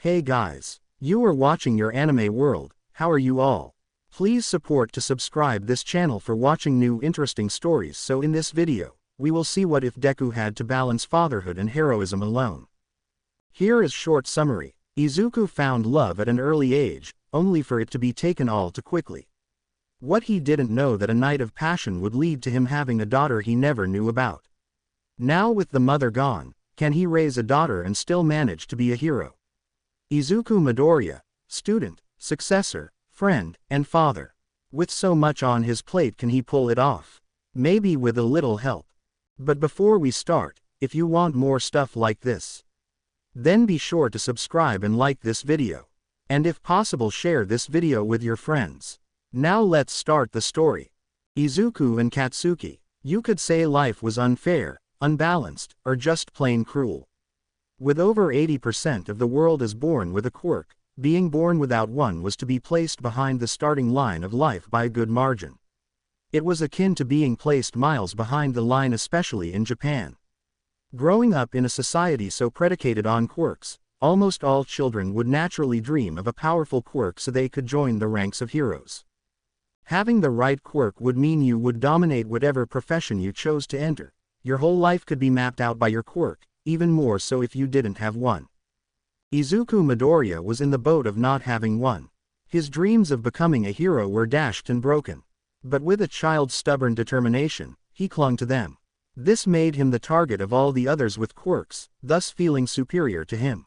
Hey guys, you are watching your anime world. How are you all? Please support to subscribe this channel for watching new interesting stories. So in this video, we will see what if Deku had to balance fatherhood and heroism alone. Here is short summary. Izuku found love at an early age, only for it to be taken all too quickly. What he didn't know that a night of passion would lead to him having a daughter he never knew about. Now with the mother gone, can he raise a daughter and still manage to be a hero? Izuku Midoriya, student, successor, friend, and father. With so much on his plate, can he pull it off? Maybe with a little help. But before we start, if you want more stuff like this, then be sure to subscribe and like this video. And if possible, share this video with your friends. Now let's start the story. Izuku and Katsuki. You could say life was unfair, unbalanced, or just plain cruel. With over 80% of the world as born with a quirk, being born without one was to be placed behind the starting line of life by a good margin. It was akin to being placed miles behind the line, especially in Japan. Growing up in a society so predicated on quirks, almost all children would naturally dream of a powerful quirk so they could join the ranks of heroes. Having the right quirk would mean you would dominate whatever profession you chose to enter. Your whole life could be mapped out by your quirk, even more so if you didn't have one. Izuku Midoriya was in the boat of not having one. His dreams of becoming a hero were dashed and broken. But with a child's stubborn determination, he clung to them. This made him the target of all the others with quirks, thus feeling superior to him.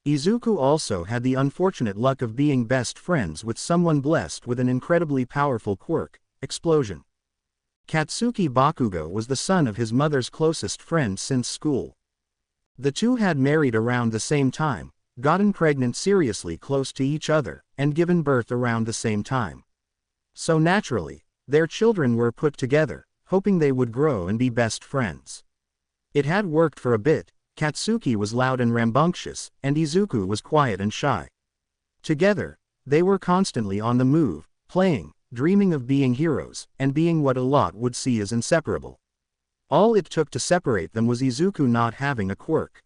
Izuku also had the unfortunate luck of being best friends with someone blessed with an incredibly powerful quirk, explosion. Katsuki Bakugo was the son of his mother's closest friend since school. The two had married around the same time, gotten pregnant seriously close to each other, and given birth around the same time. So naturally, their children were put together, hoping they would grow and be best friends. It had worked for a bit. Katsuki was loud and rambunctious, and Izuku was quiet and shy. Together, they were constantly on the move, playing, dreaming of being heroes, and being what a lot would see as inseparable. All it took to separate them was Izuku not having a quirk.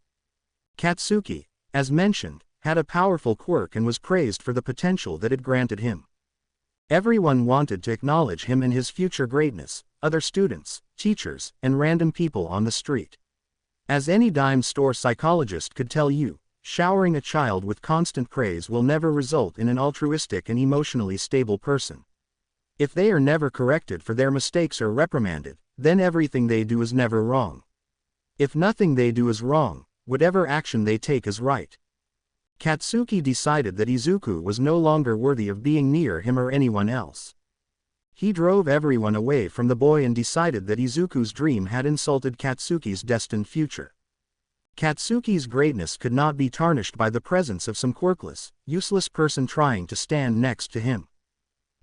Katsuki, as mentioned, had a powerful quirk and was praised for the potential that it granted him. Everyone wanted to acknowledge him and his future greatness, other students, teachers, and random people on the street. As any dime store psychologist could tell you, showering a child with constant praise will never result in an altruistic and emotionally stable person. If they are never corrected for their mistakes or reprimanded, then everything they do is never wrong. If nothing they do is wrong, whatever action they take is right. Katsuki decided that Izuku was no longer worthy of being near him or anyone else. He drove everyone away from the boy and decided that Izuku's dream had insulted Katsuki's destined future. Katsuki's greatness could not be tarnished by the presence of some quirkless, useless person trying to stand next to him.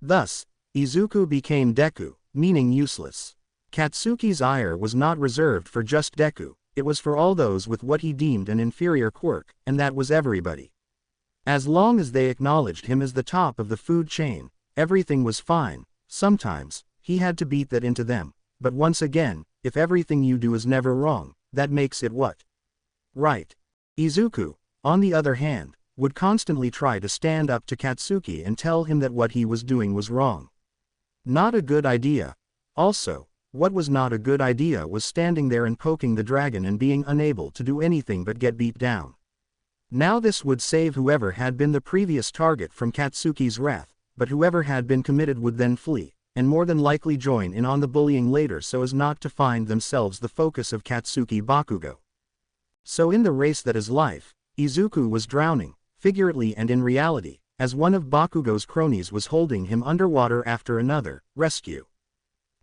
Thus, Izuku became Deku, meaning useless. Katsuki's ire was not reserved for just Deku, it was for all those with what he deemed an inferior quirk, and that was everybody. As long as they acknowledged him as the top of the food chain, everything was fine. Sometimes, he had to beat that into them, but once again, if everything you do is never wrong, that makes it what? Right. Izuku, on the other hand, would constantly try to stand up to Katsuki and tell him that what he was doing was wrong. Not a good idea. Also, what was not a good idea was standing there and poking the dragon and being unable to do anything but get beat down. Now this would save whoever had been the previous target from Katsuki's wrath, but whoever had been committed would then flee, and more than likely join in on the bullying later so as not to find themselves the focus of Katsuki Bakugo. So in the race that is life, Izuku was drowning, figuratively and in reality, as one of Bakugo's cronies was holding him underwater after another rescue.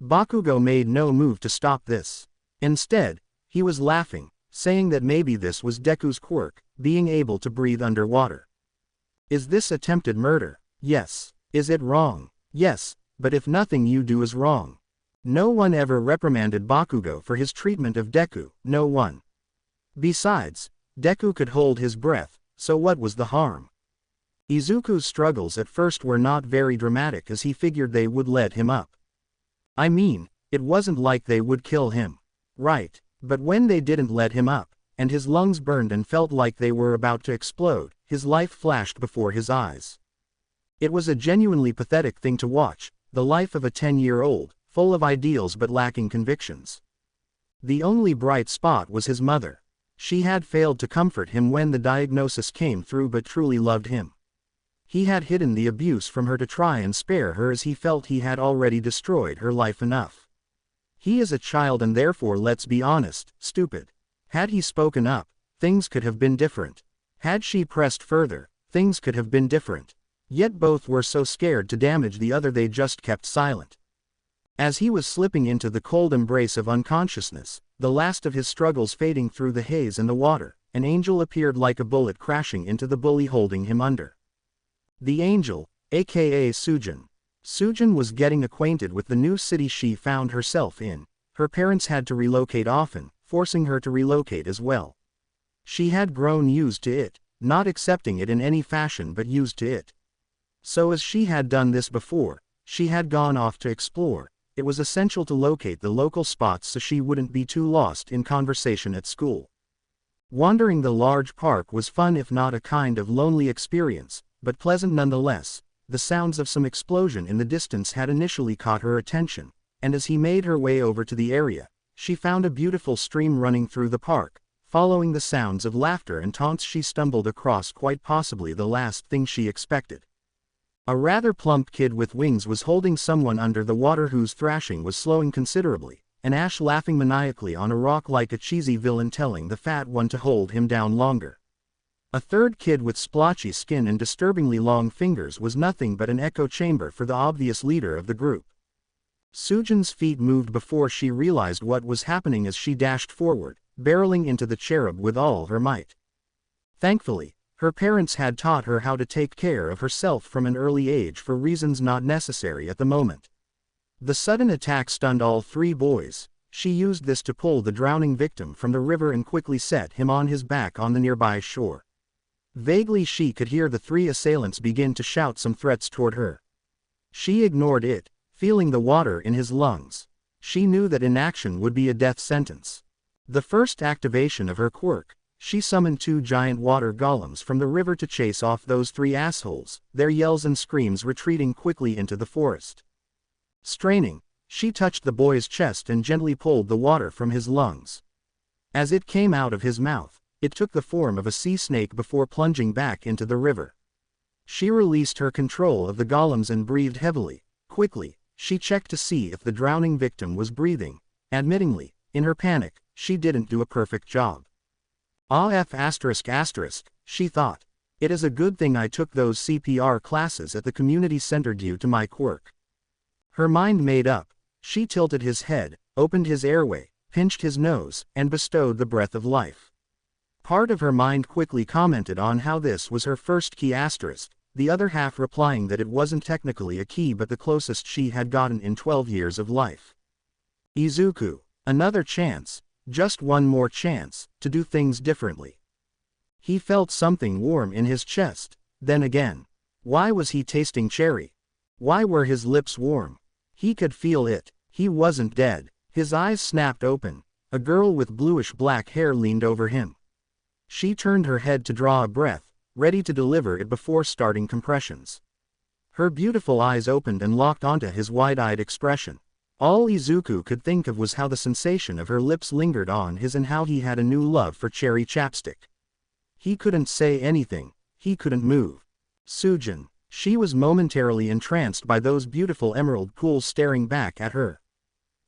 Bakugo made no move to stop this. Instead, he was laughing, saying that maybe this was Deku's quirk, being able to breathe underwater. Is this attempted murder? Yes. Is it wrong? Yes, but if nothing you do is wrong. No one ever reprimanded Bakugo for his treatment of Deku, no one. Besides, Deku could hold his breath, so what was the harm? Izuku's struggles at first were not very dramatic as he figured they would let him up. I mean, it wasn't like they would kill him. Right, but when they didn't let him up, and his lungs burned and felt like they were about to explode, his life flashed before his eyes. It was a genuinely pathetic thing to watch, the life of a 10-year-old, full of ideals but lacking convictions. The only bright spot was his mother. She had failed to comfort him when the diagnosis came through but truly loved him. He had hidden the abuse from her to try and spare her as he felt he had already destroyed her life enough. He is a child and therefore, let's be honest, stupid. Had he spoken up, things could have been different. Had she pressed further, things could have been different. Yet both were so scared to damage the other they just kept silent. As he was slipping into the cold embrace of unconsciousness, the last of his struggles fading through the haze and the water, an angel appeared like a bullet crashing into the bully holding him under. The angel, aka Sujin. Sujin was getting acquainted with the new city she found herself in. Her parents had to relocate often, forcing her to relocate as well. She had grown used to it, not accepting it in any fashion but used to it. So as she had done this before, she had gone off to explore. It was essential to locate the local spots so she wouldn't be too lost in conversation at school. Wandering the large park was fun if not a kind of lonely experience, but pleasant nonetheless. The sounds of some explosion in the distance had initially caught her attention, and as he made her way over to the area, she found a beautiful stream running through the park. Following the sounds of laughter and taunts, she stumbled across quite possibly the last thing she expected. A rather plump kid with wings was holding someone under the water whose thrashing was slowing considerably, and Ash laughing maniacally on a rock like a cheesy villain telling the fat one to hold him down longer. A third kid with splotchy skin and disturbingly long fingers was nothing but an echo chamber for the obvious leader of the group. Sujin's feet moved before she realized what was happening as she dashed forward, barreling into the cherub with all her might. Thankfully, her parents had taught her how to take care of herself from an early age for reasons not necessary at the moment. The sudden attack stunned all three boys. She used this to pull the drowning victim from the river and quickly set him on his back on the nearby shore. Vaguely she could hear the three assailants begin to shout some threats toward her. She ignored it, feeling the water in his lungs. She knew that inaction would be a death sentence. The first activation of her quirk, she summoned two giant water golems from the river to chase off those three assholes, their yells and screams retreating quickly into the forest. Straining, she touched the boy's chest and gently pulled the water from his lungs. As it came out of his mouth, it took the form of a sea snake before plunging back into the river. She released her control of the golems and breathed heavily. Quickly, she checked to see if the drowning victim was breathing. Admittingly, in her panic, she didn't do a perfect job. She thought. It is a good thing I took those CPR classes at the community center due to my quirk. Her mind made up. She tilted his head, opened his airway, pinched his nose, and bestowed the breath of life. Part of her mind quickly commented on how this was her first key *, the other half replying that it wasn't technically a key but the closest she had gotten in 12 years of life. Izuku, another chance. Just one more chance, to do things differently. He felt something warm in his chest. Then again. Why was he tasting cherry? Why were his lips warm? He could feel it. He wasn't dead. His eyes snapped open. A girl with bluish-black hair leaned over him. She turned her head to draw a breath, ready to deliver it before starting compressions. Her beautiful eyes opened and locked onto his wide-eyed expression. All Izuku could think of was how the sensation of her lips lingered on his and how he had a new love for cherry chapstick. He couldn't say anything, he couldn't move. Sujin. She was momentarily entranced by those beautiful emerald pools staring back at her.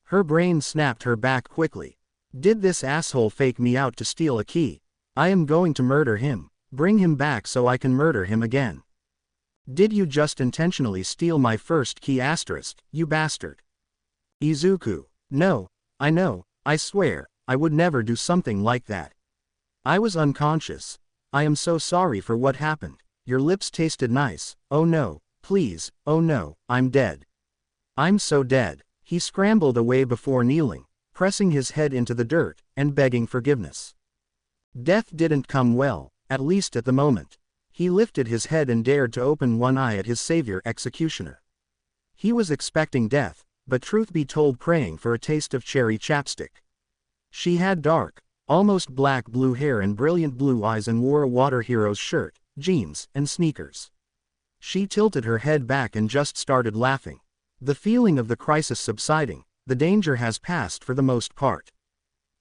Her brain snapped her back quickly. Did this asshole fake me out to steal a key? I am going to murder him. Bring him back so I can murder him again. Did you just intentionally steal my first key *, you bastard? Izuku. No, I know, I swear, I would never do something like that. I was unconscious. I am so sorry for what happened. Your lips tasted nice. Oh no, please, oh no, I'm dead. I'm so dead. He scrambled away before kneeling, pressing his head into the dirt, and begging forgiveness. Death didn't come well, at least at the moment. He lifted his head and dared to open one eye at his savior executioner. He was expecting death, but truth be told praying for a taste of cherry chapstick. She had dark, almost black blue hair and brilliant blue eyes and wore a water hero's shirt, jeans, and sneakers. She tilted her head back and just started laughing. The feeling of the crisis subsiding, the danger has passed for the most part.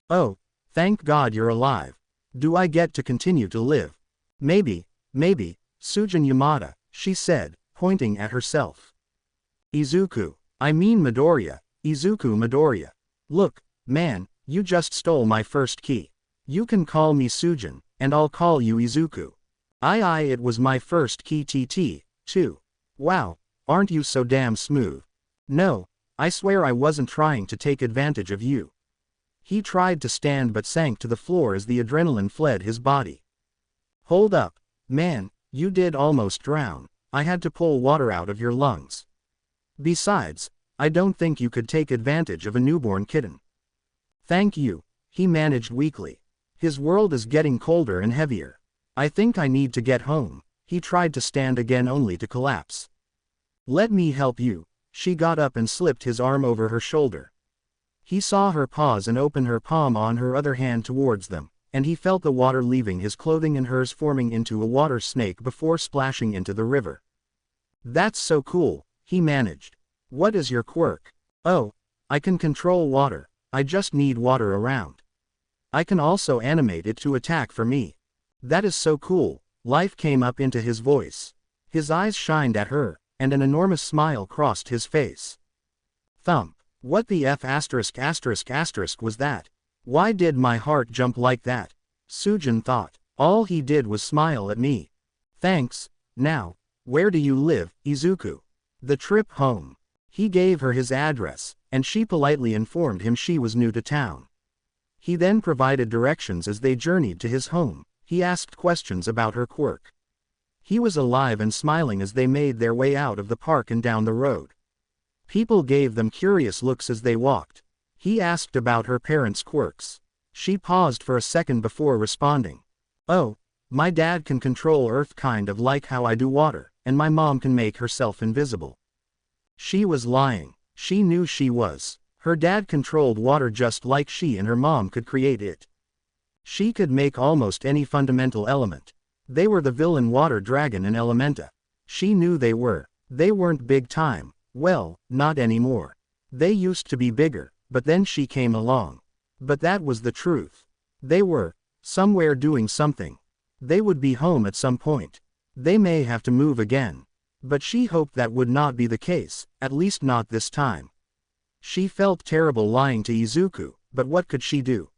Oh, thank God you're alive. Do I get to continue to live? Maybe, Sujin Yamada, she said, pointing at herself. Izuku, I mean Midoriya, Izuku Midoriya. Look, man, you just stole my first key. You can call me Sujin, and I'll call you Izuku. It was my first key too. Wow, aren't you so damn smooth? No, I swear I wasn't trying to take advantage of you. He tried to stand but sank to the floor as the adrenaline fled his body. Hold up, man, you did almost drown. I had to pull water out of your lungs. Besides, I don't think you could take advantage of a newborn kitten. Thank you, he managed weakly. His world is getting colder and heavier. I think I need to get home. He tried to stand again only to collapse. Let me help you. She got up and slipped his arm over her shoulder. He saw her pause and open her palm on her other hand towards them, and he felt the water leaving his clothing and hers forming into a water snake before splashing into the river. That's so cool, he managed. What is your quirk? Oh, I can control water, I just need water around. I can also animate it to attack for me. That is so cool, life came up into his voice. His eyes shined at her, and an enormous smile crossed his face. Thump. What the F*** was that? Why did my heart jump like that? Sujin thought. All he did was smile at me. Thanks. Now, where do you live, Izuku? The trip home. He gave her his address, and she politely informed him she was new to town. He then provided directions as they journeyed to his home. He asked questions about her quirk. He was alive and smiling as they made their way out of the park and down the road. People gave them curious looks as they walked. He asked about her parents' quirks. She paused for a second before responding. Oh, my dad can control earth kind of like how I do water, and my mom can make herself invisible. She was lying. She knew she was. Her dad controlled water just like she and her mom could create it. She could make almost any fundamental element. They were the villain water dragon and Elementa. She knew they were. They weren't big time. Well, not anymore. They used to be bigger, but then she came along. But that was the truth. They were, somewhere doing something. They would be home at some point. They may have to move again. But she hoped that would not be the case, at least not this time. She felt terrible lying to Izuku, but what could she do?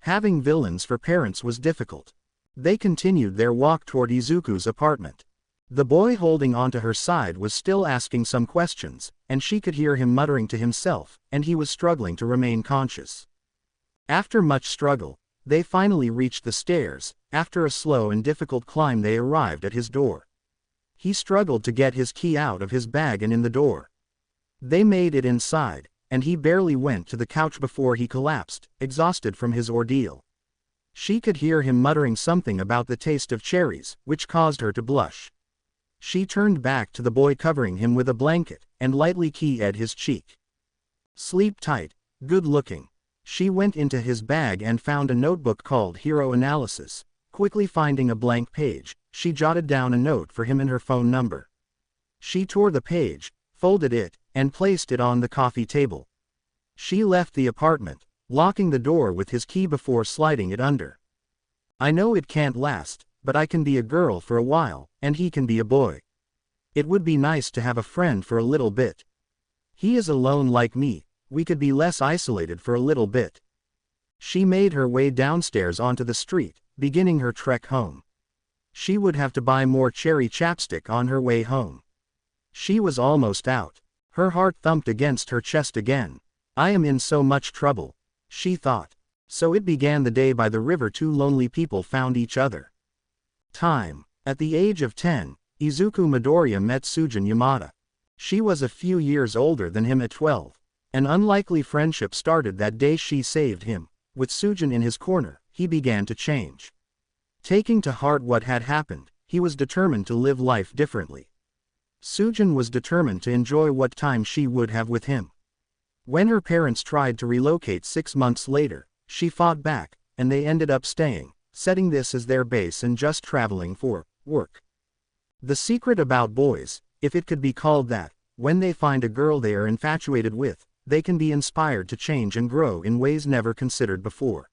Having villains for parents was difficult. They continued their walk toward Izuku's apartment. The boy holding onto her side was still asking some questions, and she could hear him muttering to himself, and he was struggling to remain conscious. After much struggle, they finally reached the stairs. After a slow and difficult climb they arrived at his door. He struggled to get his key out of his bag and in the door. They made it inside, and he barely went to the couch before he collapsed, exhausted from his ordeal. She could hear him muttering something about the taste of cherries, which caused her to blush. She turned back to the boy covering him with a blanket, and lightly kissed his cheek. Sleep tight, good looking. She went into his bag and found a notebook called Hero Analysis. Quickly finding a blank page, she jotted down a note for him and her phone number. She tore the page, folded it, and placed it on the coffee table. She left the apartment, locking the door with his key before sliding it under. I know it can't last, but I can be a girl for a while, and he can be a boy. It would be nice to have a friend for a little bit. He is alone like me, we could be less isolated for a little bit. She made her way downstairs onto the street, beginning her trek home. She would have to buy more cherry chapstick on her way home. She was almost out. Her heart thumped against her chest again. I am in so much trouble, she thought. So it began the day by the river. Two lonely people found each other. Time. At the age of 10, Izuku Midoriya met Sujin Yamada. She was a few years older than him at 12. An unlikely friendship started that day she saved him. With Sujin in his corner, he began to change. Taking to heart what had happened, he was determined to live life differently. Sujin was determined to enjoy what time she would have with him. When her parents tried to relocate 6 months later, she fought back, and they ended up staying, setting this as their base and just traveling for work. The secret about boys, if it could be called that, when they find a girl they are infatuated with, they can be inspired to change and grow in ways never considered before.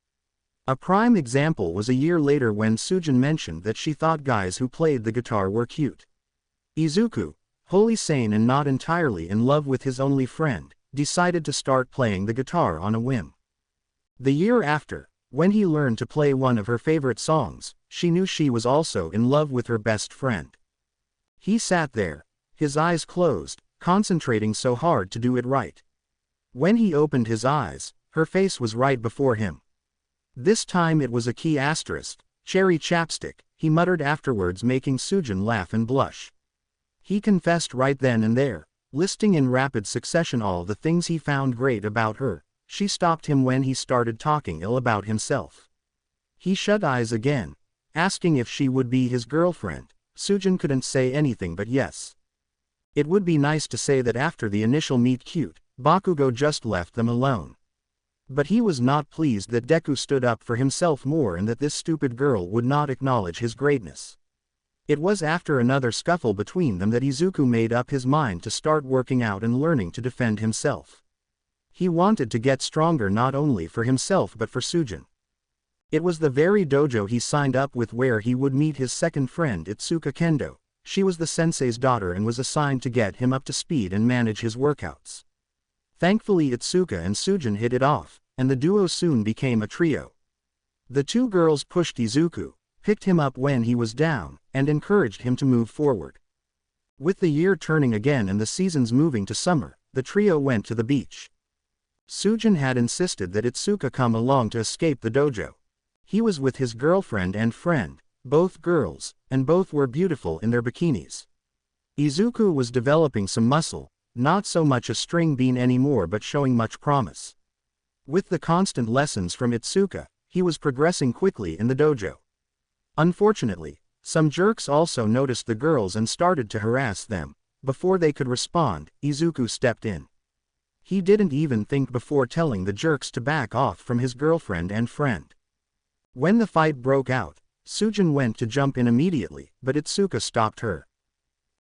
A prime example was a year later when Sujin mentioned that she thought guys who played the guitar were cute. Izuku, wholly sane and not entirely in love with his only friend, decided to start playing the guitar on a whim. The year after, when he learned to play one of her favorite songs, she knew she was also in love with her best friend. He sat there, his eyes closed, concentrating so hard to do it right. When he opened his eyes, her face was right before him. This time it was a key asterisk, cherry chapstick, he muttered afterwards, making Sujin laugh and blush. He confessed right then and there, listing in rapid succession all the things he found great about her. She stopped him when he started talking ill about himself. He shut eyes again, asking if she would be his girlfriend. Sujin couldn't say anything but yes. It would be nice to say that after the initial meet cute, Bakugo just left them alone. But he was not pleased that Deku stood up for himself more and that this stupid girl would not acknowledge his greatness. It was after another scuffle between them that Izuku made up his mind to start working out and learning to defend himself. He wanted to get stronger not only for himself but for Sujin. It was the very dojo he signed up with where he would meet his second friend Itsuka Kendo. She was the sensei's daughter and was assigned to get him up to speed and manage his workouts. Thankfully Itsuka and Sujin hit it off, and the duo soon became a trio. The two girls pushed Izuku, picked him up when he was down, and encouraged him to move forward. With the year turning again and the seasons moving to summer, the trio went to the beach. Sujin had insisted that Itsuka come along to escape the dojo. He was with his girlfriend and friend, both girls, and both were beautiful in their bikinis. Izuku was developing some muscle, not so much a string bean anymore but showing much promise. With the constant lessons from Itsuka, he was progressing quickly in the dojo. Unfortunately, some jerks also noticed the girls and started to harass them. Before they could respond, Izuku stepped in. He didn't even think before telling the jerks to back off from his girlfriend and friend. When the fight broke out, Sujin went to jump in immediately, but Itsuka stopped her.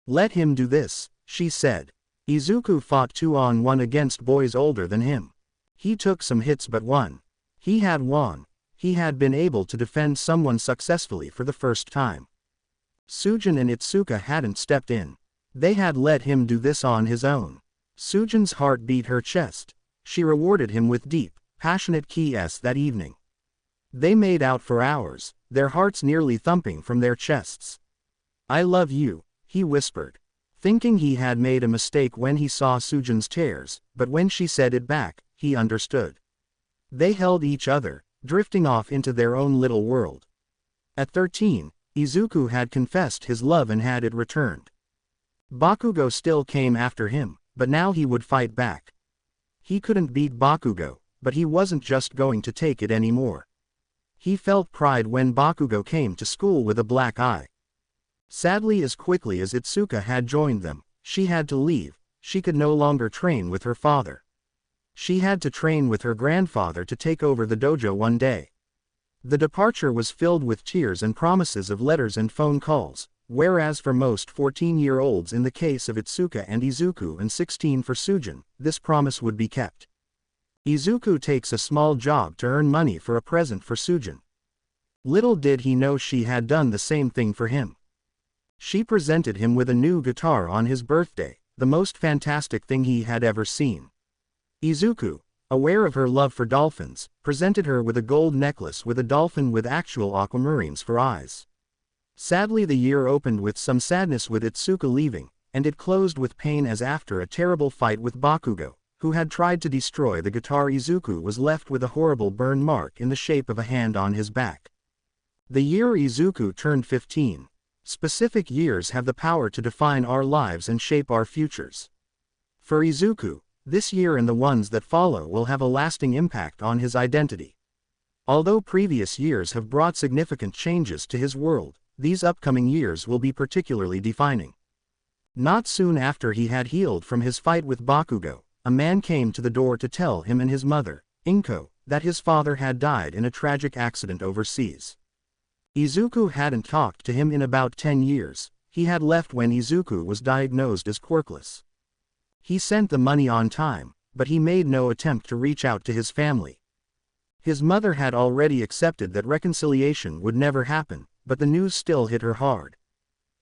"Let him do this," she said. Izuku fought 2-on-1 against boys older than him. He took some hits but won. He had won. He had been able to defend someone successfully for the first time. Sujin and Itsuka hadn't stepped in. They had let him do this on his own. Sujin's heart beat her chest. She rewarded him with deep, passionate kisses that evening. They made out for hours, their hearts nearly thumping from their chests. "I love you," he whispered, thinking he had made a mistake when he saw Sujin's tears, but when she said it back, he understood. They held each other, drifting off into their own little world. At 13, Izuku had confessed his love and had it returned. Bakugo still came after him, but now he would fight back. He couldn't beat Bakugo, but he wasn't just going to take it anymore. He felt pride when Bakugo came to school with a black eye. Sadly, as quickly as Itsuka had joined them, she had to leave. She could no longer train with her father. She had to train with her grandfather to take over the dojo one day. The departure was filled with tears and promises of letters and phone calls, whereas for most 14-year-olds in the case of Itsuka and Izuku and 16 for Sujin, this promise would be kept. Izuku takes a small job to earn money for a present for Sujin. Little did he know she had done the same thing for him. She presented him with a new guitar on his birthday, the most fantastic thing he had ever seen. Izuku, aware of her love for dolphins, presented her with a gold necklace with a dolphin with actual aquamarines for eyes. Sadly, the year opened with some sadness with Itsuka leaving, and it closed with pain as after a terrible fight with Bakugo, who had tried to destroy the guitar, Izuku was left with a horrible burn mark in the shape of a hand on his back. The year Izuku turned 15. Specific years have the power to define our lives and shape our futures. For Izuku, this year and the ones that follow will have a lasting impact on his identity. Although previous years have brought significant changes to his world, these upcoming years will be particularly defining. Not soon after he had healed from his fight with Bakugo, a man came to the door to tell him and his mother, Inko, that his father had died in a tragic accident overseas. Izuku hadn't talked to him in about 10 years, he had left when Izuku was diagnosed as quirkless. He sent the money on time, but he made no attempt to reach out to his family. His mother had already accepted that reconciliation would never happen, but the news still hit her hard.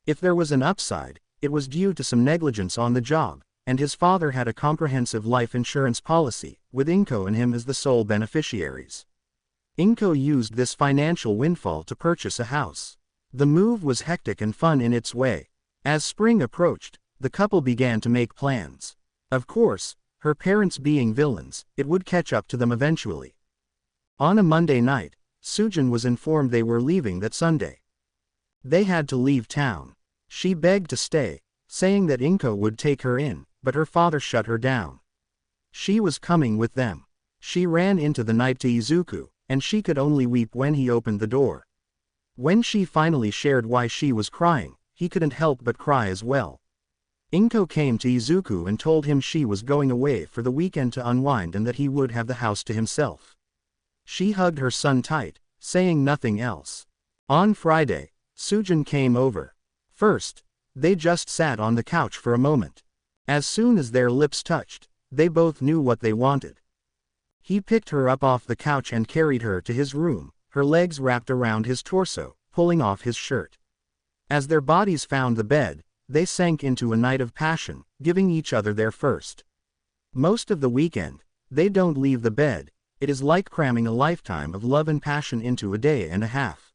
If there was an upside, it was due to some negligence on the job, and his father had a comprehensive life insurance policy, with Inko and him as the sole beneficiaries. Inko used this financial windfall to purchase a house. The move was hectic and fun in its way. As spring approached, the couple began to make plans. Of course, her parents being villains, it would catch up to them eventually. On a Monday night, Sujin was informed they were leaving that Sunday. They had to leave town. She begged to stay, saying that Inko would take her in, but her father shut her down. She was coming with them. She ran into the night to Izuku, and she could only weep when he opened the door. When she finally shared why she was crying, he couldn't help but cry as well. Inko came to Izuku and told him she was going away for the weekend to unwind and that he would have the house to himself. She hugged her son tight, saying nothing else. On Friday, Sujin came over. First, they just sat on the couch for a moment. As soon as their lips touched, they both knew what they wanted. He picked her up off the couch and carried her to his room, her legs wrapped around his torso, pulling off his shirt. As their bodies found the bed, they sank into a night of passion, giving each other their first. Most of the weekend, they don't leave the bed. It is like cramming a lifetime of love and passion into a day and a half.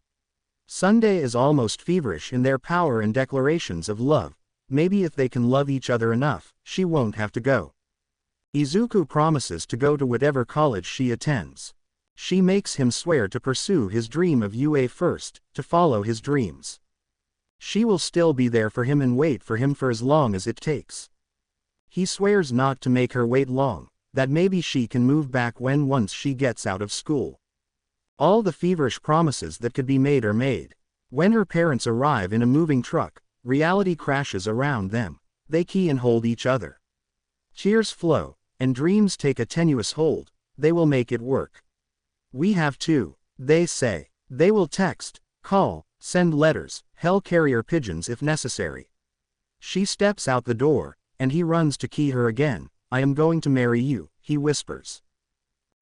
Sunday is almost feverish in their power and declarations of love. Maybe if they can love each other enough, she won't have to go. Izuku promises to go to whatever college she attends. She makes him swear to pursue his dream of UA first, to follow his dreams. She will still be there for him and wait for him for as long as it takes. He swears not to make her wait long, that maybe she can move back once she gets out of school. All the feverish promises that could be made are made. When her parents arrive in a moving truck, reality crashes around them. They key and hold each other. Tears flow, and dreams take a tenuous hold. They will make it work. We have to, they say. They will text, call, send letters, hell carrier pigeons if necessary. She steps out the door, and he runs to key her again. I am going to marry you, he whispers.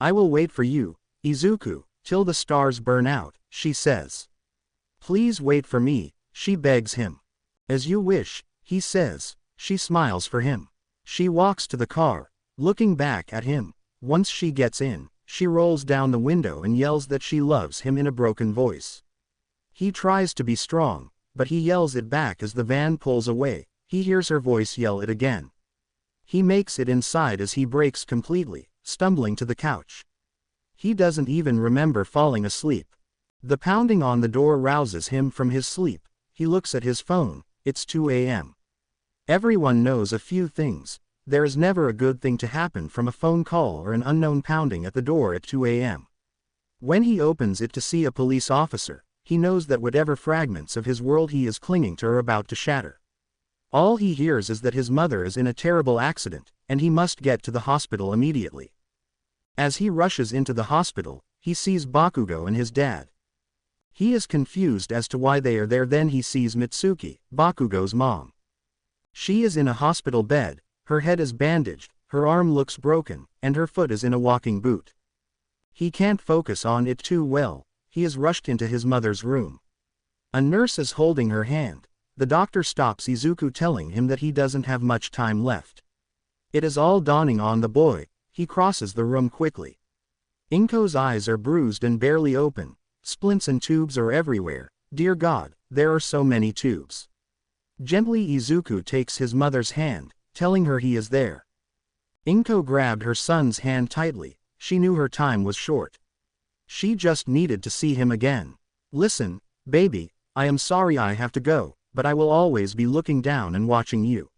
I will wait for you, Izuku, till the stars burn out, she says. Please wait for me, she begs him. As you wish, he says. She smiles for him. She walks to the car, looking back at him. Once she gets in, she rolls down the window and yells that she loves him in a broken voice. He tries to be strong, but he yells it back as the van pulls away. He hears her voice yell it again. He makes it inside as he breaks completely, stumbling to the couch. He doesn't even remember falling asleep. The pounding on the door rouses him from his sleep. He looks at his phone. It's 2 a.m. Everyone knows a few things. There is never a good thing to happen from a phone call or an unknown pounding at the door at 2 a.m. When he opens it to see a police officer, he knows that whatever fragments of his world he is clinging to are about to shatter. All he hears is that his mother is in a terrible accident, and he must get to the hospital immediately. As he rushes into the hospital, he sees Bakugo and his dad. He is confused as to why they are there. Then he sees Mitsuki, Bakugo's mom. She is in a hospital bed, her head is bandaged, her arm looks broken, and her foot is in a walking boot. He can't focus on it too well. He is rushed into his mother's room. A nurse is holding her hand. The doctor stops Izuku, telling him that he doesn't have much time left. It is all dawning on the boy. He crosses the room quickly. Inko's eyes are bruised and barely open. Splints and tubes are everywhere. Dear God, there are so many tubes. Gently Izuku takes his mother's hand, telling her he is there. Inko grabbed her son's hand tightly. She knew her time was short. She just needed to see him again. Listen, baby, I am sorry I have to go, but I will always be looking down and watching you.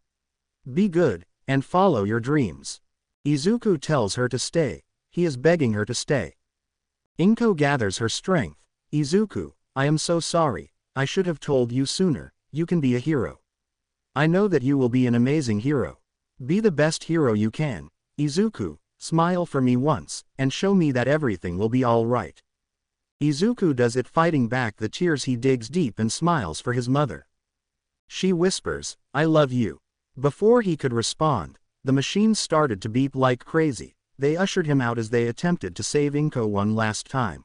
Be good, and follow your dreams. Izuku tells her to stay. He is begging her to stay. Inko gathers her strength. Izuku, I am so sorry. I should have told you sooner. You can be a hero. I know that you will be an amazing hero. Be the best hero you can. Izuku, smile for me once, and show me that everything will be all right. Izuku does it, fighting back the tears. He digs deep and smiles for his mother. She whispers, "I love you." Before he could respond, the machines started to beep like crazy. They ushered him out as they attempted to save Inko one last time.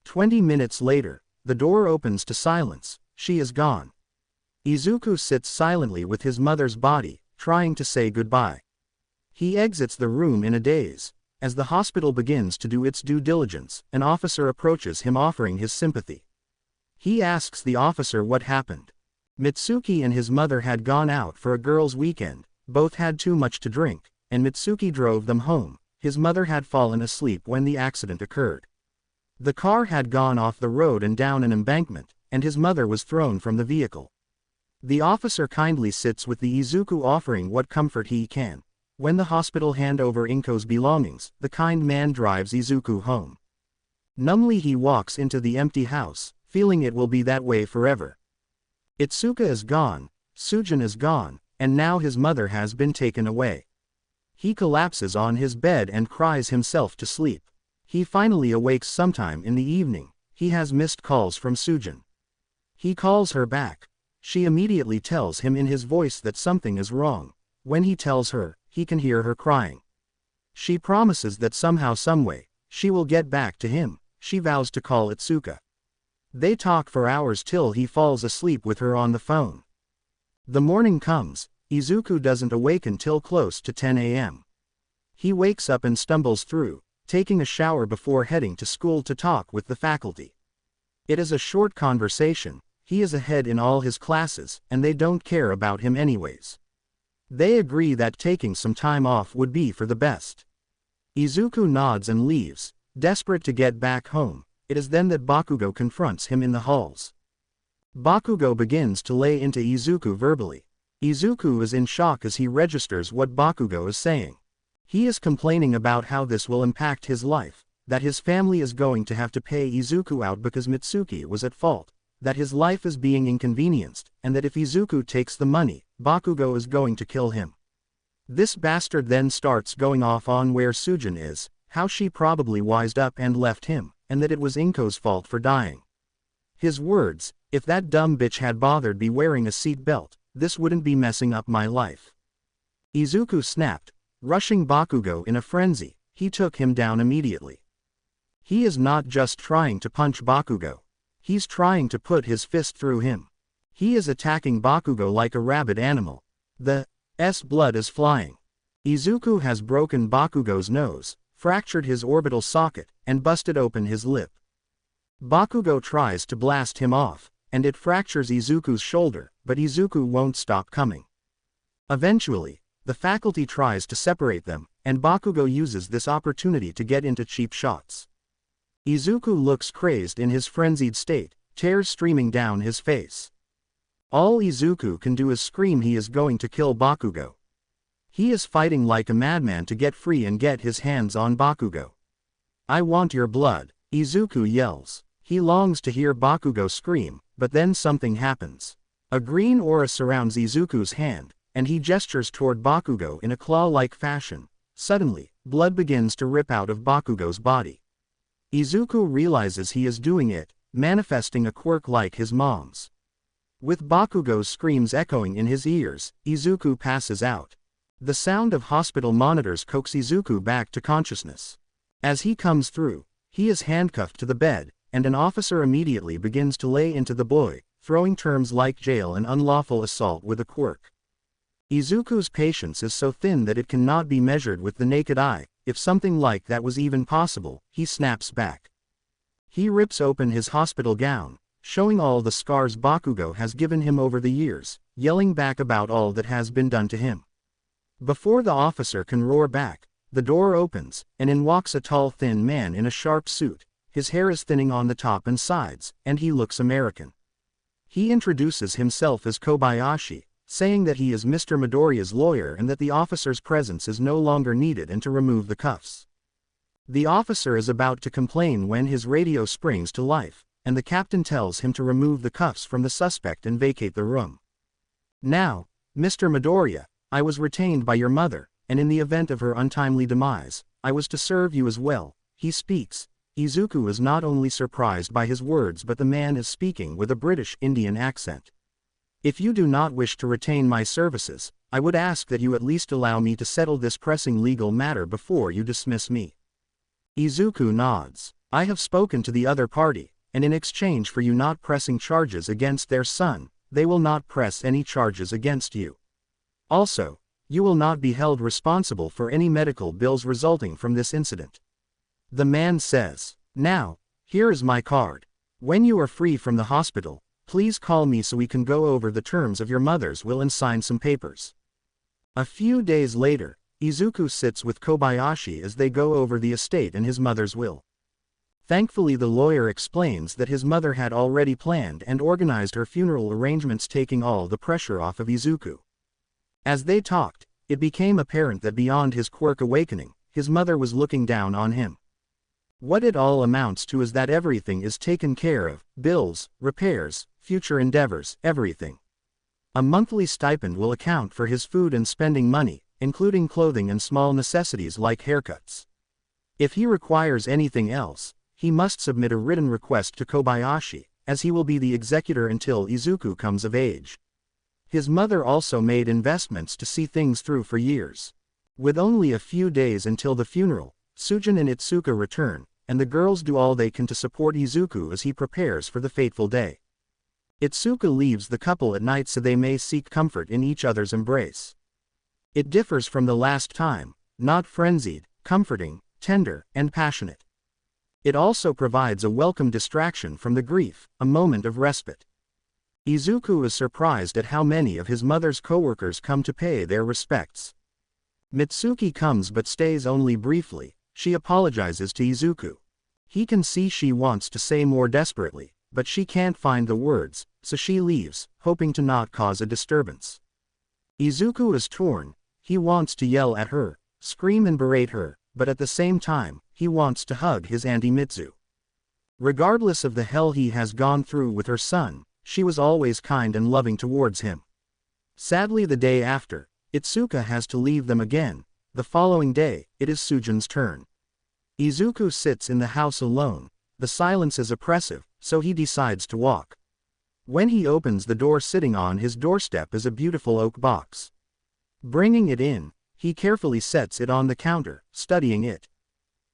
20 minutes later, the door opens to silence. She is gone. Izuku sits silently with his mother's body, trying to say goodbye. He exits the room in a daze. As the hospital begins to do its due diligence, an officer approaches him offering his sympathy. He asks the officer what happened. Mitsuki and his mother had gone out for a girls' weekend. Both had too much to drink, and Mitsuki drove them home. His mother had fallen asleep when the accident occurred. The car had gone off the road and down an embankment, and his mother was thrown from the vehicle. The officer kindly sits with the Izuku, offering what comfort he can. When the hospital hand over Inko's belongings, the kind man drives Izuku home. Numbly he walks into the empty house, feeling it will be that way forever. Itsuka is gone, Sujin is gone, and now his mother has been taken away. He collapses on his bed and cries himself to sleep. He finally awakes sometime in the evening. He has missed calls from Sujin. He calls her back. She immediately tells him in his voice that something is wrong. When he tells her, he can hear her crying. She promises that somehow, someway, she will get back to him. She vows to call Itsuka. They talk for hours till he falls asleep with her on the phone. The morning comes. Izuku doesn't awaken till close to 10 a.m. He wakes up and stumbles through, taking a shower before heading to school to talk with the faculty. It is a short conversation. He is ahead in all his classes, and they don't care about him anyways. They agree that taking some time off would be for the best. Izuku nods and leaves, desperate to get back home. It is then that Bakugo confronts him in the halls. Bakugo begins to lay into Izuku verbally. Izuku is in shock as he registers what Bakugo is saying. He is complaining about how this will impact his life, that his family is going to have to pay Izuku out because Mitsuki was at fault, that his life is being inconvenienced, and that if Izuku takes the money, Bakugo is going to kill him. This bastard then starts going off on where Sujin is, how she probably wised up and left him, and that it was Inko's fault for dying. His words, "If that dumb bitch had bothered be wearing a seat belt, this wouldn't be messing up my life." Izuku snapped, rushing Bakugo in a frenzy. He took him down immediately. He is not just trying to punch Bakugo. He's trying to put his fist through him. He is attacking Bakugo like a rabid animal. The blood is flying. Izuku has broken Bakugo's nose, fractured his orbital socket, and busted open his lip. Bakugo tries to blast him off, and it fractures Izuku's shoulder, but Izuku won't stop coming. Eventually, the faculty tries to separate them, and Bakugo uses this opportunity to get into cheap shots. Izuku looks crazed in his frenzied state, tears streaming down his face. All Izuku can do is scream he is going to kill Bakugo. He is fighting like a madman to get free and get his hands on Bakugo. "I want your blood," Izuku yells. He longs to hear Bakugo scream, but then something happens. A green aura surrounds Izuku's hand, and he gestures toward Bakugo in a claw-like fashion. Suddenly, blood begins to rip out of Bakugo's body. Izuku realizes he is doing it, manifesting a quirk like his mom's. With Bakugo's screams echoing in his ears, Izuku passes out. The sound of hospital monitors coax Izuku back to consciousness. As he comes through, he is handcuffed to the bed, and an officer immediately begins to lay into the boy, throwing terms like jail and unlawful assault with a quirk. Izuku's patience is so thin that it cannot be measured with the naked eye. If something like that was even possible, he snaps back. He rips open his hospital gown, showing all the scars Bakugo has given him over the years, yelling back about all that has been done to him. Before the officer can roar back, the door opens, and in walks a tall thin man in a sharp suit. His hair is thinning on the top and sides, and he looks American. He introduces himself as Kobayashi, saying that he is Mr. Midoriya's lawyer and that the officer's presence is no longer needed and to remove the cuffs. The officer is about to complain when his radio springs to life, and the captain tells him to remove the cuffs from the suspect and vacate the room. "Now, Mr. Midoriya, I was retained by your mother, and in the event of her untimely demise, I was to serve you as well," he speaks, Izuku is not only surprised by his words but the man is speaking with a British Indian accent. If you do not wish to retain my services, I would ask that you at least allow me to settle this pressing legal matter before you dismiss me. Izuku nods. I have spoken to the other party, and in exchange for you not pressing charges against their son, they will not press any charges against you. Also, you will not be held responsible for any medical bills resulting from this incident. The man says, now, here is my card. When you are free from the hospital, please call me so we can go over the terms of your mother's will and sign some papers. A few days later, Izuku sits with Kobayashi as they go over the estate and his mother's will. Thankfully, the lawyer explains that his mother had already planned and organized her funeral arrangements, taking all the pressure off of Izuku. As they talked, it became apparent that beyond his quirk awakening, his mother was looking down on him. What it all amounts to is that everything is taken care of: bills, repairs, future endeavors, everything. A monthly stipend will account for his food and spending money, including clothing and small necessities like haircuts. If he requires anything else, he must submit a written request to Kobayashi, as he will be the executor until Izuku comes of age. His mother also made investments to see things through for years. With only a few days until the funeral, Sujin and Itsuka return, and the girls do all they can to support Izuku as he prepares for the fateful day. Itsuka leaves the couple at night so they may seek comfort in each other's embrace. It differs from the last time, not frenzied, comforting, tender, and passionate. It also provides a welcome distraction from the grief, a moment of respite. Izuku is surprised at how many of his mother's coworkers come to pay their respects. Mitsuki comes but stays only briefly. She apologizes to Izuku. He can see she wants to say more desperately, but she can't find the words, so she leaves, hoping to not cause a disturbance. Izuku is torn. He wants to yell at her, scream and berate her, but at the same time, he wants to hug his Auntie Mitsu. Regardless of the hell he has gone through with her son, she was always kind and loving towards him. Sadly, the day after, Itsuka has to leave them again. The following day, it is Sujin's turn. Izuku sits in the house alone. The silence is oppressive, so he decides to walk. When he opens the door, sitting on his doorstep is a beautiful oak box. Bringing it in, he carefully sets it on the counter, studying it.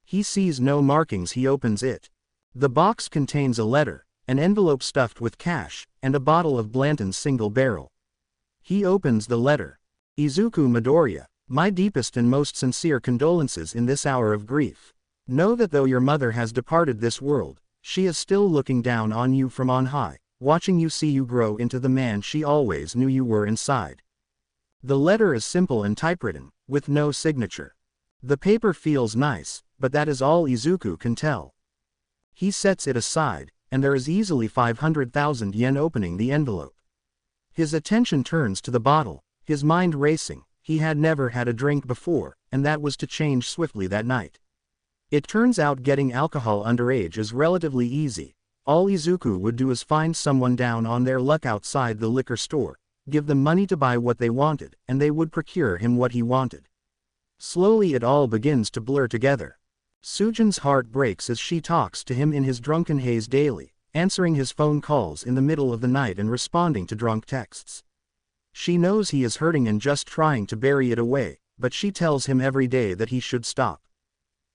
He sees no markings. He opens it. The box contains a letter, an envelope stuffed with cash, and a bottle of Blanton's Single Barrel. He opens the letter. Izuku Midoriya, my deepest and most sincere condolences in this hour of grief. Know that though your mother has departed this world, she is still looking down on you from on high, watching you see you grow into the man she always knew you were inside. The letter is simple and typewritten, with no signature. The paper feels nice, but that is all Izuku can tell. He sets it aside, and there is easily 500,000 yen opening the envelope. His attention turns to the bottle, his mind racing. He had never had a drink before, and that was to change swiftly that night. It turns out getting alcohol underage is relatively easy. All Izuku would do is find someone down on their luck outside the liquor store, give them money to buy what they wanted, and they would procure him what he wanted. Slowly it all begins to blur together. Sujin's heart breaks as she talks to him in his drunken haze daily, answering his phone calls in the middle of the night and responding to drunk texts. She knows he is hurting and just trying to bury it away, but she tells him every day that he should stop.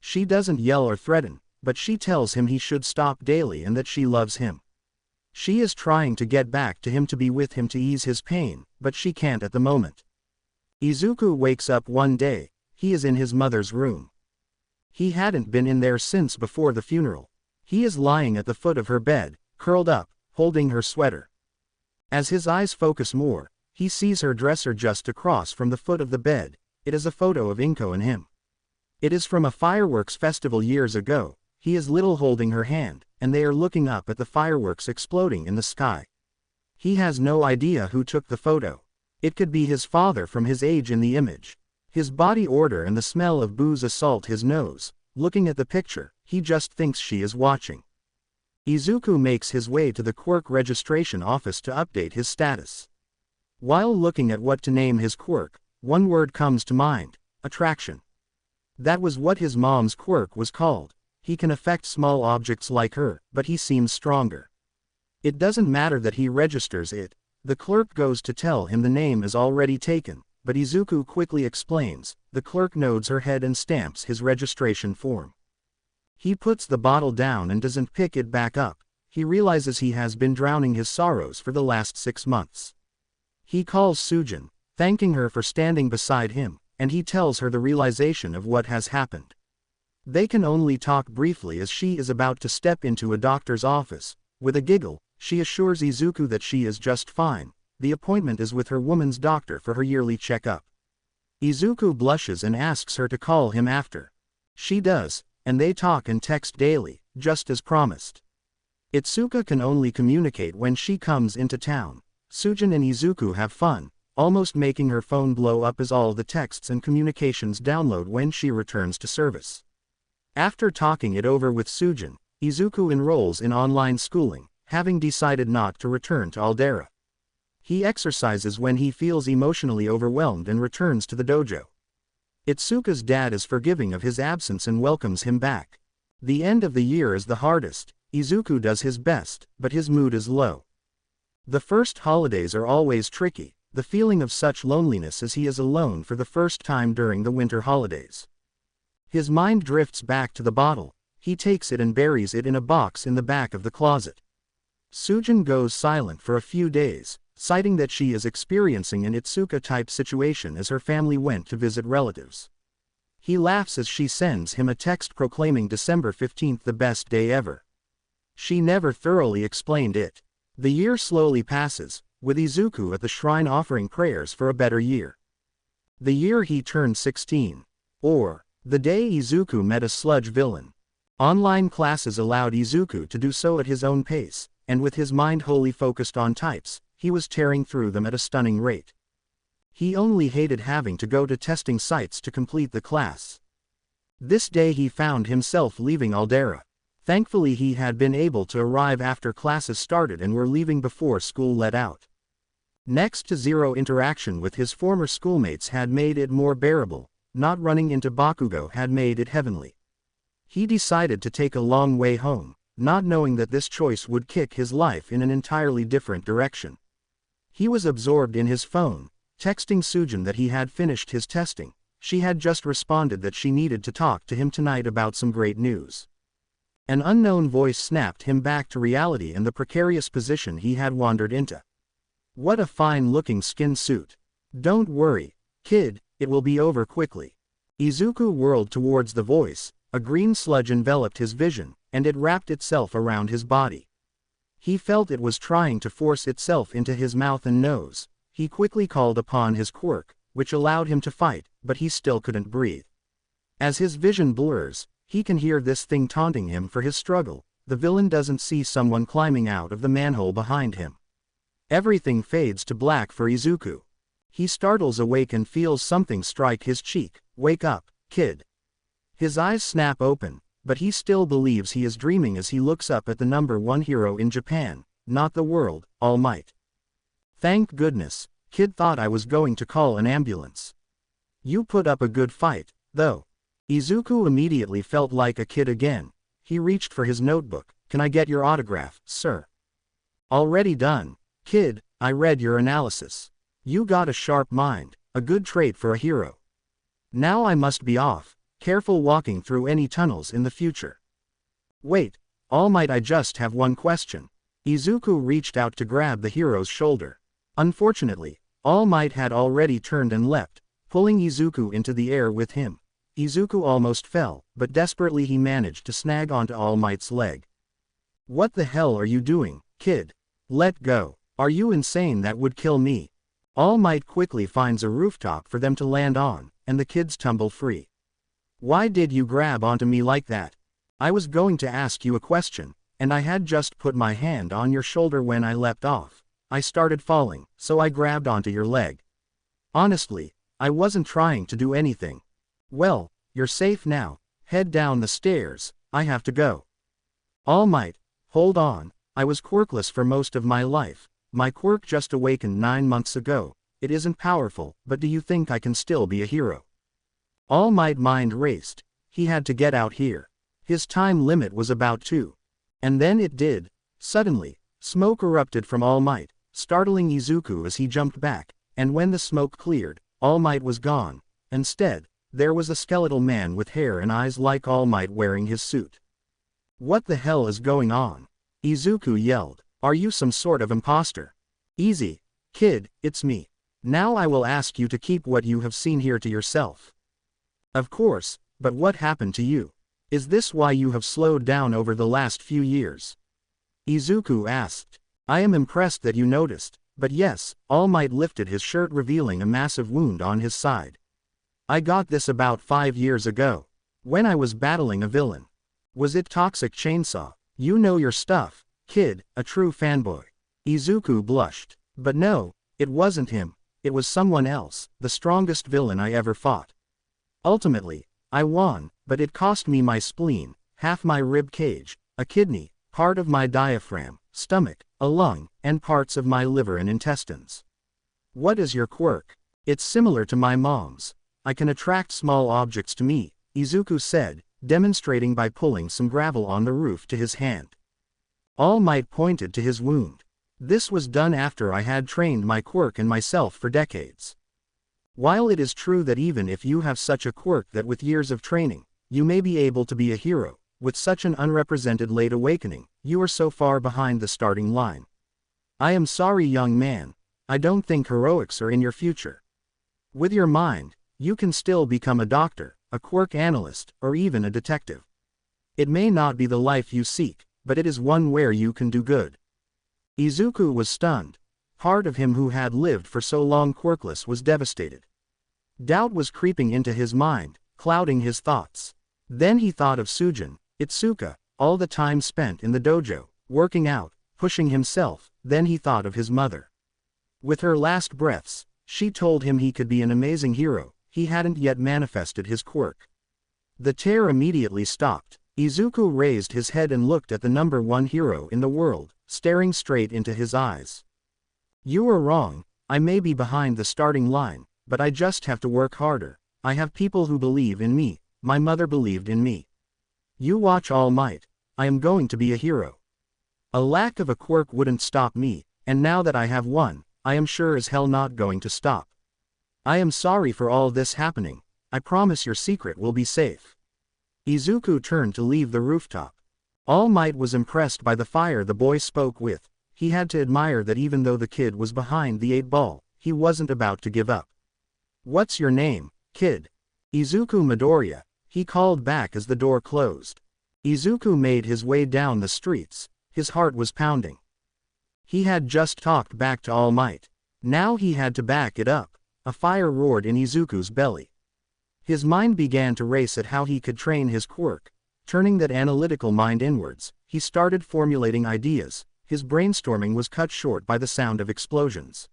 She doesn't yell or threaten, but she tells him he should stop daily and that she loves him. She is trying to get back to him, to be with him, to ease his pain, but she can't at the moment. Izuku wakes up one day. He is in his mother's room. He hadn't been in there since before the funeral. He is lying at the foot of her bed, curled up, holding her sweater. As his eyes focus more, he sees her dresser just across from the foot of the bed. It is a photo of Inko and him. It is from a fireworks festival years ago. He is little, holding her hand, and they are looking up at the fireworks exploding in the sky. He has no idea who took the photo. It could be his father from his age in the image. His body odor and the smell of booze assault his nose. Looking at the picture, he just thinks she is watching. Izuku makes his way to the quirk registration office to update his status. While looking at what to name his quirk, one word comes to mind: attraction. That was what his mom's quirk was called. he can affect small objects like her, but he seems stronger. It doesn't matter that he registers it. The clerk goes to tell him the name is already taken, but Izuku quickly explains. The clerk nods her head and stamps his registration form. He puts the bottle down and doesn't pick it back up. He realizes he has been drowning his sorrows for the last 6 months. He calls Sujin, thanking her for standing beside him, and he tells her the realization of what has happened. They can only talk briefly as she is about to step into a doctor's office. With a giggle, she assures Izuku that she is just fine. The appointment is with her woman's doctor for her yearly checkup. Izuku blushes and asks her to call him after. She does, and they talk and text daily, just as promised. Itsuka can only communicate when she comes into town. Sujin and Izuku have fun, almost making her phone blow up as all the texts and communications download when she returns to service. After talking it over with Sujin, Izuku enrolls in online schooling, having decided not to return to Aldera. He exercises when he feels emotionally overwhelmed and returns to the dojo. Itsuka's dad is forgiving of his absence and welcomes him back. The end of the year is the hardest. Izuku does his best, but his mood is low. The first holidays are always tricky, the feeling of such loneliness as he is alone for the first time during the winter holidays. His mind drifts back to the bottle. He takes it and buries it in a box in the back of the closet. Sujin goes silent for a few days, citing that she is experiencing an Itsuka-type situation as her family went to visit relatives. He laughs as she sends him a text proclaiming December 15th the best day ever. She never thoroughly explained it. The year slowly passes, with Izuku at the shrine offering prayers for a better year. The year he turned 16. Or, the day Izuku met a sludge villain. Online classes allowed Izuku to do so at his own pace, and with his mind wholly focused on types, he was tearing through them at a stunning rate. He only hated having to go to testing sites to complete the class. This day he found himself leaving Aldera. Thankfully he had been able to arrive after classes started and were leaving before school let out. Next to zero interaction with his former schoolmates had made it more bearable, not running into Bakugo had made it heavenly. He decided to take a long way home, not knowing that this choice would kick his life in an entirely different direction. He was absorbed in his phone, texting Sujin that he had finished his testing. She had just responded that she needed to talk to him tonight about some great news. An unknown voice snapped him back to reality and the precarious position he had wandered into. What a fine-looking skin suit. Don't worry, kid, it will be over quickly. Izuku whirled towards the voice. A green sludge enveloped his vision, and it wrapped itself around his body. He felt it was trying to force itself into his mouth and nose. He quickly called upon his quirk, which allowed him to fight, but he still couldn't breathe. As his vision blurs, he can hear this thing taunting him for his struggle. The villain doesn't see someone climbing out of the manhole behind him. Everything fades to black for Izuku. He startles awake and feels something strike his cheek. Wake up, kid. His eyes snap open, but he still believes he is dreaming as he looks up at the #1 hero in Japan, not the world, All Might. Thank goodness, kid thought I was going to call an ambulance. You put up a good fight, though. Izuku immediately felt like a kid again. He reached for his notebook. Can I get your autograph, sir? Already done. Kid, I read your analysis. You got a sharp mind, a good trait for a hero. Now I must be off. Careful walking through any tunnels in the future. Wait, All Might, I just have one question. Izuku reached out to grab the hero's shoulder. Unfortunately, All Might had already turned and leapt, pulling Izuku into the air with him. Izuku almost fell, but desperately he managed to snag onto All Might's leg. What the hell are you doing, kid? Let go. Are you insane? That would kill me. All Might quickly finds a rooftop for them to land on, and the kids tumble free. Why did you grab onto me like that? I was going to ask you a question, and I had just put my hand on your shoulder when I leapt off. I started falling, so I grabbed onto your leg. Honestly, I wasn't trying to do anything. Well, you're safe now. Head down the stairs, I have to go. All Might, hold on, I was quirkless for most of my life. My quirk just awakened 9 months ago. It isn't powerful, but do you think I can still be a hero? All Might mind raced. He had to get out here. His time limit was about to. And then it did. Suddenly, smoke erupted from All Might, startling Izuku as he jumped back, and when the smoke cleared, All Might was gone. Instead, there was a skeletal man with hair and eyes like All Might wearing his suit. What the hell is going on? Izuku yelled. Are you some sort of imposter? Easy, kid, it's me. Now I will ask you to keep what you have seen here to yourself. Of course, but what happened to you? Is this why you have slowed down over the last few years? Izuku asked. I am impressed that you noticed, but yes, All Might lifted his shirt revealing a massive wound on his side. I got this about 5 years ago. When I was battling a villain. Was it Toxic Chainsaw? You know your stuff, kid, a true fanboy. Izuku blushed. But no, it wasn't him. It was someone else, the strongest villain I ever fought. Ultimately, I won, but it cost me my spleen, half my rib cage, a kidney, part of my diaphragm, stomach, a lung, and parts of my liver and intestines. What is your quirk? It's similar to my mom's. I can attract small objects to me, Izuku said, demonstrating by pulling some gravel on the roof to his hand. All Might pointed to his wound. This was done after I had trained my quirk and myself for decades. While it is true that even if you have such a quirk that with years of training, you may be able to be a hero, with such an unrepresented late awakening, you are so far behind the starting line. I am sorry, young man. I don't think heroics are in your future. With your mind, you can still become a doctor, a quirk analyst, or even a detective. It may not be the life you seek, but it is one where you can do good. Izuku was stunned. Part of him who had lived for so long quirkless was devastated. Doubt was creeping into his mind, clouding his thoughts. Then he thought of Sujin, Itsuka, all the time spent in the dojo, working out, pushing himself. Then he thought of his mother. With her last breaths, she told him he could be an amazing hero. He hadn't yet manifested his quirk. The tear immediately stopped. Izuku raised his head and looked at the number one hero in the world, staring straight into his eyes. You are wrong, I may be behind the starting line, but I just have to work harder. I have people who believe in me, my mother believed in me. You watch All Might, I am going to be a hero. A lack of a quirk wouldn't stop me, and now that I have one, I am sure as hell not going to stop. I am sorry for all this happening, I promise your secret will be safe. Izuku turned to leave the rooftop. All Might was impressed by the fire the boy spoke with. He had to admire that even though the kid was behind the 8-ball, he wasn't about to give up. What's your name, kid? Izuku Midoriya, he called back as the door closed. Izuku made his way down the streets, his heart was pounding. He had just talked back to All Might. Now he had to back it up. A fire roared in Izuku's belly. His mind began to race at how he could train his quirk. Turning that analytical mind inwards, he started formulating ideas. His brainstorming was cut short by the sound of explosions.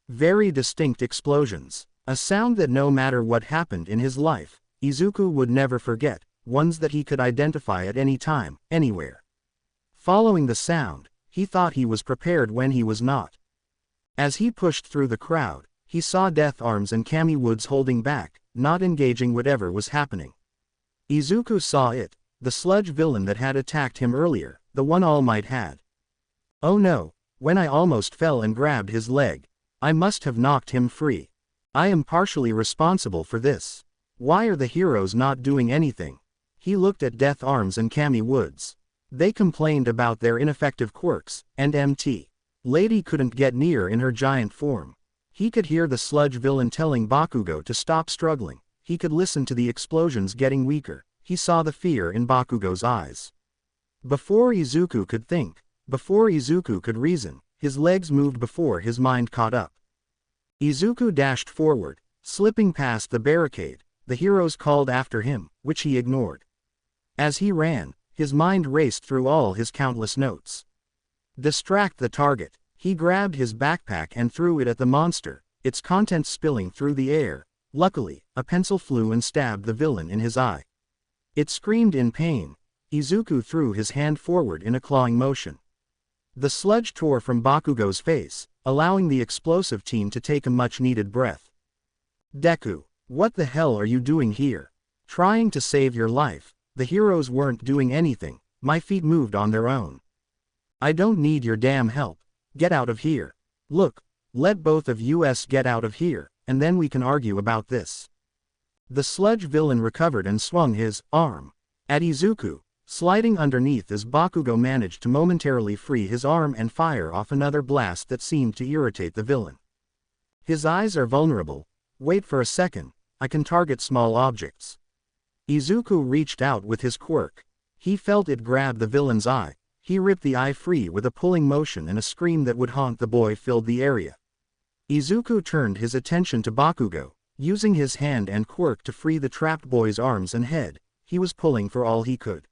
Very distinct explosions. A sound that no matter what happened in his life, Izuku would never forget, ones that he could identify at any time, anywhere. Following the sound, he thought he was prepared when he was not. As he pushed through the crowd, he saw Death Arms and Kami Woods holding back, not engaging whatever was happening. Izuku saw it, the sludge villain that had attacked him earlier, the one All Might had. Oh no, when I almost fell and grabbed his leg, I must have knocked him free. I am partially responsible for this. Why are the heroes not doing anything? He looked at Death Arms and Kami Woods. They complained about their ineffective quirks, and MT. Lady couldn't get near in her giant form. He could hear the sludge villain telling Bakugo to stop struggling. He could listen to the explosions getting weaker. He saw the fear in Bakugo's eyes. Before Izuku could think, before Izuku could reason, his legs moved before his mind caught up. Izuku dashed forward, slipping past the barricade. The heroes called after him, which he ignored. As he ran, his mind raced through all his countless notes. Distract the target. He grabbed his backpack and threw it at the monster, its contents spilling through the air. Luckily, a pencil flew and stabbed the villain in his eye. It screamed in pain. Izuku threw his hand forward in a clawing motion. The sludge tore from Bakugo's face, allowing the explosive team to take a much-needed breath. Deku, what the hell are you doing here? Trying to save your life. The heroes weren't doing anything, my feet moved on their own. I don't need your damn help. Get out of here. Look, let both of us get out of here, and then we can argue about this. The sludge villain recovered and swung his arm at Izuku, sliding underneath as Bakugo managed to momentarily free his arm and fire off another blast that seemed to irritate the villain. His eyes are vulnerable. Wait for a second, I can target small objects. Izuku reached out with his quirk. He felt it grab the villain's eye. He ripped the eye free with a pulling motion, and a scream that would haunt the boy filled the area. Izuku turned his attention to Bakugo, using his hand and quirk to free the trapped boy's arms and head. He was pulling for all he could.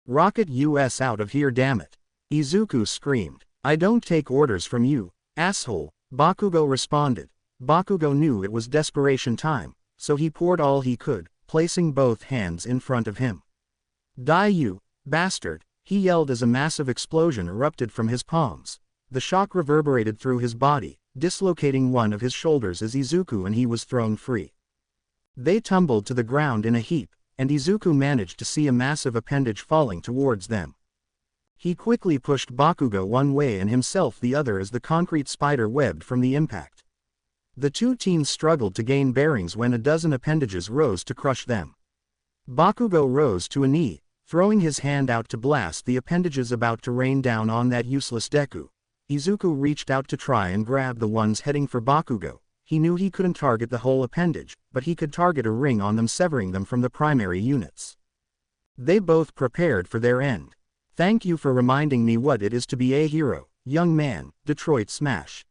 Rocket us out of here, damn it. Izuku screamed. I don't take orders from you, asshole, Bakugo responded. Bakugo knew it was desperation time, so he poured all he could, placing both hands in front of him. Die, you bastard, he yelled as a massive explosion erupted from his palms. The shock reverberated through his body, dislocating one of his shoulders as Izuku and he was thrown free. They tumbled to the ground in a heap, and Izuku managed to see a massive appendage falling towards them. He quickly pushed Bakugo one way and himself the other as the concrete spider webbed from the impact. The two teens struggled to gain bearings when a dozen appendages rose to crush them. Bakugo rose to a knee, throwing his hand out to blast the appendages about to rain down on that useless Deku. Izuku reached out to try and grab the ones heading for Bakugo. He knew he couldn't target the whole appendage, but he could target a ring on them, severing them from the primary units. They both prepared for their end. Thank you for reminding me what it is to be a hero, young man, Detroit Smash.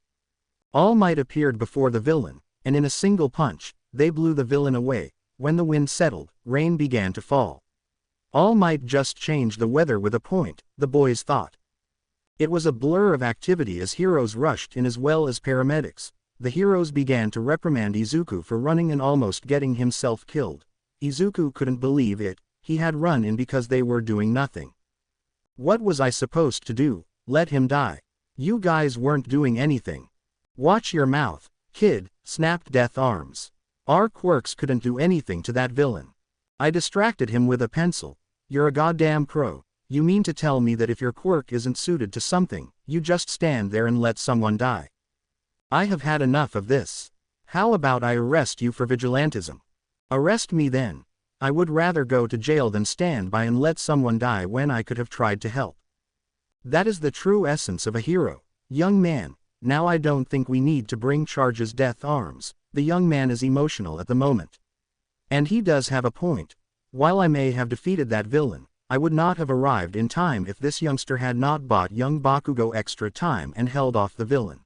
All Might appeared before the villain, and in a single punch, they blew the villain away. When the wind settled, rain began to fall. All Might just changed the weather with a point, the boys thought. It was a blur of activity as heroes rushed in as well as paramedics. The heroes began to reprimand Izuku for running and almost getting himself killed. Izuku couldn't believe it, he had run in because they were doing nothing. What was I supposed to do? Let him die. You guys weren't doing anything. Watch your mouth, kid, snapped Death Arms. Our quirks couldn't do anything to that villain. I distracted him with a pencil. You're a goddamn pro. You mean to tell me that if your quirk isn't suited to something, you just stand there and let someone die? I have had enough of this. How about I arrest you for vigilantism? Arrest me then. I would rather go to jail than stand by and let someone die when I could have tried to help. That is the true essence of a hero, young man. Now I don't think we need to bring charges. Death Arms. The young man is emotional at the moment. And he does have a point. While I may have defeated that villain, I would not have arrived in time if this youngster had not bought young Bakugo extra time and held off the villain.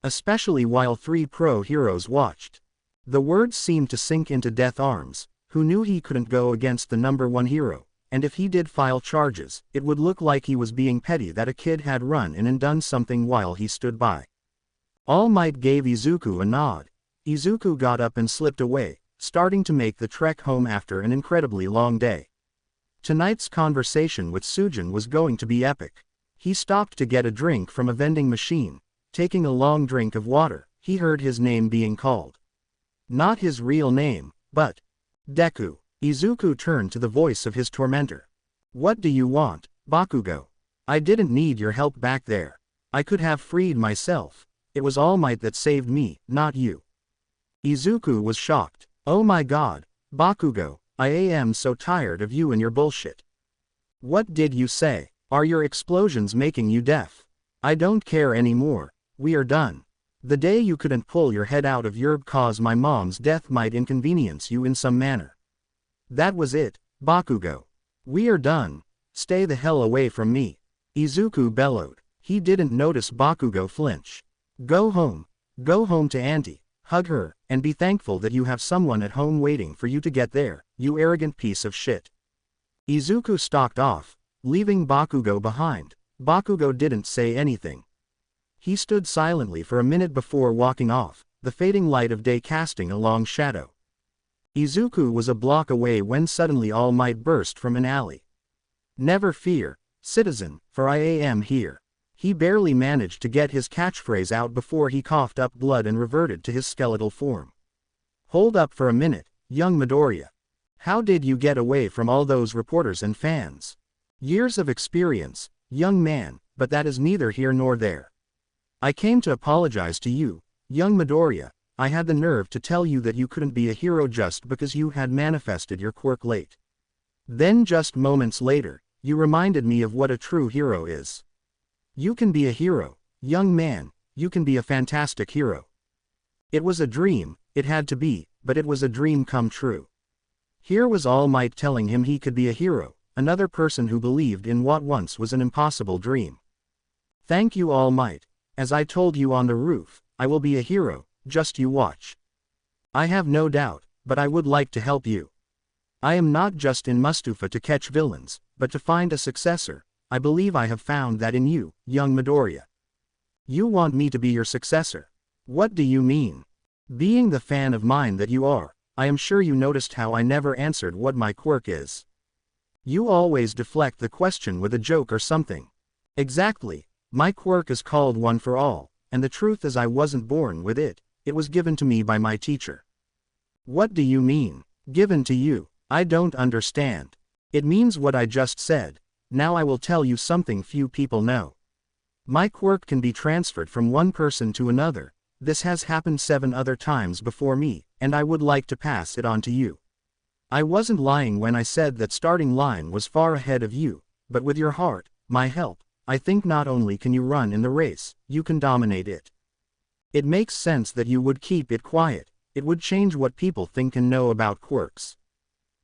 Especially while 3 pro heroes watched. The words seemed to sink into Death Arms, who knew he couldn't go against the #1 hero, and if he did file charges, it would look like he was being petty that a kid had run in and done something while he stood by. All Might gave Izuku a nod. Izuku got up and slipped away, starting to make the trek home after an incredibly long day. Tonight's conversation with Sujin was going to be epic. He stopped to get a drink from a vending machine. Taking a long drink of water, he heard his name being called. Not his real name, but Deku. Izuku turned to the voice of his tormentor. What do you want, Bakugo? I didn't need your help back there. I could have freed myself. It was All Might that saved me, not you. Izuku was shocked. Oh my god, Bakugo, I am so tired of you and your bullshit. What did you say? Are your explosions making you deaf? I don't care anymore. We are done. The day you couldn't pull your head out of yerb cause my mom's death might inconvenience you in some manner. That was it, Bakugo. We are done. Stay the hell away from me. Izuku bellowed. He didn't notice Bakugo flinch. Go home. Go home to Auntie, hug her, and be thankful that you have someone at home waiting for you to get there, you arrogant piece of shit. Izuku stalked off, leaving Bakugo behind. Bakugo didn't say anything. He stood silently for a minute before walking off, the fading light of day casting a long shadow. Izuku was a block away when suddenly All Might burst from an alley. Never fear, citizen, for I am here. He barely managed to get his catchphrase out before he coughed up blood and reverted to his skeletal form. Hold up for a minute, young Midoriya. How did you get away from all those reporters and fans? Years of experience, young man, but that is neither here nor there. I came to apologize to you, young Midoriya. I had the nerve to tell you that you couldn't be a hero just because you had manifested your quirk late. Then just moments later, you reminded me of what a true hero is. You can be a hero, young man, you can be a fantastic hero. It was a dream, it had to be, but it was a dream come true. Here was All Might telling him he could be a hero, another person who believed in what once was an impossible dream. Thank you, All Might. As I told you on the roof, I will be a hero, just you watch. I have no doubt, but I would like to help you. I am not just in Mustafa to catch villains, but to find a successor. I believe I have found that in you, young Midoriya. You want me to be your successor. What do you mean? Being the fan of mine that you are, I am sure you noticed how I never answered what my quirk is. You always deflect the question with a joke or something. Exactly, my quirk is called One for All, and the truth is I wasn't born with it, it was given to me by my teacher. What do you mean, given to you? I don't understand. It means what I just said. Now I will tell you something few people know. My quirk can be transferred from one person to another. This has happened 7 other times before me, and I would like to pass it on to you. I wasn't lying when I said that starting line was far ahead of you, but with your heart, my help, I think not only can you run in the race, you can dominate it. It makes sense that you would keep it quiet, it would change what people think and know about quirks.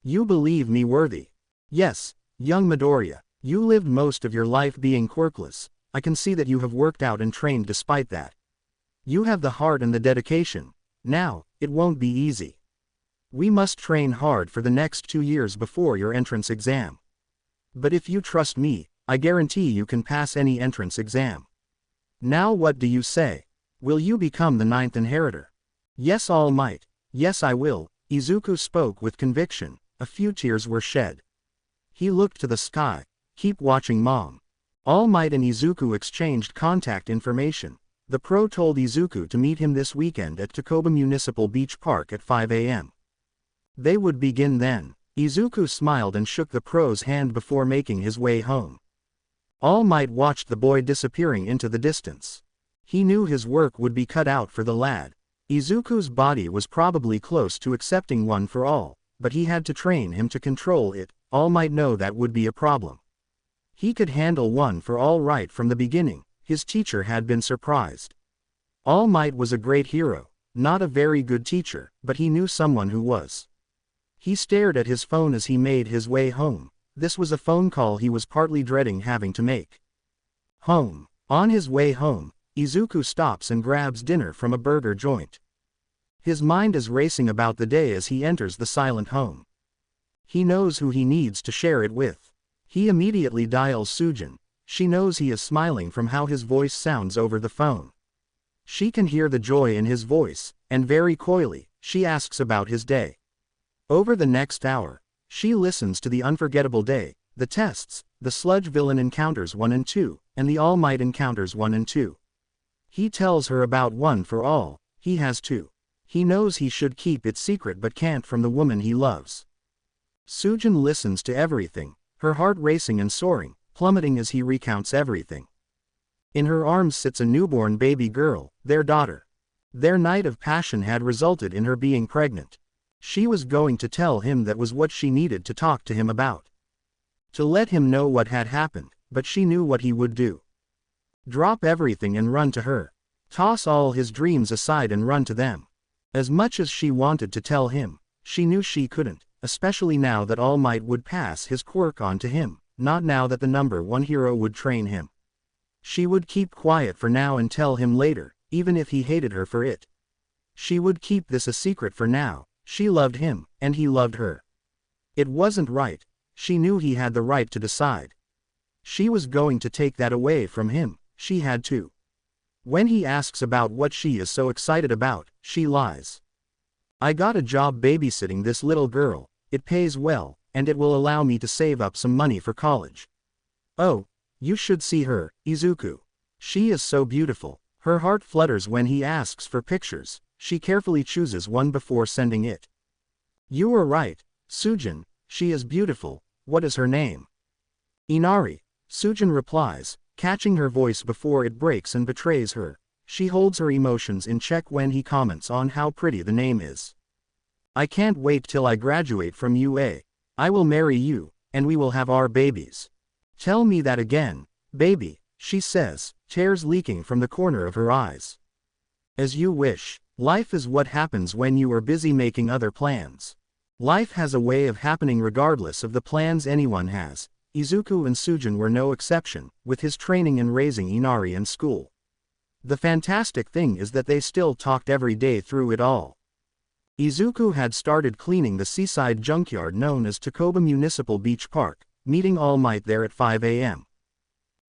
You believe me worthy. Yes, young Midoriya, you lived most of your life being quirkless, I can see that you have worked out and trained despite that. You have the heart and the dedication. Now, it won't be easy. We must train hard for the next 2 years before your entrance exam. But if you trust me, I guarantee you can pass any entrance exam. Now what do you say? Will you become the 9th inheritor? Yes, All Might. Yes, I will. Izuku spoke with conviction. A few tears were shed. He looked to the sky. Keep watching, Mom. All Might and Izuku exchanged contact information. The pro told Izuku to meet him this weekend at Takoba Municipal Beach Park at 5 a.m. They would begin then. Izuku smiled and shook the pro's hand before making his way home. All Might watched the boy disappearing into the distance. He knew his work would be cut out for the lad. Izuku's body was probably close to accepting One for All, but he had to train him to control it. All Might know that would be a problem. He could handle One for All right from the beginning. His teacher had been surprised. All Might was a great hero, not a very good teacher, but he knew someone who was. He stared at his phone as he made his way home. This was a phone call he was partly dreading having to make. Home. On his way home, Izuku stops and grabs dinner from a burger joint. His mind is racing about the day as he enters the silent home. He knows who he needs to share it with. He immediately dials Sujin. She knows he is smiling from how his voice sounds over the phone. She can hear the joy in his voice, and very coyly, she asks about his day. Over the next hour, she listens to the unforgettable day, the tests, the sludge villain encounters 1 and 2, and the All Might encounters 1 and 2. He tells her about One for All. He has 2. He knows he should keep it secret but can't from the woman he loves. Sujin listens to everything, her heart racing and soaring, plummeting as he recounts everything. In her arms sits a newborn baby girl, their daughter. Their night of passion had resulted in her being pregnant. She was going to tell him that was what she needed to talk to him about. To let him know what had happened, but she knew what he would do. Drop everything and run to her. Toss all his dreams aside and run to them. As much as she wanted to tell him, she knew she couldn't, especially now that All Might would pass his quirk on to him. Not now that the #1 hero would train him. She would keep quiet for now and tell him later, even if he hated her for it. She would keep this a secret for now. She loved him, and he loved her. It wasn't right. She knew he had the right to decide. She was going to take that away from him. She had to. When he asks about what she is so excited about, she lies. I got a job babysitting this little girl. It pays well, and it will allow me to save up some money for college. Oh, you should see her, Izuku. She is so beautiful. Her heart flutters when he asks for pictures. She carefully chooses one before sending it. You were right. Sujin, she is beautiful, what is her name? Inari, Sujin replies, catching her voice before it breaks and betrays her. She holds her emotions in check when he comments on how pretty the name is. I can't wait till I graduate from UA. I will marry you, and we will have our babies. Tell me that again, baby, she says, tears leaking from the corner of her eyes. As you wish. Life is what happens when you are busy making other plans. Life has a way of happening regardless of the plans anyone has. Izuku and Sujin were no exception, with his training and raising Inari in school. The fantastic thing is that they still talked every day through it all. Izuku had started cleaning the seaside junkyard known as Takoba Municipal Beach Park, meeting All Might there at 5 a.m.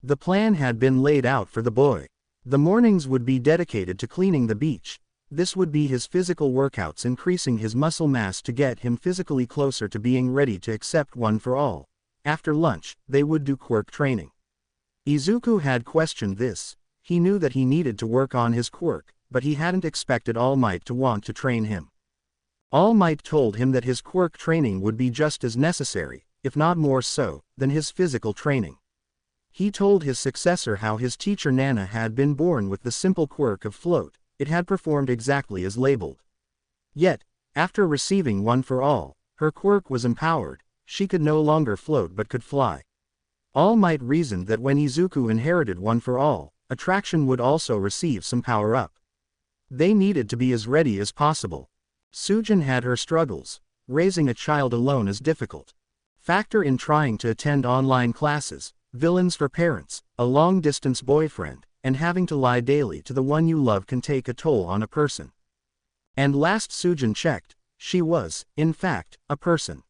The plan had been laid out for the boy. The mornings would be dedicated to cleaning the beach. This would be his physical workouts, increasing his muscle mass to get him physically closer to being ready to accept One for All. After lunch, they would do quirk training. Izuku had questioned this. He knew that he needed to work on his quirk, but he hadn't expected All Might to want to train him. All Might told him that his quirk training would be just as necessary, if not more so, than his physical training. He told his successor how his teacher Nana had been born with the simple quirk of float. It had performed exactly as labeled. Yet, after receiving One for All, her quirk was empowered. She could no longer float but could fly. All Might reasoned that when Izuku inherited One for All, Attraction would also receive some power up. They needed to be as ready as possible. Sujin had her struggles. Raising a child alone is difficult. Factor in trying to attend online classes, villains for parents, a long-distance boyfriend, and having to lie daily to the one you love can take a toll on a person. And last Sujin checked, she was, in fact, a person.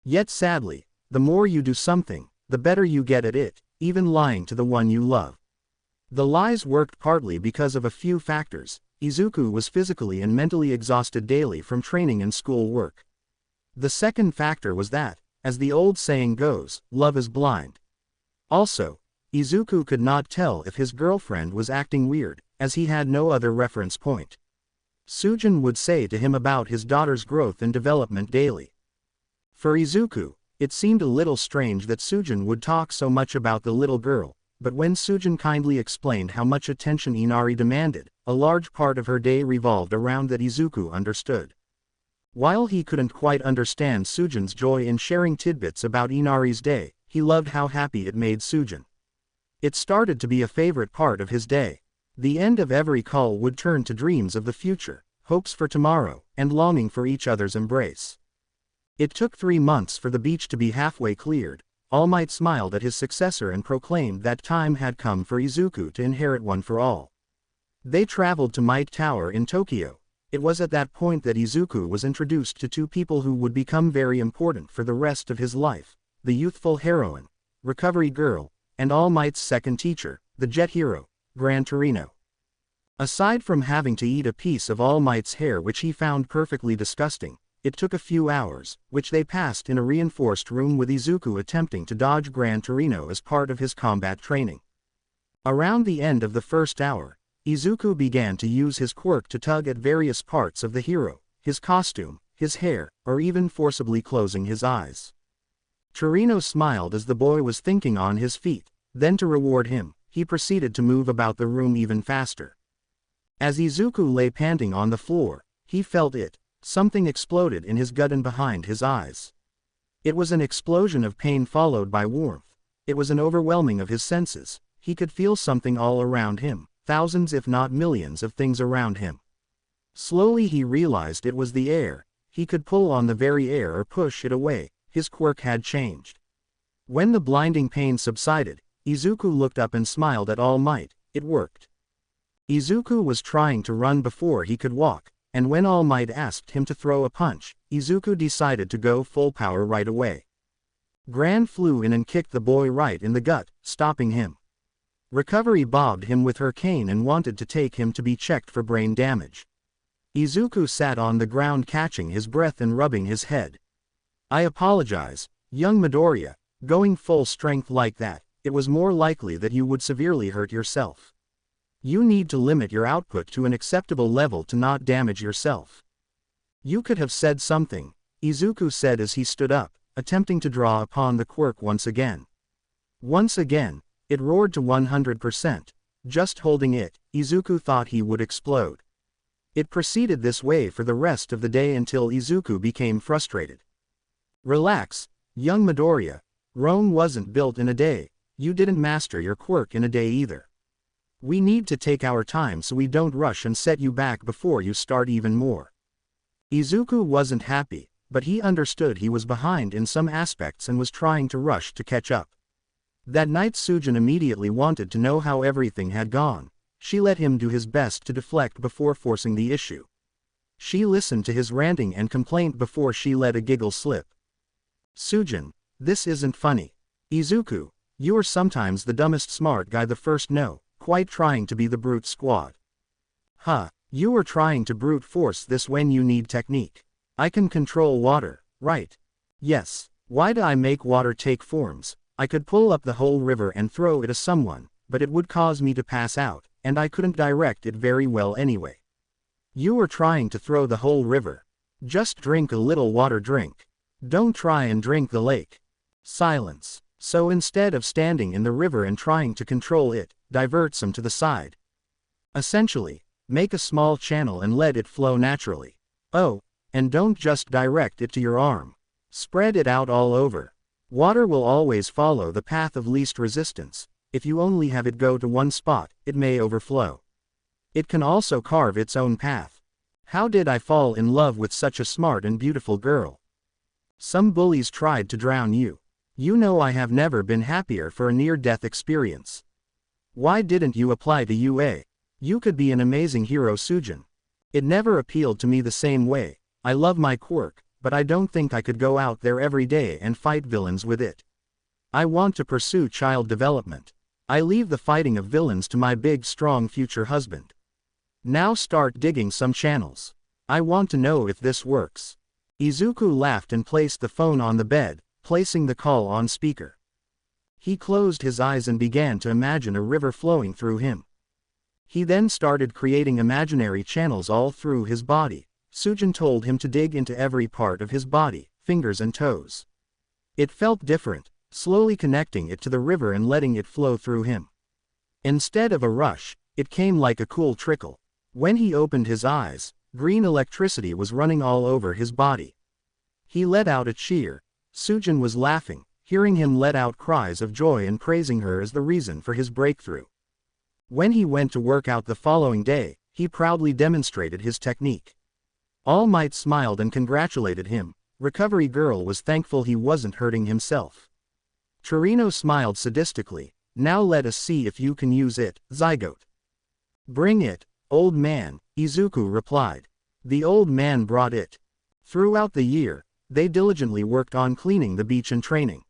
Yet sadly, the more you do something, the better you get at it, even lying to the one you love. The lies worked partly because of a few factors. Izuku was physically and mentally exhausted daily from training and school work. The second factor was that, as the old saying goes, love is blind. Also, Izuku could not tell if his girlfriend was acting weird, as he had no other reference point. Sujin would say to him about his daughter's growth and development daily. For Izuku, it seemed a little strange that Sujin would talk so much about the little girl, but when Sujin kindly explained how much attention Inari demanded, a large part of her day revolved around that Izuku understood. While he couldn't quite understand Sujin's joy in sharing tidbits about Inari's day, he loved how happy it made Sujin. It started to be a favorite part of his day. The end of every call would turn to dreams of the future, hopes for tomorrow, and longing for each other's embrace. It took 3 months for the beach to be halfway cleared. All Might smiled at his successor and proclaimed that time had come for Izuku to inherit One for All. They traveled to Might Tower in Tokyo. It was at that point that Izuku was introduced to 2 people who would become very important for the rest of his life: the youthful heroine, Recovery Girl, and All Might's second teacher, the jet hero, Gran Torino. Aside from having to eat a piece of All Might's hair which he found perfectly disgusting, it took a few hours, which they passed in a reinforced room with Izuku attempting to dodge Gran Torino as part of his combat training. Around the end of the first hour, Izuku began to use his quirk to tug at various parts of the hero, his costume, his hair, or even forcibly closing his eyes. Torino smiled as the boy was thinking on his feet. Then to reward him, he proceeded to move about the room even faster. As Izuku lay panting on the floor, he felt it. Something exploded in his gut and behind his eyes. It was an explosion of pain followed by warmth. It was an overwhelming of his senses. He could feel something all around him, thousands if not millions of things around him. Slowly he realized it was the air. He could pull on the very air or push it away. His quirk had changed. When the blinding pain subsided, Izuku looked up and smiled at All Might. It worked. Izuku was trying to run before he could walk, and when All Might asked him to throw a punch, Izuku decided to go full power right away. Gran flew in and kicked the boy right in the gut, stopping him. Recovery bobbed him with her cane and wanted to take him to be checked for brain damage. Izuku sat on the ground catching his breath and rubbing his head. I apologize, young Midoriya, going full strength like that, it was more likely that you would severely hurt yourself. You need to limit your output to an acceptable level to not damage yourself. You could have said something. Izuku said as he stood up, attempting to draw upon the quirk once again. Once again, it roared to 100%. Just holding it, Izuku thought he would explode. It proceeded this way for the rest of the day until Izuku became frustrated. Relax, young Midoriya. Rome wasn't built in a day. You didn't master your quirk in a day either. We need to take our time so we don't rush and set you back before you start even more. Izuku wasn't happy, but he understood he was behind in some aspects and was trying to rush to catch up. That night Sujin immediately wanted to know how everything had gone. She let him do his best to deflect before forcing the issue. She listened to his ranting and complaint before she let a giggle slip. Sujin, this isn't funny. Izuku, you are sometimes the dumbest smart guy the first no, quite trying to be the brute squad. Huh, you are trying to brute force this when you need technique. I can control water, right? Yes, why do I make water take forms? I could pull up the whole river and throw it at someone, but it would cause me to pass out, and I couldn't direct it very well anyway. You are trying to throw the whole river. Just drink a little water drink. Don't try and drink the lake. Silence. So instead of standing in the river and trying to control it, divert some to the side. Essentially, make a small channel and let it flow naturally. Oh, and don't just direct it to your arm. Spread it out all over. Water will always follow the path of least resistance. If you only have it go to one spot, it may overflow. It can also carve its own path. How did I fall in love with such a smart and beautiful girl? Some bullies tried to drown you. You know I have never been happier for a near-death experience. Why didn't you apply to UA? You could be an amazing hero, Sujin. It never appealed to me the same way. I love my quirk, but I don't think I could go out there every day and fight villains with it. I want to pursue child development. I leave the fighting of villains to my big strong future husband. Now start digging some channels. I want to know if this works. Izuku laughed and placed the phone on the bed, placing the call on speaker. He closed his eyes and began to imagine a river flowing through him. He then started creating imaginary channels all through his body. Sujin told him to dig into every part of his body, fingers and toes. It felt different, slowly connecting it to the river and letting it flow through him. Instead of a rush, it came like a cool trickle. When he opened his eyes, green electricity was running all over his body. He let out a cheer. Sujin was laughing, hearing him let out cries of joy and praising her as the reason for his breakthrough. When he went to work out the following day, he proudly demonstrated his technique. All Might smiled and congratulated him. Recovery Girl was thankful he wasn't hurting himself. Torino smiled sadistically. Now let us see if you can use it, Zygote. Bring it, old man, Izuku replied. The old man brought it. Throughout the year, they diligently worked on cleaning the beach and training.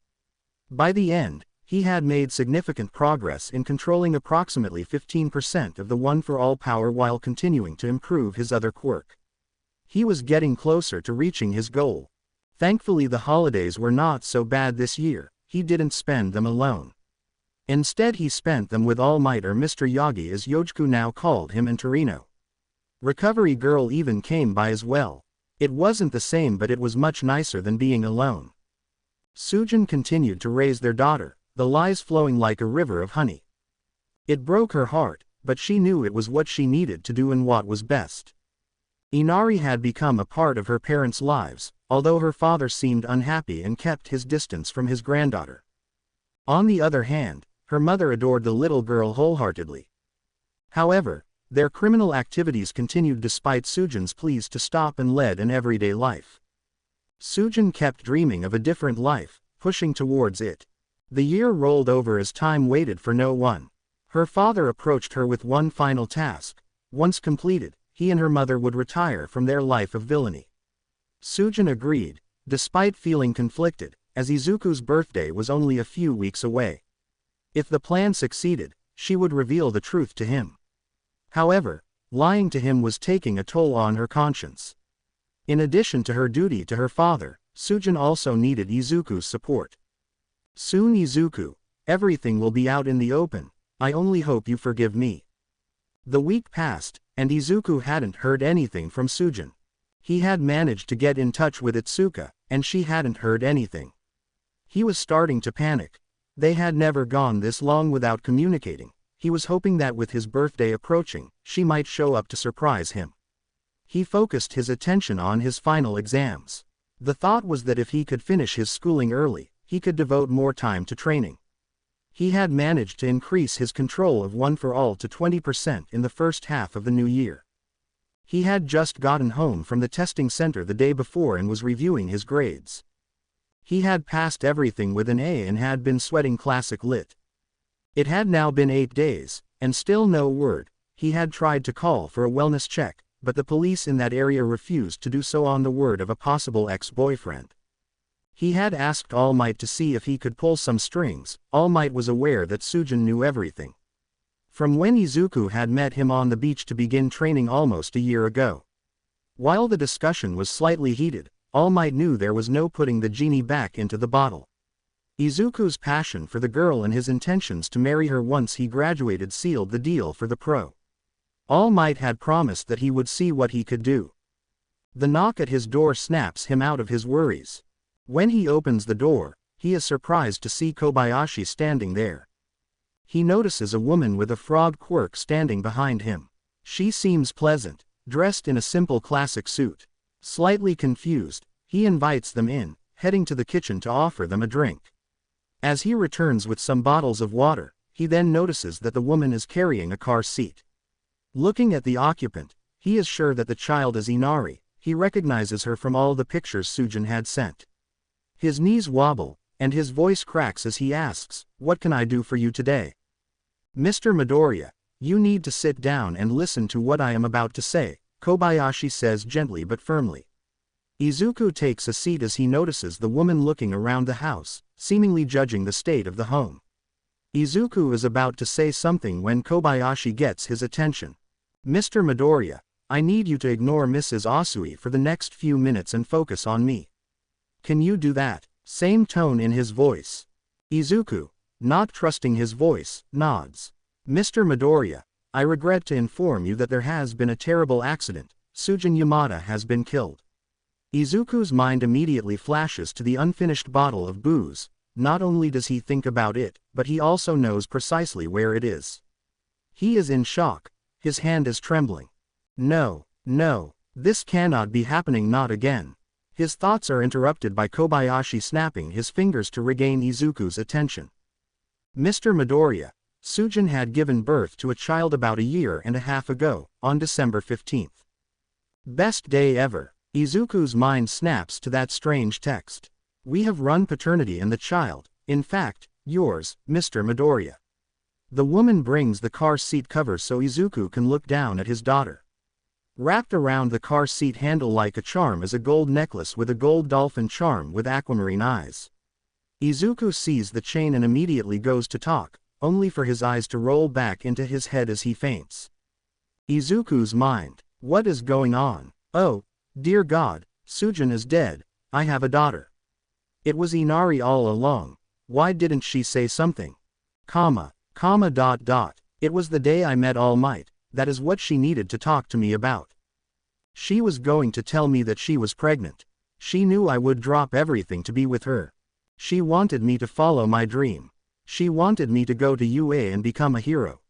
By the end, he had made significant progress in controlling approximately 15% of the one-for-all power while continuing to improve his other quirk. He was getting closer to reaching his goal. Thankfully the holidays were not so bad this year. He didn't spend them alone. Instead he spent them with All Might, or Mr. Yagi as Yojiku now called him, and Torino. Recovery Girl even came by as well. It wasn't the same, but it was much nicer than being alone. Sujin continued to raise their daughter, the lies flowing like a river of honey. It broke her heart, but she knew it was what she needed to do and what was best. Inari had become a part of her parents' lives, although her father seemed unhappy and kept his distance from his granddaughter. On the other hand, her mother adored the little girl wholeheartedly. However, their criminal activities continued despite Sujin's pleas to stop and led an everyday life. Sujin kept dreaming of a different life, pushing towards it. The year rolled over as time waited for no one. Her father approached her with one final task. Once completed, he and her mother would retire from their life of villainy. Sujin agreed, despite feeling conflicted, as Izuku's birthday was only a few weeks away. If the plan succeeded, she would reveal the truth to him. However, lying to him was taking a toll on her conscience. In addition to her duty to her father, Sujin also needed Izuku's support. Soon, Izuku, everything will be out in the open. I only hope you forgive me. The week passed, and Izuku hadn't heard anything from Sujin. He had managed to get in touch with Itsuka, and she hadn't heard anything. He was starting to panic. They had never gone this long without communicating. He was hoping that with his birthday approaching, she might show up to surprise him. He focused his attention on his final exams. The thought was that if he could finish his schooling early, he could devote more time to training. He had managed to increase his control of One for All to 20% in the first half of the new year. He had just gotten home from the testing center the day before and was reviewing his grades. He had passed everything with an A and had been sweating classic lit. It had now been 8 days, and still no word. He had tried to call for a wellness check, but the police in that area refused to do so on the word of a possible ex-boyfriend. He had asked All Might to see if he could pull some strings. All Might was aware that Sujin knew everything. From when Izuku had met him on the beach to begin training almost a year ago. While the discussion was slightly heated, All Might knew there was no putting the genie back into the bottle. Izuku's passion for the girl and his intentions to marry her once he graduated sealed the deal for the pro. All Might had promised that he would see what he could do. The knock at his door snaps him out of his worries. When he opens the door, he is surprised to see Kobayashi standing there. He notices a woman with a frog quirk standing behind him. She seems pleasant, dressed in a simple classic suit. Slightly confused, he invites them in, heading to the kitchen to offer them a drink. As he returns with some bottles of water, he then notices that the woman is carrying a car seat. Looking at the occupant, he is sure that the child is Inari. He recognizes her from all the pictures Sujin had sent. His knees wobble, and his voice cracks as he asks, "What can I do for you today?" "Mr. Midoriya, you need to sit down and listen to what I am about to say," Kobayashi says gently but firmly. Izuku takes a seat as he notices the woman looking around the house, seemingly judging the state of the home. Izuku is about to say something when Kobayashi gets his attention. "Mr. Midoriya, I need you to ignore Mrs. Asui for the next few minutes and focus on me. Can you do that?" Same tone in his voice. Izuku, not trusting his voice, nods. "Mr. Midoriya, I regret to inform you that there has been a terrible accident. Sujin Yamada has been killed." Izuku's mind immediately flashes to the unfinished bottle of booze. Not only does he think about it, but he also knows precisely where it is. He is in shock. His hand is trembling. No, this cannot be happening, not again. His thoughts are interrupted by Kobayashi snapping his fingers to regain Izuku's attention. "Mr. Midoriya, Sujin had given birth to a child about a year and a half ago, on December 15th. Best day ever." Izuku's mind snaps to that strange text. "We have run paternity and the child, in fact, yours, Mr. Midoriya." The woman brings the car seat cover so Izuku can look down at his daughter. Wrapped around the car seat handle like a charm is a gold necklace with a gold dolphin charm with aquamarine eyes. Izuku sees the chain and immediately goes to talk, only for his eyes to roll back into his head as he faints. Izuku's mind. What is going on? Oh, dear God, Sujin is dead. I have a daughter. It was Inari all along. Why didn't she say something? It was the day I met All Might. That is what she needed to talk to me about. She was going to tell me that she was pregnant. She knew I would drop everything to be with her. She wanted me to follow my dream. She wanted me to go to UA and become a hero.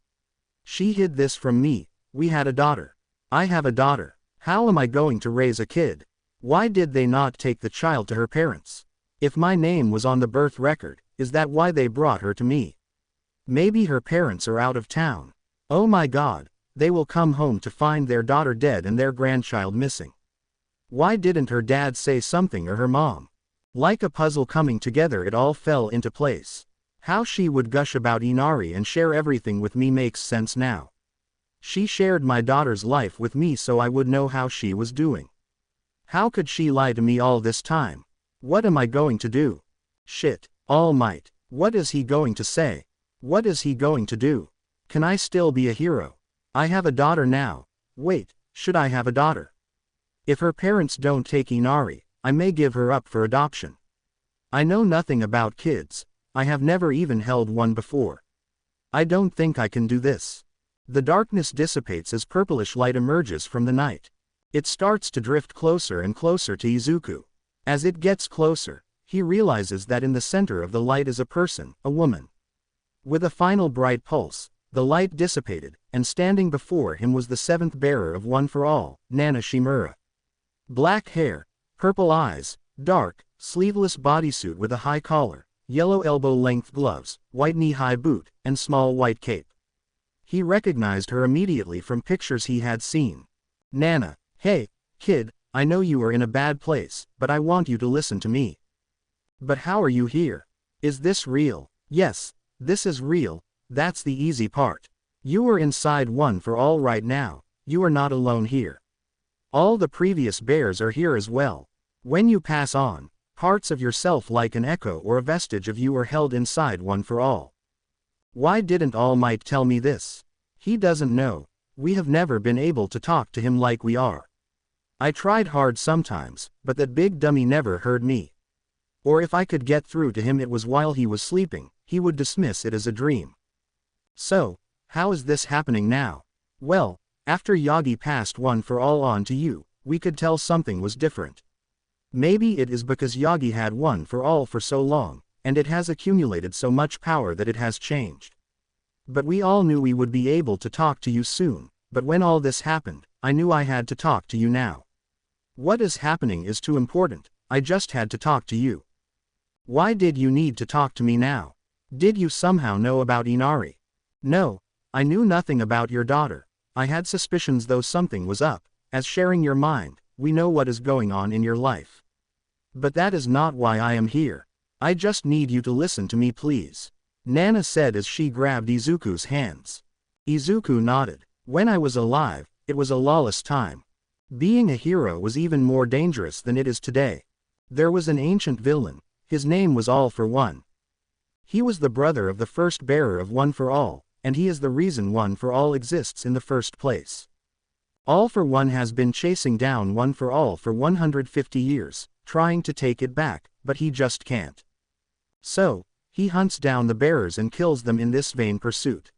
She hid this from me. We had a daughter. I have a daughter. How am I going to raise a kid? Why did they not take the child to her parents? If my name was on the birth record, is that why they brought her to me? Maybe her parents are out of town. Oh my God. They will come home to find their daughter dead and their grandchild missing. Why didn't her dad say something or her mom? Like a puzzle coming together, it all fell into place. How she would gush about Inari and share everything with me makes sense now. She shared my daughter's life with me so I would know how she was doing. How could she lie to me all this time? What am I going to do? Shit, All Might. What is he going to say? What is he going to do? Can I still be a hero? I have a daughter now. Wait, should I have a daughter? If her parents don't take Inari, I may give her up for adoption. I know nothing about kids. I have never even held one before. I don't think I can do this. The darkness dissipates as purplish light emerges from the night. It starts to drift closer and closer to Izuku. As it gets closer, he realizes that in the center of the light is a person, a woman. With a final bright pulse, the light dissipated, and standing before him was the seventh bearer of One for All, Nana Shimura. Black hair, purple eyes, dark, sleeveless bodysuit with a high collar, yellow elbow-length gloves, white knee-high boot, and small white cape. He recognized her immediately from pictures he had seen. Nana, hey, kid, I know you are in a bad place, but I want you to listen to me. But how are you here? Is this real? Yes, this is real, that's the easy part. You are inside One for All right now, you are not alone here. All the previous bears are here as well. When you pass on, parts of yourself like an echo or a vestige of you are held inside One for All. Why didn't All Might tell me this? He doesn't know. We have never been able to talk to him like we are. I tried hard sometimes, but that big dummy never heard me. Or if I could get through to him it was while he was sleeping, he would dismiss it as a dream. So, how is this happening now? Well, after Yagi passed One for All on to you, we could tell something was different. Maybe it is because Yagi had One for All for so long, and it has accumulated so much power that it has changed. But we all knew we would be able to talk to you soon, but when all this happened, I knew I had to talk to you now. What is happening is too important, I just had to talk to you. Why did you need to talk to me now? Did you somehow know about Inari? No, I knew nothing about your daughter. I had suspicions though something was up, as sharing your mind, we know what is going on in your life. But that is not why I am here. I just need you to listen to me please. Nana said as she grabbed Izuku's hands. Izuku nodded. When I was alive, it was a lawless time. Being a hero was even more dangerous than it is today. There was an ancient villain, his name was All for One. He was the brother of the first bearer of One for All, and he is the reason One for All exists in the first place. All for One has been chasing down One for All for 150 years, trying to take it back, but he just can't. So, he hunts down the bearers and kills them in this vain pursuit.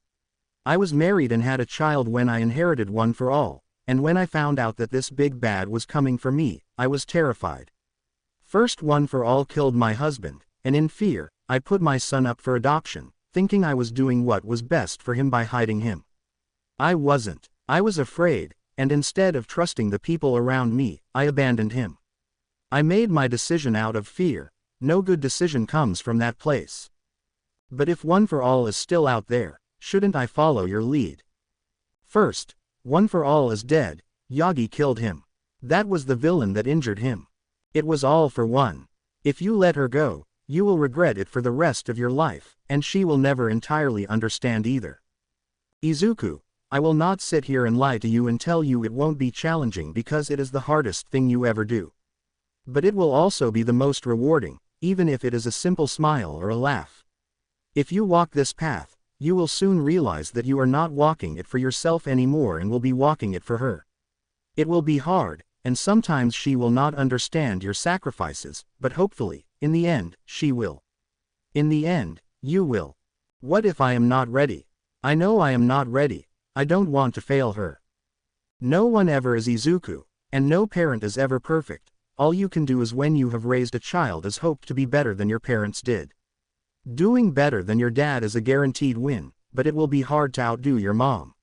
I was married and had a child when I inherited One for All, and when I found out that this big bad was coming for me, I was terrified. First One for All killed my husband, and in fear, I put my son up for adoption, thinking I was doing what was best for him by hiding him. I wasn't. I was afraid, and instead of trusting the people around me, I abandoned him. I made my decision out of fear. No good decision comes from that place. But if One for All is still out there, shouldn't I follow your lead? First, One for All is dead, Yagi killed him. That was the villain that injured him. It was All for One. If you let her go, you will regret it for the rest of your life, and she will never entirely understand either. Izuku, I will not sit here and lie to you and tell you it won't be challenging because it is the hardest thing you ever do. But it will also be the most rewarding, even if it is a simple smile or a laugh. If you walk this path, you will soon realize that you are not walking it for yourself anymore and will be walking it for her. It will be hard, and sometimes she will not understand your sacrifices, but hopefully, in the end, she will. In the end, you will. What if I am not ready? I know I am not ready. I don't want to fail her. No one ever is Izuku, and no parent is ever perfect. All you can do is when you have raised a child is hope to be better than your parents did. Doing better than your dad is a guaranteed win, but it will be hard to outdo your mom.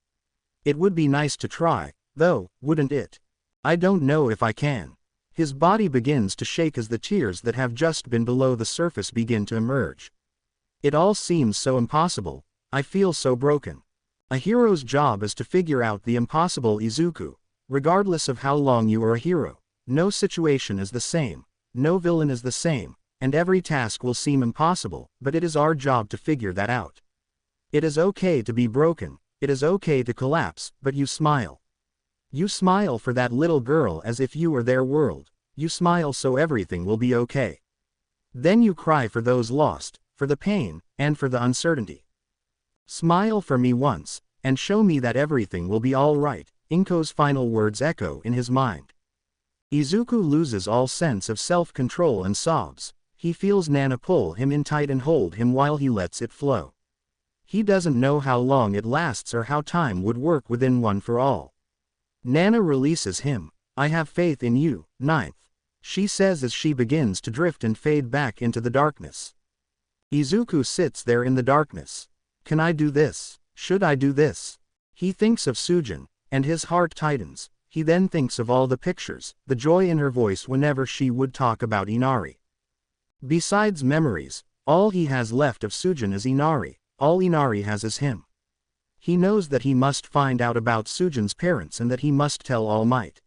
It would be nice to try, though, wouldn't it? I don't know if I can. His body begins to shake as the tears that have just been below the surface begin to emerge. It all seems so impossible, I feel so broken. A hero's job is to figure out the impossible, Izuku. Regardless of how long you are a hero, no situation is the same, no villain is the same, and every task will seem impossible, but it is our job to figure that out. It is okay to be broken, it is okay to collapse, but you smile. You smile for that little girl as if you were their world, you smile so everything will be okay. Then you cry for those lost, for the pain, and for the uncertainty. Smile for me once, and show me that everything will be all right, Inko's final words echo in his mind. Izuku loses all sense of self-control and sobs. He feels Nana pull him in tight and hold him while he lets it flow. He doesn't know how long it lasts or how time would work within One for All. Nana releases him, I have faith in you. 9th. She says as she begins to drift and fade back into the darkness. Izuku sits there in the darkness. Can I do this? Should I do this? He thinks of Sujin, and his heart tightens. He then thinks of all the pictures, the joy in her voice whenever she would talk about Inari. Besides memories, all he has left of Sujin is Inari. All Inari has is him. He knows that he must find out about Sujin's parents and that he must tell All Might.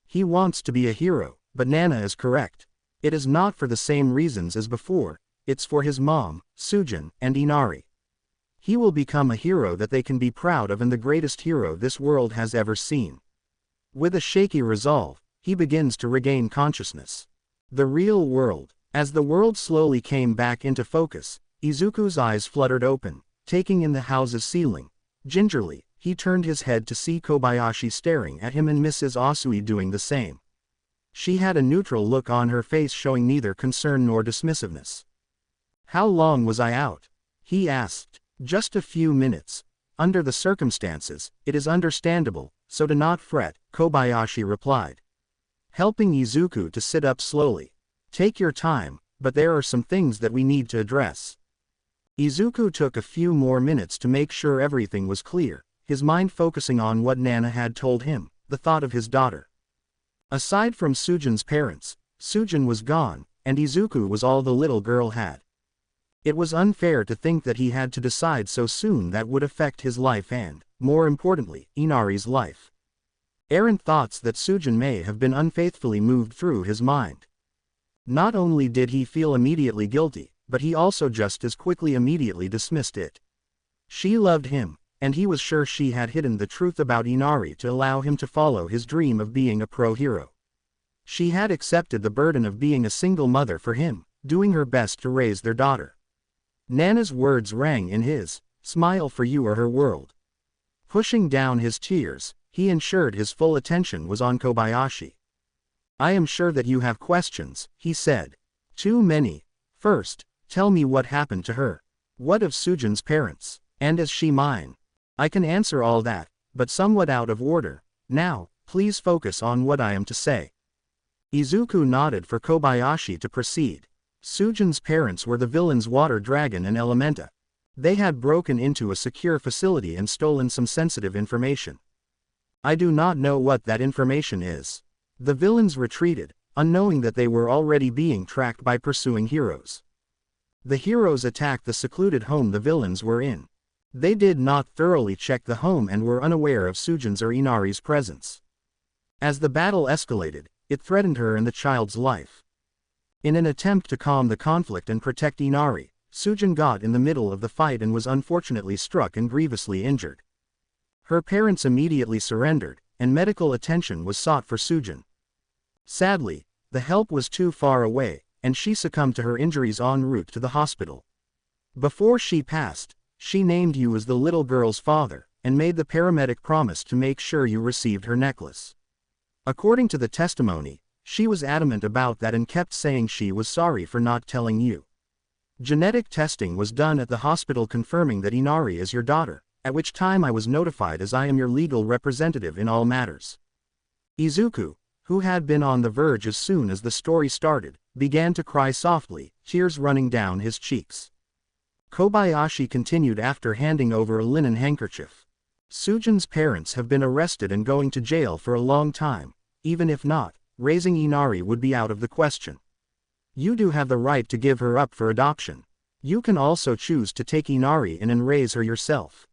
He wants to be a hero, but Nana is correct. It is not for the same reasons as before, it's for his mom, Sujin, and Inari. He will become a hero that they can be proud of and the greatest hero this world has ever seen. With a shaky resolve, he begins to regain consciousness. The real world. As the world slowly came back into focus, Izuku's eyes fluttered open, taking in the house's ceiling. Gingerly, he turned his head to see Kobayashi staring at him and Mrs. Asui doing the same. She had a neutral look on her face showing neither concern nor dismissiveness. How long was I out? He asked. Just a few minutes. Under the circumstances, it is understandable, so do not fret, Kobayashi replied. Helping Izuku to sit up slowly. Take your time, but there are some things that we need to address. Izuku took a few more minutes to make sure everything was clear, his mind focusing on what Nana had told him, the thought of his daughter. Aside from Sujin's parents, Sujin was gone, and Izuku was all the little girl had. It was unfair to think that he had to decide so soon that would affect his life and, more importantly, Inari's life. Errant thoughts that Sujin may have been unfaithfully moved through his mind. Not only did he feel immediately guilty, but he also just as quickly immediately dismissed it. She loved him, and he was sure she had hidden the truth about Inari to allow him to follow his dream of being a pro-hero. She had accepted the burden of being a single mother for him, doing her best to raise their daughter. Nana's words rang in his, "Smile for you are her world." Pushing down his tears, he ensured his full attention was on Kobayashi. I am sure that you have questions, he said. Too many. First, tell me what happened to her. What of Sujin's parents? And is she mine? I can answer all that, but somewhat out of order. Now, please focus on what I am to say. Izuku nodded for Kobayashi to proceed. Sujin's parents were the villains Water Dragon and Elementa. They had broken into a secure facility and stolen some sensitive information. I do not know what that information is. The villains retreated, unknowing that they were already being tracked by pursuing heroes. The heroes attacked the secluded home the villains were in. They did not thoroughly check the home and were unaware of Sujin's or Inari's presence. As the battle escalated, it threatened her and the child's life. In an attempt to calm the conflict and protect Inari, Sujin got in the middle of the fight and was unfortunately struck and grievously injured. Her parents immediately surrendered, and medical attention was sought for Sujin. Sadly, the help was too far away, and she succumbed to her injuries en route to the hospital. Before she passed, she named you as the little girl's father, and made the paramedic promise to make sure you received her necklace. According to the testimony, she was adamant about that and kept saying she was sorry for not telling you. Genetic testing was done at the hospital confirming that Inari is your daughter, at which time I was notified as I am your legal representative in all matters. Izuku, who had been on the verge as soon as the story started, began to cry softly, tears running down his cheeks. Kobayashi continued after handing over a linen handkerchief. Sujin's parents have been arrested and going to jail for a long time. Even if not, raising Inari would be out of the question. You do have the right to give her up for adoption. You can also choose to take Inari in and raise her yourself.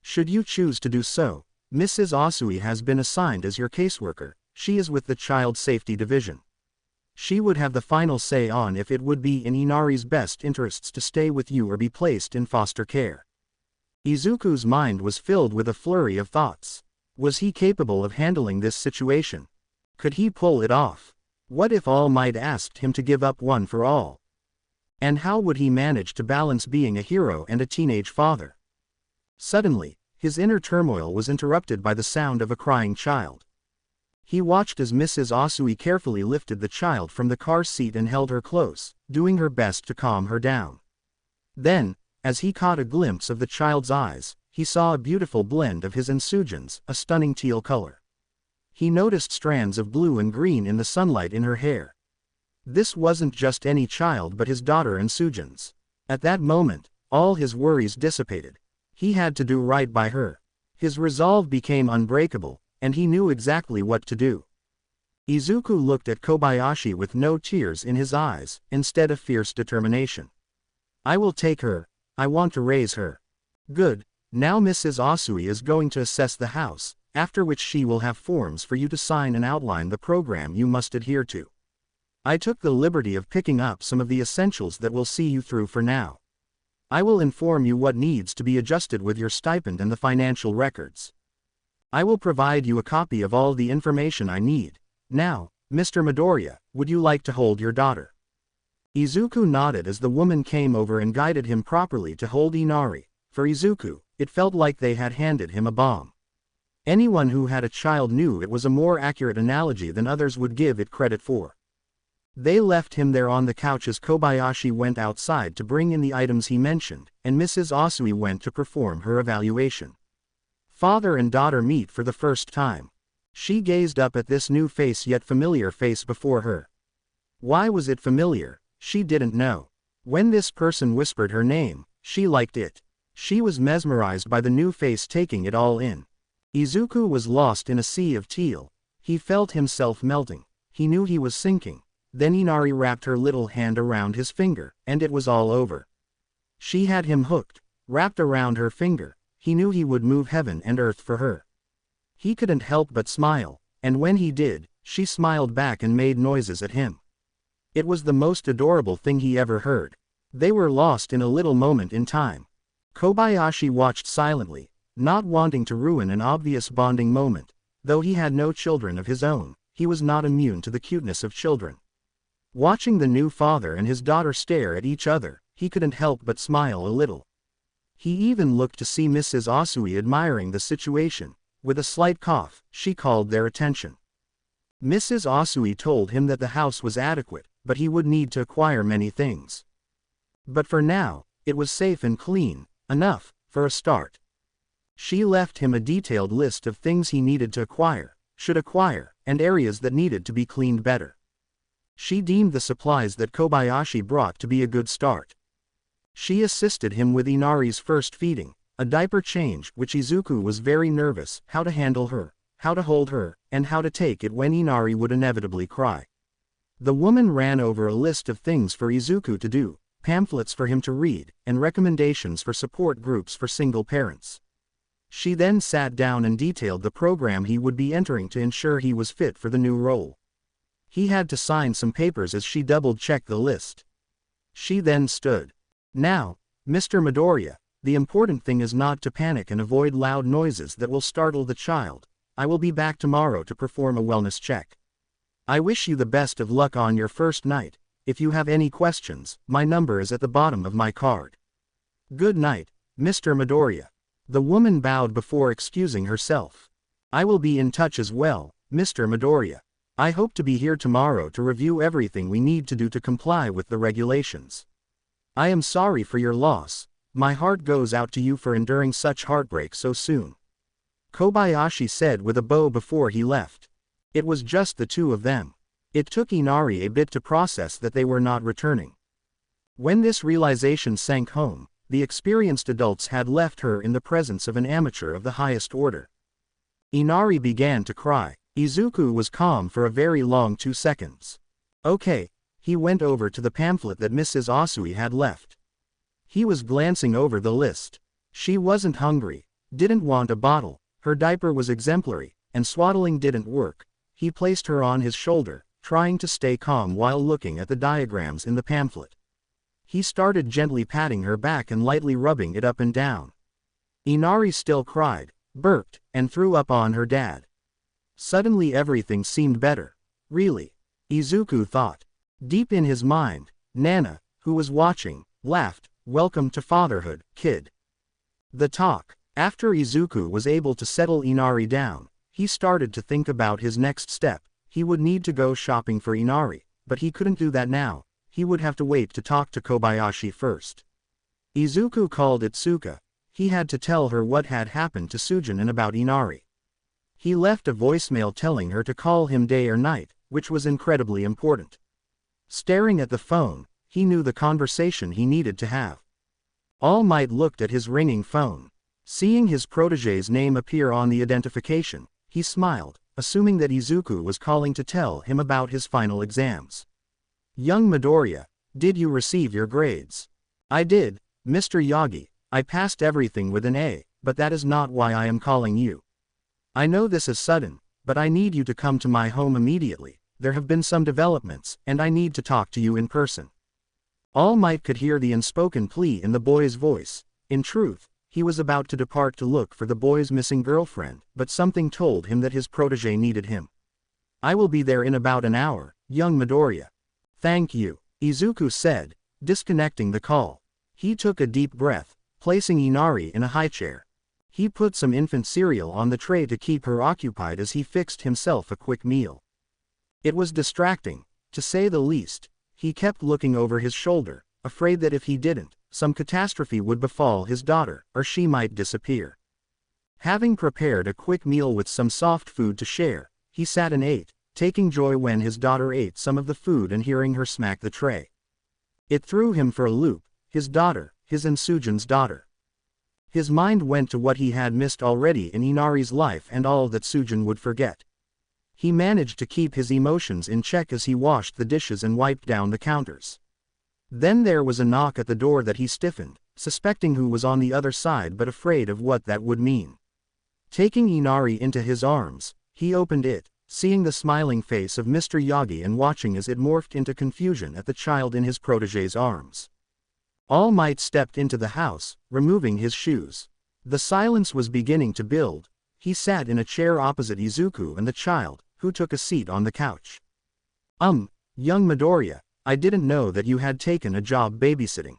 Should you choose to do so, Mrs. Asui has been assigned as your caseworker. She is with the Child Safety Division. She would have the final say on if it would be in Inari's best interests to stay with you or be placed in foster care. Izuku's mind was filled with a flurry of thoughts. Was he capable of handling this situation? Could he pull it off? What if All Might asked him to give up one for all? And how would he manage to balance being a hero and a teenage father? Suddenly, his inner turmoil was interrupted by the sound of a crying child. He watched as Mrs. Asui carefully lifted the child from the car seat and held her close, doing her best to calm her down. Then, as he caught a glimpse of the child's eyes, he saw a beautiful blend of his and Sujin's, a stunning teal color. He noticed strands of blue and green in the sunlight in her hair. This wasn't just any child but his daughter and Sujin's. At that moment, all his worries dissipated. He had to do right by her. His resolve became unbreakable, and he knew exactly what to do. Izuku looked at Kobayashi with no tears in his eyes, instead of fierce determination. I will take her. I want to raise her. Good. Now Mrs. Asui is going to assess the house, after which she will have forms for you to sign and outline the program you must adhere to. I took the liberty of picking up some of the essentials that will see you through for now. I will inform you what needs to be adjusted with your stipend and the financial records. I will provide you a copy of all the information I need. Now, Mr. Midoriya, would you like to hold your daughter? Izuku nodded as the woman came over and guided him properly to hold Inari. For Izuku, it felt like they had handed him a bomb. Anyone who had a child knew it was a more accurate analogy than others would give it credit for. They left him there on the couch as Kobayashi went outside to bring in the items he mentioned, and Mrs. Asui went to perform her evaluation. Father and daughter meet for the first time. She gazed up at this new face yet familiar face before her. Why was it familiar? She didn't know. When this person whispered her name, she liked it. She was mesmerized by the new face, taking it all in. Izuku was lost in a sea of teal. He felt himself melting. He knew he was sinking. Then Inari wrapped her little hand around his finger, and it was all over. She had him hooked, wrapped around her finger. He knew he would move heaven and earth for her. He couldn't help but smile, and when he did, she smiled back and made noises at him. It was the most adorable thing he ever heard. They were lost in a little moment in time. Kobayashi watched silently, not wanting to ruin an obvious bonding moment. Though he had no children of his own, he was not immune to the cuteness of children. Watching the new father and his daughter stare at each other, he couldn't help but smile a little. He even looked to see Mrs. Asui admiring the situation. With a slight cough, she called their attention. Mrs. Asui told him that the house was adequate, but he would need to acquire many things. But for now, it was safe and clean, enough, for a start. She left him a detailed list of things he needed to acquire, should acquire, and areas that needed to be cleaned better. She deemed the supplies that Kobayashi brought to be a good start. She assisted him with Inari's first feeding, a diaper change which Izuku was very nervous, how to handle her, how to hold her, and how to take it when Inari would inevitably cry. The woman ran over a list of things for Izuku to do, pamphlets for him to read, and recommendations for support groups for single parents. She then sat down and detailed the program he would be entering to ensure he was fit for the new role. He had to sign some papers as she double-checked the list. She then stood. Now, Mr. Midoriya, the important thing is not to panic and avoid loud noises that will startle the child. I will be back tomorrow to perform a wellness check. I wish you the best of luck on your first night. If you have any questions, my number is at the bottom of my card. Good night, Mr. Midoriya. The woman bowed before excusing herself. I will be in touch as well, Mr. Midoriya. I hope to be here tomorrow to review everything we need to do to comply with the regulations. I am sorry for your loss. My heart goes out to you for enduring such heartbreak so soon. Kobayashi said with a bow before he left. It was just the two of them. It took Inari a bit to process that they were not returning. When this realization sank home, the experienced adults had left her in the presence of an amateur of the highest order. Inari began to cry. Izuku was calm for a very long 2 seconds. Okay. He went over to the pamphlet that Mrs. Asui had left. He was glancing over the list. She wasn't hungry, didn't want a bottle, her diaper was exemplary, and swaddling didn't work. He placed her on his shoulder, trying to stay calm while looking at the diagrams in the pamphlet. He started gently patting her back and lightly rubbing it up and down. Inari still cried, burped, and threw up on her dad. Suddenly everything seemed better. Really? Izuku thought. Deep in his mind, Nana, who was watching, laughed, welcome to fatherhood, kid. The talk. After Izuku was able to settle Inari down, he started to think about his next step. He would need to go shopping for Inari, but he couldn't do that now. He would have to wait to talk to Kobayashi first. Izuku called Itsuka. He had to tell her what had happened to Sujin and about Inari. He left a voicemail telling her to call him day or night, which was incredibly important. Staring at the phone, he knew the conversation he needed to have. All Might looked at his ringing phone. Seeing his protégé's name appear on the identification, he smiled, assuming that Izuku was calling to tell him about his final exams. Young Midoriya, did you receive your grades? I did, Mr. Yagi. I passed everything with an A, but that is not why I am calling you. I know this is sudden, but I need you to come to my home immediately. There have been some developments, and I need to talk to you in person. All Might could hear the unspoken plea in the boy's voice. In truth, he was about to depart to look for the boy's missing girlfriend, but something told him that his protégé needed him. I will be there in about an hour, young Midoriya. Thank you, Izuku said, disconnecting the call. He took a deep breath, placing Inari in a high chair. He put some infant cereal on the tray to keep her occupied as he fixed himself a quick meal. It was distracting, to say the least. He kept looking over his shoulder, afraid that if he didn't, some catastrophe would befall his daughter, or she might disappear. Having prepared a quick meal with some soft food to share, he sat and ate, taking joy when his daughter ate some of the food and hearing her smack the tray. It threw him for a loop, his daughter, his and Sujin's daughter. His mind went to what he had missed already in Inari's life and all that Sujin would forget. He managed to keep his emotions in check as he washed the dishes and wiped down the counters. Then there was a knock at the door that he stiffened, suspecting who was on the other side but afraid of what that would mean. Taking Inari into his arms, he opened it, seeing the smiling face of Mr. Yagi and watching as it morphed into confusion at the child in his protégé's arms. All Might stepped into the house, removing his shoes. The silence was beginning to build. He sat in a chair opposite Izuku and the child, who took a seat on the couch. Young Midoriya, I didn't know that you had taken a job babysitting.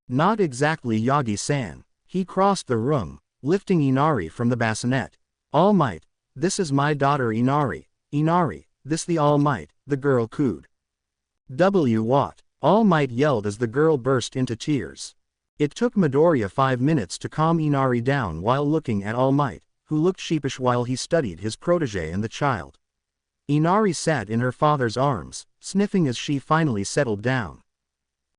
Not exactly, Yagi-san. He crossed the room, lifting Inari from the bassinet. All Might, this is my daughter Inari. Inari, this the All Might, the girl cooed. What? All Might yelled as the girl burst into tears. It took Midoriya 5 minutes to calm Inari down while looking at All Might, who looked sheepish while he studied his protégé and the child. Inari sat in her father's arms, sniffing as she finally settled down.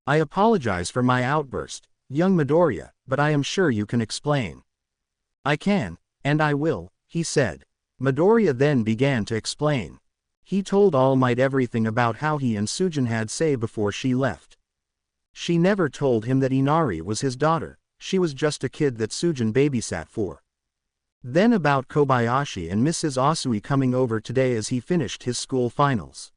I apologize for my outburst, young Midoriya, but I am sure you can explain. I can, and I will, he said. Midoriya then began to explain. He told All Might everything about how he and Sujin had say before she left. She never told him that Inari was his daughter, she was just a kid that Sujin babysat for. Then about Kobayashi and Mrs. Asui coming over today as he finished his school finals.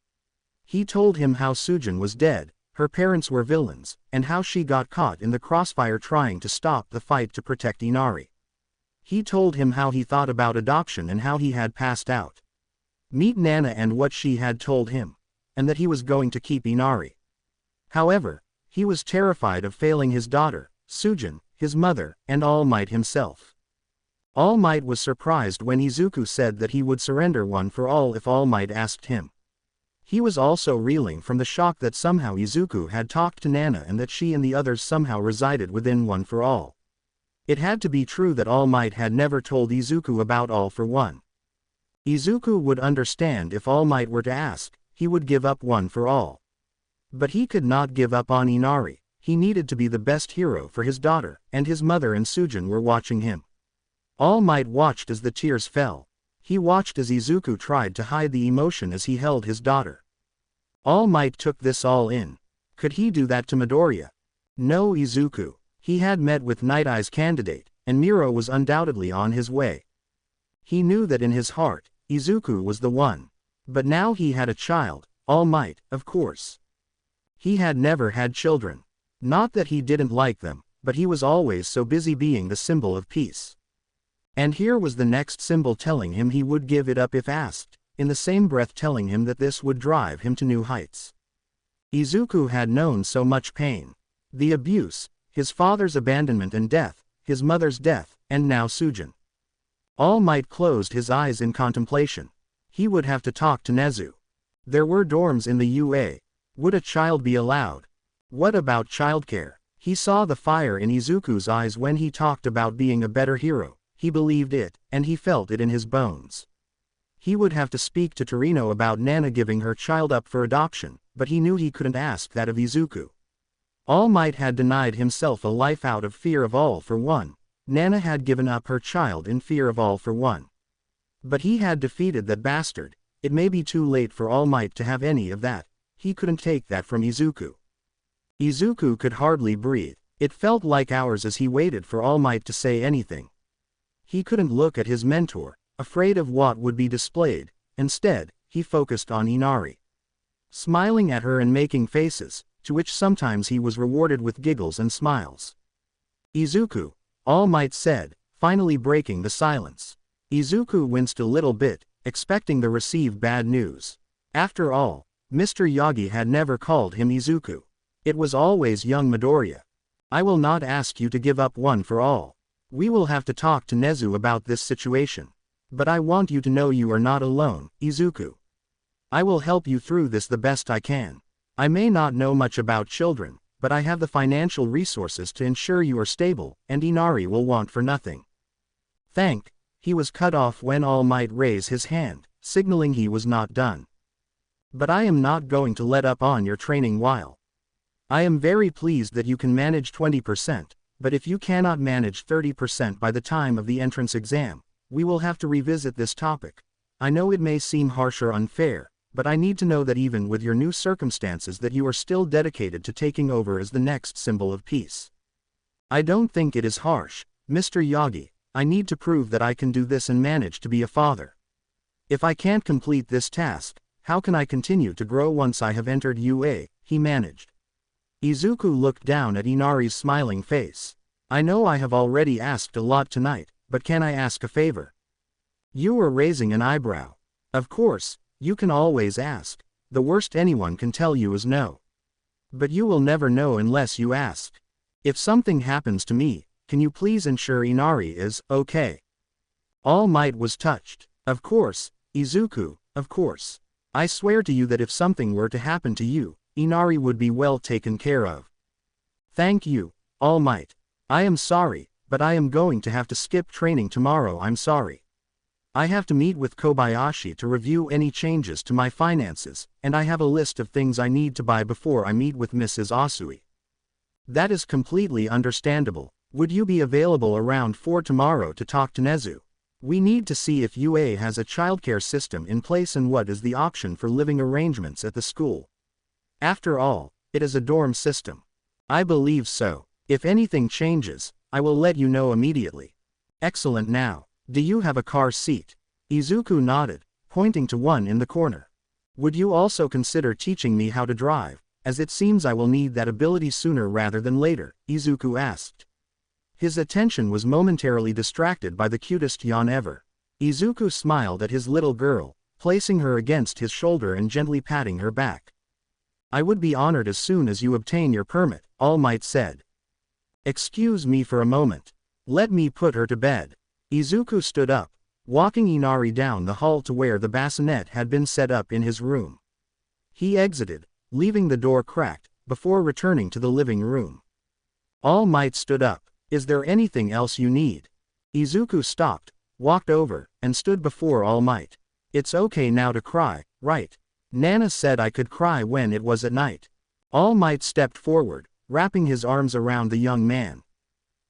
He told him how Sujin was dead, her parents were villains, and how she got caught in the crossfire trying to stop the fight to protect Inari. He told him how he thought about adoption and how he had passed out. Meet Nana and what she had told him, and that he was going to keep Inari. However, he was terrified of failing his daughter, Sujin, his mother, and All Might himself. All Might was surprised when Izuku said that he would surrender One for All if All Might asked him. He was also reeling from the shock that somehow Izuku had talked to Nana and that she and the others somehow resided within One for All. It had to be true that All Might had never told Izuku about All for One. Izuku would understand if All Might were to ask, he would give up One for All. But he could not give up on Inari, he needed to be the best hero for his daughter, and his mother and Sujin were watching him. All Might watched as the tears fell. He watched as Izuku tried to hide the emotion as he held his daughter. All Might took this all in. Could he do that to Midoriya? No, Izuku. He had met with Night Eye's candidate, and Miro was undoubtedly on his way. He knew that in his heart, Izuku was the one. But now he had a child, All Might, of course. He had never had children. Not that he didn't like them, but he was always so busy being the symbol of peace. And here was the next symbol telling him he would give it up if asked, in the same breath telling him that this would drive him to new heights. Izuku had known so much pain. The abuse, his father's abandonment and death, his mother's death, and now Sujin. All Might closed his eyes in contemplation. He would have to talk to Nezu. There were dorms in the UA. Would a child be allowed? What about childcare? He saw the fire in Izuku's eyes when he talked about being a better hero. He believed it, and he felt it in his bones. He would have to speak to Torino about Nana giving her child up for adoption, but he knew he couldn't ask that of Izuku. All Might had denied himself a life out of fear of All for One. Nana had given up her child in fear of All for One. But he had defeated that bastard. It may be too late for All Might to have any of that. He couldn't take that from Izuku. Izuku could hardly breathe. It felt like hours as he waited for All Might to say anything. He couldn't look at his mentor, afraid of what would be displayed. Instead, he focused on Inari. Smiling at her and making faces, to which sometimes he was rewarded with giggles and smiles. Izuku, All Might said, finally breaking the silence. Izuku winced a little bit, expecting to receive bad news. After all, Mr. Yagi had never called him Izuku. It was always young Midoriya. I will not ask you to give up One for All. We will have to talk to Nezu about this situation. But I want you to know you are not alone, Izuku. I will help you through this the best I can. I may not know much about children, but I have the financial resources to ensure you are stable, and Inari will want for nothing. He was cut off when All Might raised his hand, signaling he was not done. But I am not going to let up on your training while. I am very pleased that you can manage 20%, but if you cannot manage 30% by the time of the entrance exam, we will have to revisit this topic. I know it may seem harsh or unfair, but I need to know that even with your new circumstances that you are still dedicated to taking over as the next symbol of peace. I don't think it is harsh, Mr. Yagi. I need to prove that I can do this and manage to be a father. If I can't complete this task, how can I continue to grow once I have entered UA, he managed. Izuku looked down at Inari's smiling face. I know I have already asked a lot tonight, but can I ask a favor? You were raising an eyebrow. Of course, you can always ask. The worst anyone can tell you is no. But you will never know unless you ask. If something happens to me, can you please ensure Inari is okay? All Might was touched. Of course, Izuku, of course. I swear to you that if something were to happen to you, Inari would be well taken care of. Thank you, All Might. I am sorry, but I am going to have to skip training tomorrow. I'm sorry. I have to meet with Kobayashi to review any changes to my finances, and I have a list of things I need to buy before I meet with Mrs. Asui. That is completely understandable. Would you be available around 4 tomorrow to talk to Nezu? We need to see if UA has a childcare system in place and what is the option for living arrangements at the school. After all, it is a dorm system. I believe so. If anything changes, I will let you know immediately. Excellent. Now, do you have a car seat? Izuku nodded, pointing to one in the corner. Would you also consider teaching me how to drive, as it seems I will need that ability sooner rather than later, Izuku asked. His attention was momentarily distracted by the cutest yawn ever. Izuku smiled at his little girl, placing her against his shoulder and gently patting her back. I would be honored as soon as you obtain your permit, All Might said. Excuse me for a moment. Let me put her to bed. Izuku stood up, walking Inari down the hall to where the bassinet had been set up in his room. He exited, leaving the door cracked, before returning to the living room. All Might stood up. Is there anything else you need? Izuku stopped, walked over, and stood before All Might. It's okay now to cry, right? Nana said I could cry when it was at night. All Might stepped forward, wrapping his arms around the young man.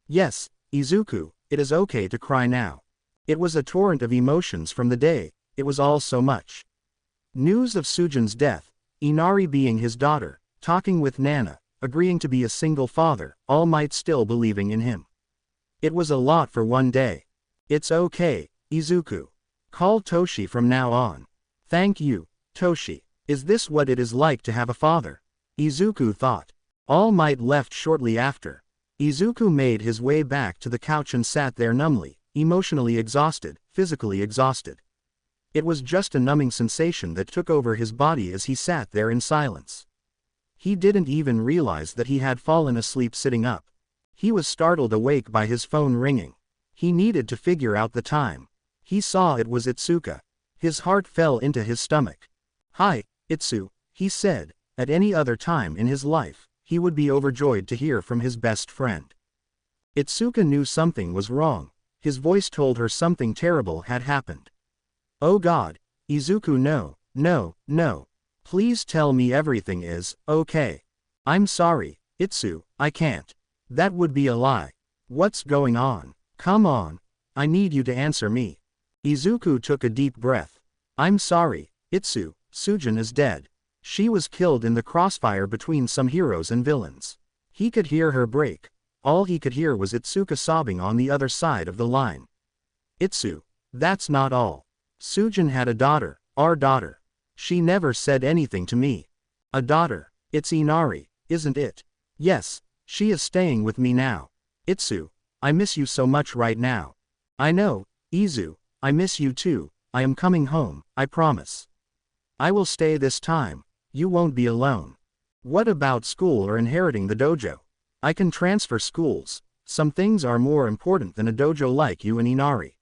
Yes, Izuku, it is okay to cry now. It was a torrent of emotions from the day, it was all so much. News of Sujin's death, Inari being his daughter, talking with Nana, agreeing to be a single father, All Might still believing in him. It was a lot for one day. It's okay, Izuku. Call Toshi from now on. Thank you, Toshi. Is this what it is like to have a father? Izuku thought. All Might left shortly after. Izuku made his way back to the couch and sat there numbly, emotionally exhausted, physically exhausted. It was just a numbing sensation that took over his body as he sat there in silence. He didn't even realize that he had fallen asleep sitting up. He was startled awake by his phone ringing. He needed to figure out the time. He saw it was Itsuka. His heart fell into his stomach. Hi, Itsu, he said. At any other time in his life, he would be overjoyed to hear from his best friend. Itsuka knew something was wrong. His voice told her something terrible had happened. Oh God, Izuku, no, no, no. Please tell me everything is okay. I'm sorry, Itsu, I can't. That would be a lie. What's going on? Come on. I need you to answer me. Izuku took a deep breath. I'm sorry, Itsu, Sujin is dead. She was killed in the crossfire between some heroes and villains. He could hear her break. All he could hear was Itsuka sobbing on the other side of the line. Itsu, that's not all. Sujin had a daughter, our daughter. She never said anything to me. A daughter, it's Inari, isn't it? Yes, she is staying with me now. Itsu, I miss you so much right now. I know, Izu, I miss you too. I am coming home, I promise. I will stay this time. You won't be alone. What about school or inheriting the dojo? I can transfer schools. Some things are more important than a dojo like you and Inari.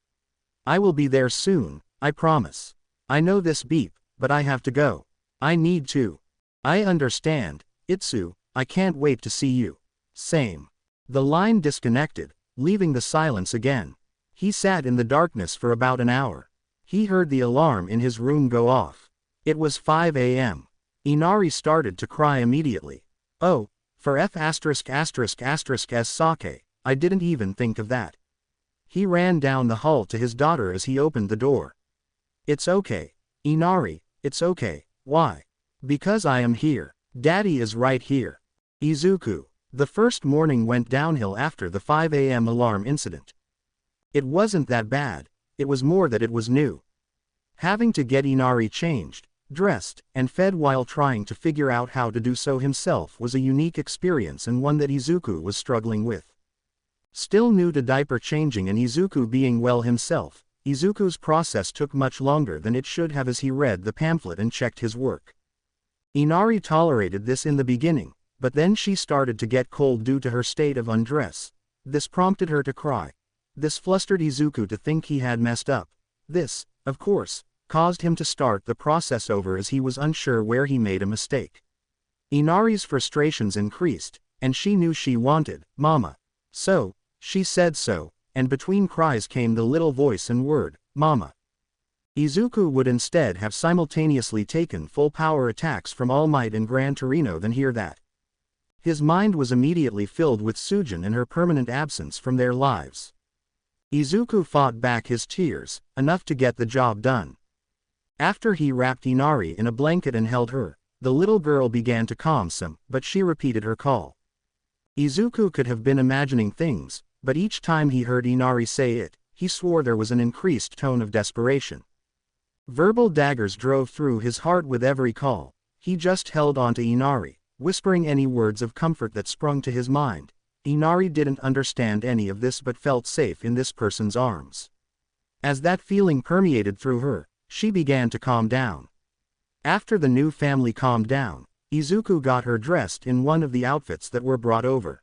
I will be there soon, I promise. I know this beep, but I have to go. I need to. I understand, Itsu, I can't wait to see you. Same. The line disconnected, leaving the silence again. He sat in the darkness for about an hour. He heard the alarm in his room go off. It was 5 a.m. Inari started to cry immediately. Oh, for s sake, I didn't even think of that. He ran down the hall to his daughter as he opened the door. It's okay, Inari, it's okay. Why? Because I am here. Daddy is right here. Izuku. The first morning went downhill after the 5 a.m. alarm incident. It wasn't that bad, it was more that it was new. Having to get Inari changed, dressed, and fed while trying to figure out how to do so himself was a unique experience and one that Izuku was struggling with. Still new to diaper changing and Izuku being well himself, Izuku's process took much longer than it should have as he read the pamphlet and checked his work. Inari tolerated this in the beginning, but then she started to get cold due to her state of undress. This prompted her to cry. This flustered Izuku to think he had messed up. This, of course, caused him to start the process over as he was unsure where he made a mistake. Inari's frustrations increased, and she knew she wanted Mama. So, she said so, and between cries came the little voice and word, Mama. Izuku would instead have simultaneously taken full power attacks from All Might and Gran Torino than hear that. His mind was immediately filled with Sujin and her permanent absence from their lives. Izuku fought back his tears, enough to get the job done. After he wrapped Inari in a blanket and held her, the little girl began to calm some, but she repeated her call. Izuku could have been imagining things, but each time he heard Inari say it, he swore there was an increased tone of desperation. Verbal daggers drove through his heart with every call. He just held on to Inari, whispering any words of comfort that sprung to his mind. Inari didn't understand any of this but felt safe in this person's arms. As that feeling permeated through her, she began to calm down. After the new family calmed down, Izuku got her dressed in one of the outfits that were brought over.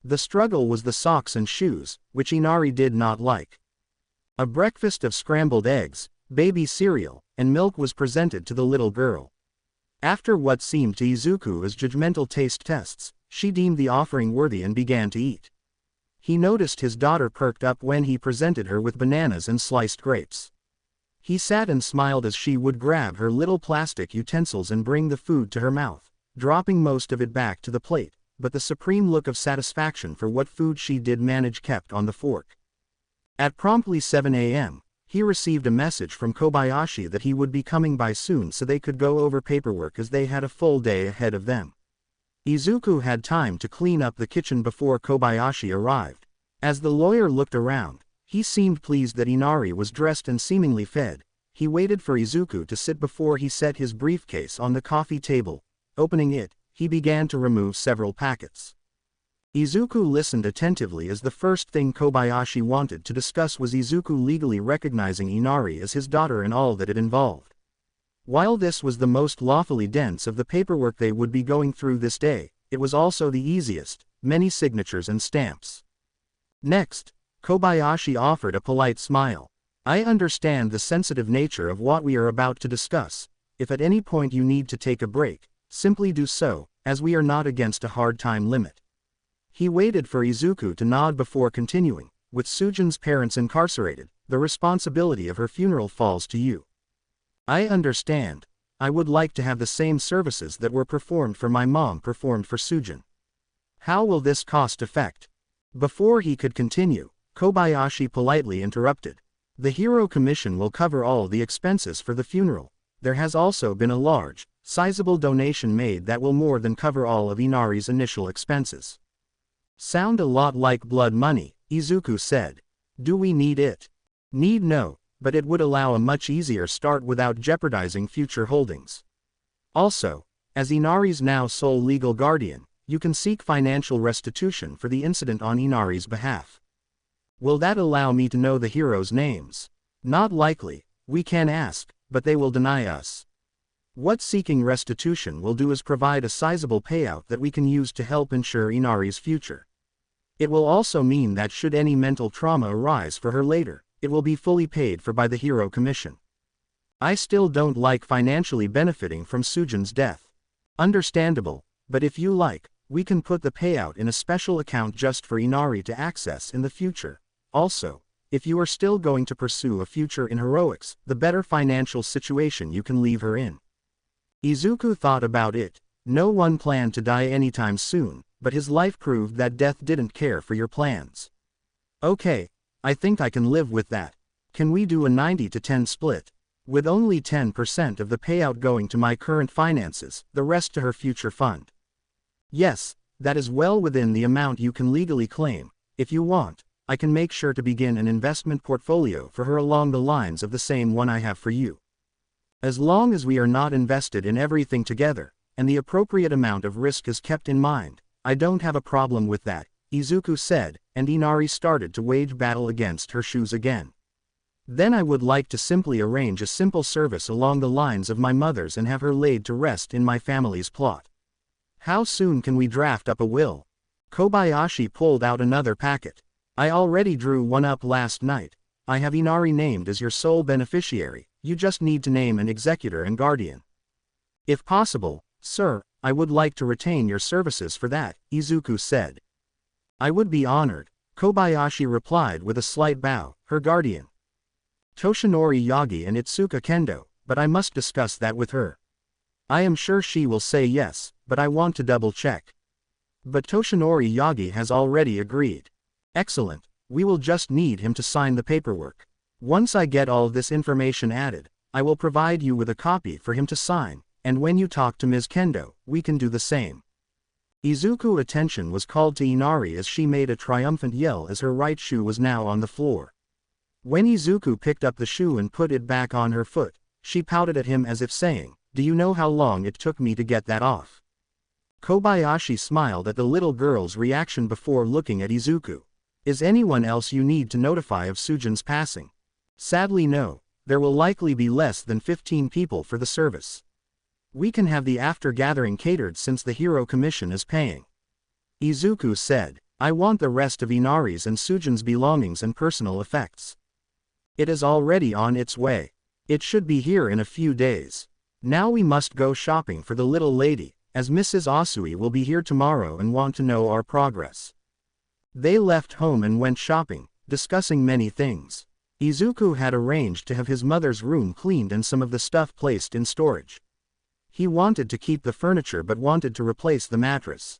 The struggle was the socks and shoes, which Inari did not like. A breakfast of scrambled eggs, baby cereal, and milk was presented to the little girl. After what seemed to Izuku as judgmental taste tests, she deemed the offering worthy and began to eat. He noticed his daughter perked up when he presented her with bananas and sliced grapes. He sat and smiled as she would grab her little plastic utensils and bring the food to her mouth, dropping most of it back to the plate, but the supreme look of satisfaction for what food she did manage kept on the fork. At promptly 7 a.m., he received a message from Kobayashi that he would be coming by soon so they could go over paperwork as they had a full day ahead of them. Izuku had time to clean up the kitchen before Kobayashi arrived. As the lawyer looked around, he seemed pleased that Inari was dressed and seemingly fed. He waited for Izuku to sit before he set his briefcase on the coffee table. Opening it, he began to remove several packets. Izuku listened attentively as the first thing Kobayashi wanted to discuss was Izuku legally recognizing Inari as his daughter and all that it involved. While this was the most lawfully dense of the paperwork they would be going through this day, it was also the easiest, many signatures and stamps. Next, Kobayashi offered a polite smile. I understand the sensitive nature of what we are about to discuss. If at any point you need to take a break, simply do so, as we are not against a hard time limit. He waited for Izuku to nod before continuing. with Sujin's parents incarcerated, the responsibility of her funeral falls to you. I understand. I would like to have the same services that were performed for my mom performed for Sujin. How will this cost affect? Before he could continue, Kobayashi politely interrupted. The Hero Commission will cover all the expenses for the funeral. There has also been a large, sizable donation made that will more than cover all of Inari's initial expenses. Sound a lot like blood money, Izuku said. Do we need it? Need no, but it would allow a much easier start without jeopardizing future holdings. Also, as Inari's now sole legal guardian, you can seek financial restitution for the incident on Inari's behalf. Will that allow me to know the heroes' names? Not likely. We can ask, but they will deny us. What seeking restitution will do is provide a sizable payout that we can use to help ensure Inari's future. It will also mean that should any mental trauma arise for her later, it will be fully paid for by the Hero Commission. I still don't like financially benefiting from Sujin's death. Understandable, but if you like, we can put the payout in a special account just for Inari to access in the future. Also, if you are still going to pursue a future in heroics, the better financial situation you can leave her in. Izuku thought about it. No one planned to die anytime soon, but his life proved that death didn't care for your plans. Okay, I think I can live with that. Can we do a 90-10 split? With only 10% of the payout going to my current finances, the rest to her future fund. Yes, that is well within the amount you can legally claim. If you want, I can make sure to begin an investment portfolio for her along the lines of the same one I have for you. As long as we are not invested in everything together, and the appropriate amount of risk is kept in mind, I don't have a problem with that, Izuku said, and Inari started to wage battle against her shoes again. Then I would like to simply arrange a simple service along the lines of my mother's and have her laid to rest in my family's plot. How soon can we draft up a will? Kobayashi pulled out another packet. I already drew one up last night. I have Inari named as your sole beneficiary, you just need to name an executor and guardian. If possible, sir, I would like to retain your services for that, Izuku said. I would be honored, Kobayashi replied with a slight bow, her guardian. Toshinori Yagi and Itsuka Kendo, but I must discuss that with her. I am sure she will say yes, but I want to double check. But Toshinori Yagi has already agreed. Excellent, we will just need him to sign the paperwork. Once I get all this information added, I will provide you with a copy for him to sign, and when you talk to Ms. Kendo, we can do the same. Izuku's attention was called to Inari as she made a triumphant yell as her right shoe was now on the floor. When Izuku picked up the shoe and put it back on her foot, she pouted at him as if saying, "Do you know how long it took me to get that off?" Kobayashi smiled at the little girl's reaction before looking at Izuku. Is anyone else you need to notify of Sujin's passing? Sadly no, there will likely be less than 15 people for the service. We can have the after-gathering catered since the Hero Commission is paying. Izuku said, I want the rest of Inari's and Sujin's belongings and personal effects. It is already on its way. It should be here in a few days. Now we must go shopping for the little lady, as Mrs. Asui will be here tomorrow and want to know our progress. They left home and went shopping, discussing many things. Izuku had arranged to have his mother's room cleaned and some of the stuff placed in storage. He wanted to keep the furniture but wanted to replace the mattress.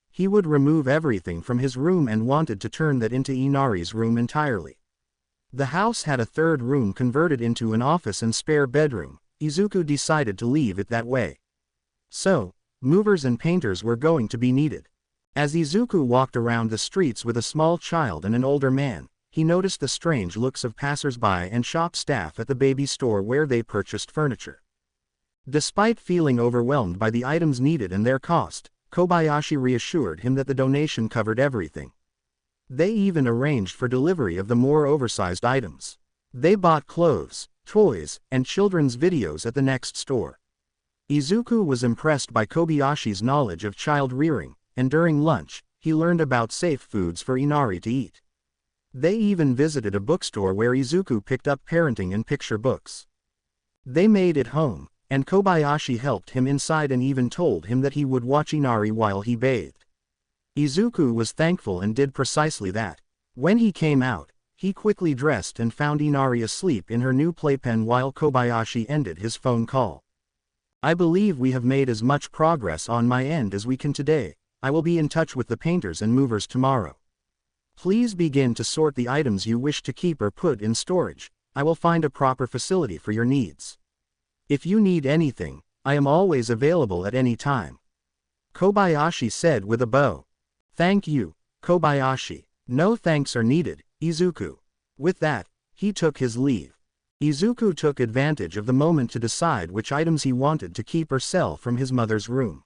He would remove everything from his room and wanted to turn that into Inari's room entirely. The house had a third room converted into an office and spare bedroom. Izuku decided to leave it that way. So, movers and painters were going to be needed. As Izuku walked around the streets with a small child and an older man, he noticed the strange looks of passers-by and shop staff at the baby store where they purchased furniture. Despite feeling overwhelmed by the items needed and their cost, Kobayashi reassured him that the donation covered everything. They even arranged for delivery of the more oversized items. They bought clothes, toys, and children's videos at the next store. Izuku was impressed by Kobayashi's knowledge of child rearing, and during lunch, he learned about safe foods for Inari to eat. They even visited a bookstore where Izuku picked up parenting and picture books. They made it home, and Kobayashi helped him inside and even told him that he would watch Inari while he bathed. Izuku was thankful and did precisely that. When he came out, he quickly dressed and found Inari asleep in her new playpen while Kobayashi ended his phone call. I believe we have made as much progress on my end as we can today. I will be in touch with the painters and movers tomorrow. Please begin to sort the items you wish to keep or put in storage. I will find a proper facility for your needs. If you need anything, I am always available at any time. Kobayashi said with a bow. Thank you, Kobayashi. No thanks are needed, Izuku. With that, he took his leave. Izuku took advantage of the moment to decide which items he wanted to keep or sell from his mother's room.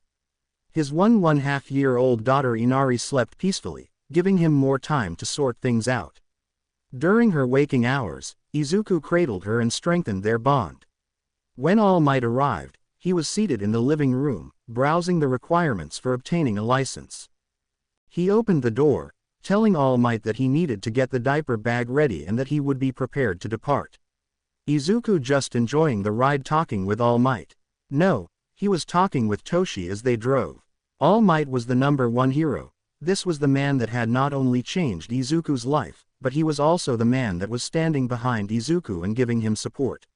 His 1.5-year-old daughter Inari slept peacefully, giving him more time to sort things out. During her waking hours, Izuku cradled her and strengthened their bond. When All Might arrived, he was seated in the living room, browsing the requirements for obtaining a license. He opened the door, telling All Might that he needed to get the diaper bag ready and that he would be prepared to depart. Izuku just enjoying the ride talking with All Might. No, he was talking with Toshi as they drove. All Might was the #1 hero. This was the man that had not only changed Izuku's life, but he was also the man that was standing behind Izuku and giving him support.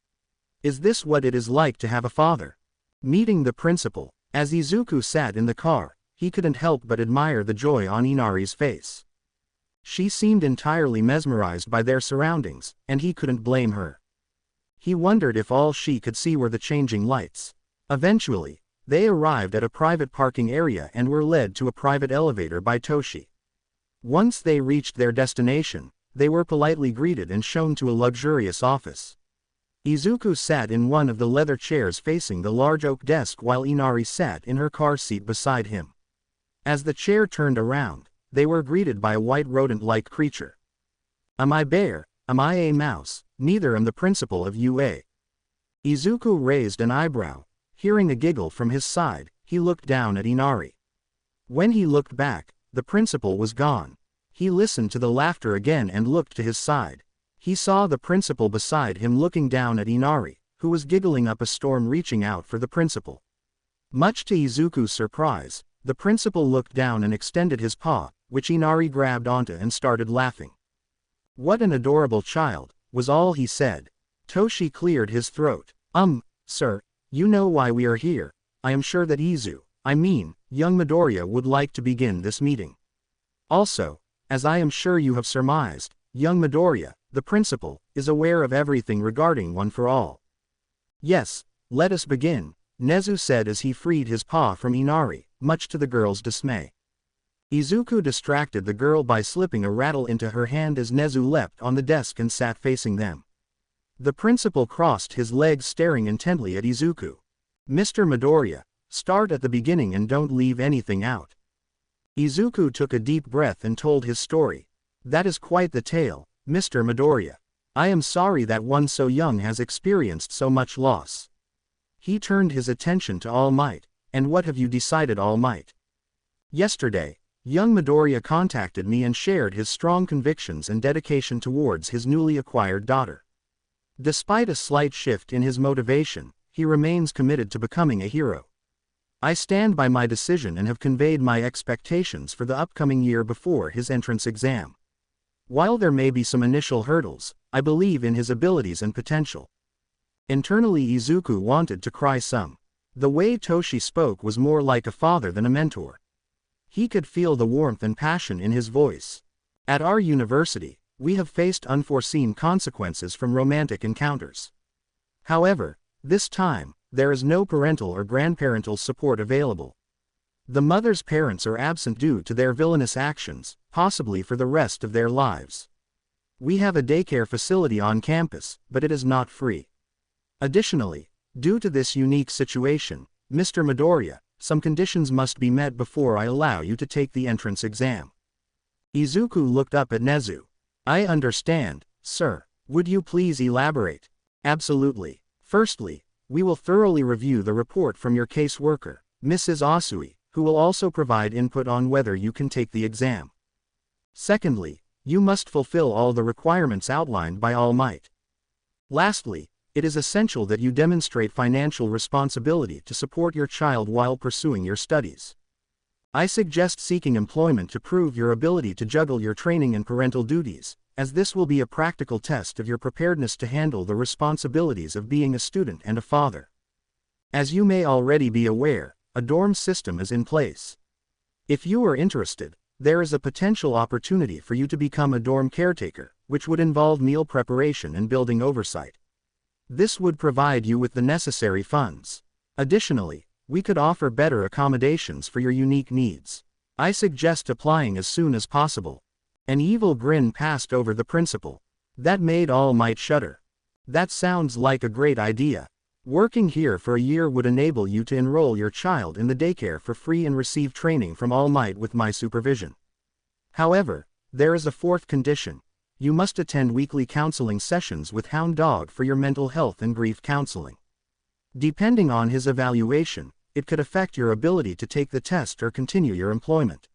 Is this what it is like to have a father? Meeting the principal, as Izuku sat in the car, he couldn't help but admire the joy on Inari's face. She seemed entirely mesmerized by their surroundings, and he couldn't blame her. He wondered if all she could see were the changing lights. Eventually, they arrived at a private parking area and were led to a private elevator by Toshi. Once they reached their destination, they were politely greeted and shown to a luxurious office. Izuku sat in one of the leather chairs facing the large oak desk while Inari sat in her car seat beside him. As the chair turned around, they were greeted by a white rodent-like creature. Am I bear? Am I a mouse? Neither am the principal of UA. Izuku raised an eyebrow. Hearing a giggle from his side, he looked down at Inari. When he looked back, the principal was gone. He listened to the laughter again and looked to his side. He saw the principal beside him looking down at Inari, who was giggling up a storm reaching out for the principal. Much to Izuku's surprise, the principal looked down and extended his paw, which Inari grabbed onto and started laughing. What an adorable child, was all he said. Toshi cleared his throat. Sir, you know why we are here. I am sure that young Midoriya would like to begin this meeting. Also, as I am sure you have surmised, young Midoriya, the principal, is aware of everything regarding One for All. Yes, let us begin, Nezu said as he freed his paw from Inari, much to the girl's dismay. Izuku distracted the girl by slipping a rattle into her hand as Nezu leapt on the desk and sat facing them. The principal crossed his legs staring intently at Izuku. Mr. Midoriya, start at the beginning and don't leave anything out. Izuku took a deep breath and told his story. That is quite the tale, Mr. Midoriya. I am sorry that one so young has experienced so much loss. He turned his attention to All Might. And what have you decided, All Might? Yesterday, young Midoriya contacted me and shared his strong convictions and dedication towards his newly acquired daughter. Despite a slight shift in his motivation, he remains committed to becoming a hero. I stand by my decision and have conveyed my expectations for the upcoming year before his entrance exam. While there may be some initial hurdles, I believe in his abilities and potential. Internally, Izuku wanted to cry some. The way Toshi spoke was more like a father than a mentor. He could feel the warmth and passion in his voice. At our university, we have faced unforeseen consequences from romantic encounters. However, this time, there is no parental or grandparental support available. The mother's parents are absent due to their villainous actions, possibly for the rest of their lives. We have a daycare facility on campus, but it is not free. Additionally, due to this unique situation, Mr. Midoriya, some conditions must be met before I allow you to take the entrance exam. Izuku looked up at Nezu. I understand, sir. Would you please elaborate? Absolutely. Firstly, we will thoroughly review the report from your caseworker, Mrs. Asui, who will also provide input on whether you can take the exam. Secondly, you must fulfill all the requirements outlined by All Might. Lastly, it is essential that you demonstrate financial responsibility to support your child while pursuing your studies. I suggest seeking employment to prove your ability to juggle your training and parental duties, as this will be a practical test of your preparedness to handle the responsibilities of being a student and a father. As you may already be aware, a dorm system is in place. If you are interested, there is a potential opportunity for you to become a dorm caretaker, which would involve meal preparation and building oversight. This would provide you with the necessary funds. Additionally, we could offer better accommodations for your unique needs. I suggest applying as soon as possible. An evil grin passed over the principal. That made All Might shudder. That sounds like a great idea. Working here for a year would enable you to enroll your child in the daycare for free and receive training from All Might with my supervision. However, there is a fourth condition. You must attend weekly counseling sessions with Hound Dog for your mental health and grief counseling. Depending on his evaluation, it could affect your ability to take the test or continue your employment.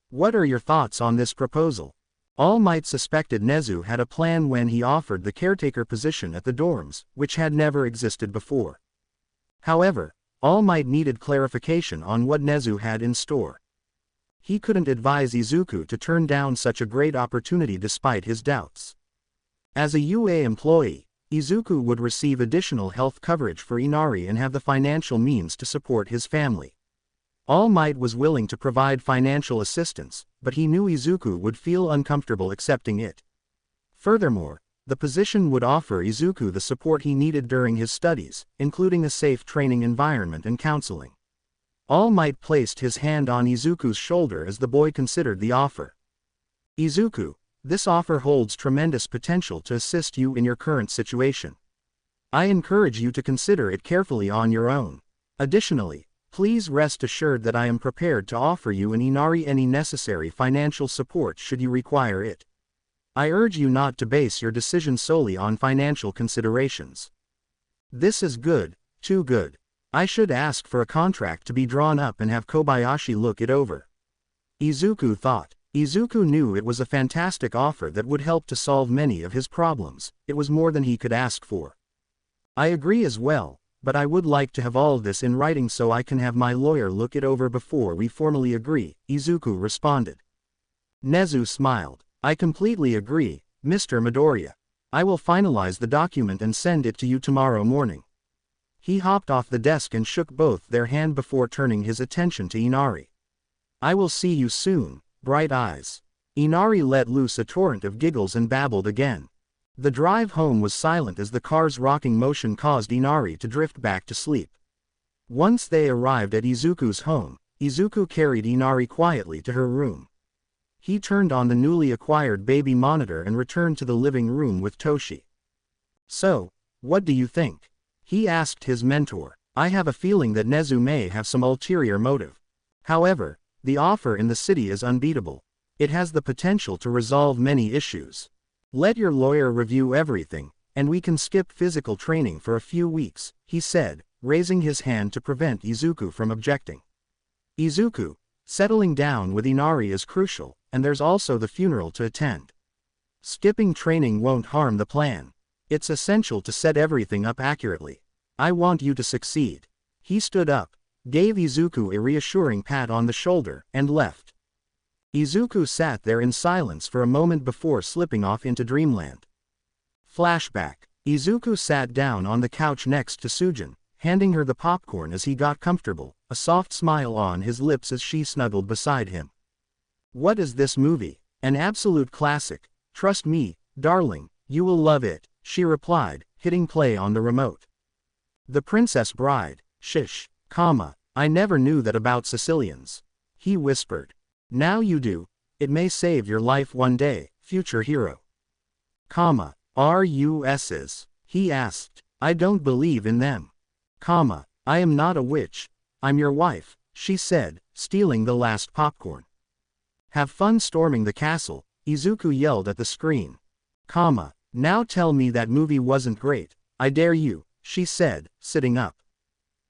What are your thoughts on this proposal? All Might suspected Nezu had a plan when he offered the caretaker position at the dorms, which had never existed before. However, All Might needed clarification on what Nezu had in store. He couldn't advise Izuku to turn down such a great opportunity despite his doubts. As a UA employee, Izuku would receive additional health coverage for Inari and have the financial means to support his family. All Might was willing to provide financial assistance, but he knew Izuku would feel uncomfortable accepting it. Furthermore, the position would offer Izuku the support he needed during his studies, including a safe training environment and counseling. All Might placed his hand on Izuku's shoulder as the boy considered the offer. Izuku, this offer holds tremendous potential to assist you in your current situation. I encourage you to consider it carefully on your own. Additionally, please rest assured that I am prepared to offer you and Inari any necessary financial support should you require it. I urge you not to base your decision solely on financial considerations. This is good, too good. I should ask for a contract to be drawn up and have Kobayashi look it over. Izuku thought. Izuku knew it was a fantastic offer that would help to solve many of his problems. It was more than he could ask for. I agree as well, but I would like to have all this in writing so I can have my lawyer look it over before we formally agree, Izuku responded. Nezu smiled. I completely agree, Mr. Midoriya. I will finalize the document and send it to you tomorrow morning. He hopped off the desk and shook both their hand before turning his attention to Inari. I will see you soon, bright eyes. Inari let loose a torrent of giggles and babbled again. The drive home was silent as the car's rocking motion caused Inari to drift back to sleep. Once they arrived at Izuku's home, Izuku carried Inari quietly to her room. He turned on the newly acquired baby monitor and returned to the living room with Toshi. So, what do you think? He asked his mentor. I have a feeling that Nezu may have some ulterior motive. However, the offer in the city is unbeatable. It has the potential to resolve many issues. Let your lawyer review everything, and we can skip physical training for a few weeks, he said, raising his hand to prevent Izuku from objecting. Izuku, settling down with Inari is crucial, and there's also the funeral to attend. Skipping training won't harm the plan. It's essential to set everything up accurately. I want you to succeed. He stood up, gave Izuku a reassuring pat on the shoulder, and left. Izuku sat there in silence for a moment before slipping off into dreamland. Flashback. Izuku sat down on the couch next to Sujin, handing her the popcorn as he got comfortable, a soft smile on his lips as she snuggled beside him. What is this movie? An absolute classic. Trust me, darling, you will love it, she replied, hitting play on the remote. The Princess Bride. Shish. I never knew that about Sicilians. He whispered. Now you do. It may save your life one day, future hero. RUSs. He asked. I don't believe in them. I am not a witch. I'm your wife, she said, stealing the last popcorn. Have fun storming the castle, Izuku yelled at the screen. Now tell me that movie wasn't great, I dare you, she said, sitting up.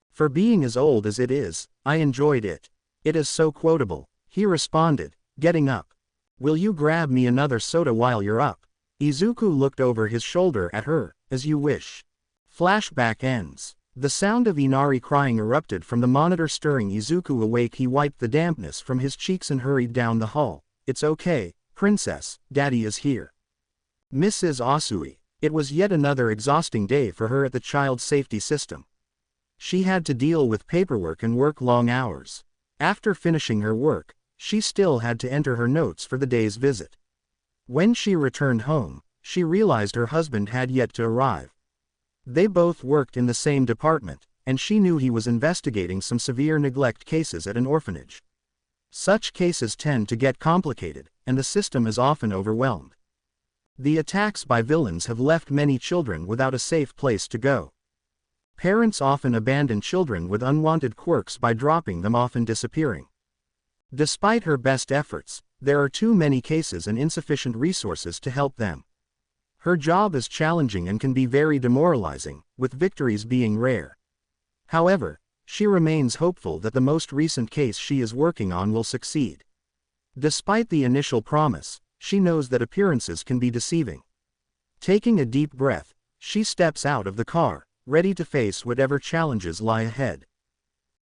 For being as old as it is, I enjoyed it. It is so quotable, he responded, getting up. Will you grab me another soda while you're up? Izuku looked over his shoulder at her, as you wish. Flashback ends. The sound of Inari crying erupted from the monitor, stirring Izuku awake. He wiped the dampness from his cheeks and hurried down the hall. "It's okay, princess, daddy is here." Mrs. Asui. It was yet another exhausting day for her at the child safety system. She had to deal with paperwork and work long hours. After finishing her work, she still had to enter her notes for the day's visit. When she returned home, she realized her husband had yet to arrive. They both worked in the same department, and she knew he was investigating some severe neglect cases at an orphanage. Such cases tend to get complicated, and the system is often overwhelmed. The attacks by villains have left many children without a safe place to go. Parents often abandon children with unwanted quirks by dropping them off and disappearing. Despite her best efforts, there are too many cases and insufficient resources to help them. Her job is challenging and can be very demoralizing, with victories being rare. However, she remains hopeful that the most recent case she is working on will succeed. Despite the initial promise, she knows that appearances can be deceiving. Taking a deep breath, she steps out of the car, ready to face whatever challenges lie ahead.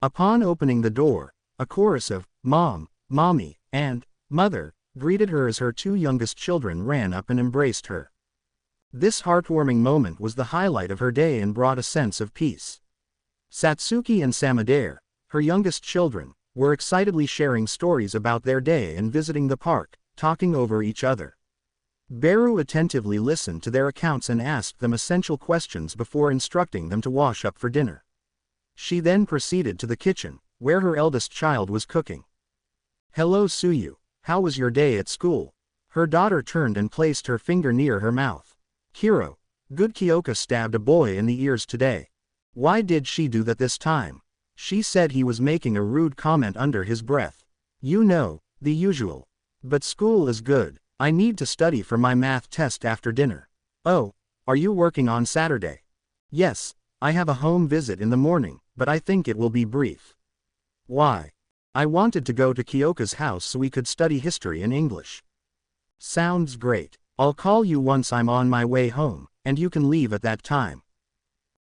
Upon opening the door, a chorus of "Mom," "Mommy," and "Mother" greeted her as her two youngest children ran up and embraced her. This heartwarming moment was the highlight of her day and brought a sense of peace. Satsuki and Samadare, her youngest children, were excitedly sharing stories about their day and visiting the park, talking over each other. Beru attentively listened to their accounts and asked them essential questions before instructing them to wash up for dinner. She then proceeded to the kitchen, where her eldest child was cooking. "Hello Suyu, how was your day at school?" Her daughter turned and placed her finger near her mouth. "Hiro, good, Kyoka stabbed a boy in the ears today." "Why did she do that this time?" "She said he was making a rude comment under his breath." "You know, the usual. But school is good. I need to study for my math test after dinner." "Oh, are you working on Saturday?" "Yes, I have a home visit in the morning, but I think it will be brief." "Why?" "I wanted to go to Kyoka's house so we could study history and English." "Sounds great. I'll call you once I'm on my way home, and you can leave at that time."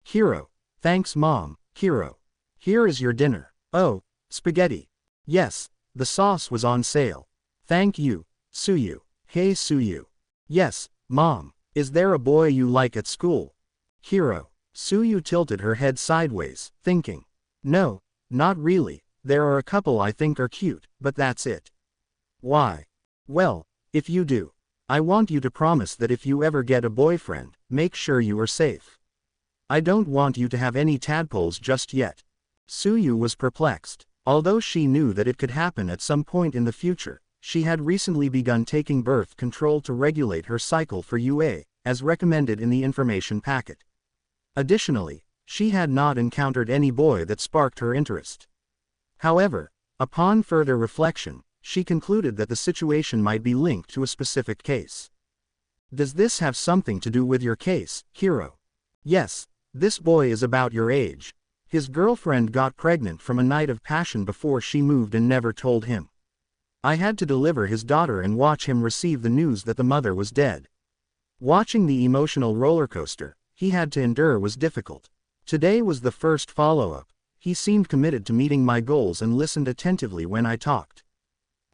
"Hiro, thanks Mom." "Hiro, here is your dinner." "Oh, spaghetti." "Yes, the sauce was on sale." "Thank you, Suyu." "Hey Suyu." "Yes, Mom, is there a boy you like at school?" "Hiro." Suyu tilted her head sideways, thinking. "No, not really, there are a couple I think are cute, but that's it." "Why?" "Well, if you do, I want you to promise that if you ever get a boyfriend, make sure you are safe. I don't want you to have any tadpoles just yet." Suyu was perplexed. Although she knew that it could happen at some point in the future, she had recently begun taking birth control to regulate her cycle for UA, as recommended in the information packet. Additionally, she had not encountered any boy that sparked her interest. However, upon further reflection, she concluded that the situation might be linked to a specific case. "Does this have something to do with your case, Hiro?" "Yes, this boy is about your age. His girlfriend got pregnant from a night of passion before she moved and never told him. I had to deliver his daughter and watch him receive the news that the mother was dead. Watching the emotional roller coaster he had to endure was difficult. Today was the first follow-up. He seemed committed to meeting my goals and listened attentively when I talked.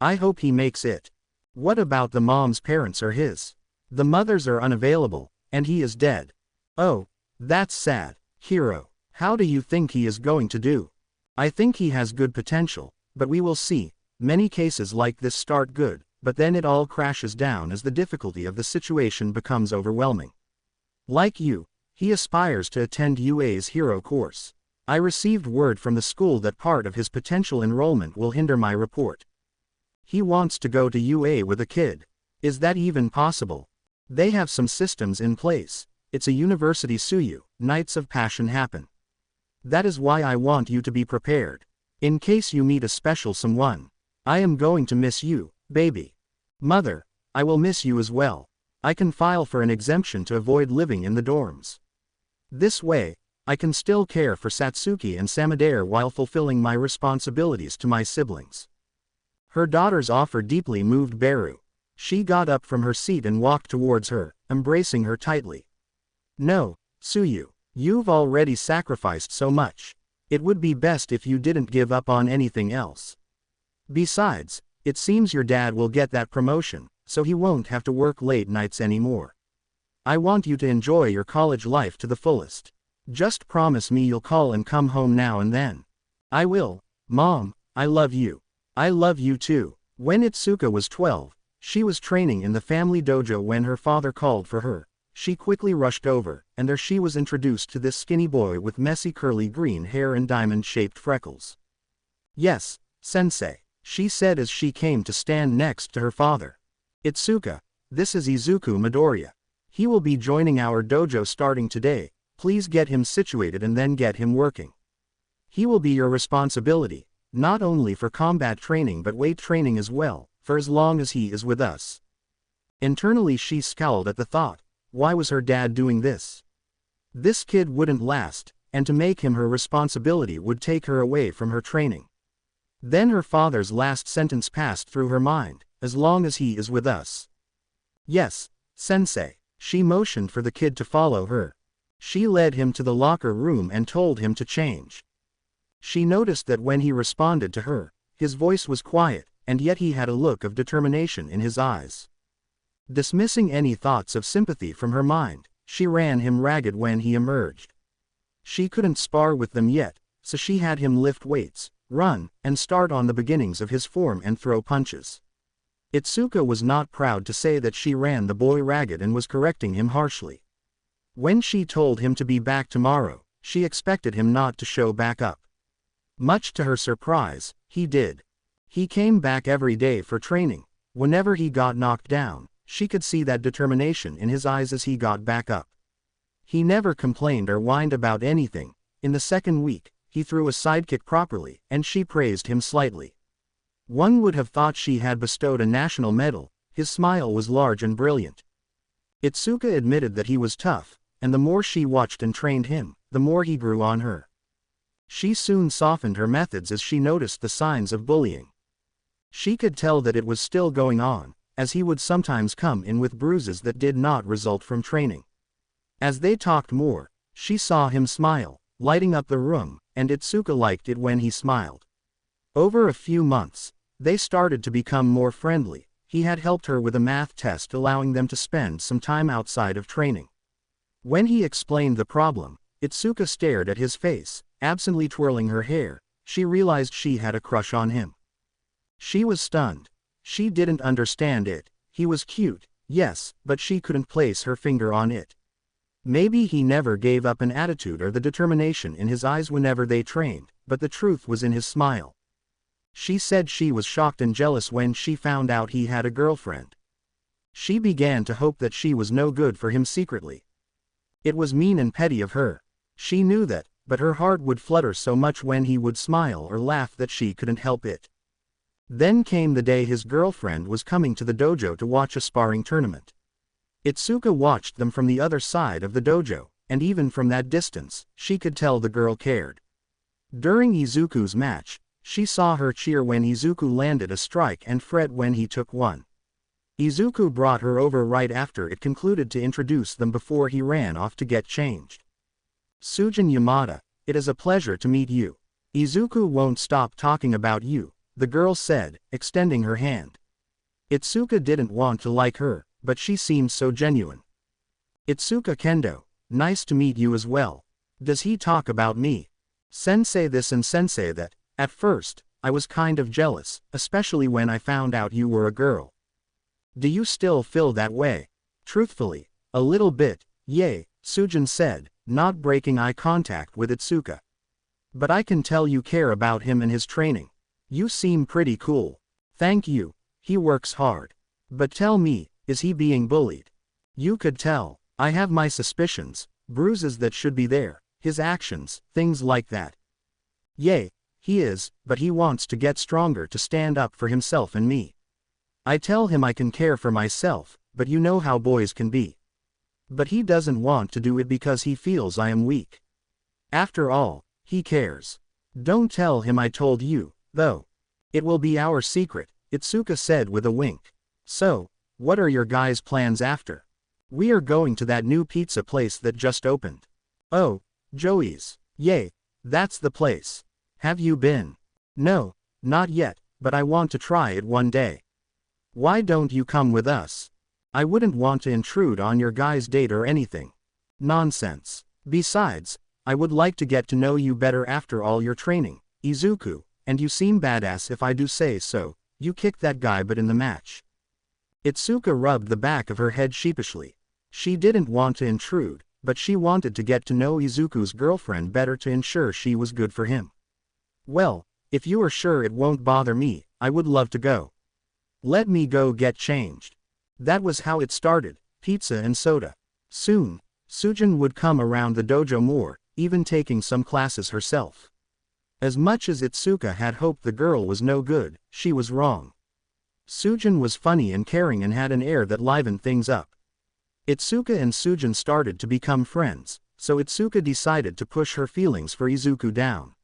I hope he makes it." "What about the mom's parents or his?" "The mothers are unavailable, and he is dead." "Oh, that's sad." "Hiro, how do you think he is going to do?" "I think he has good potential, but we will see. Many cases like this start good, but then it all crashes down as the difficulty of the situation becomes overwhelming. Like you, he aspires to attend UA's Hero course. I received word from the school that part of his potential enrollment will hinder my report. He wants to go to UA with a kid. Is that even possible? They have some systems in place. It's a university. Suyu, nights of passion happen. That is why I want you to be prepared. In case you meet a special someone. I am going to miss you, baby. Mother, I will miss you as well. I can file for an exemption to avoid living in the dorms. This way, I can still care for Satsuki and Samadare while fulfilling my responsibilities to my siblings." Her daughter's offer deeply moved Beru. She got up from her seat and walked towards her, embracing her tightly. "No, Suyu, You've already sacrificed so much. It would be best if you didn't give up on anything else. Besides, it seems your dad will get that promotion, so he won't have to work late nights anymore. I want you to enjoy your college life to the fullest. Just promise me you'll call and come home now and then. I will. Mom, I love you. I love you too. When Itsuka was 12, she was training in the family dojo when her father called for her. She quickly rushed over, and there she was introduced to this skinny boy with messy curly green hair and diamond-shaped freckles. Yes, sensei, she said as she came to stand next to her father. Itsuka, this is Izuku Midoriya. He will be joining our dojo starting today. Please get him situated and then get him working. He will be your responsibility, not only for combat training but weight training as well, for as long as he is with us. Internally she scowled at the thought. Why was her dad doing this? This kid wouldn't last, and to make him her responsibility would take her away from her training. Then her father's last sentence passed through her mind, as long as he is with us. Yes, sensei. She motioned for the kid to follow her. She led him to the locker room and told him to change. She noticed that when he responded to her, his voice was quiet, and yet he had a look of determination in his eyes. Dismissing any thoughts of sympathy from her mind, she ran him ragged when he emerged. She couldn't spar with them yet, so she had him lift weights, run, and start on the beginnings of his form and throw punches. Itsuka was not proud to say that she ran the boy ragged and was correcting him harshly. When she told him to be back tomorrow, she expected him not to show back up. Much to her surprise, he did. He came back every day for training. Whenever he got knocked down, she could see that determination in his eyes as he got back up. He never complained or whined about anything. In the second week, he threw a sidekick properly, and she praised him slightly. One would have thought she had bestowed a national medal. His smile was large and brilliant. Itsuka admitted that he was tough, and the more she watched and trained him, the more he grew on her. She soon softened her methods as she noticed the signs of bullying. She could tell that it was still going on, as he would sometimes come in with bruises that did not result from training. As they talked more, she saw him smile, lighting up the room, and Itsuka liked it when he smiled. Over a few months, they started to become more friendly. He had helped her with a math test, allowing them to spend some time outside of training. When he explained the problem, Itsuka stared at his face, absently twirling her hair. She realized she had a crush on him. She was stunned. She didn't understand it. He was cute, yes, but she couldn't place her finger on it. Maybe he never gave up an attitude or the determination in his eyes whenever they trained, but the truth was in his smile. She said she was shocked and jealous when she found out he had a girlfriend. She began to hope that she was no good for him secretly. It was mean and petty of her. She knew that, but her heart would flutter so much when he would smile or laugh that she couldn't help it. Then came the day his girlfriend was coming to the dojo to watch a sparring tournament. Itsuka watched them from the other side of the dojo, and even from that distance, she could tell the girl cared. During Izuku's match, she saw her cheer when Izuku landed a strike and fret when he took one. Izuku brought her over right after it concluded to introduce them before he ran off to get changed. Sujin Yamada, it is a pleasure to meet you. Izuku won't stop talking about you, the girl said, extending her hand. Itsuka didn't want to like her, but she seemed so genuine. Itsuka Kendo, nice to meet you as well. Does he talk about me? Sensei this and sensei that. At first, I was kind of jealous, especially when I found out you were a girl. Do you still feel that way? Truthfully, a little bit, yay, Sujin said, not breaking eye contact with Itsuka. But I can tell you care about him and his training. You seem pretty cool. Thank you. He works hard. But tell me, is he being bullied? You could tell. I have my suspicions, bruises that should be there, his actions, things like that. Yay, he is, but he wants to get stronger to stand up for himself and me. I tell him I can care for myself, but you know how boys can be. But he doesn't want to do it because he feels I am weak. After all, he cares. Don't tell him I told you, though. It will be our secret, Itsuka said with a wink. So, what are your guys' plans after? We are going to that new pizza place that just opened. Oh, Joey's. Yay, that's the place. Have you been? No, not yet, but I want to try it one day. Why don't you come with us? I wouldn't want to intrude on your guys' date or anything. Nonsense. Besides, I would like to get to know you better after all your training, Izuku, and you seem badass if I do say so. You kicked that guy but in the match. Itsuka rubbed the back of her head sheepishly. She didn't want to intrude, but she wanted to get to know Izuku's girlfriend better to ensure she was good for him. Well, if you are sure it won't bother me, I would love to go. Let me go get changed. That was how it started, pizza and soda. Soon, Sujin would come around the dojo more, even taking some classes herself. As much as Itsuka had hoped the girl was no good, she was wrong. Sujin was funny and caring and had an air that livened things up. Itsuka and Sujin started to become friends, so Itsuka decided to push her feelings for Izuku down.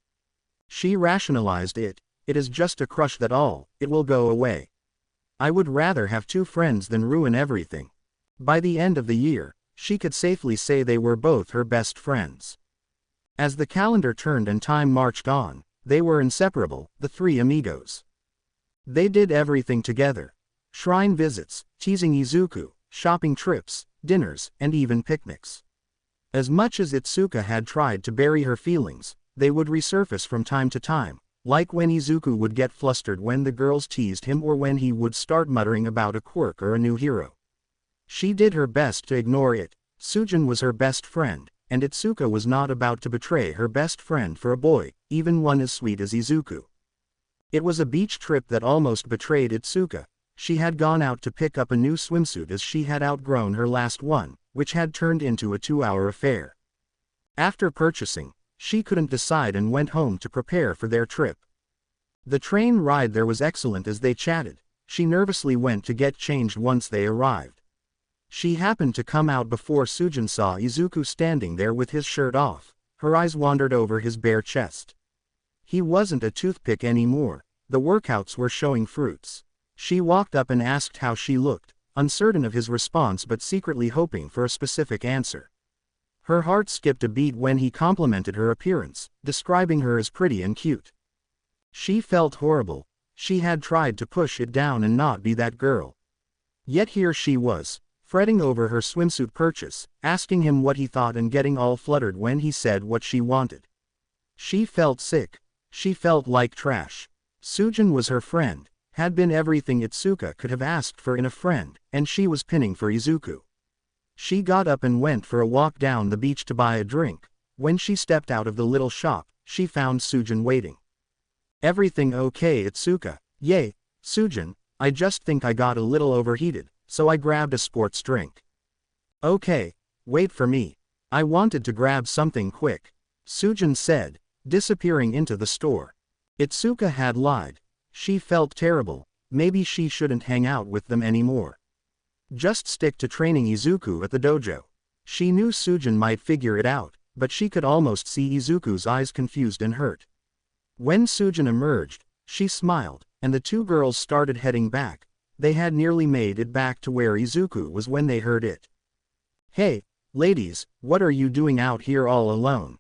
She rationalized it is just a crush that all, it will go away. I would rather have two friends than ruin everything. By the end of the year, she could safely say they were both her best friends. As the calendar turned and time marched on, they were inseparable, the three amigos. They did everything together. Shrine visits, teasing Izuku, shopping trips, dinners, and even picnics. As much as Itsuka had tried to bury her feelings, they would resurface from time to time, like when Izuku would get flustered when the girls teased him or when he would start muttering about a quirk or a new hero. She did her best to ignore it. Sujin was her best friend, and Itsuka was not about to betray her best friend for a boy, even one as sweet as Izuku. It was a beach trip that almost betrayed Itsuka. She had gone out to pick up a new swimsuit as she had outgrown her last one, which had turned into a 2-hour affair. After purchasing, she couldn't decide and went home to prepare for their trip. The train ride there was excellent as they chatted. She nervously went to get changed once they arrived. She happened to come out before Sujin saw Izuku standing there with his shirt off. Her eyes wandered over his bare chest. He wasn't a toothpick anymore. The workouts were showing fruits. She walked up and asked how she looked, uncertain of his response but secretly hoping for a specific answer. Her heart skipped a beat when he complimented her appearance, describing her as pretty and cute. She felt horrible. She had tried to push it down and not be that girl. Yet here she was, fretting over her swimsuit purchase, asking him what he thought and getting all fluttered when he said what she wanted. She felt sick. She felt like trash. Sujin was her friend, had been everything Itsuka could have asked for in a friend, and she was pinning for Izuku. She got up and went for a walk down the beach to buy a drink. When she stepped out of the little shop, she found Sujin waiting. Everything okay, Itsuka? Yay, Sujin, I just think I got a little overheated, so I grabbed a sports drink. Okay, wait for me. I wanted to grab something quick, Sujin said, disappearing into the store. Itsuka had lied. She felt terrible. Maybe she shouldn't hang out with them anymore. Just stick to training Izuku at the dojo. She knew Sujin might figure it out, but she could almost see Izuku's eyes confused and hurt. When Sujin emerged, she smiled, and the two girls started heading back. They had nearly made it back to where Izuku was when they heard it. Hey, ladies, what are you doing out here all alone?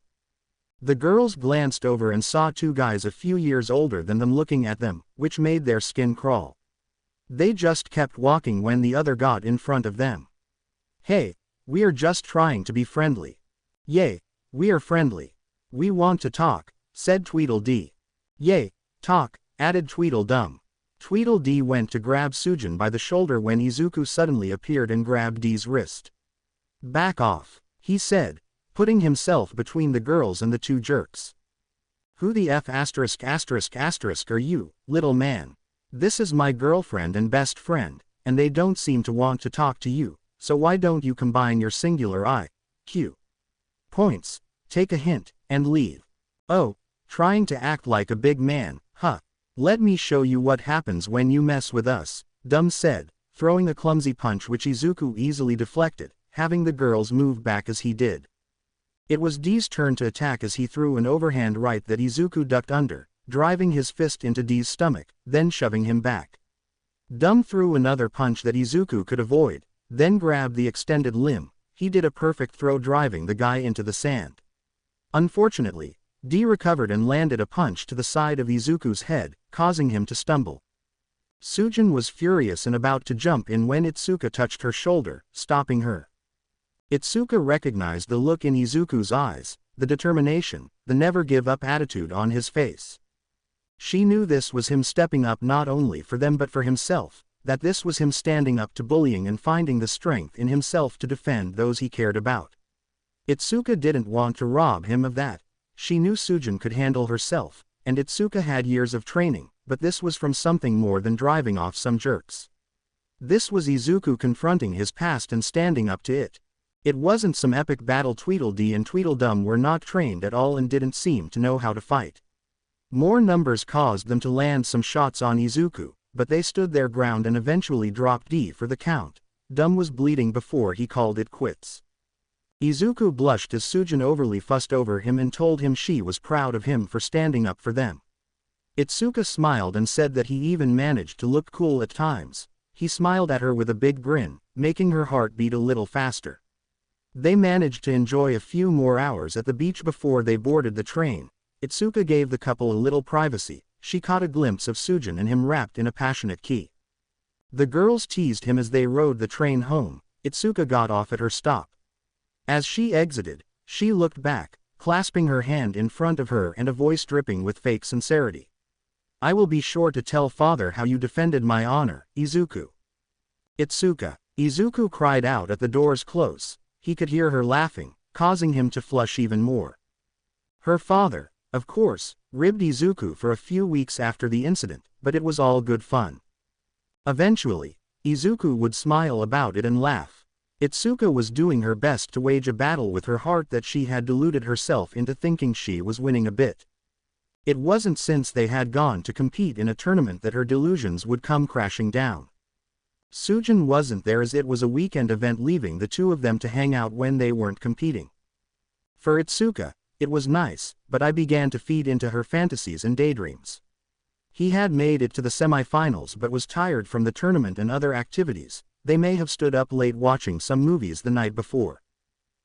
The girls glanced over and saw two guys a few years older than them looking at them, which made their skin crawl. They just kept walking when the other got in front of them. Hey, we are just trying to be friendly. Yay, we are friendly. We want to talk, said Tweedledee. Yay, talk, added Tweedledum. Tweedledee went to grab Sujin by the shoulder when Izuku suddenly appeared and grabbed Dee's wrist. Back off, he said, putting himself between the girls and the two jerks. Who the F*** are you, little man? This is my girlfriend and best friend, and they don't seem to want to talk to you, so why don't you combine your singular I.Q. points, take a hint, and leave. Oh, trying to act like a big man, huh? Let me show you what happens when you mess with us, Dum said, throwing a clumsy punch which Izuku easily deflected, having the girls move back as he did. It was Dee's turn to attack as he threw an overhand right that Izuku ducked under, driving his fist into Dee's stomach, then shoving him back. Dum threw another punch that Izuku could avoid, then grabbed the extended limb. He did a perfect throw driving the guy into the sand. Unfortunately, D recovered and landed a punch to the side of Izuku's head, causing him to stumble. Sujin was furious and about to jump in when Itsuka touched her shoulder, stopping her. Itsuka recognized the look in Izuku's eyes, the determination, the never-give-up attitude on his face. She knew this was him stepping up not only for them but for himself, that this was him standing up to bullying and finding the strength in himself to defend those he cared about. Itsuka didn't want to rob him of that. She knew Sujin could handle herself, and Itsuka had years of training, but this was from something more than driving off some jerks. This was Izuku confronting his past and standing up to it. It wasn't some epic battle. Tweedledee and Tweedledum were not trained at all and didn't seem to know how to fight. More numbers caused them to land some shots on Izuku, but they stood their ground and eventually dropped D for the count. Dum was bleeding before he called it quits. Izuku blushed as Sujin overly fussed over him and told him she was proud of him for standing up for them. Itsuka smiled and said that he even managed to look cool at times. He smiled at her with a big grin, making her heart beat a little faster. They managed to enjoy a few more hours at the beach before they boarded the train. Itsuka gave the couple a little privacy. She caught a glimpse of Sujin and him wrapped in a passionate kiss. The girls teased him as they rode the train home. Itsuka got off at her stop. As she exited, she looked back, clasping her hand in front of her and a voice dripping with fake sincerity. "I will be sure to tell father how you defended my honor, Izuku." Itsuka. Izuku cried out at the door's close. He could hear her laughing, causing him to flush even more. Her father, of course, ribbed Izuku for a few weeks after the incident, but it was all good fun. Eventually, Izuku would smile about it and laugh. Itsuka was doing her best to wage a battle with her heart that she had deluded herself into thinking she was winning a bit. It wasn't since they had gone to compete in a tournament that her delusions would come crashing down. Sujin wasn't there as it was a weekend event, leaving the two of them to hang out when they weren't competing. For Itsuka, it was nice, but I began to feed into her fantasies and daydreams. He had made it to the semi-finals but was tired from the tournament and other activities. They may have stood up late watching some movies the night before.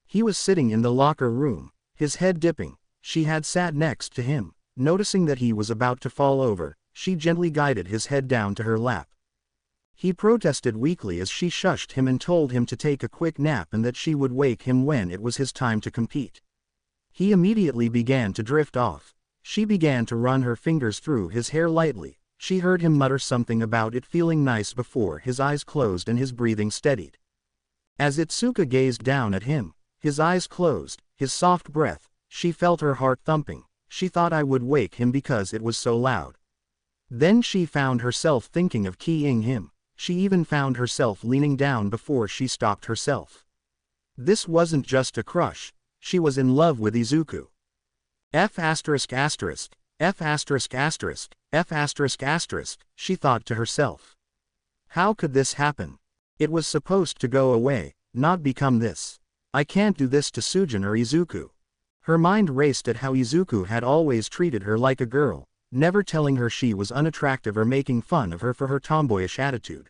He was sitting in the locker room, his head dipping. She had sat next to him. Noticing that he was about to fall over, she gently guided his head down to her lap. He protested weakly as she shushed him and told him to take a quick nap and that she would wake him when it was his time to compete. He immediately began to drift off. She began to run her fingers through his hair lightly. She heard him mutter something about it feeling nice before his eyes closed and his breathing steadied. As Itsuka gazed down at him, his eyes closed, his soft breath, she felt her heart thumping. She thought I would wake him because it was so loud. Then she found herself thinking of keying him. She even found herself leaning down before she stopped herself. This wasn't just a crush. She was in love with Izuku. F***, she thought to herself. How could this happen? It was supposed to go away, not become this. I can't do this to Sujin or Izuku. Her mind raced at how Izuku had always treated her like a girl, never telling her she was unattractive or making fun of her for her tomboyish attitude.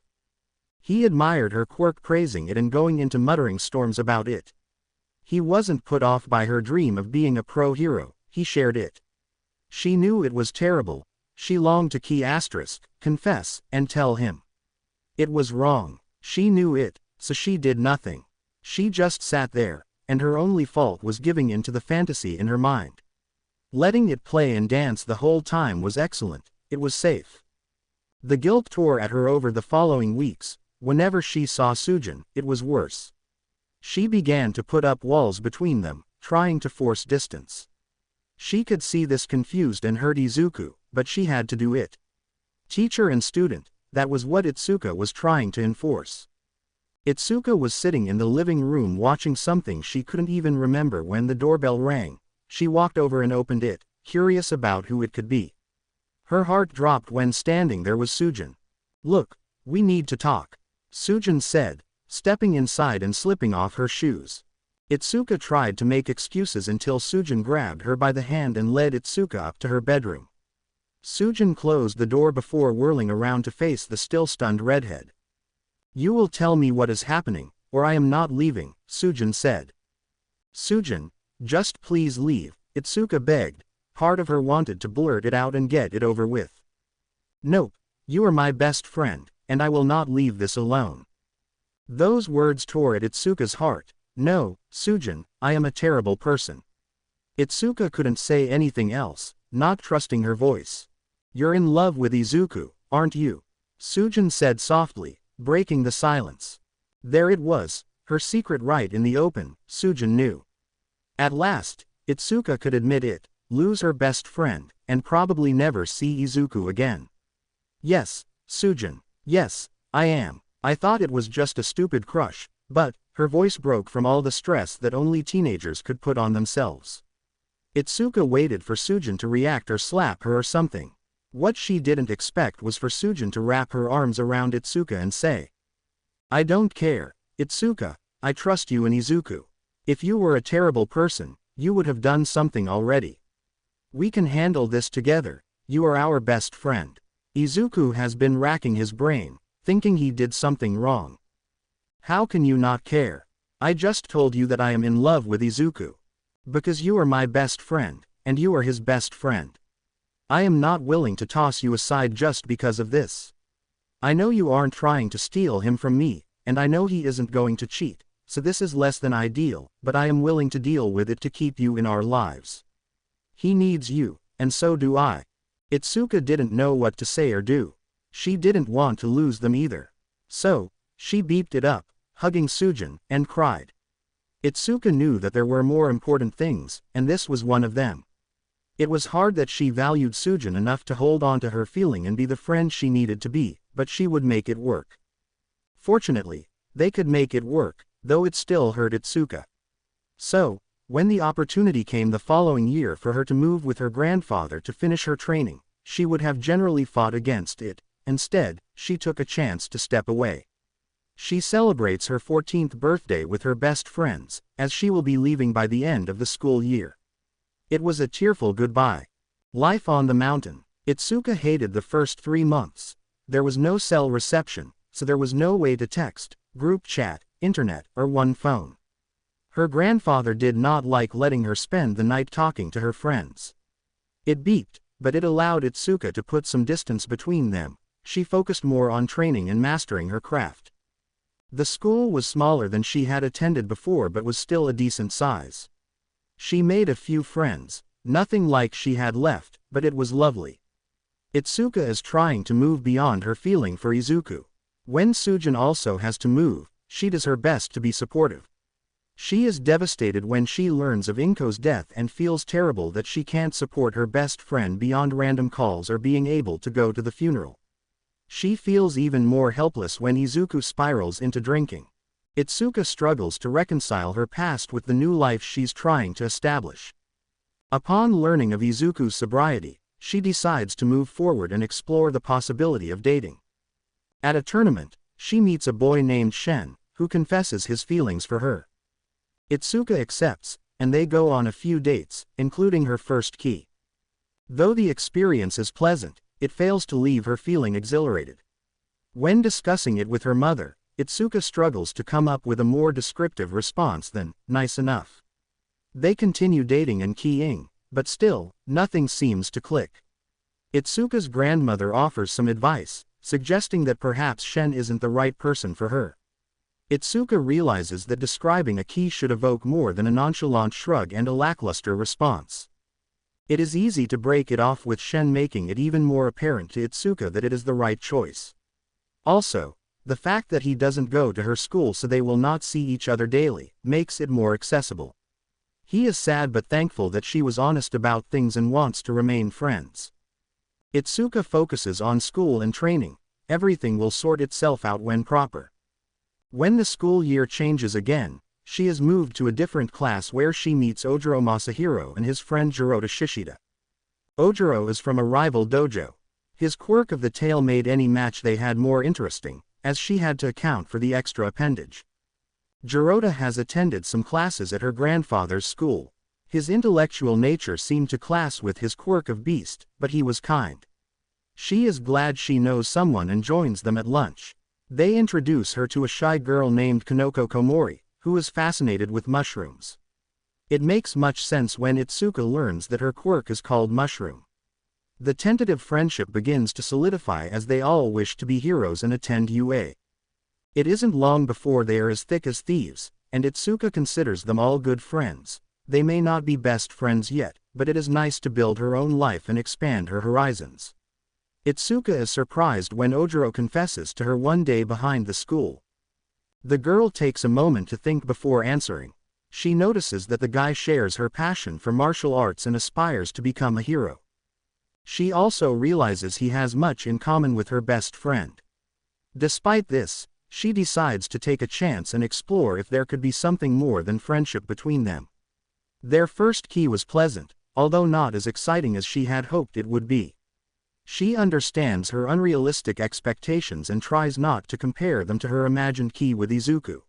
He admired her quirk, praising it and going into muttering storms about it. He wasn't put off by her dream of being a pro hero, he shared it. She knew it was terrible. She longed to confess, and tell him. It was wrong. She knew it, so she did nothing. She just sat there, and her only fault was giving in to the fantasy in her mind. Letting it play and dance the whole time was excellent. It was safe. The guilt tore at her over the following weeks. Whenever she saw Sujin, it was worse. She began to put up walls between them, trying to force distance. She could see this confused and hurt Izuku, but she had to do it. Teacher and student, that was what Itsuka was trying to enforce. Itsuka was sitting in the living room watching something she couldn't even remember when the doorbell rang. She walked over and opened it, curious about who it could be. Her heart dropped when standing there was Sujin. "Look, we need to talk," Sujin said, stepping inside and slipping off her shoes. Itsuka tried to make excuses until Sujin grabbed her by the hand and led Itsuka up to her bedroom. Sujin closed the door before whirling around to face the still stunned redhead. "You will tell me what is happening, or I am not leaving," Sujin said. "Sujin, just please leave," Itsuka begged. Part of her wanted to blurt it out and get it over with. "Nope. You are my best friend, and I will not leave this alone." Those words tore at Itsuka's heart. "No, Sujin, I am a terrible person." Itsuka couldn't say anything else, not trusting her voice. "You're in love with Izuku, aren't you?" Sujin said softly, breaking the silence. There it was, her secret right in the open. Sujin knew. At last, Itsuka could admit it, lose her best friend, and probably never see Izuku again. "Yes, Sujin. Yes, I am. I thought it was just a stupid crush, but," her voice broke from all the stress that only teenagers could put on themselves. Itsuka waited for Sujin to react or slap her or something. What she didn't expect was for Sujin to wrap her arms around Itsuka and say, "I don't care, Itsuka, I trust you and Izuku. If you were a terrible person, you would have done something already. We can handle this together, you are our best friend." Izuku has been racking his brain, thinking he did something wrong. "How can you not care? I just told you that I am in love with Izuku. Because you are my best friend, and you are his best friend. I am not willing to toss you aside just because of this. I know you aren't trying to steal him from me, and I know he isn't going to cheat, so this is less than ideal, but I am willing to deal with it to keep you in our lives. He needs you, and so do I." Itsuka didn't know what to say or do. She didn't want to lose them either. So, she beeped it up, hugging Sujin, and cried. Itsuka knew that there were more important things, and this was one of them. It was hard that she valued Sujin enough to hold on to her feeling and be the friend she needed to be, but she would make it work. Fortunately, they could make it work, though it still hurt Itsuka. So, when the opportunity came the following year for her to move with her grandfather to finish her training, she would have generally fought against it. Instead, she took a chance to step away. She celebrates her 14th birthday with her best friends, as she will be leaving by the end of the school year. It was a tearful goodbye. Life on the mountain. Itsuka hated the first 3 months. There was no cell reception, so there was no way to text, group chat, internet, or one phone. Her grandfather did not like letting her spend the night talking to her friends. It beeped, but it allowed Itsuka to put some distance between them. She focused more on training and mastering her craft. The school was smaller than she had attended before but was still a decent size. She made a few friends, nothing like she had left, but it was lovely. Itsuka is trying to move beyond her feeling for Izuku. When Sujin also has to move, she does her best to be supportive. She is devastated when she learns of Inko's death and feels terrible that she can't support her best friend beyond random calls or being able to go to the funeral. She feels even more helpless when Izuku spirals into drinking. Itsuka struggles to reconcile her past with the new life she's trying to establish. Upon learning of Izuku's sobriety, she decides to move forward and explore the possibility of dating. At a tournament, she meets a boy named Shen, who confesses his feelings for her. Itsuka accepts, and they go on a few dates, including her first key. Though the experience is pleasant, it fails to leave her feeling exhilarated. When discussing it with her mother, Itsuka struggles to come up with a more descriptive response than, "nice enough." They continue dating and keying, but still, nothing seems to click. Itsuka's grandmother offers some advice, suggesting that perhaps Shen isn't the right person for her. Itsuka realizes that describing a key should evoke more than a nonchalant shrug and a lackluster response. It is easy to break it off with Shen, making it even more apparent to Itsuka that it is the right choice. Also, the fact that he doesn't go to her school so they will not see each other daily, makes it more accessible. He is sad but thankful that she was honest about things and wants to remain friends. Itsuka focuses on school and training. Everything will sort itself out when proper. When the school year changes again, she is moved to a different class where she meets Ojiro Masahiro and his friend Jirota Shishida. Ojiro is from a rival dojo. His quirk of the tail made any match they had more interesting, as she had to account for the extra appendage. Jirota has attended some classes at her grandfather's school. His intellectual nature seemed to clash with his quirk of beast, but he was kind. She is glad she knows someone and joins them at lunch. They introduce her to a shy girl named Kanoko Komori, who is fascinated with mushrooms. It makes much sense when Itsuka learns that her quirk is called Mushroom. The tentative friendship begins to solidify as they all wish to be heroes and attend UA. It isn't long before they are as thick as thieves, and Itsuka considers them all good friends. They may not be best friends yet, but it is nice to build her own life and expand her horizons. Itsuka is surprised when Ojiro confesses to her one day behind the school. The girl takes a moment to think before answering. She notices that the guy shares her passion for martial arts and aspires to become a hero. She also realizes he has much in common with her best friend. Despite this, she decides to take a chance and explore if there could be something more than friendship between them. Their first key was pleasant, although not as exciting as she had hoped it would be. She understands her unrealistic expectations and tries not to compare them to her imagined key with Izuku.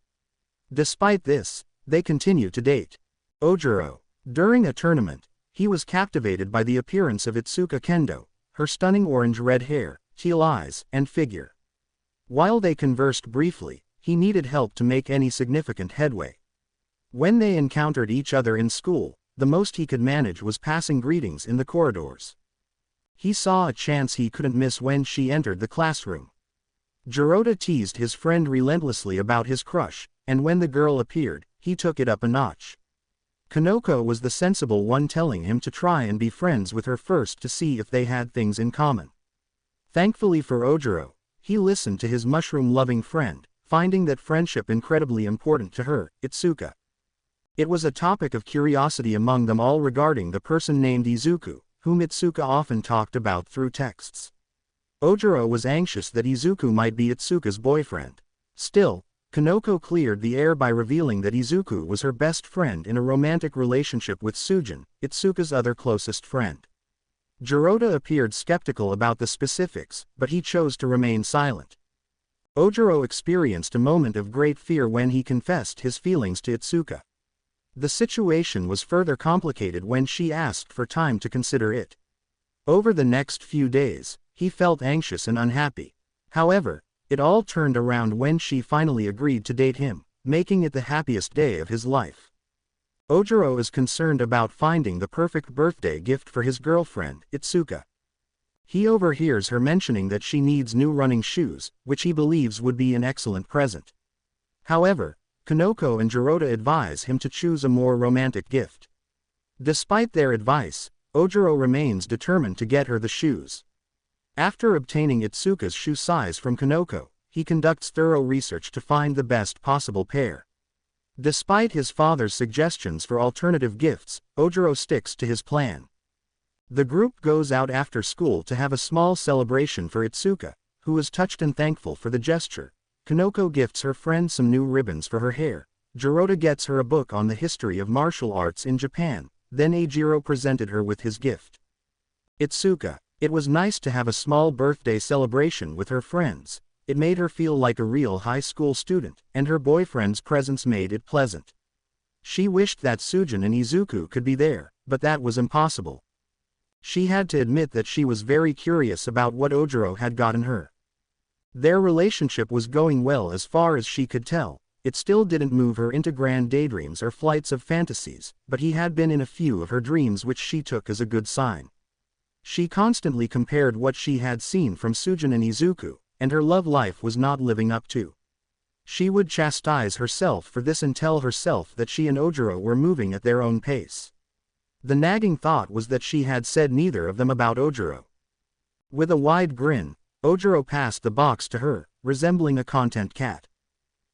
Despite this, they continue to date. Ojiro. During a tournament, he was captivated by the appearance of Itsuka Kendo, her stunning orange-red hair, teal eyes, and figure. While they conversed briefly, he needed help to make any significant headway. When they encountered each other in school, the most he could manage was passing greetings in the corridors. He saw a chance he couldn't miss when she entered the classroom. Jirota teased his friend relentlessly about his crush, and when the girl appeared, he took it up a notch. Kanoko was the sensible one, telling him to try and be friends with her first to see if they had things in common. Thankfully for Ojiro, he listened to his mushroom-loving friend, finding that friendship incredibly important to her, Itsuka. It was a topic of curiosity among them all regarding the person named Izuku, whom Itsuka often talked about through texts. Ojiro was anxious that Izuku might be Itsuka's boyfriend. Still, Kanoko cleared the air by revealing that Izuku was her best friend in a romantic relationship with Sujin, Itsuka's other closest friend. Jirota appeared skeptical about the specifics, but he chose to remain silent. Ojiro experienced a moment of great fear when he confessed his feelings to Itsuka. The situation was further complicated when she asked for time to consider it. Over the next few days, he felt anxious and unhappy. However, it all turned around when she finally agreed to date him, making it the happiest day of his life. Ojiro is concerned about finding the perfect birthday gift for his girlfriend, Itsuka. He overhears her mentioning that she needs new running shoes, which he believes would be an excellent present. However, Kanoko and Jirota advise him to choose a more romantic gift. Despite their advice, Ojiro remains determined to get her the shoes. After obtaining Itsuka's shoe size from Kanoko, he conducts thorough research to find the best possible pair. Despite his father's suggestions for alternative gifts, Ojiro sticks to his plan. The group goes out after school to have a small celebration for Itsuka, who is touched and thankful for the gesture. Kanoko gifts her friend some new ribbons for her hair. Jirota gets her a book on the history of martial arts in Japan, then Eijiro presented her with his gift. Itsuka. It was nice to have a small birthday celebration with her friends. It made her feel like a real high school student, and her boyfriend's presence made it pleasant. She wished that Sujin and Izuku could be there, but that was impossible. She had to admit that she was very curious about what Ojiro had gotten her. Their relationship was going well as far as she could tell. It still didn't move her into grand daydreams or flights of fantasies, but he had been in a few of her dreams, which she took as a good sign. She constantly compared what she had seen from Sujin and Izuku, and her love life was not living up to. She would chastise herself for this and tell herself that she and Ojiro were moving at their own pace. The nagging thought was that she had said neither of them about Ojiro. With a wide grin, Ojiro passed the box to her, resembling a content cat.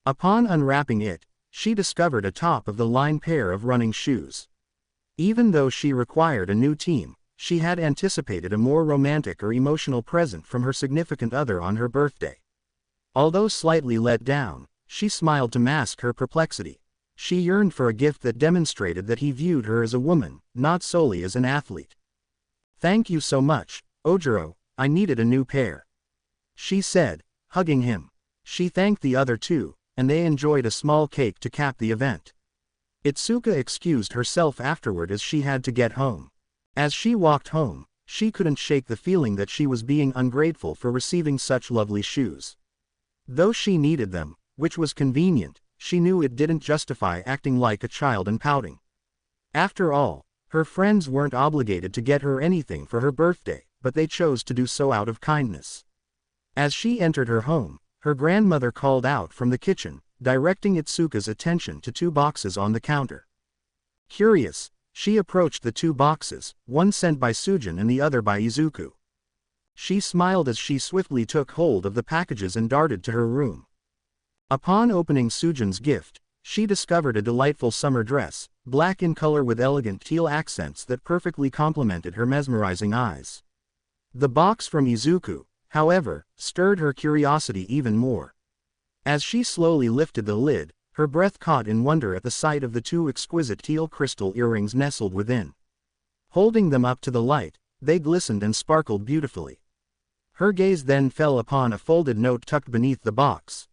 Upon unwrapping it, she discovered a top-of-the-line pair of running shoes. Even though she required a new team, she had anticipated a more romantic or emotional present from her significant other on her birthday. Although slightly let down, she smiled to mask her perplexity. She yearned for a gift that demonstrated that he viewed her as a woman, not solely as an athlete. "Thank you so much, Ojiro, I needed a new pair," she said, hugging him. She thanked the other two, and they enjoyed a small cake to cap the event. Itsuka excused herself afterward as she had to get home. As she walked home, she couldn't shake the feeling that she was being ungrateful for receiving such lovely shoes. Though she needed them, which was convenient, she knew it didn't justify acting like a child and pouting. After all, her friends weren't obligated to get her anything for her birthday, but they chose to do so out of kindness. As she entered her home, her grandmother called out from the kitchen, directing Itsuka's attention to 2 boxes on the counter. Curious, she approached the 2 boxes, one sent by Sujin and the other by Izuku. She smiled as she swiftly took hold of the packages and darted to her room. Upon opening Sujin's gift, she discovered a delightful summer dress, black in color with elegant teal accents that perfectly complemented her mesmerizing eyes. The box from Izuku, however, stirred her curiosity even more. As she slowly lifted the lid, her breath caught in wonder at the sight of the 2 exquisite teal crystal earrings nestled within. Holding them up to the light, they glistened and sparkled beautifully. Her gaze then fell upon a folded note tucked beneath the box.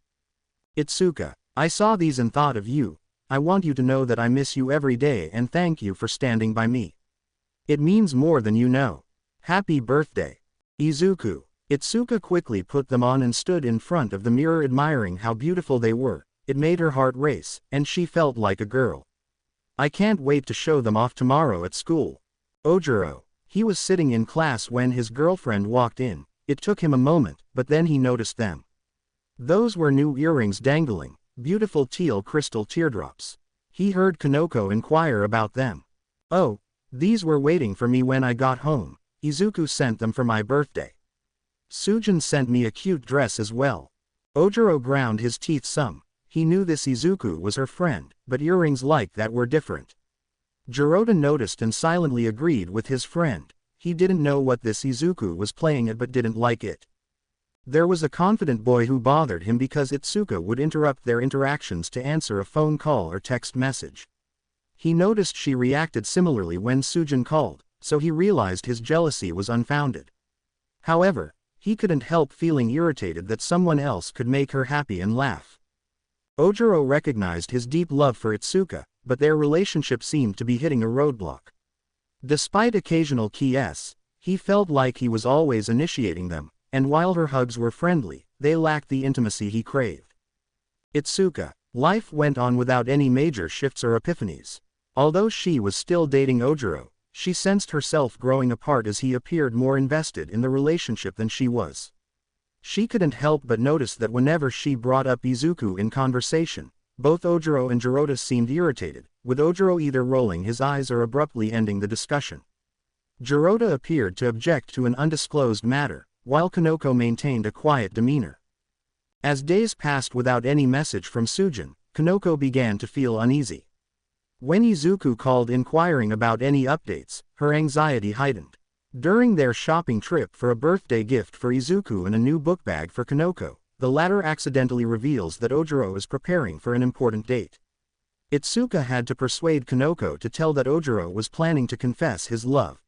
Itsuka, I saw these and thought of you. I want you to know that I miss you every day and thank you for standing by me. It means more than you know. Happy birthday. Izuku. Itsuka quickly put them on and stood in front of the mirror admiring how beautiful they were. It made her heart race, and she felt like a girl. I can't wait to show them off tomorrow at school. Ojiro. He was sitting in class when his girlfriend walked in. It took him a moment, but then he noticed them. Those were new earrings dangling, beautiful teal crystal teardrops. He heard Kanoko inquire about them. Oh, these were waiting for me when I got home. Izuku sent them for my birthday. Sujin sent me a cute dress as well. Ojiro ground his teeth some. He knew this Izuku was her friend, but earrings like that were different. Jirota noticed and silently agreed with his friend. He didn't know what this Izuku was playing at but didn't like it. There was a confident boy who bothered him because Itsuka would interrupt their interactions to answer a phone call or text message. He noticed she reacted similarly when Sujin called, so he realized his jealousy was unfounded. However, he couldn't help feeling irritated that someone else could make her happy and laugh. Ojiro recognized his deep love for Itsuka, but their relationship seemed to be hitting a roadblock. Despite occasional kiss, he felt like he was always initiating them, and while her hugs were friendly, they lacked the intimacy he craved. Itsuka. Life went on without any major shifts or epiphanies. Although she was still dating Ojiro, she sensed herself growing apart as he appeared more invested in the relationship than she was. She couldn't help but notice that whenever she brought up Izuku in conversation, both Ojiro and Jirota seemed irritated, with Ojiro either rolling his eyes or abruptly ending the discussion. Jirota appeared to object to an undisclosed matter, while Kanoko maintained a quiet demeanor. As days passed without any message from Sujin, Kanoko began to feel uneasy. When Izuku called inquiring about any updates, her anxiety heightened. During their shopping trip for a birthday gift for Izuku and a new book bag for Kanoko, the latter accidentally reveals that Ojiro is preparing for an important date. Itsuka had to persuade Kanoko to tell that Ojiro was planning to confess his love.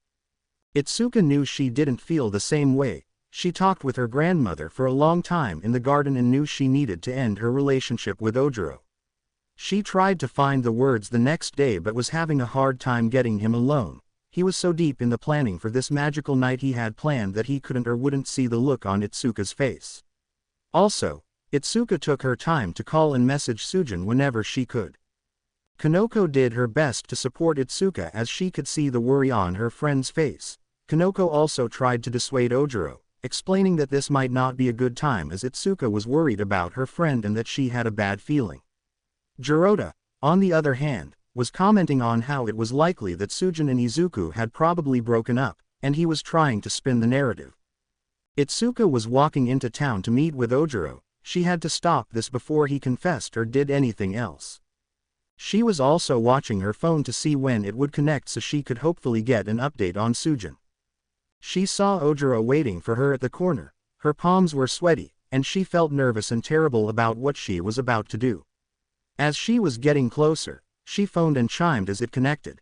Itsuka knew she didn't feel the same way. She talked with her grandmother for a long time in the garden and knew she needed to end her relationship with Ojiro. She tried to find the words the next day but was having a hard time getting him alone. He was so deep in the planning for this magical night he had planned that he couldn't or wouldn't see the look on Itsuka's face. Also, Itsuka took her time to call and message Sujin whenever she could. Kanoko did her best to support Itsuka as she could see the worry on her friend's face. Kanoko also tried to dissuade Ojiro, explaining that this might not be a good time as Itsuka was worried about her friend and that she had a bad feeling. Jirota, on the other hand, was commenting on how it was likely that Sujin and Izuku had probably broken up, and he was trying to spin the narrative. Itsuka was walking into town to meet with Ojiro. She had to stop this before he confessed or did anything else. She was also watching her phone to see when it would connect so she could hopefully get an update on Sujin. She saw Ojiro waiting for her at the corner. Her palms were sweaty, and she felt nervous and terrible about what she was about to do. As she was getting closer, she phoned and chimed as it connected.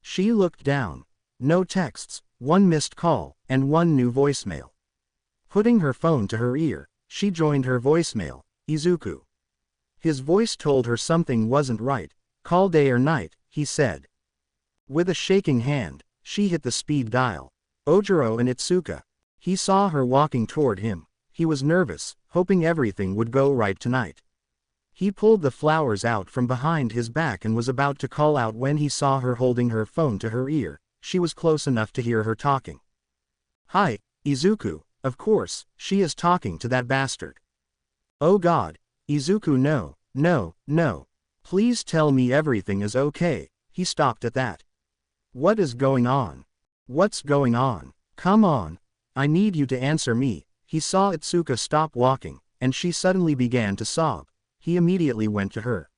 She looked down. No texts, one missed call, and one new voicemail. Putting her phone to her ear, she joined her voicemail. Izuku. His voice told her something wasn't right. Call day or night, he said. With a shaking hand, she hit the speed dial. Ojiro and Itsuka. He saw her walking toward him. He was nervous, hoping everything would go right tonight. He pulled the flowers out from behind his back and was about to call out when he saw her holding her phone to her ear. She was close enough to hear her talking. "Hi, Izuku, of course, she is talking to that bastard. Oh God, Izuku, no, no, no. Please tell me everything is okay." He stopped at that. "What is going on? What's going on? Come on. I need you to answer me." He saw Itsuka stop walking, and she suddenly began to sob. He immediately went to her.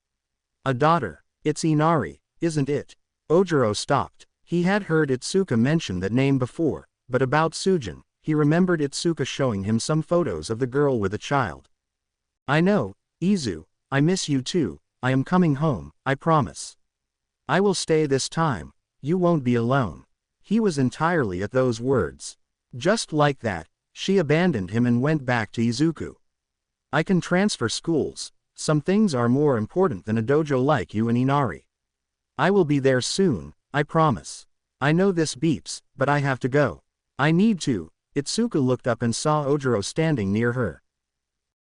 "A daughter. It's Inari, isn't it?" Ojiro stopped. He had heard Itsuka mention that name before, but about Sujin, he remembered Itsuka showing him some photos of the girl with a child. "I know, Izu, I miss you too. I am coming home, I promise. I will stay this time. You won't be alone." He was entirely at those words. Just like that, she abandoned him and went back to Izuku. "I can transfer schools. Some things are more important than a dojo like you and Inari. I will be there soon, I promise. I know this beeps, but I have to go. I need to." Itsuka looked up and saw Ojiro standing near her.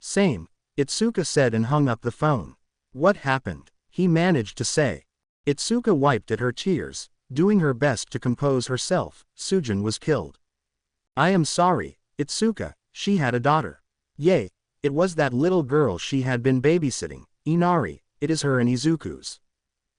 "Same," Itsuka said and hung up the phone. "What happened?" he managed to say. Itsuka wiped at her tears, doing her best to compose herself. "Sujin was killed." "I am sorry, Itsuka, she had a daughter." "Yay, it was that little girl she had been babysitting, Inari, it is her and Izuku's.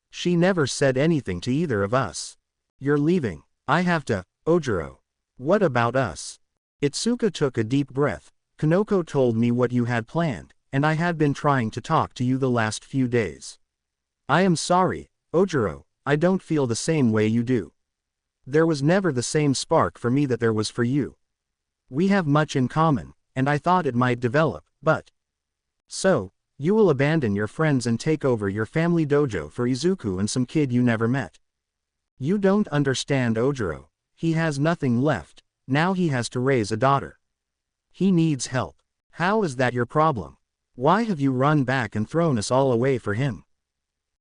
She never said anything to either of us." "You're leaving." "I have to, Ojiro." "What about us?" Itsuka took a deep breath. "Kanoko told me what you had planned, and I had been trying to talk to you the last few days. I am sorry, Ojiro, I don't feel the same way you do. There was never the same spark for me that there was for you. We have much in common, and I thought it might develop, but... So, you will abandon your friends and take over your family dojo for Izuku and some kid you never met. You don't understand Ojiro. He has nothing left, now he has to raise a daughter. He needs help. How is that your problem? Why have you run back and thrown us all away for him?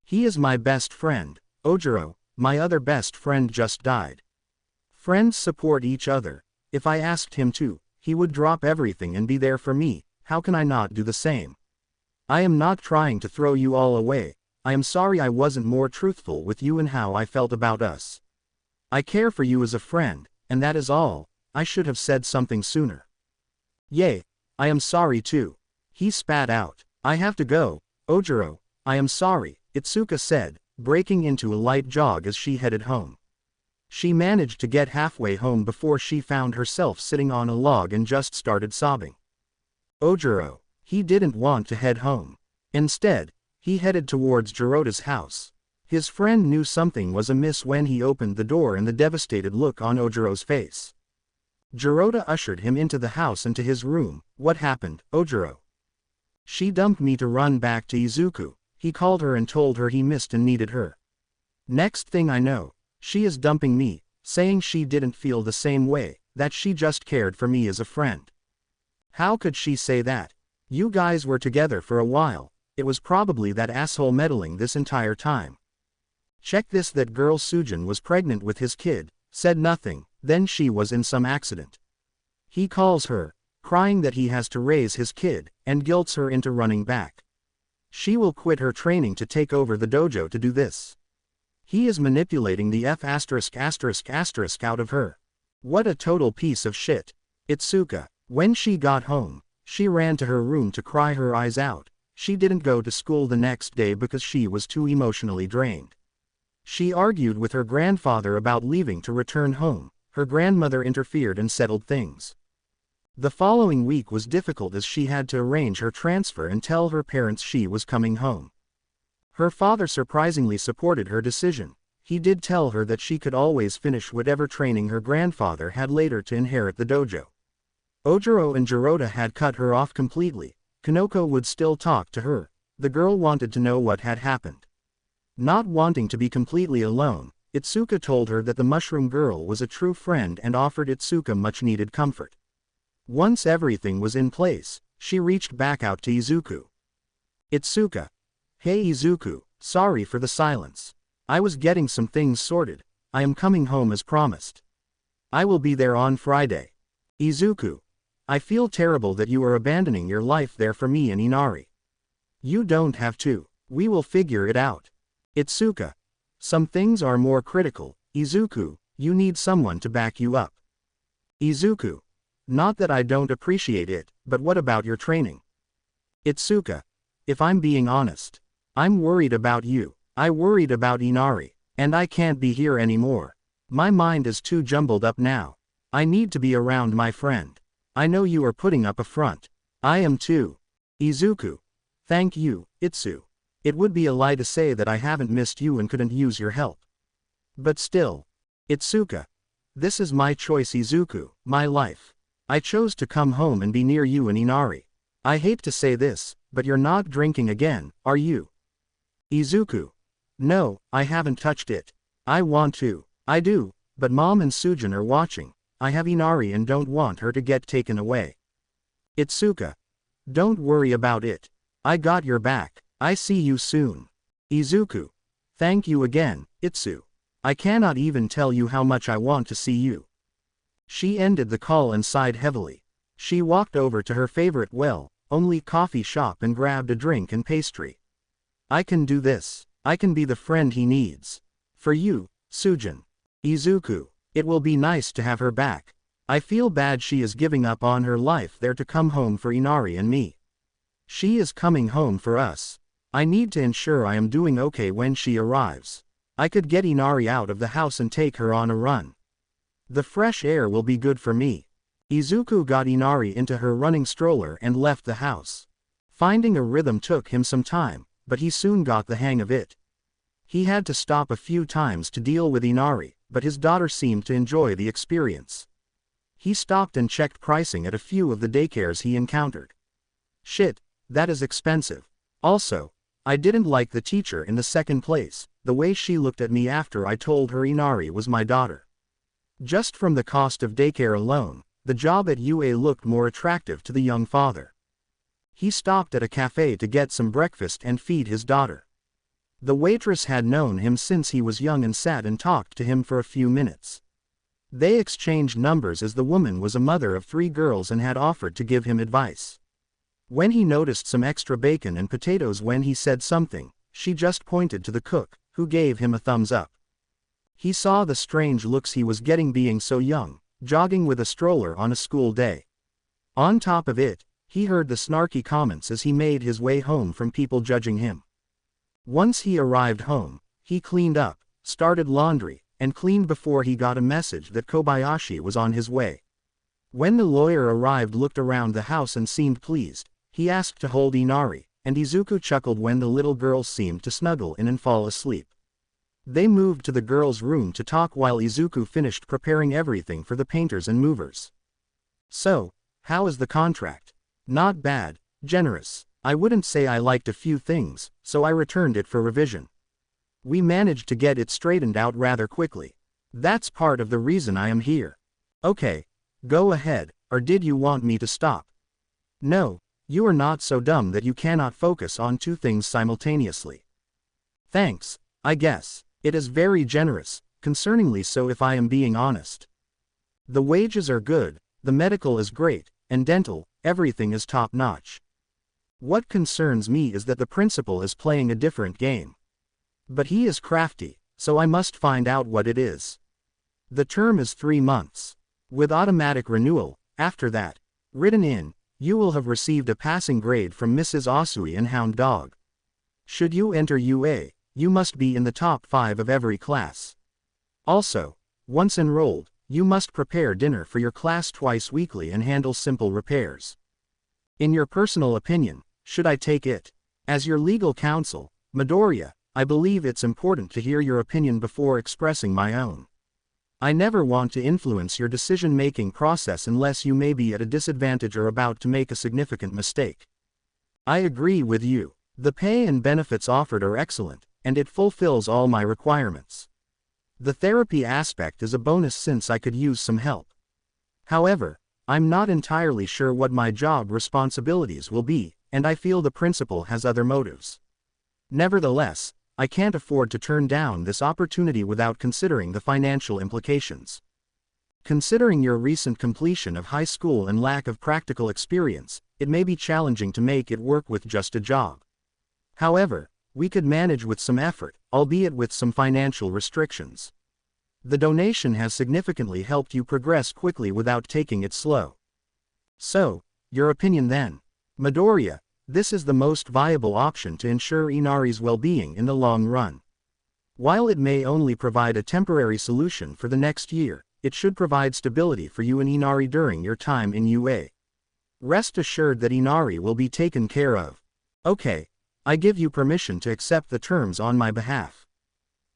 He is my best friend, Ojiro, my other best friend just died. Friends support each other. If I asked him to, he would drop everything and be there for me. How can I not do the same? I am not trying to throw you all away. I am sorry I wasn't more truthful with you and how I felt about us. I care for you as a friend, and that is all. I should have said something sooner. Yay, I am sorry too." He spat out. "I have to go, Ojiro, I am sorry," Itsuka said, breaking into a light jog as she headed home. She managed to get halfway home before she found herself sitting on a log and just started sobbing. Ojiro, he didn't want to head home. Instead, he headed towards Jirota's house. His friend knew something was amiss when he opened the door and the devastated look on Ojiro's face. Jirota ushered him into the house and to his room. "What happened, Ojiro?" "She dumped me to run back to Izuku." He called her and told her he missed and needed her. "Next thing I know, she is dumping me, saying she didn't feel the same way, that she just cared for me as a friend. How could she say that? You guys were together for a while, it was probably that asshole meddling this entire time. Check this, that girl Sujin was pregnant with his kid, said nothing, then she was in some accident. He calls her, crying that he has to raise his kid, and guilts her into running back. She will quit her training to take over the dojo to do this. He is manipulating the F*** out of her. What a total piece of shit. Itsuka, when she got home, she ran to her room to cry her eyes out. She didn't go to school the next day because she was too emotionally drained. She argued with her grandfather about leaving to return home. Her grandmother interfered and settled things. The following week was difficult as she had to arrange her transfer and tell her parents she was coming home. Her father surprisingly supported her decision. He did tell her that she could always finish whatever training her grandfather had later to inherit the dojo. Ojiro and Jirota had cut her off completely. Kanoko would still talk to her. The girl wanted to know what had happened. Not wanting to be completely alone, Itsuka told her that the mushroom girl was a true friend and offered Itsuka much-needed comfort. Once everything was in place, she reached back out to Izuku. "Itsuka. Hey Izuku, sorry for the silence. I was getting some things sorted. I am coming home as promised. I will be there on Friday. Izuku. I feel terrible that you are abandoning your life there for me and Inari. You don't have to. We will figure it out. Itsuka. Some things are more critical. Izuku, you need someone to back you up. Izuku. Not that I don't appreciate it, but what about your training? Itsuka. If I'm being honest, I'm worried about you. I worried about Inari, and I can't be here anymore. My mind is too jumbled up now. I need to be around my friend. I know you are putting up a front. I am too. Izuku. Thank you, Itsu. It would be a lie to say that I haven't missed you and couldn't use your help. But still. Itsuka. This is my choice, Izuku, my life. I chose to come home and be near you and Inari. I hate to say this, but you're not drinking again, are you? Izuku. No, I haven't touched it. I want to. I do, but Mom and Sujin are watching. I have Inari and don't want her to get taken away. Itsuka. Don't worry about it. I got your back. I see you soon. Izuku. Thank you again, Itsu. I cannot even tell you how much I want to see you. She ended the call and sighed heavily. She walked over to her favorite only coffee shop and grabbed a drink and pastry. I can do this. I can be the friend he needs. For you, Sujin. Izuku. It will be nice to have her back. I feel bad she is giving up on her life there to come home for Inari and me. She is coming home for us. I need to ensure I am doing okay when she arrives. I could get Inari out of the house and take her on a run. The fresh air will be good for me. Izuku got Inari into her running stroller and left the house. Finding a rhythm took him some time, but he soon got the hang of it. He had to stop a few times to deal with Inari, but his daughter seemed to enjoy the experience. He stopped and checked pricing at a few of the daycares he encountered. Shit, that is expensive. Also, I didn't like the teacher in the second place, the way she looked at me after I told her Inari was my daughter. Just from the cost of daycare alone, the job at UA looked more attractive to the young father. He stopped at a cafe to get some breakfast and feed his daughter. The waitress had known him since he was young and sat and talked to him for a few minutes. They exchanged numbers as the woman was a mother of 3 girls and had offered to give him advice. When he noticed some extra bacon and potatoes when he said something, she just pointed to the cook, who gave him a thumbs up. He saw the strange looks he was getting being so young, jogging with a stroller on a school day. On top of it, he heard the snarky comments as he made his way home from people judging him. Once he arrived home, he cleaned up, started laundry, and cleaned before he got a message that Kobayashi was on his way. When the lawyer arrived, looked around the house and seemed pleased, he asked to hold Inari, and Izuku chuckled when the little girl seemed to snuggle in and fall asleep. They moved to the girls' room to talk while Izuku finished preparing everything for the painters and movers. So, how is the contract? Not bad, generous. I wouldn't say I liked a few things, so I returned it for revision. We managed to get it straightened out rather quickly. That's part of the reason I am here. Okay, go ahead, or did you want me to stop? No, you are not so dumb that you cannot focus on 2 things simultaneously. Thanks, I guess. It is very generous, concerningly so if I am being honest. The wages are good, the medical is great, and dental, everything is top-notch. What concerns me is that the principal is playing a different game. But he is crafty, so I must find out what it is. The term is 3 months. With automatic renewal, after that, written in, you will have received a passing grade from Mrs. Asui and Hound Dog. Should you enter UA, you must be in the top 5 of every class. Also, once enrolled, you must prepare dinner for your class twice weekly and handle simple repairs. In your personal opinion, should I take it? As your legal counsel, Midoriya, I believe it's important to hear your opinion before expressing my own. I never want to influence your decision-making process unless you may be at a disadvantage or about to make a significant mistake. I agree with you. The pay and benefits offered are excellent, and it fulfills all my requirements. The therapy aspect is a bonus since I could use some help. However, I'm not entirely sure what my job responsibilities will be, and I feel the principal has other motives. Nevertheless, I can't afford to turn down this opportunity without considering the financial implications. Considering your recent completion of high school and lack of practical experience, it may be challenging to make it work with just a job. However, we could manage with some effort, albeit with some financial restrictions. The donation has significantly helped you progress quickly without taking it slow. So, your opinion then? Midoriya, this is the most viable option to ensure Inari's well-being in the long run. While it may only provide a temporary solution for the next year, it should provide stability for you and Inari during your time in UA. Rest assured that Inari will be taken care of. Okay, I give you permission to accept the terms on my behalf.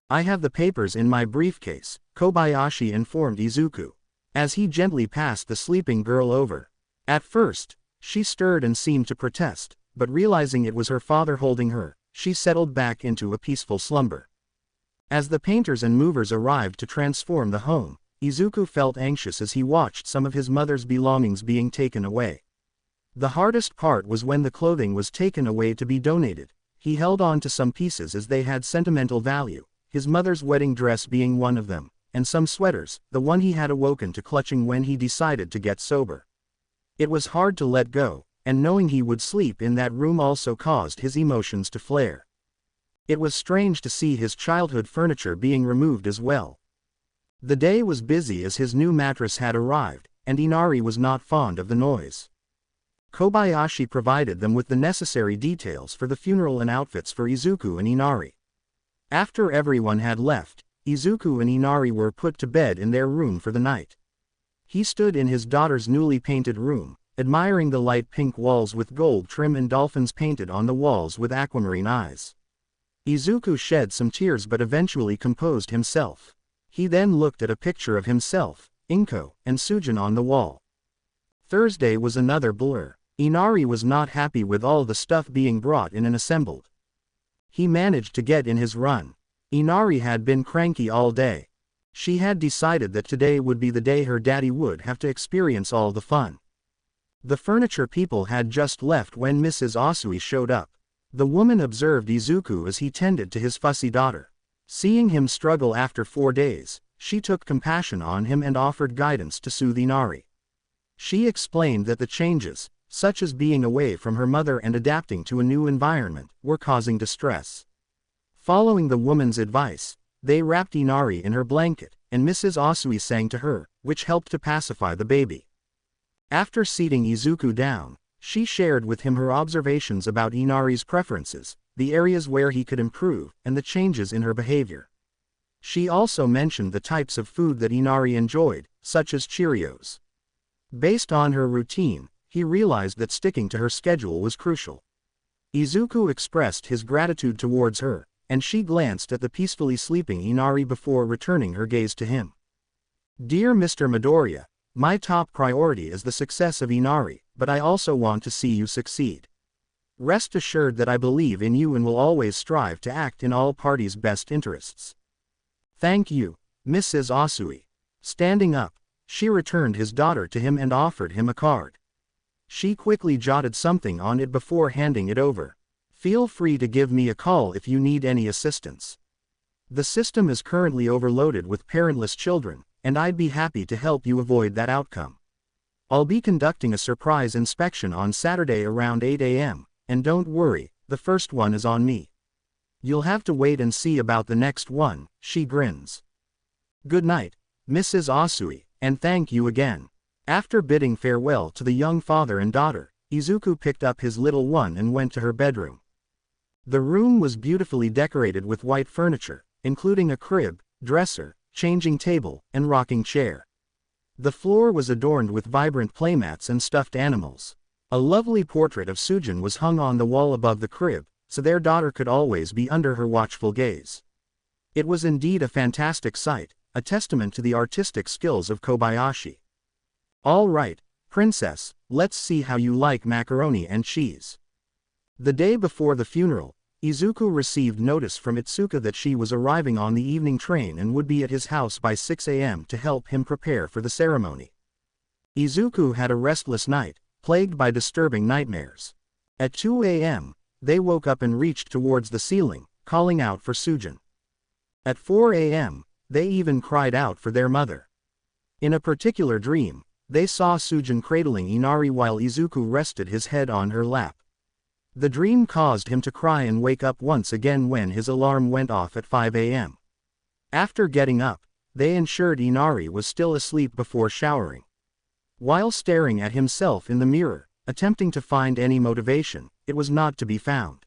I have the papers in my briefcase, Kobayashi informed Izuku, as he gently passed the sleeping girl over. At first, she stirred and seemed to protest, but realizing it was her father holding her, she settled back into a peaceful slumber. As the painters and movers arrived to transform the home, Izuku felt anxious as he watched some of his mother's belongings being taken away. The hardest part was when the clothing was taken away to be donated. He held on to some pieces as they had sentimental value, his mother's wedding dress being one of them, and some sweaters, the one he had awoken to clutching when he decided to get sober. It was hard to let go, and knowing he would sleep in that room also caused his emotions to flare. It was strange to see his childhood furniture being removed as well. The day was busy as his new mattress had arrived, and Inari was not fond of the noise. Kobayashi provided them with the necessary details for the funeral and outfits for Izuku and Inari. After everyone had left, Izuku and Inari were put to bed in their room for the night. He stood in his daughter's newly painted room, admiring the light pink walls with gold trim and dolphins painted on the walls with aquamarine eyes. Izuku shed some tears but eventually composed himself. He then looked at a picture of himself, Inko, and Sujin on the wall. Thursday was another blur. Inari was not happy with all the stuff being brought in and assembled. He managed to get in his run. Inari had been cranky all day. She had decided that today would be the day her daddy would have to experience all the fun. The furniture people had just left when Mrs. Asui showed up. The woman observed Izuku as he tended to his fussy daughter. Seeing him struggle after 4 days, she took compassion on him and offered guidance to soothe Inari. She explained that the changes, such as being away from her mother and adapting to a new environment, were causing distress. Following the woman's advice, they wrapped Inari in her blanket, and Mrs. Asui sang to her, which helped to pacify the baby. After seating Izuku down, she shared with him her observations about Inari's preferences, the areas where he could improve, and the changes in her behavior. She also mentioned the types of food that Inari enjoyed, such as Cheerios. Based on her routine, he realized that sticking to her schedule was crucial. Izuku expressed his gratitude towards her, and she glanced at the peacefully sleeping Inari before returning her gaze to him. Dear Mr. Midoriya, my top priority is the success of Inari, but I also want to see you succeed. Rest assured that I believe in you and will always strive to act in all parties' best interests. Thank you, Mrs. Asui. Standing up, she returned his daughter to him and offered him a card. She quickly jotted something on it before handing it over. Feel free to give me a call if you need any assistance. The system is currently overloaded with parentless children, and I'd be happy to help you avoid that outcome. I'll be conducting a surprise inspection on Saturday around 8 a.m., and don't worry, the first one is on me. You'll have to wait and see about the next one, she grins. Good night, Mrs. Asui, and thank you again. After bidding farewell to the young father and daughter, Izuku picked up his little one and went to her bedroom. The room was beautifully decorated with white furniture, including a crib, dresser, changing table, and rocking chair. The floor was adorned with vibrant playmats and stuffed animals. A lovely portrait of Sujin was hung on the wall above the crib, so their daughter could always be under her watchful gaze. It was indeed a fantastic sight, a testament to the artistic skills of Kobayashi. All right, princess, let's see how you like macaroni and cheese. The day before the funeral, Izuku received notice from Itsuka that she was arriving on the evening train and would be at his house by 6 a.m. to help him prepare for the ceremony. Izuku had a restless night, plagued by disturbing nightmares. At 2 a.m., they woke up and reached towards the ceiling, calling out for Sujin. At 4 a.m., they even cried out for their mother. In a particular dream, they saw Sujin cradling Inari while Izuku rested his head on her lap. The dream caused him to cry and wake up once again when his alarm went off at 5 a.m. After getting up, they ensured Inari was still asleep before showering. While staring at himself in the mirror, attempting to find any motivation, it was not to be found.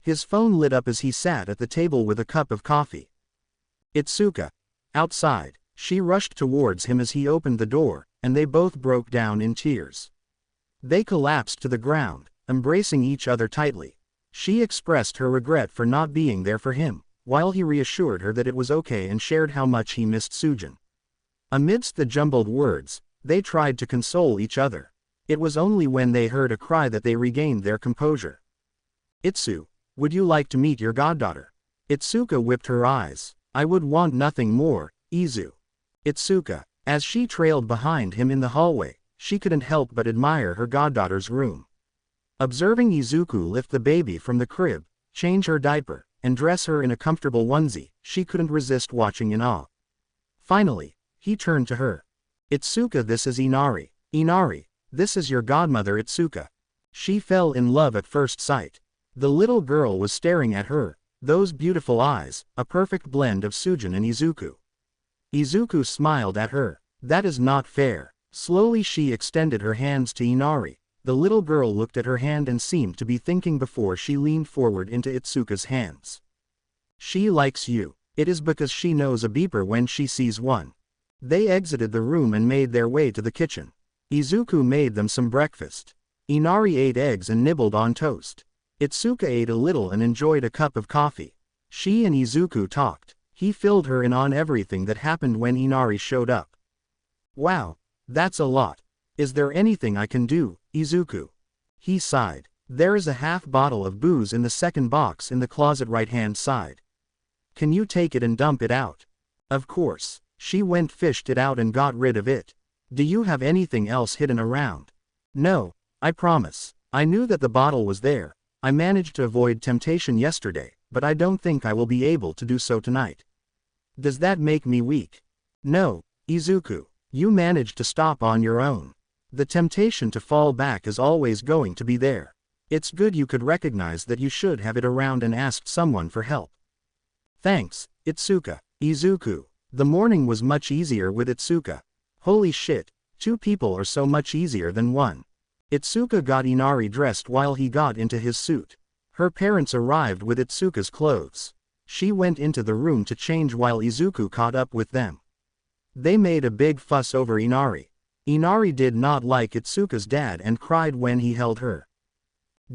His phone lit up as he sat at the table with a cup of coffee. Itsuka. Outside, she rushed towards him as he opened the door, and they both broke down in tears. They collapsed to the ground, embracing each other tightly. She expressed her regret for not being there for him, while he reassured her that it was okay and shared how much he missed Sujin. Amidst the jumbled words, they tried to console each other. It was only when they heard a cry that they regained their composure. Itsu, would you like to meet your goddaughter? Itsuka whipped her eyes. I would want nothing more, Izu. Itsuka. As she trailed behind him in the hallway, she couldn't help but admire her goddaughter's room. Observing Izuku lift the baby from the crib, change her diaper, and dress her in a comfortable onesie, she couldn't resist watching in awe. Finally, he turned to her. Itsuka, this is Inari. Inari, this is your godmother Itsuka. She fell in love at first sight. The little girl was staring at her, those beautiful eyes, a perfect blend of Sujin and Izuku. Izuku smiled at her. That is not fair. Slowly she extended her hands to Inari. The little girl looked at her hand and seemed to be thinking before she leaned forward into Itsuka's hands. She likes you. It is because she knows a beeper when she sees one. They exited the room and made their way to the kitchen. Izuku made them some breakfast. Inari ate eggs and nibbled on toast. Itsuka ate a little and enjoyed a cup of coffee. She and Izuku talked. He filled her in on everything that happened when Inari showed up. Wow, that's a lot. Is there anything I can do, Izuku? He sighed. There is a half bottle of booze in the second box in the closet right-hand side. Can you take it and dump it out? Of course. She went fished it out and got rid of it. Do you have anything else hidden around? No, I promise. I knew that the bottle was there. I managed to avoid temptation yesterday, but I don't think I will be able to do so tonight. Does that make me weak? No, Izuku. You managed to stop on your own. The temptation to fall back is always going to be there. It's good you could recognize that you should have it around and asked someone for help. Thanks, Itsuka. Izuku. The morning was much easier with Itsuka. Holy shit, 2 people are so much easier than 1. Itsuka got Inari dressed while he got into his suit. Her parents arrived with Itsuka's clothes. She went into the room to change while Izuku caught up with them. They made a big fuss over Inari. Inari did not like Itsuka's dad and cried when he held her.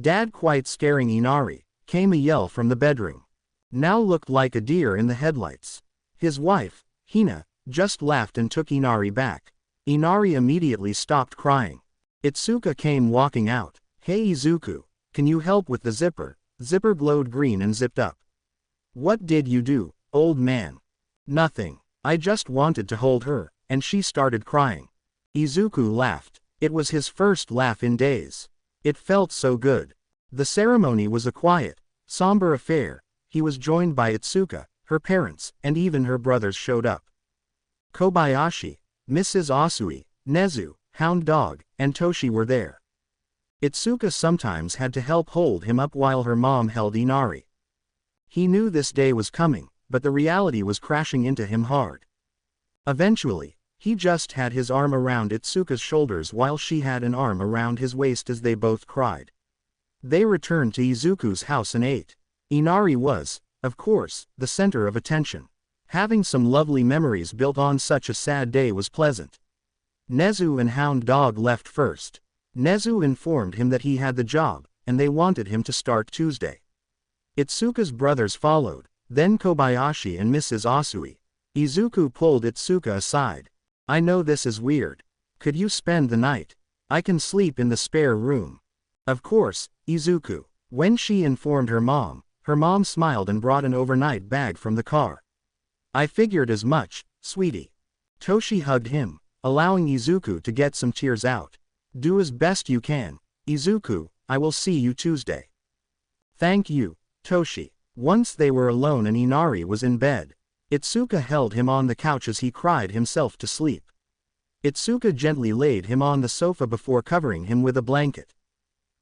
Dad quite scaring Inari, came a yell from the bedroom. Now looked like a deer in the headlights. His wife, Hina, just laughed and took Inari back. Inari immediately stopped crying. Itsuka came walking out. Hey Izuku, can you help with the zipper? Zipper glowed green and zipped up. What did you do, old man? Nothing. I just wanted to hold her, and she started crying. Izuku laughed. It was his first laugh in days. It felt so good. The ceremony was a quiet, somber affair. He was joined by Itsuka, her parents, and even her brothers showed up. Kobayashi, Mrs. Asui, Nezu, Hound Dog, and Toshi were there. Itsuka sometimes had to help hold him up while her mom held Inari. He knew this day was coming, but the reality was crashing into him hard. Eventually, he just had his arm around Itsuka's shoulders while she had an arm around his waist as they both cried. They returned to Izuku's house and ate. Inari was, of course, the center of attention. Having some lovely memories built on such a sad day was pleasant. Nezu and Hound Dog left first. Nezu informed him that he had the job, and they wanted him to start Tuesday. Itsuka's brothers followed, then Kobayashi and Mrs. Asui. Izuku pulled Itsuka aside. I know this is weird. Could you spend the night? I can sleep in the spare room. Of course, Izuku. When she informed her mom smiled and brought an overnight bag from the car. I figured as much, sweetie. Toshi hugged him, allowing Izuku to get some tears out. Do as best you can, Izuku, I will see you Tuesday. Thank you, Toshi. Once they were alone and Inari was in bed. Itsuka held him on the couch as he cried himself to sleep. Itsuka gently laid him on the sofa before covering him with a blanket.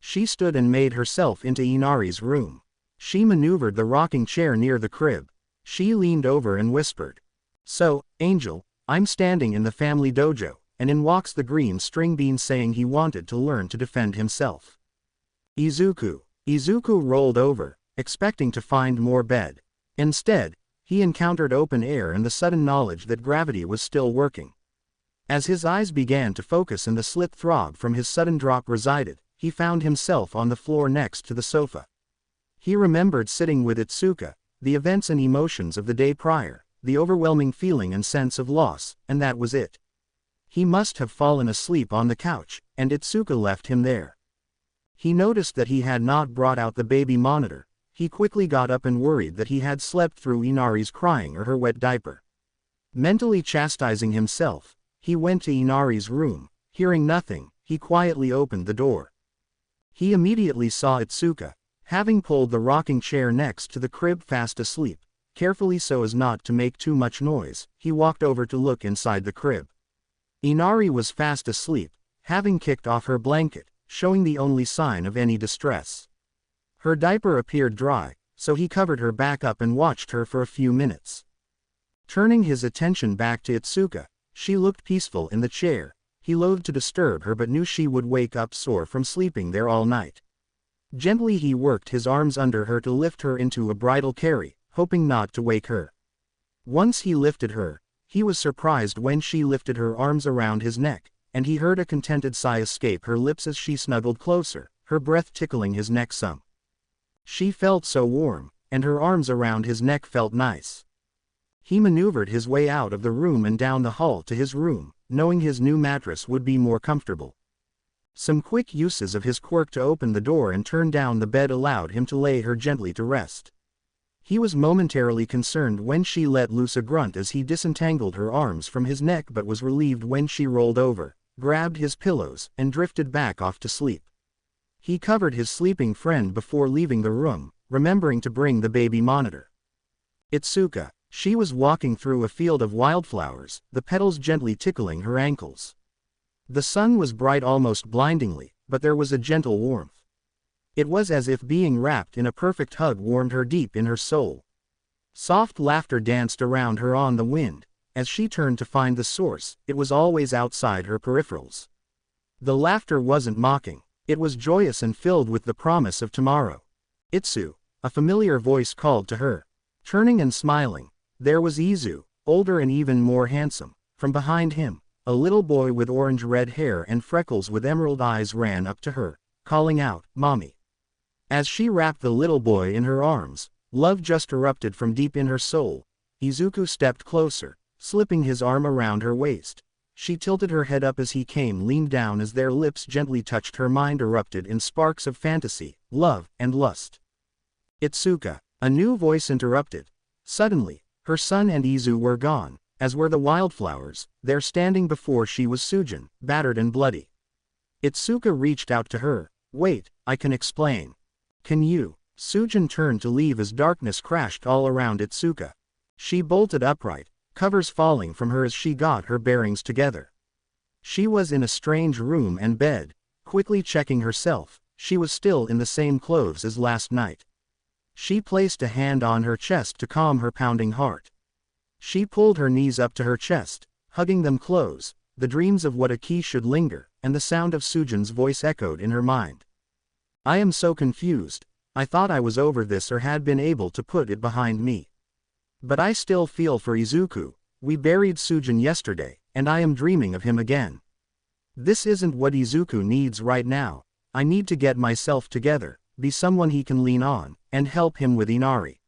She stood and made herself into Inari's room. She maneuvered the rocking chair near the crib. She leaned over and whispered. "So, Angel, I'm standing in the family dojo, and in walks the green string bean saying he wanted to learn to defend himself." Izuku. Izuku rolled over, expecting to find more bed. Instead, he encountered open air and the sudden knowledge that gravity was still working. As his eyes began to focus and the slit throb from his sudden drop resided, he found himself on the floor next to the sofa. He remembered sitting with Itsuka, the events and emotions of the day prior, the overwhelming feeling and sense of loss, and that was it. He must have fallen asleep on the couch, and Itsuka left him there. He noticed that he had not brought out the baby monitor. He quickly got up and worried that he had slept through Inari's crying or her wet diaper. Mentally chastising himself, he went to Inari's room. Hearing nothing, he quietly opened the door. He immediately saw Itsuka, having pulled the rocking chair next to the crib fast asleep. Carefully so as not to make too much noise, he walked over to look inside the crib. Inari was fast asleep, having kicked off her blanket, showing the only sign of any distress. Her diaper appeared dry, so he covered her back up and watched her for a few minutes. Turning his attention back to Itsuka, she looked peaceful in the chair. He loathed to disturb her but knew she would wake up sore from sleeping there all night. Gently he worked his arms under her to lift her into a bridal carry, hoping not to wake her. Once he lifted her, he was surprised when she lifted her arms around his neck, and he heard a contented sigh escape her lips as she snuggled closer, her breath tickling his neck some. She felt so warm, and her arms around his neck felt nice. He maneuvered his way out of the room and down the hall to his room, knowing his new mattress would be more comfortable. Some quick uses of his quirk to open the door and turn down the bed allowed him to lay her gently to rest. He was momentarily concerned when she let loose a grunt as he disentangled her arms from his neck but was relieved when she rolled over, grabbed his pillows, and drifted back off to sleep. He covered his sleeping friend before leaving the room, remembering to bring the baby monitor. Itsuka. She was walking through a field of wildflowers, the petals gently tickling her ankles. The sun was bright almost blindingly, but there was a gentle warmth. It was as if being wrapped in a perfect hug warmed her deep in her soul. Soft laughter danced around her on the wind. As she turned to find the source, it was always outside her peripherals. The laughter wasn't mocking. It was joyous and filled with the promise of tomorrow. "Itsu," a familiar voice called to her. Turning and smiling, there was Izu, older and even more handsome. From behind him, a little boy with orange-red hair and freckles with emerald eyes ran up to her, calling out, "Mommy." As she wrapped the little boy in her arms, love just erupted from deep in her soul. Izuku stepped closer, slipping his arm around her waist. She tilted her head up as he came leaned down as their lips gently touched. Her mind erupted in sparks of fantasy, love, and lust. "Itsuka," a new voice interrupted. Suddenly, her son and Izu were gone, as were the wildflowers. There standing before she was Sujin, battered and bloody. Itsuka reached out to her. "Wait, I can explain." "Can you?" Sujin turned to leave as darkness crashed all around Itsuka. She bolted upright, covers falling from her as she got her bearings together. She was in a strange room and bed. Quickly checking herself, she was still in the same clothes as last night. She placed a hand on her chest to calm her pounding heart. She pulled her knees up to her chest, hugging them close. The dreams of what a key should linger, and the sound of Sujin's voice echoed in her mind. "I am so confused. I thought I was over this or had been able to put it behind me. But I still feel for Izuku. We buried Sujin yesterday, and I am dreaming of him again. This isn't what Izuku needs right now. I need to get myself together, be someone he can lean on, and help him with Inari."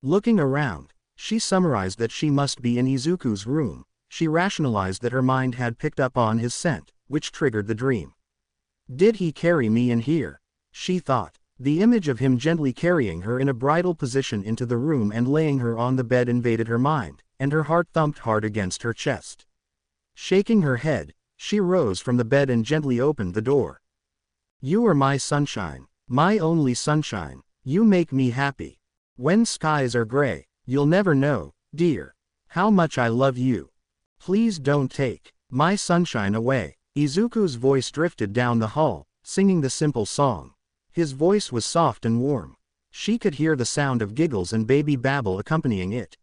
Looking around, she summarized that she must be in Izuku's room. She rationalized that her mind had picked up on his scent, which triggered the dream. "Did he carry me in here?" she thought. The image of him gently carrying her in a bridal position into the room and laying her on the bed invaded her mind, and her heart thumped hard against her chest. Shaking her head, she rose from the bed and gently opened the door. "You are my sunshine, my only sunshine. You make me happy. When skies are gray, you'll never know, dear, how much I love you. Please don't take my sunshine away." Izuku's voice drifted down the hall, singing the simple song. His voice was soft and warm. She could hear the sound of giggles and baby babble accompanying it.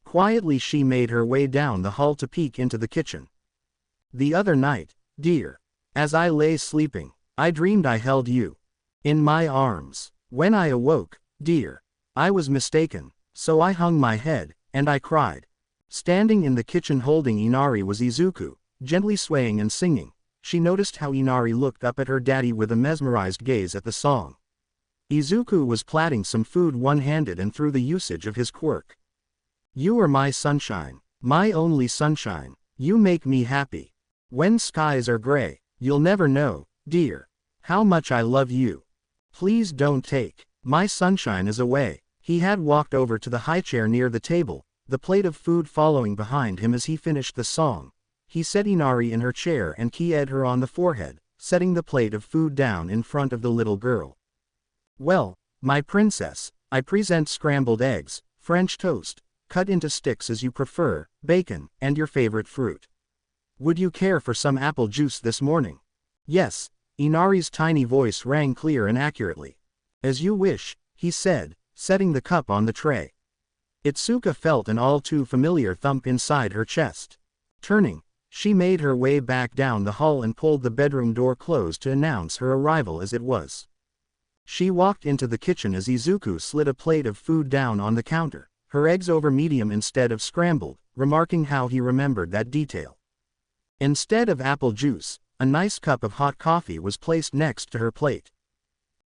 Quietly she made her way down the hall to peek into the kitchen. The other night, dear. As I lay sleeping, I dreamed I held you in my arms. When I awoke, dear, I was mistaken, so I hung my head, and I cried. Standing in the kitchen holding Inari was Izuku, gently swaying and singing. She noticed how Inari looked up at her daddy with a mesmerized gaze at the song. Izuku was plaiting some food one-handed and through the usage of his quirk. You are my sunshine, my only sunshine, you make me happy. When skies are gray, you'll never know, dear, how much I love you. Please don't take my sunshine is away. He had walked over to the high chair near the table, the plate of food following behind him as he finished the song. He set Inari in her chair and kissed her on the forehead, setting the plate of food down in front of the little girl. Well, my princess, I present scrambled eggs, French toast, cut into sticks as you prefer, bacon, and your favorite fruit. Would you care for some apple juice this morning? Yes, Inari's tiny voice rang clear and accurately. As you wish, he said, setting the cup on the tray. Itsuka felt an all too familiar thump inside her chest. Turning, she made her way back down the hall and pulled the bedroom door closed to announce her arrival as it was. She walked into the kitchen as Izuku slid a plate of food down on the counter, her eggs over medium instead of scrambled, remarking how he remembered that detail. Instead of apple juice, a nice cup of hot coffee was placed next to her plate.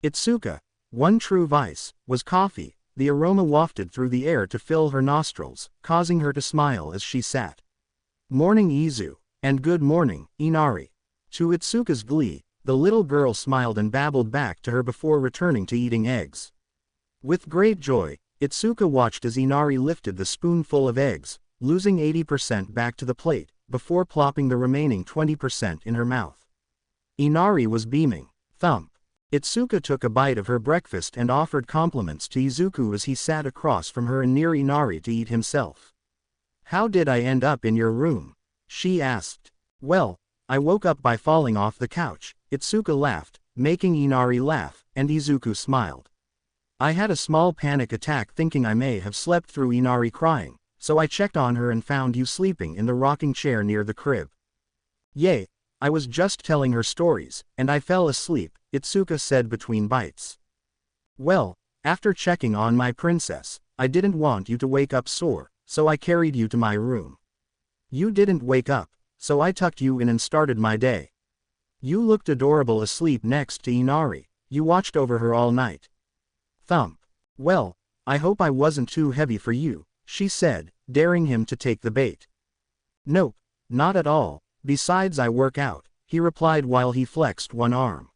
Itsuka, one true vice, was coffee. The aroma wafted through the air to fill her nostrils, causing her to smile as she sat. Morning Izu, and good morning, Inari. To Itsuka's glee, the little girl smiled and babbled back to her before returning to eating eggs. With great joy, Itsuka watched as Inari lifted the spoonful of eggs, losing 80% back to the plate, before plopping the remaining 20% in her mouth. Inari was beaming. Thump. Itsuka took a bite of her breakfast and offered compliments to Izuku as he sat across from her and near Inari to eat himself. How did I end up in your room? She asked. Well, I woke up by falling off the couch. Itsuka laughed, making Inari laugh, and Izuku smiled. I had a small panic attack thinking I may have slept through Inari crying, so I checked on her and found you sleeping in the rocking chair near the crib. Yay, I was just telling her stories, and I fell asleep, Itsuka said between bites. Well, after checking on my princess, I didn't want you to wake up sore, so I carried you to my room. You didn't wake up, so I tucked you in and started my day. You looked adorable asleep next to Inari. You watched over her all night. Thump. Well, I hope I wasn't too heavy for you, she said, daring him to take the bait. Nope, not at all, besides I work out, he replied while he flexed one arm.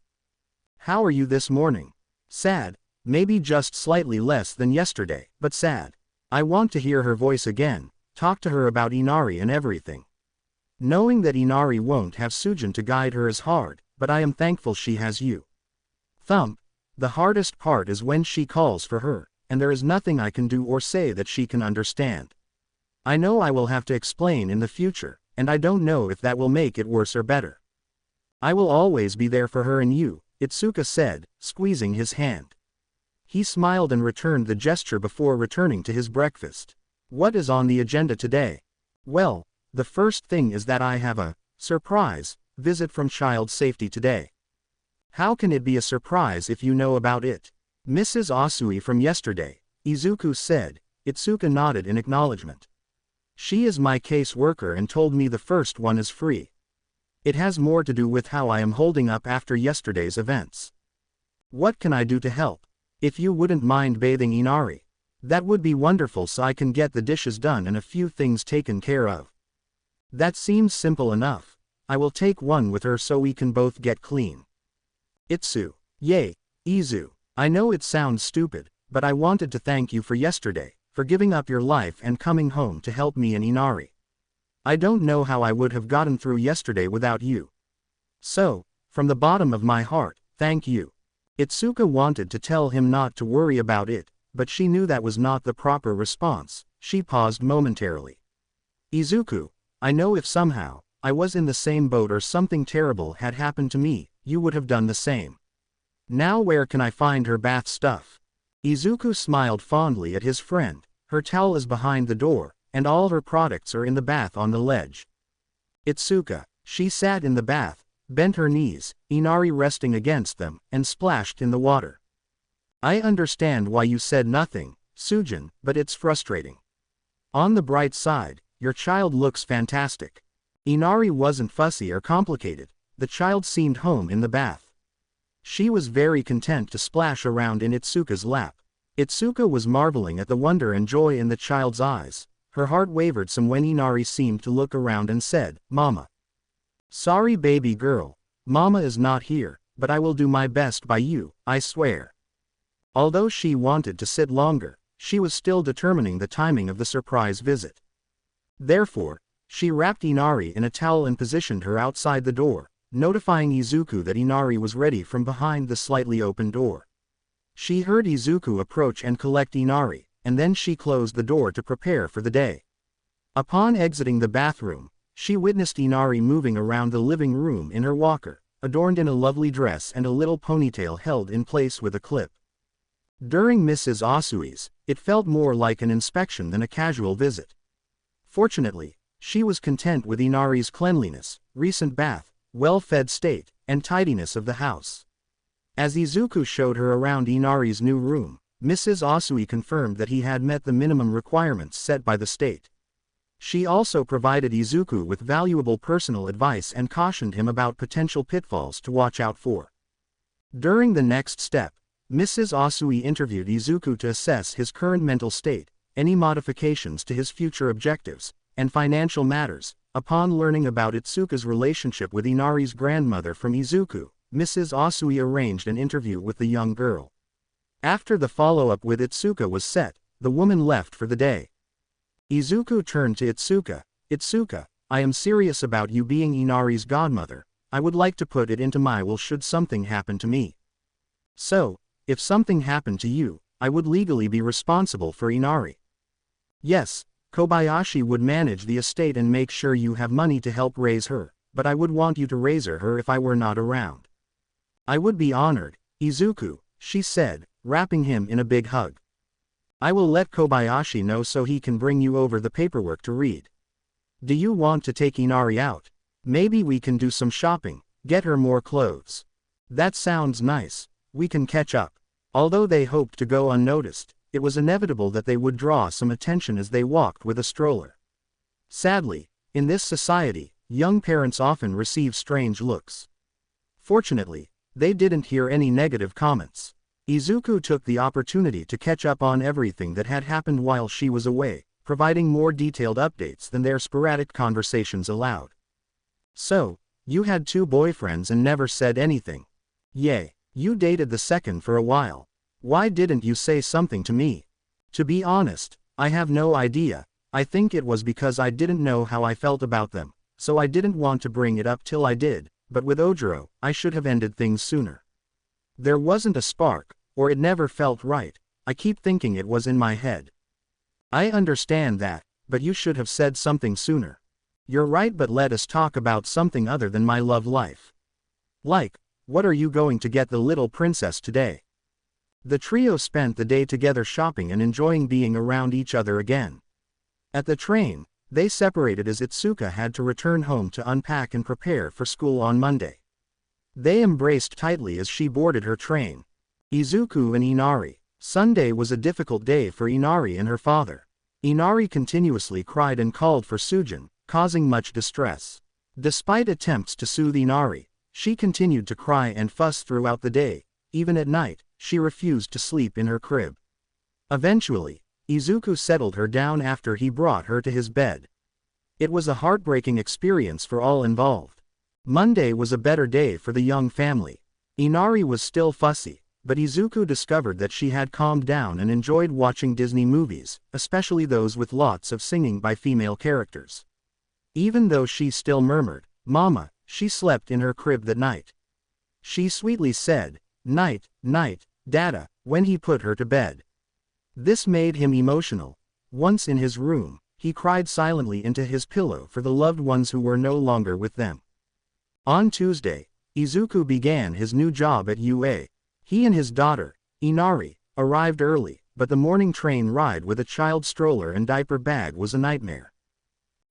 How are you this morning? Sad, maybe just slightly less than yesterday, but sad. I want to hear her voice again, talk to her about Inari and everything. Knowing that Inari won't have Sujin to guide her is hard, but I am thankful she has you. Thump. The hardest part is when she calls for her, and there is nothing I can do or say that she can understand. I know I will have to explain in the future, and I don't know if that will make it worse or better. I will always be there for her and you, Itsuka said, squeezing his hand. He smiled and returned the gesture before returning to his breakfast. What is on the agenda today? Well, the first thing is that I have a surprise visit from Child Safety today. How can it be a surprise if you know about it? Mrs. Asui from yesterday, Izuku said. Itsuka nodded in acknowledgement. She is my case worker and told me the first one is free. It has more to do with how I am holding up after yesterday's events. What can I do to help? If you wouldn't mind bathing Inari, that would be wonderful so I can get the dishes done and a few things taken care of. That seems simple enough. I will take one with her so we can both get clean. Itsu. Yay, Izu. I know it sounds stupid, but I wanted to thank you for yesterday, for giving up your life and coming home to help me and Inari. I don't know how I would have gotten through yesterday without you. So, from the bottom of my heart, thank you. Itsuka wanted to tell him not to worry about it, but she knew that was not the proper response. She paused momentarily. Izuku, I know if somehow I was in the same boat or something terrible had happened to me, you would have done the same. Now where can I find her bath stuff? Izuku smiled fondly at his friend. Her towel is behind the door, and all her products are in the bath on the ledge. Itsuka, she sat in the bath, bent her knees, Inari resting against them, and splashed in the water. I understand why you said nothing, Sujin, but it's frustrating. On the bright side, your child looks fantastic. Inari wasn't fussy or complicated, the child seemed home in the bath. She was very content to splash around in Itsuka's lap. Itsuka was marveling at the wonder and joy in the child's eyes. Her heart wavered some when Inari seemed to look around and said, Mama. Sorry baby girl, Mama is not here, but I will do my best by you, I swear. Although she wanted to sit longer, she was still determining the timing of the surprise visit. Therefore, she wrapped Inari in a towel and positioned her outside the door, notifying Izuku that Inari was ready from behind the slightly open door. She heard Izuku approach and collect Inari, and then she closed the door to prepare for the day. Upon exiting the bathroom, she witnessed Inari moving around the living room in her walker, adorned in a lovely dress and a little ponytail held in place with a clip. During Mrs. Asui's, it felt more like an inspection than a casual visit. Fortunately, she was content with Inari's cleanliness, recent bath, well-fed state, and tidiness of the house. As Izuku showed her around Inari's new room, Mrs. Asui confirmed that he had met the minimum requirements set by the state. She also provided Izuku with valuable personal advice and cautioned him about potential pitfalls to watch out for. During the next step, Mrs. Asui interviewed Izuku to assess his current mental state, any modifications to his future objectives, and financial matters. Upon learning about Itsuka's relationship with Inari's grandmother from Izuku, Mrs. Asui arranged an interview with the young girl. After the follow-up with Itsuka was set, the woman left for the day. Izuku turned to Itsuka. Itsuka, I am serious about you being Inari's godmother. I would like to put it into my will should something happen to me. So, if something happened to you, I would legally be responsible for Inari. Yes, Kobayashi would manage the estate and make sure you have money to help raise her, but I would want you to raise her if I were not around. I would be honored, Izuku, she said, wrapping him in a big hug. I will let Kobayashi know so he can bring you over the paperwork to read. Do you want to take Inari out? Maybe we can do some shopping, get her more clothes. That sounds nice, we can catch up. Although they hoped to go unnoticed, it was inevitable that they would draw some attention as they walked with a stroller. Sadly, in this society, young parents often receive strange looks. Fortunately, they didn't hear any negative comments. Izuku took the opportunity to catch up on everything that had happened while she was away, providing more detailed updates than their sporadic conversations allowed. So, you had 2 boyfriends and never said anything. Yay, you dated the second for a while. Why didn't you say something to me? To be honest, I have no idea. I think it was because I didn't know how I felt about them, so I didn't want to bring it up till I did, but with Ojiro, I should have ended things sooner. There wasn't a spark, or it never felt right. I keep thinking it was in my head. I understand that, but you should have said something sooner. You're right, but let us talk about something other than my love life. Like, what are you going to get the little princess today? The trio spent the day together shopping and enjoying being around each other again. At the train, they separated as Itsuka had to return home to unpack and prepare for school on Monday. They embraced tightly as she boarded her train. Izuku and Inari. Sunday was a difficult day for Inari and her father. Inari continuously cried and called for Sujin, causing much distress. Despite attempts to soothe Inari, she continued to cry and fuss throughout the day. Even at night, she refused to sleep in her crib. Eventually, Izuku settled her down after he brought her to his bed. It was a heartbreaking experience for all involved. Monday was a better day for the young family. Inari was still fussy, but Izuku discovered that she had calmed down and enjoyed watching Disney movies, especially those with lots of singing by female characters. Even though she still murmured, "Mama," she slept in her crib that night. She sweetly said, "Night, night, Dada," when he put her to bed. This made him emotional. Once in his room, he cried silently into his pillow for the loved ones who were no longer with them. On Tuesday, Izuku began his new job at UA. He and his daughter, Inari, arrived early, but the morning train ride with a child stroller and diaper bag was a nightmare.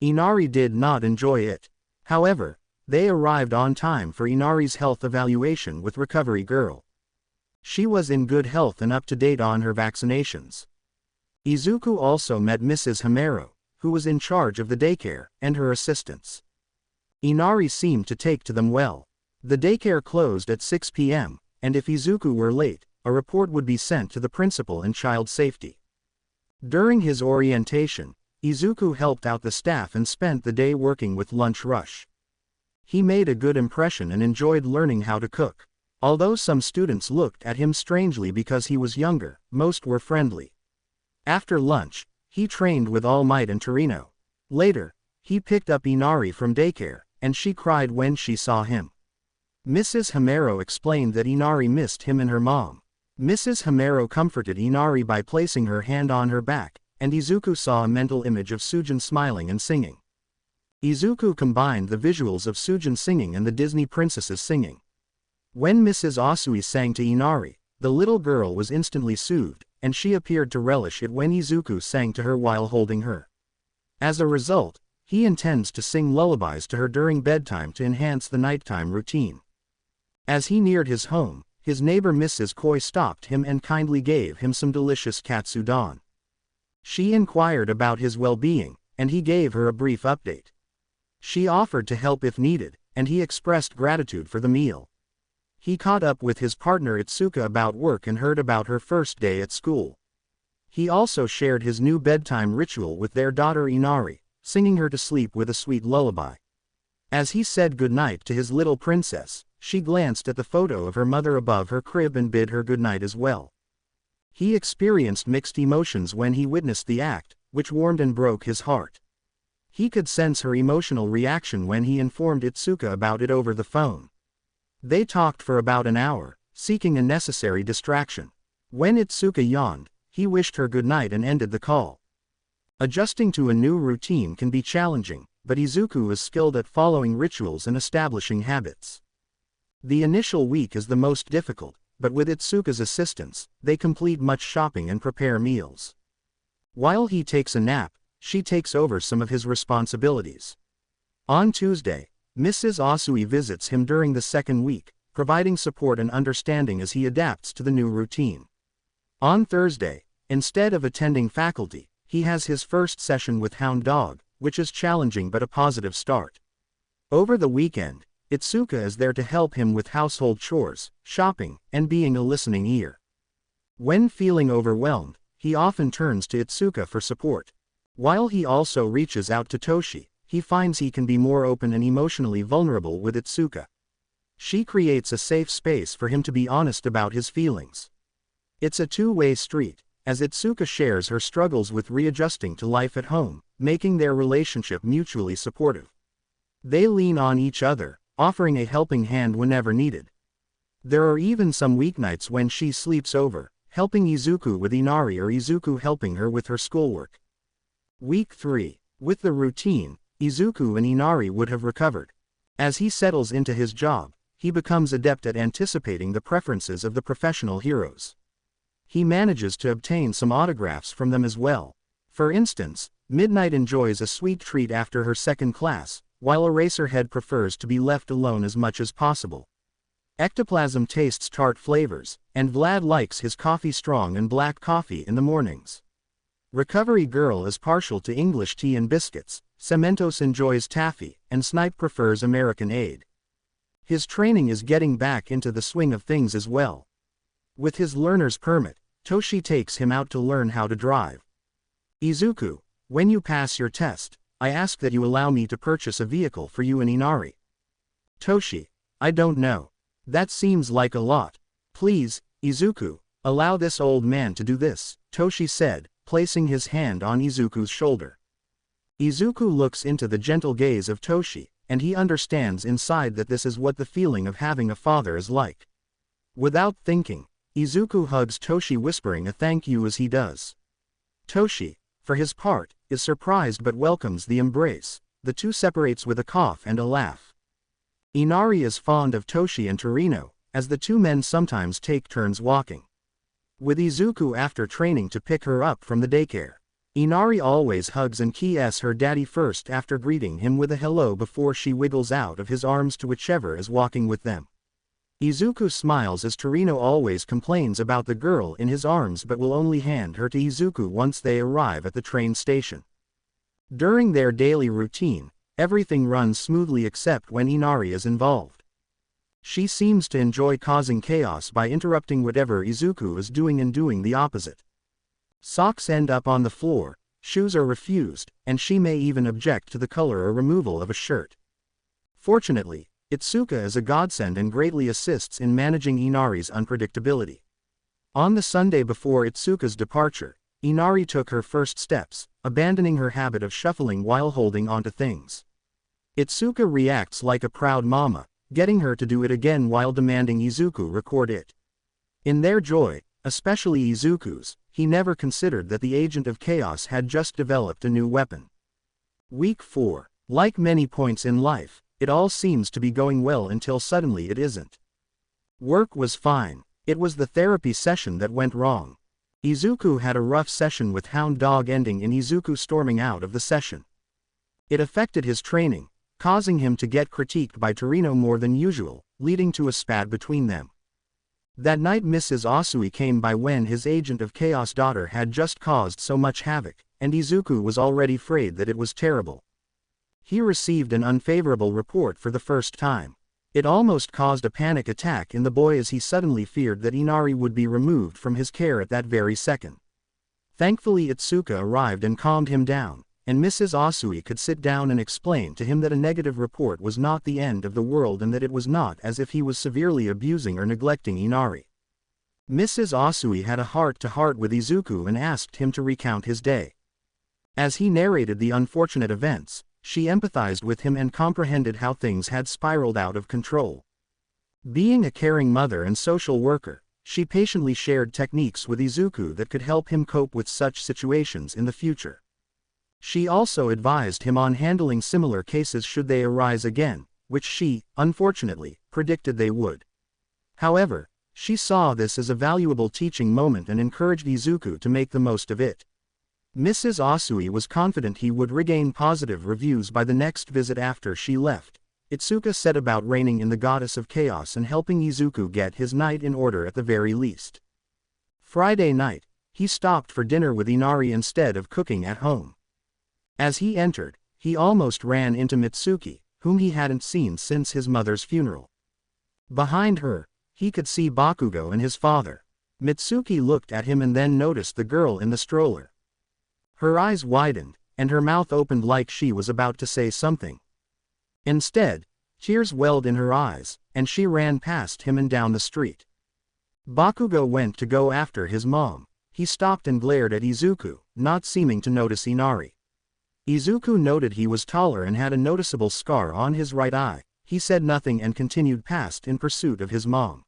Inari did not enjoy it. However, they arrived on time for Inari's health evaluation with Recovery Girl. She was in good health and up to date on her vaccinations. Izuku also met Mrs. Himero, who was in charge of the daycare, and her assistants. Inari seemed to take to them well. The daycare closed at 6 p.m., and if Izuku were late, a report would be sent to the principal and child safety. During his orientation, Izuku helped out the staff and spent the day working with Lunch Rush. He made a good impression and enjoyed learning how to cook. Although some students looked at him strangely because he was younger, most were friendly. After lunch, he trained with All Might and Torino. Later, he picked up Inari from daycare, and she cried when she saw him. Mrs. Himero explained that Inari missed him and her mom. Mrs. Himero comforted Inari by placing her hand on her back, and Izuku saw a mental image of Sujin smiling and singing. Izuku combined the visuals of Sujin singing and the Disney princesses singing. When Mrs. Asui sang to Inari, the little girl was instantly soothed, and she appeared to relish it when Izuku sang to her while holding her. As a result, he intends to sing lullabies to her during bedtime to enhance the nighttime routine. As he neared his home, his neighbor Mrs. Koi stopped him and kindly gave him some delicious katsudon. She inquired about his well-being, and he gave her a brief update. She offered to help if needed, and he expressed gratitude for the meal. He caught up with his partner Itsuka about work and heard about her first day at school. He also shared his new bedtime ritual with their daughter Inari, singing her to sleep with a sweet lullaby. As he said goodnight to his little princess, she glanced at the photo of her mother above her crib and bid her goodnight as well. He experienced mixed emotions when he witnessed the act, which warmed and broke his heart. He could sense her emotional reaction when he informed Itsuka about it over the phone. They talked for about an hour, seeking a necessary distraction. When Itsuka yawned, he wished her goodnight and ended the call. Adjusting to a new routine can be challenging, but Izuku is skilled at following rituals and establishing habits. The initial week is the most difficult, but with Itsuka's assistance, they complete much shopping and prepare meals. While he takes a nap, she takes over some of his responsibilities. On Tuesday, Mrs. Asui visits him during the second week, providing support and understanding as he adapts to the new routine. On Thursday, instead of attending faculty, he has his first session with Hound Dog, which is challenging but a positive start. Over the weekend, Itsuka is there to help him with household chores, shopping, and being a listening ear. When feeling overwhelmed, he often turns to Itsuka for support. While he also reaches out to Toshi, he finds he can be more open and emotionally vulnerable with Itsuka. She creates a safe space for him to be honest about his feelings. It's a two-way street, as Itsuka shares her struggles with readjusting to life at home, making their relationship mutually supportive. They lean on each other, offering a helping hand whenever needed. There are even some weeknights when she sleeps over, helping Izuku with Inari or Izuku helping her with her schoolwork. Week 3. With the routine, Izuku and Inari would have recovered. As he settles into his job, he becomes adept at anticipating the preferences of the professional heroes. He manages to obtain some autographs from them as well. For instance, Midnight enjoys a sweet treat after her second class, while Eraserhead prefers to be left alone as much as possible. Ectoplasm tastes tart flavors, and Vlad likes his coffee strong and black coffee in the mornings. Recovery Girl is partial to English tea and biscuits, Cementos enjoys taffy, and Snipe prefers American Aid. His training is getting back into the swing of things as well. With his learner's permit, Toshi takes him out to learn how to drive. Izuku, when you pass your test, I ask that you allow me to purchase a vehicle for you and Inari. Toshi, I don't know. That seems like a lot. Please, Izuku, allow this old man to do this, Toshi said, placing his hand on Izuku's shoulder. Izuku looks into the gentle gaze of Toshi, and he understands inside that this is what the feeling of having a father is like. Without thinking, Izuku hugs Toshi, whispering a thank you as he does. Toshi, for his part, is surprised but welcomes the embrace. The two separates with a cough and a laugh. Inari is fond of Toshi and Torino, as the two men sometimes take turns walking. With Izuku after training to pick her up from the daycare. Inari always hugs and kisses her daddy first after greeting him with a hello before she wiggles out of his arms to whichever is walking with them. Izuku smiles as Torino always complains about the girl in his arms but will only hand her to Izuku once they arrive at the train station. During their daily routine, everything runs smoothly except when Inari is involved. She seems to enjoy causing chaos by interrupting whatever Izuku is doing and doing the opposite. Socks end up on the floor, shoes are refused, and she may even object to the color or removal of a shirt. Fortunately, Itsuka is a godsend and greatly assists in managing Inari's unpredictability. On the Sunday before Itsuka's departure, Inari took her first steps, abandoning her habit of shuffling while holding onto things. Itsuka reacts like a proud mama, getting her to do it again while demanding Izuku record it. In their joy, especially Izuku's, he never considered that the Agent of Chaos had just developed a new weapon. Week 4. Like many points in life, it all seems to be going well until suddenly it isn't. Work was fine, it was the therapy session that went wrong. Izuku had a rough session with Hound Dog ending in Izuku storming out of the session. It affected his training, causing him to get critiqued by Torino more than usual, leading to a spat between them. That night Mrs. Asui came by when his Agent of Chaos daughter had just caused so much havoc, and Izuku was already afraid that it was terrible. He received an unfavorable report for the first time. It almost caused a panic attack in the boy as he suddenly feared that Inari would be removed from his care at that very second. Thankfully Itsuka arrived and calmed him down, and Mrs. Asui could sit down and explain to him that a negative report was not the end of the world and that it was not as if he was severely abusing or neglecting Inari. Mrs. Asui had a heart-to-heart with Izuku and asked him to recount his day. As he narrated the unfortunate events, she empathized with him and comprehended how things had spiraled out of control. Being a caring mother and social worker, she patiently shared techniques with Izuku that could help him cope with such situations in the future. She also advised him on handling similar cases should they arise again, which she, unfortunately, predicted they would. However, she saw this as a valuable teaching moment and encouraged Izuku to make the most of it. Mrs. Asui was confident he would regain positive reviews by the next visit after she left. Itsuka set about reigning in the Goddess of Chaos and helping Izuku get his night in order at the very least. Friday night, he stopped for dinner with Inari instead of cooking at home. As he entered, he almost ran into Mitsuki, whom he hadn't seen since his mother's funeral. Behind her, he could see Bakugo and his father. Mitsuki looked at him and then noticed the girl in the stroller. Her eyes widened, and her mouth opened like she was about to say something. Instead, tears welled in her eyes, and she ran past him and down the street. Bakugo went to go after his mom. He stopped and glared at Izuku, not seeming to notice Inari. Izuku noted he was taller and had a noticeable scar on his right eye. He said nothing and continued past in pursuit of his mom.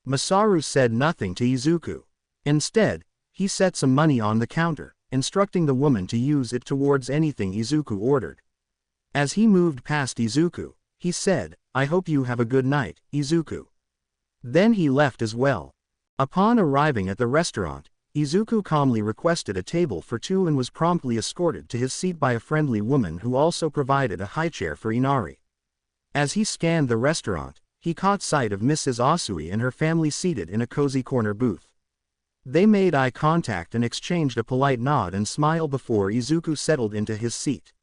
Masaru said nothing to Izuku. Instead, he set some money on the counter, instructing the woman to use it towards anything Izuku ordered. As he moved past Izuku, he said, "I hope you have a good night, Izuku." Then he left as well. Upon arriving at the restaurant, Izuku calmly requested a table for two and was promptly escorted to his seat by a friendly woman who also provided a high chair for Inari. As he scanned the restaurant, he caught sight of Mrs. Asui and her family seated in a cozy corner booth. They made eye contact and exchanged a polite nod and smile before Izuku settled into his seat.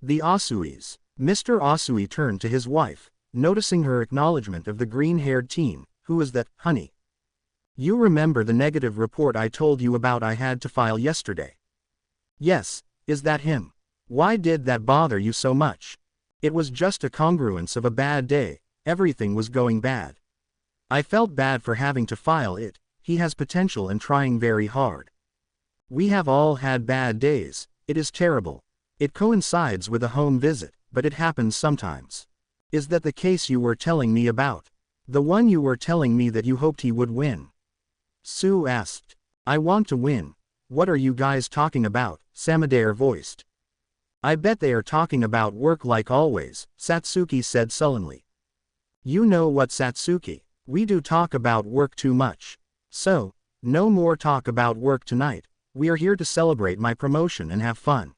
The Asuis. Mr. Asui turned to his wife, noticing her acknowledgement of the green-haired teen. "Who is that, honey? You remember the negative report I told you about I had to file yesterday?" "Yes, is that him? Why did that bother you so much?" "It was just a congruence of a bad day, everything was going bad. I felt bad for having to file it, he has potential and trying very hard. We have all had bad days, it is terrible. It coincides with a home visit, but it happens sometimes." "Is that the case you were telling me about? The one you were telling me that you hoped he would win?" Sue asked. "I want to win. What are you guys talking about?" Samadare voiced. "I bet they are talking about work like always," Satsuki said sullenly. You know what, Satsuki, we do talk about work too much. So, no more talk about work tonight, we are here to celebrate my promotion and have fun.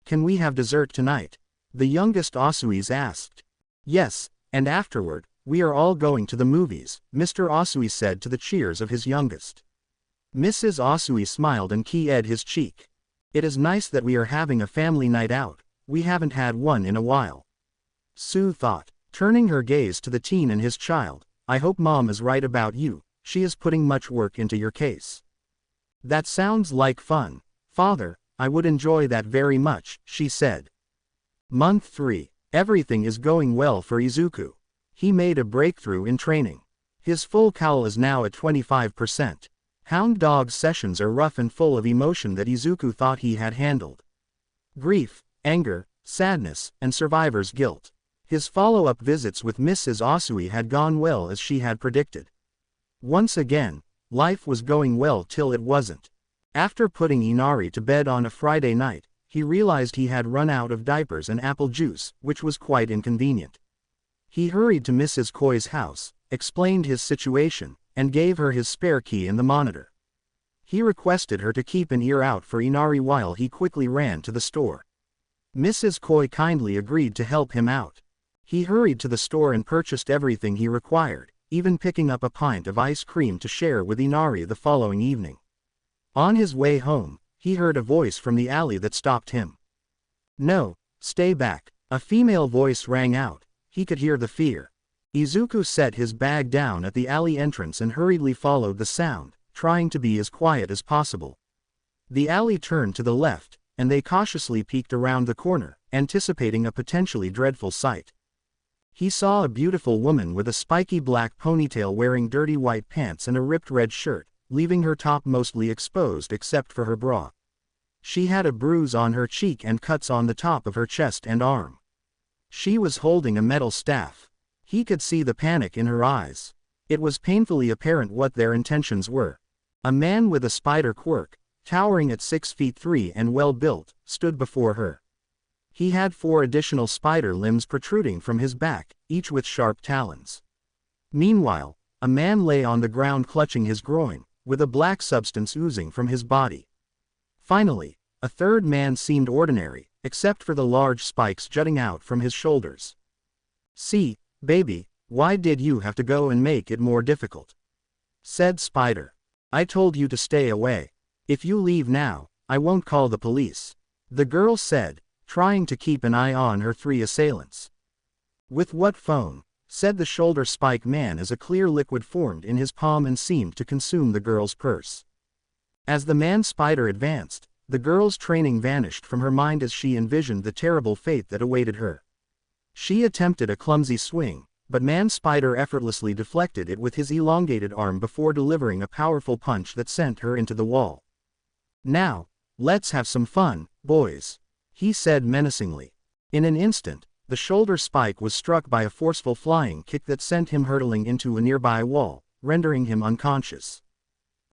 Can we have dessert tonight? The youngest Asuis asked. Yes, and afterward, we are all going to the movies, Mr. Asui said to the cheers of his youngest. Mrs. Asui smiled and kissed his cheek. It is nice that we are having a family night out, we haven't had one in a while. Sue thought, turning her gaze to the teen and his child, I hope Mom is right about you, she is putting much work into your case. That sounds like fun, Father, I would enjoy that very much, she said. Month 3, everything is going well for Izuku. He made a breakthrough in training. His full cowl is now at 25%. Hound dog sessions are rough and full of emotion that Izuku thought he had handled. Grief, anger, sadness, and survivor's guilt. His follow-up visits with Mrs. Asui had gone well as she had predicted. Once again, life was going well till it wasn't. After putting Inari to bed on a Friday night, he realized he had run out of diapers and apple juice, which was quite inconvenient. He hurried to Mrs. Koi's house, explained his situation, and gave her his spare key and the monitor. He requested her to keep an ear out for Inari while he quickly ran to the store. Mrs. Koi kindly agreed to help him out. He hurried to the store and purchased everything he required, even picking up a pint of ice cream to share with Inari the following evening. On his way home, he heard a voice from the alley that stopped him. No, stay back, a female voice rang out. He could hear the fear. Izuku set his bag down at the alley entrance and hurriedly followed the sound, trying to be as quiet as possible. The alley turned to the left, and they cautiously peeked around the corner, anticipating a potentially dreadful sight. He saw a beautiful woman with a spiky black ponytail wearing dirty white pants and a ripped red shirt, leaving her top mostly exposed except for her bra. She had a bruise on her cheek and cuts on the top of her chest and arm. She was holding a metal staff. He could see the panic in her eyes. It was painfully apparent what their intentions were. A man with a spider quirk, towering at 6 feet 3 and well-built, stood before her. He had 4 additional spider limbs protruding from his back, each with sharp talons. Meanwhile, a man lay on the ground clutching his groin, with a black substance oozing from his body. Finally, a third man seemed ordinary, except for the large spikes jutting out from his shoulders. See, baby, why did you have to go and make it more difficult? Said Spider. I told you to stay away. If you leave now, I won't call the police. The girl said, trying to keep an eye on her 3 assailants. With what phone? Said the shoulder spike man as a clear liquid formed in his palm and seemed to consume the girl's purse. As the man spider advanced, the girl's training vanished from her mind as she envisioned the terrible fate that awaited her. She attempted a clumsy swing, but man spider effortlessly deflected it with his elongated arm before delivering a powerful punch that sent her into the wall. Now, let's have some fun, boys, he said menacingly. In an instant, the shoulder spike was struck by a forceful flying kick that sent him hurtling into a nearby wall, rendering him unconscious.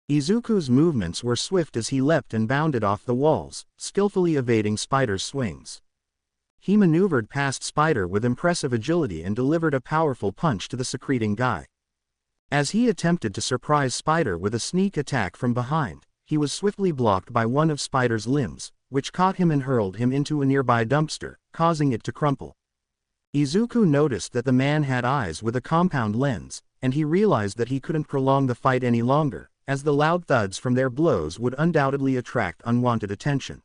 Izuku's movements were swift as he leapt and bounded off the walls, skillfully evading Spider's swings. He maneuvered past Spider with impressive agility and delivered a powerful punch to the secreting guy. As he attempted to surprise Spider with a sneak attack from behind, he was swiftly blocked by one of Spider's limbs, which caught him and hurled him into a nearby dumpster, causing it to crumple. Izuku noticed that the man had eyes with a compound lens, and he realized that he couldn't prolong the fight any longer, as the loud thuds from their blows would undoubtedly attract unwanted attention.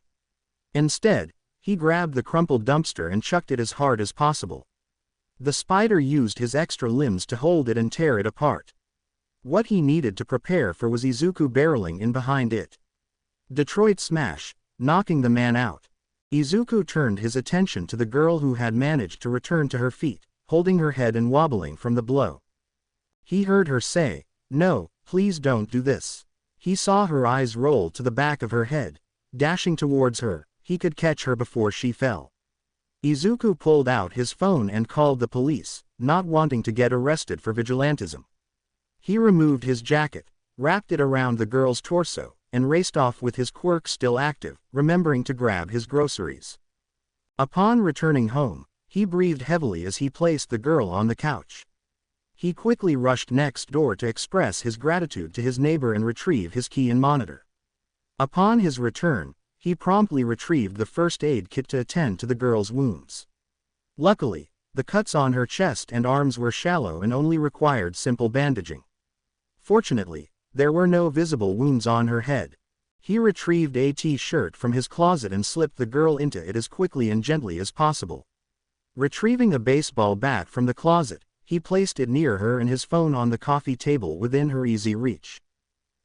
Instead, he grabbed the crumpled dumpster and chucked it as hard as possible. The Spider used his extra limbs to hold it and tear it apart. What he needed to prepare for was Izuku barreling in behind it. Detroit smash, knocking the man out. Izuku turned his attention to the girl who had managed to return to her feet, holding her head and wobbling from the blow. He heard her say, "No, please don't do this." He saw her eyes roll to the back of her head. Dashing towards her, he could catch her before she fell. Izuku pulled out his phone and called the police, not wanting to get arrested for vigilantism. He removed his jacket, wrapped it around the girl's torso, and raced off with his quirk still active, remembering to grab his groceries. Upon returning home, he breathed heavily as he placed the girl on the couch. He quickly rushed next door to express his gratitude to his neighbor and retrieve his key and monitor. Upon his return, he promptly retrieved the first aid kit to attend to the girl's wounds. Luckily, the cuts on her chest and arms were shallow and only required simple bandaging. Fortunately, there were no visible wounds on her head. He retrieved a t-shirt from his closet and slipped the girl into it as quickly and gently as possible. Retrieving a baseball bat from the closet, he placed it near her and his phone on the coffee table within her easy reach.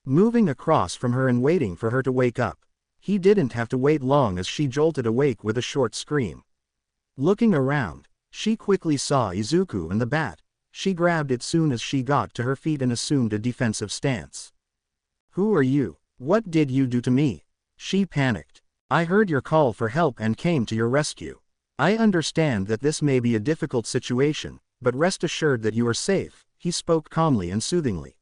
Moving across from her and waiting for her to wake up, he didn't have to wait long as she jolted awake with a short scream. Looking around, she quickly saw Izuku and the bat. She grabbed it soon as she got to her feet and assumed a defensive stance. "Who are you? What did you do to me?" She panicked. "I heard your call for help and came to your rescue. I understand that this may be a difficult situation, but rest assured that you are safe," he spoke calmly and soothingly.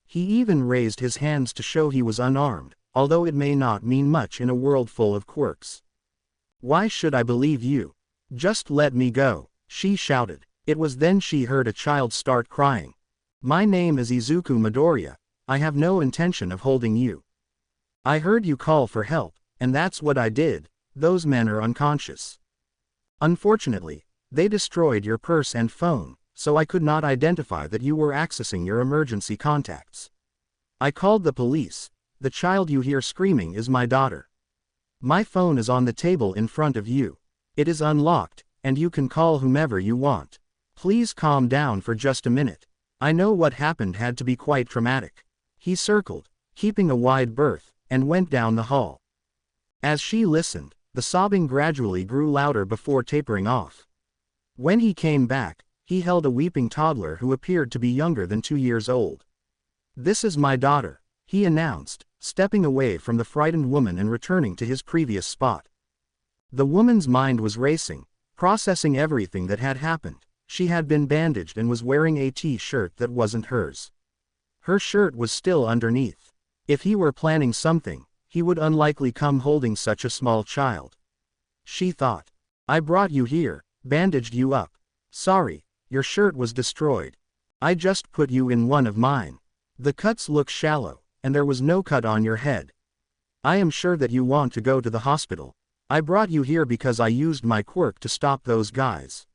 He even raised his hands to show he was unarmed, although it may not mean much in a world full of quirks. "Why should I believe you? Just let me go," she shouted. It was then she heard a child start crying. "My name is Izuku Midoriya. I have no intention of holding you. I heard you call for help, and that's what I did. Those men are unconscious. Unfortunately, they destroyed your purse and phone, so I could not identify that you were accessing your emergency contacts. I called the police. The child you hear screaming is my daughter. My phone is on the table in front of you. It is unlocked, and you can call whomever you want. Please calm down for just a minute. I know what happened had to be quite traumatic." He circled, keeping a wide berth, and went down the hall. As she listened, the sobbing gradually grew louder before tapering off. When he came back, he held a weeping toddler who appeared to be younger than 2 years old. "This is my daughter," he announced, stepping away from the frightened woman and returning to his previous spot. The woman's mind was racing, processing everything that had happened. She had been bandaged and was wearing a t-shirt that wasn't hers. Her shirt was still underneath. If he were planning something, he would unlikely come holding such a small child. She thought. "I brought you here, bandaged you up. Sorry, your shirt was destroyed. I just put you in one of mine. The cuts look shallow, and there was no cut on your head. I am sure that you want to go to the hospital. I brought you here because I used my quirk to stop those guys.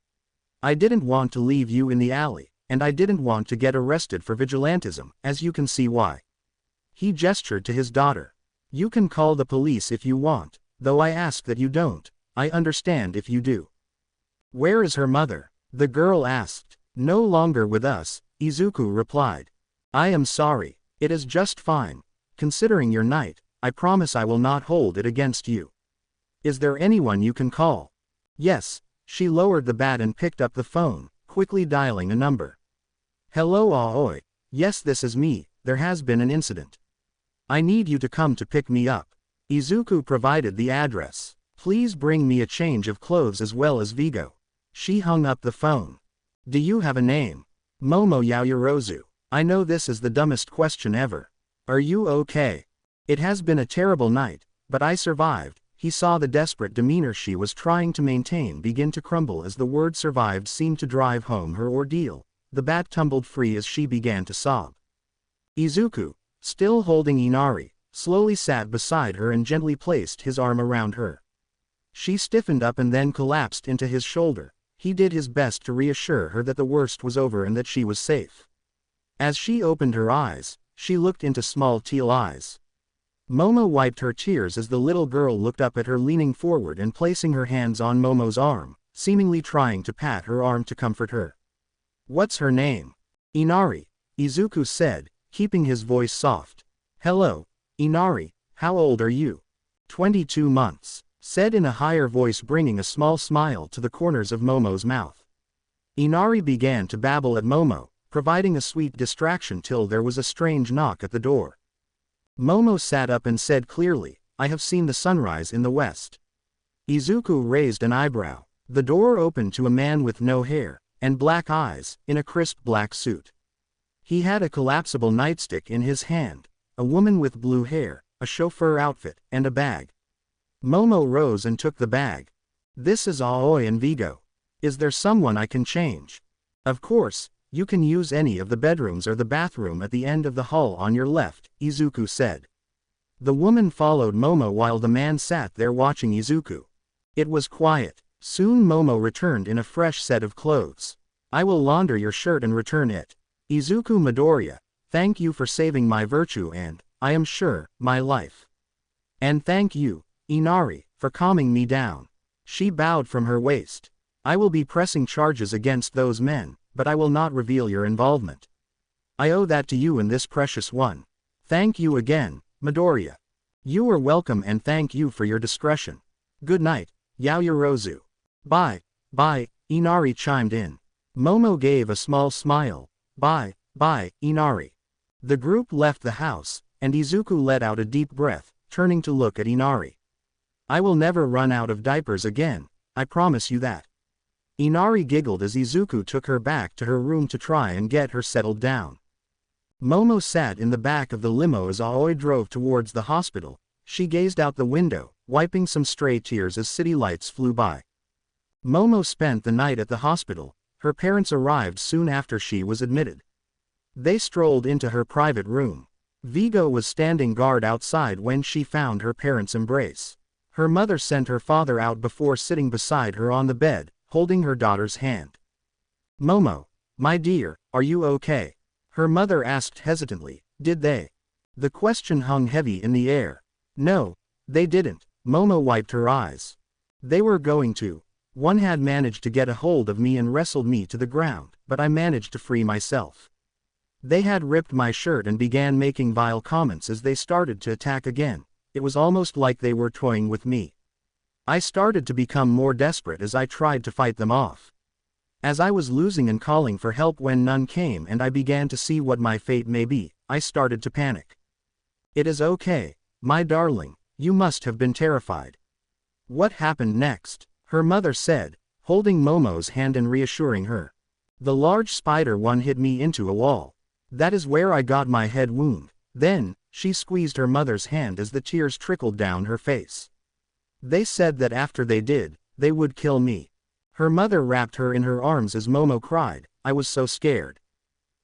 I didn't want to leave you in the alley, and I didn't want to get arrested for vigilantism, as you can see why." He gestured to his daughter. "You can call the police if you want, though I ask that you don't. I understand if you do." "Where is her mother?" the girl asked. "No longer with us," Izuku replied. "I am sorry. It is just fine. Considering your night, I promise I will not hold it against you. Is there anyone you can call?" "Yes." She lowered the bat and picked up the phone, quickly dialing a number. "Hello Aoi. Yes, this is me. There has been an incident. I need you to come to pick me up." Izuku provided the address. "Please bring me a change of clothes as well as Vigo." She hung up the phone. "Do you have a name?" "Momo Yaoyorozu. I know this is the dumbest question ever. Are you okay?" "It has been a terrible night, but I survived." He saw the desperate demeanor she was trying to maintain begin to crumble as the word survived seemed to drive home her ordeal. The bat tumbled free as she began to sob. Izuku, still holding Inari, slowly sat beside her and gently placed his arm around her. She stiffened up and then collapsed into his shoulder. He did his best to reassure her that the worst was over and that she was safe. As she opened her eyes, she looked into small teal eyes. Momo wiped her tears as the little girl looked up at her, leaning forward and placing her hands on Momo's arm, seemingly trying to pat her arm to comfort her. "What's her name?" "Inari," Izuku said, keeping his voice soft. "Hello, Inari, how old are you?" 22 months, said in a higher voice, bringing a small smile to the corners of Momo's mouth. Inari began to babble at Momo, providing a sweet distraction till there was a strange knock at the door. Momo sat up and said clearly, "I have seen the sunrise in the west." Izuku raised an eyebrow. The door opened to a man with no hair, and black eyes, in a crisp black suit. He had a collapsible nightstick in his hand, a woman with blue hair, a chauffeur outfit, and a bag. Momo rose and took the bag. "This is Aoi and Vigo. Is there someone I can change?" "Of course," You can use any of the bedrooms or the bathroom at the end of the hall on your left, Izuku said. The woman followed Momo while the man sat there watching Izuku. It was quiet. Soon Momo returned in a fresh set of clothes. I will launder your shirt and return it. Izuku Midoriya, thank you for saving my virtue and, I am sure, my life. And thank you, Inari, for calming me down. She bowed from her waist. I will be pressing charges against those men, but I will not reveal your involvement. I owe that to you and this precious one. Thank you again, Midoriya. You are welcome and thank you for your discretion. Good night, Yaoyorozu. Bye, Inari chimed in. Momo gave a small smile. Bye, Inari. The group left the house, and Izuku let out a deep breath, turning to look at Inari. I will never run out of diapers again, I promise you that. Inari giggled as Izuku took her back to her room to try and get her settled down. Momo sat in the back of the limo as Aoi drove towards the hospital. She gazed out the window, wiping some stray tears as city lights flew by. Momo spent the night at the hospital. Her parents arrived soon after she was admitted. They strolled into her private room. Vigo was standing guard outside when she found her parents' embrace. Her mother sent her father out before sitting beside her on the bed, holding her daughter's hand. Momo, my dear, are you okay? Her mother asked hesitantly. Did they? The question hung heavy in the air. No, they didn't. Momo wiped her eyes. They were going to. One had managed to get a hold of me and wrestled me to the ground, but I managed to free myself. They had ripped my shirt and began making vile comments as they started to attack again. It was almost like they were toying with me. I started to become more desperate as I tried to fight them off. As I was losing and calling for help when none came and I began to see what my fate may be, I started to panic. It is okay, my darling, you must have been terrified. What happened next? Her mother said, holding Momo's hand and reassuring her. The large spider one hit me into a wall. That is where I got my head wound. Then, she squeezed her mother's hand as the tears trickled down her face. They said that after they did, they would kill me. Her mother wrapped her in her arms as Momo cried, I was so scared.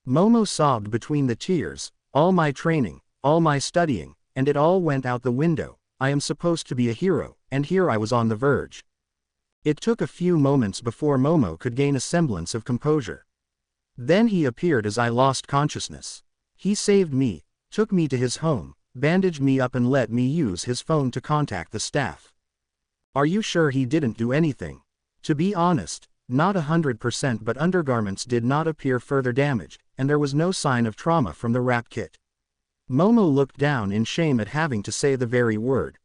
Momo sobbed between the tears, all my training, all my studying, and it all went out the window. I am supposed to be a hero, and here I was on the verge. It took a few moments before Momo could gain a semblance of composure. Then he appeared as I lost consciousness. He saved me, took me to his home, bandaged me up and let me use his phone to contact the staff. Are you sure he didn't do anything? To be honest, not 100%, but undergarments did not appear further damaged, and there was no sign of trauma from the wrap kit. Momo looked down in shame at having to say the very word.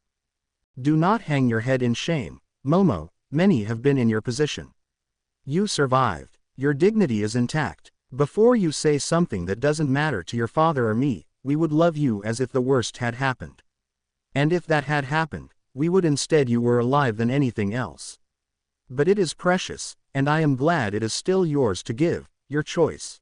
Do not hang your head in shame, Momo, many have been in your position. You survived. Your dignity is intact. Before you say something that doesn't matter to your father or me, we would love you as if the worst had happened. And if that had happened, we would instead you were alive than anything else. But it is precious, and I am glad it is still yours to give, your choice.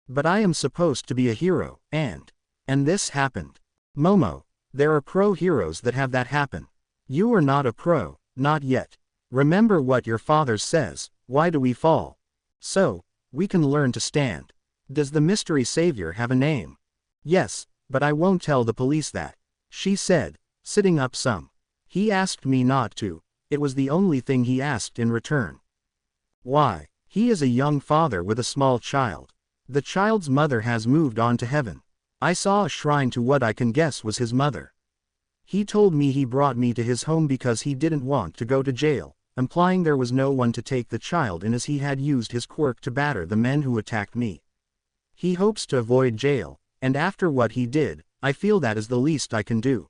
But I am supposed to be a hero, and this happened. Momo, there are pro heroes that have that happen. You are not a pro, not yet. Remember what your father says, why do we fall? So, we can learn to stand. Does the mystery savior have a name? Yes, but I won't tell the police that, she said, sitting up some. He asked me not to. It was the only thing he asked in return. Why? He is a young father with a small child. The child's mother has moved on to heaven. I saw a shrine to what I can guess was his mother. He told me he brought me to his home because he didn't want to go to jail, implying there was no one to take the child in as he had used his quirk to batter the men who attacked me. He hopes to avoid jail, and after what he did, I feel that is the least I can do.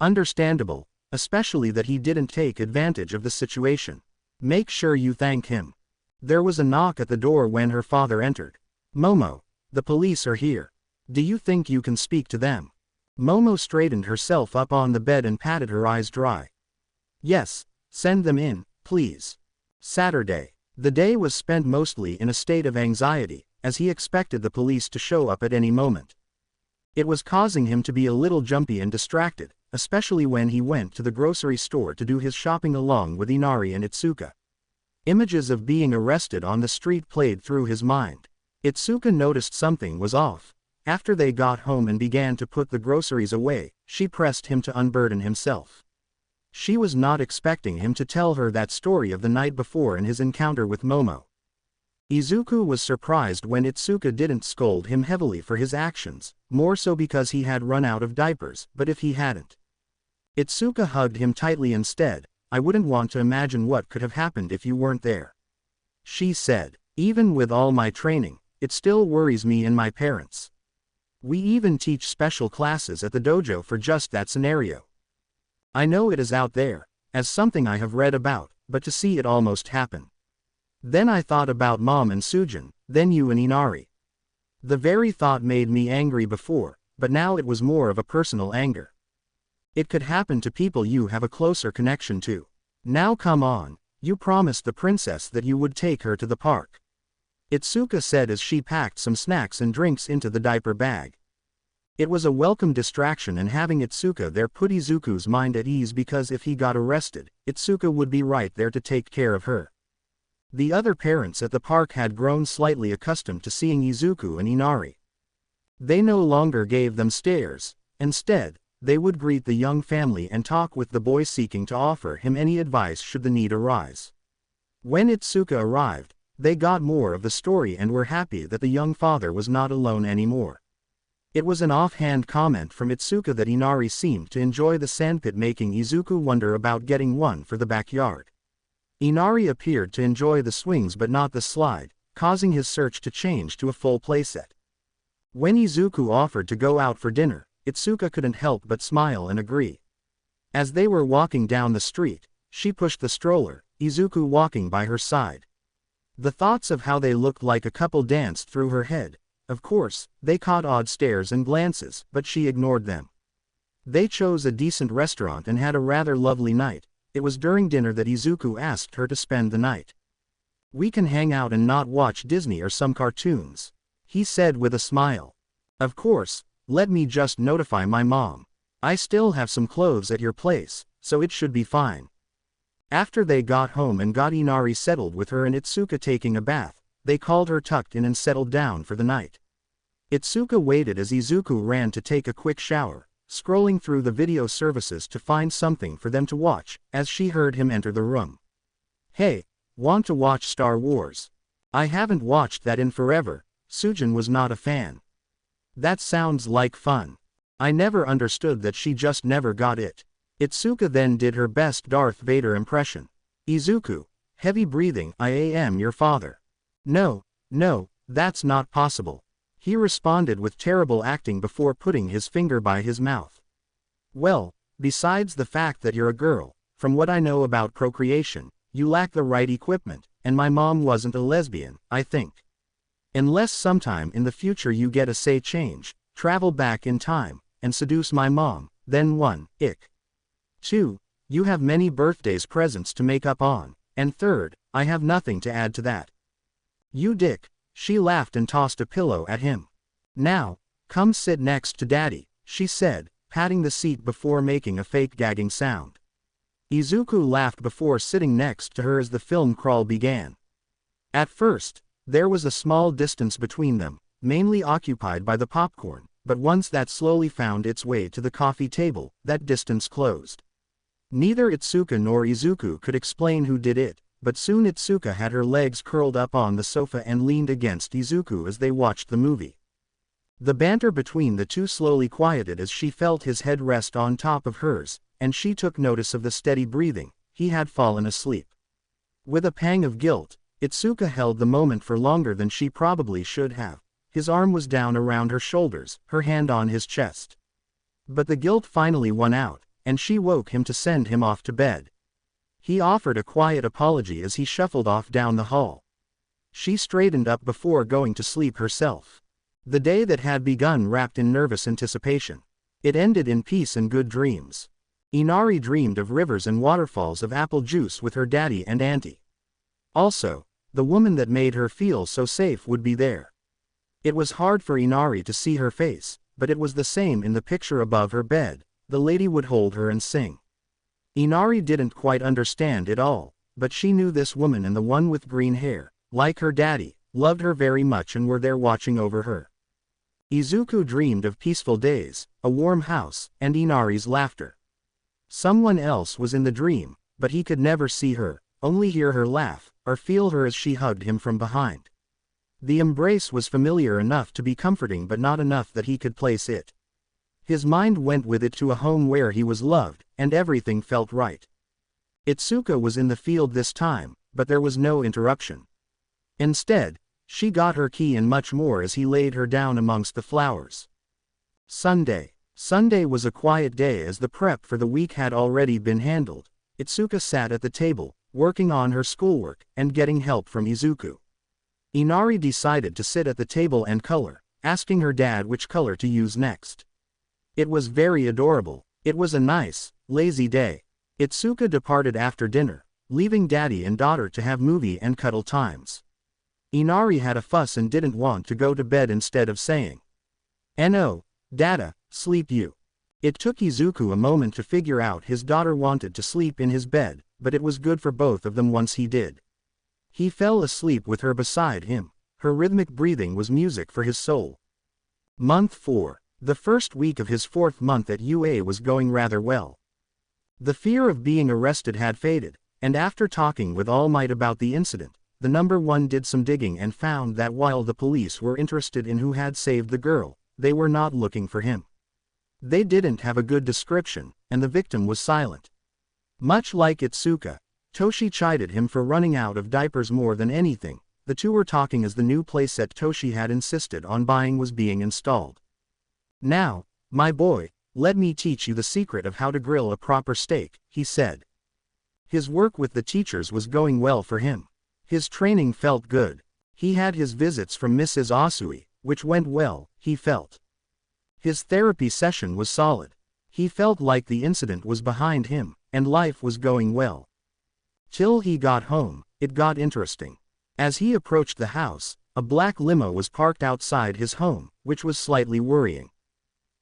Understandable, especially that he didn't take advantage of the situation. Make sure you thank him. There was a knock at the door when her father entered. Momo, the police are here. Do you think you can speak to them? Momo straightened herself up on the bed and patted her eyes dry. Yes. Send them in, please. Saturday. The day was spent mostly in a state of anxiety, as he expected the police to show up at any moment. It was causing him to be a little jumpy and distracted, especially when he went to the grocery store to do his shopping along with Inari and Itsuka. Images of being arrested on the street played through his mind. Itsuka noticed something was off. After they got home and began to put the groceries away, she pressed him to unburden himself. She was not expecting him to tell her that story of the night before and his encounter with Momo. Izuku was surprised when Itsuka didn't scold him heavily for his actions, more so because he had run out of diapers, but if he hadn't. Itsuka hugged him tightly instead. I wouldn't want to imagine what could have happened if you weren't there. She said, even with all my training, it still worries me and my parents. We even teach special classes at the dojo for just that scenario. I know it is out there, as something I have read about, but to see it almost happen. Then I thought about Mom and Sujin, then you and Inari. The very thought made me angry before, but now it was more of a personal anger. It could happen to people you have a closer connection to. Now come on, you promised the princess that you would take her to the park. Itsuka said as she packed some snacks and drinks into the diaper bag. It was a welcome distraction, and having Itsuka there put Izuku's mind at ease because if he got arrested, Itsuka would be right there to take care of her. The other parents at the park had grown slightly accustomed to seeing Izuku and Inari. They no longer gave them stares. Instead, they would greet the young family and talk with the boy, seeking to offer him any advice should the need arise. When Itsuka arrived, they got more of the story and were happy that the young father was not alone anymore. It was an offhand comment from Itsuka that Inari seemed to enjoy the sandpit, making Izuku wonder about getting one for the backyard. Inari appeared to enjoy the swings but not the slide, causing his search to change to a full playset. When Izuku offered to go out for dinner, Itsuka couldn't help but smile and agree. As they were walking down the street, she pushed the stroller, Izuku walking by her side. The thoughts of how they looked like a couple danced through her head. Of course, they caught odd stares and glances, but she ignored them. They chose a decent restaurant and had a rather lovely night. It was during dinner that Izuku asked her to spend the night. We can hang out and not watch Disney or some cartoons, he said with a smile. Of course, let me just notify my mom. I still have some clothes at your place, so it should be fine. After they got home and got Inari settled with her and Itsuka taking a bath, they called her tucked in and settled down for the night. Itsuka waited as Izuku ran to take a quick shower, scrolling through the video services to find something for them to watch, as she heard him enter the room. Hey, want to watch Star Wars? I haven't watched that in forever. Sujin was not a fan. That sounds like fun. I never understood that, she just never got it. Itsuka then did her best Darth Vader impression. Izuku, heavy breathing, I am your father. No, that's not possible. He responded with terrible acting before putting his finger by his mouth. Well, besides the fact that you're a girl, from what I know about procreation, you lack the right equipment, and my mom wasn't a lesbian, I think. Unless sometime in the future you get a say change, travel back in time, and seduce my mom, then 1, ick. 2, you have many birthdays presents to make up on, and 3rd, I have nothing to add to that. You dick. She laughed and tossed a pillow at him. Now, come sit next to Daddy, she said, patting the seat before making a fake gagging sound. Izuku laughed before sitting next to her as the film crawl began. At first, there was a small distance between them, mainly occupied by the popcorn, but once that slowly found its way to the coffee table, that distance closed. Neither Itsuka nor Izuku could explain who did it, but soon Itsuka had her legs curled up on the sofa and leaned against Izuku as they watched the movie. The banter between the two slowly quieted as she felt his head rest on top of hers, and she took notice of the steady breathing. He had fallen asleep. With a pang of guilt, Itsuka held the moment for longer than she probably should have. His arm was down around her shoulders, her hand on his chest. But the guilt finally won out, and she woke him to send him off to bed. He offered a quiet apology as he shuffled off down the hall. She straightened up before going to sleep herself. The day that had begun wrapped in nervous anticipation. It ended in peace and good dreams. Inari dreamed of rivers and waterfalls of apple juice with her daddy and auntie. Also, the woman that made her feel so safe would be there. It was hard for Inari to see her face, but it was the same in the picture above her bed. The lady would hold her and sing. Inari didn't quite understand it all, but she knew this woman and the one with green hair, like her daddy, loved her very much and were there watching over her. Izuku dreamed of peaceful days, a warm house, and Inari's laughter. Someone else was in the dream, but he could never see her, only hear her laugh, or feel her as she hugged him from behind. The embrace was familiar enough to be comforting but not enough that he could place it. His mind went with it to a home where he was loved, and everything felt right. Itsuka was in the field this time, but there was no interruption. Instead, she got her key and much more as he laid her down amongst the flowers. Sunday. Sunday was a quiet day as the prep for the week had already been handled. Itsuka sat at the table, working on her schoolwork, and getting help from Izuku. Inari decided to sit at the table and color, asking her dad which color to use next. It was very adorable. It was a nice, lazy day. Itsuka departed after dinner, leaving daddy and daughter to have movie and cuddle times. Inari had a fuss and didn't want to go to bed instead of saying, "No, Dada, sleep you." It took Izuku a moment to figure out his daughter wanted to sleep in his bed, but it was good for both of them once he did. He fell asleep with her beside him. Her rhythmic breathing was music for his soul. Month 4. The first week of his 4th month at UA was going rather well. The fear of being arrested had faded, and after talking with All Might about the incident, the number 1 did some digging and found that while the police were interested in who had saved the girl, they were not looking for him. They didn't have a good description, and the victim was silent. Much like Itsuka, Toshi chided him for running out of diapers more than anything. The two were talking as the new playset Toshi had insisted on buying was being installed. "Now, my boy, let me teach you the secret of how to grill a proper steak," he said. His work with the teachers was going well for him. His training felt good. He had his visits from Mrs. Asui, which went well, he felt. His therapy session was solid. He felt like the incident was behind him, and life was going well. Till he got home, it got interesting. As he approached the house, a black limo was parked outside his home, which was slightly worrying.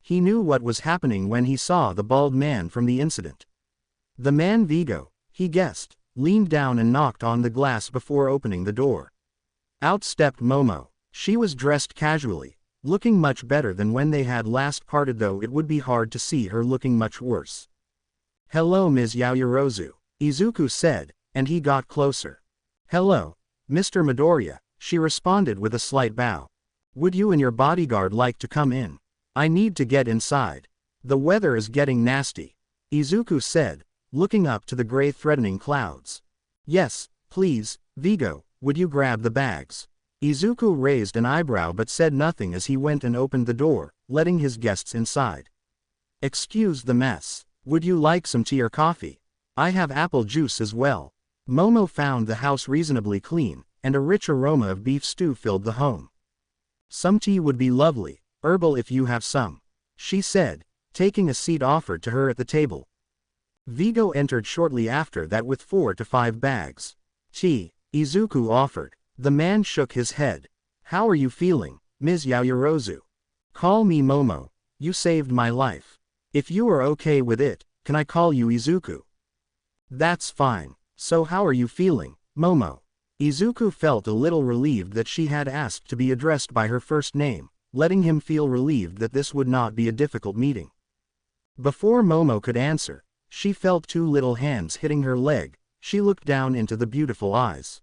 He knew what was happening when he saw the bald man from the incident. The man Vigo, he guessed, leaned down and knocked on the glass before opening the door. Out stepped Momo. She was dressed casually, looking much better than when they had last parted, though it would be hard to see her looking much worse. "Hello, Ms. Yaoyorozu," Izuku said, and he got closer. "Hello, Mr. Midoriya," she responded with a slight bow. "Would you and your bodyguard like to come in? I need to get inside. The weather is getting nasty," Izuku said, looking up to the gray threatening clouds. "Yes, please, Vigo, would you grab the bags?" Izuku raised an eyebrow but said nothing as he went and opened the door, letting his guests inside. "Excuse the mess. Would you like some tea or coffee? I have apple juice as well." Momo found the house reasonably clean, and a rich aroma of beef stew filled the home. "Some tea would be lovely, herbal if you have some," she said, taking a seat offered to her at the table. Vigo entered shortly after that with 4 to 5 bags. "Tea," Izuku offered. The man shook his head. "How are you feeling, Ms. Yaoyorozu?" "Call me Momo. You saved my life. If you are okay with it, can I call you Izuku?" "That's fine. So how are you feeling, Momo?" Izuku felt a little relieved that she had asked to be addressed by her first name, letting him feel relieved that this would not be a difficult meeting. Before Momo could answer, she felt 2 little hands hitting her leg. She looked down into the beautiful eyes.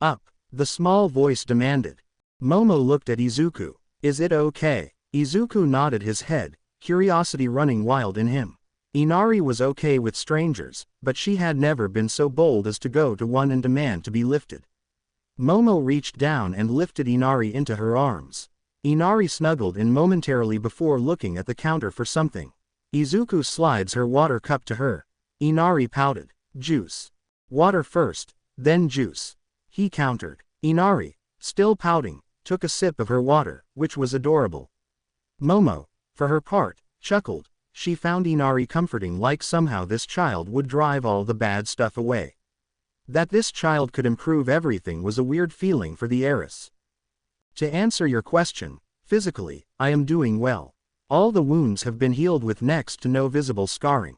"Up," the small voice demanded. Momo looked at Izuku. "Is it okay?" Izuku nodded his head, curiosity running wild in him. Inari was okay with strangers, but she had never been so bold as to go to one and demand to be lifted. Momo reached down and lifted Inari into her arms. Inari snuggled in momentarily before looking at the counter for something. Izuku slides her water cup to her. Inari pouted. "Juice. Water first, then juice," he countered. Inari, still pouting, took a sip of her water, which was adorable. Momo, for her part, chuckled. She found Inari comforting, like somehow this child would drive all the bad stuff away. That this child could improve everything was a weird feeling for the heiress. "To answer your question, physically, I am doing well. All the wounds have been healed with next to no visible scarring.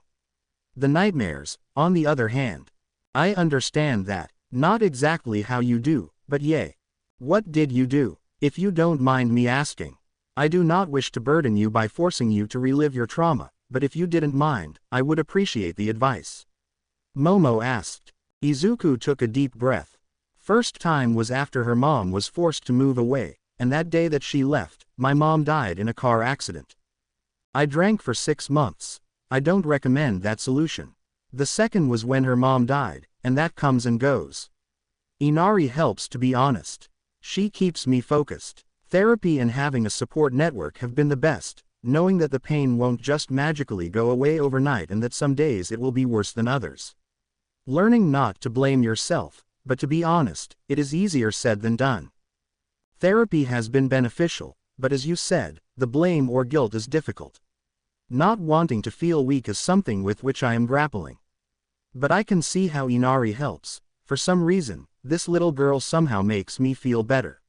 The nightmares, on the other hand. I understand that, not exactly how you do, but yay. What did you do? If you don't mind me asking. I do not wish to burden you by forcing you to relive your trauma, but if you didn't mind, I would appreciate the advice. Momo asked. Izuku took a deep breath. First time was after her mom was forced to move away, and that day that she left, my mom died in a car accident. I drank for 6 months. I don't recommend that solution. The second was when her mom died, and that comes and goes. Inari helps, to be honest. She keeps me focused. Therapy and having a support network have been the best, knowing that the pain won't just magically go away overnight and that some days it will be worse than others. Learning not to blame yourself, but to be honest, it is easier said than done. Therapy has been beneficial, but as you said, the blame or guilt is difficult. Not wanting to feel weak is something with which I am grappling. But I can see how Inari helps. For some reason, this little girl somehow makes me feel better.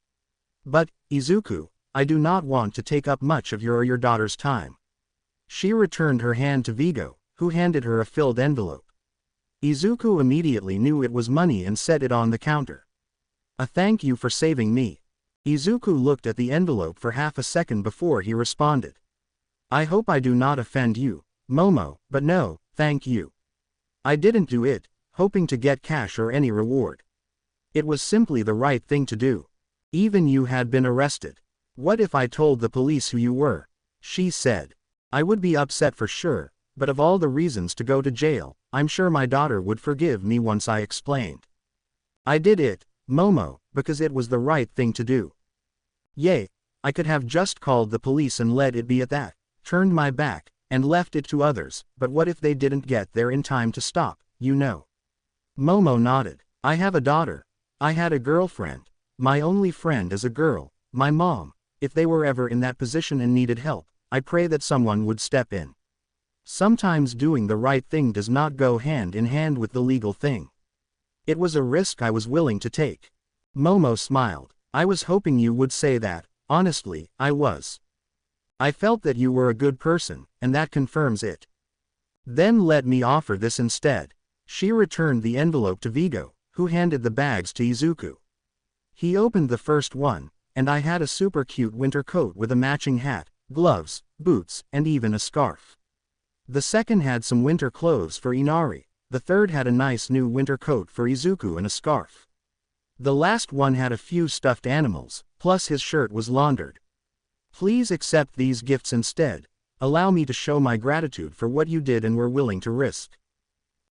But, Izuku, I do not want to take up much of your or your daughter's time. She returned her hand to Vigo, who handed her a filled envelope. Izuku immediately knew it was money and set it on the counter. A thank you for saving me. Izuku looked at the envelope for half a second before he responded. I hope I do not offend you, Momo, but no, thank you. I didn't do it, hoping to get cash or any reward. It was simply the right thing to do. Even you had been arrested. What if I told the police who you were? She said. I would be upset for sure, but of all the reasons to go to jail, I'm sure my daughter would forgive me once I explained. I did it, Momo, because it was the right thing to do. Yay, I could have just called the police and let it be at that, turned my back, and left it to others, but what if they didn't get there in time to stop, you know? Momo nodded. I have a daughter. I had a girlfriend. My only friend is a girl, my mom. If they were ever in that position and needed help, I pray that someone would step in. Sometimes doing the right thing does not go hand in hand with the legal thing. It was a risk I was willing to take. Momo smiled. I was hoping you would say that, honestly, I was. I felt that you were a good person, and that confirms it. Then let me offer this instead. She returned the envelope to Vigo, who handed the bags to Izuku. He opened the first one, and I had a super cute winter coat with a matching hat, gloves, boots, and even a scarf. The second had some winter clothes for Inari, the third had a nice new winter coat for Izuku and a scarf. The last one had a few stuffed animals, plus his shirt was laundered. Please accept these gifts instead. Allow me to show my gratitude for what you did and were willing to risk.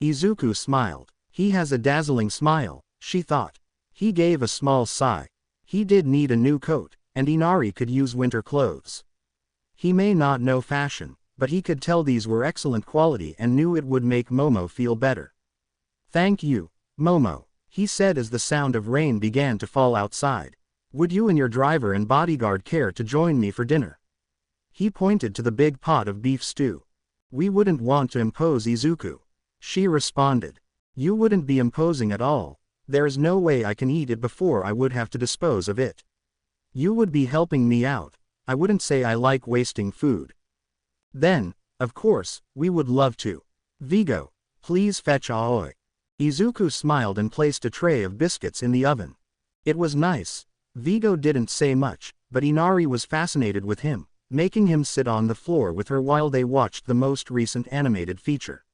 Izuku smiled. He has a dazzling smile, she thought. He gave a small sigh. He did need a new coat, and Inari could use winter clothes. He may not know fashion, but he could tell these were excellent quality and knew it would make Momo feel better. Thank you, Momo, he said as the sound of rain began to fall outside. Would you and your driver and bodyguard care to join me for dinner? He pointed to the big pot of beef stew. We wouldn't want to impose, Izuku. She responded. You wouldn't be imposing at all. There is no way I can eat it before I would have to dispose of it. You would be helping me out. I wouldn't say I like wasting food. Then, of course, we would love to. Vigo, please fetch Aoi. Izuku smiled and placed a tray of biscuits in the oven. It was nice. Vigo didn't say much, but Inari was fascinated with him, making him sit on the floor with her while they watched the most recent animated feature.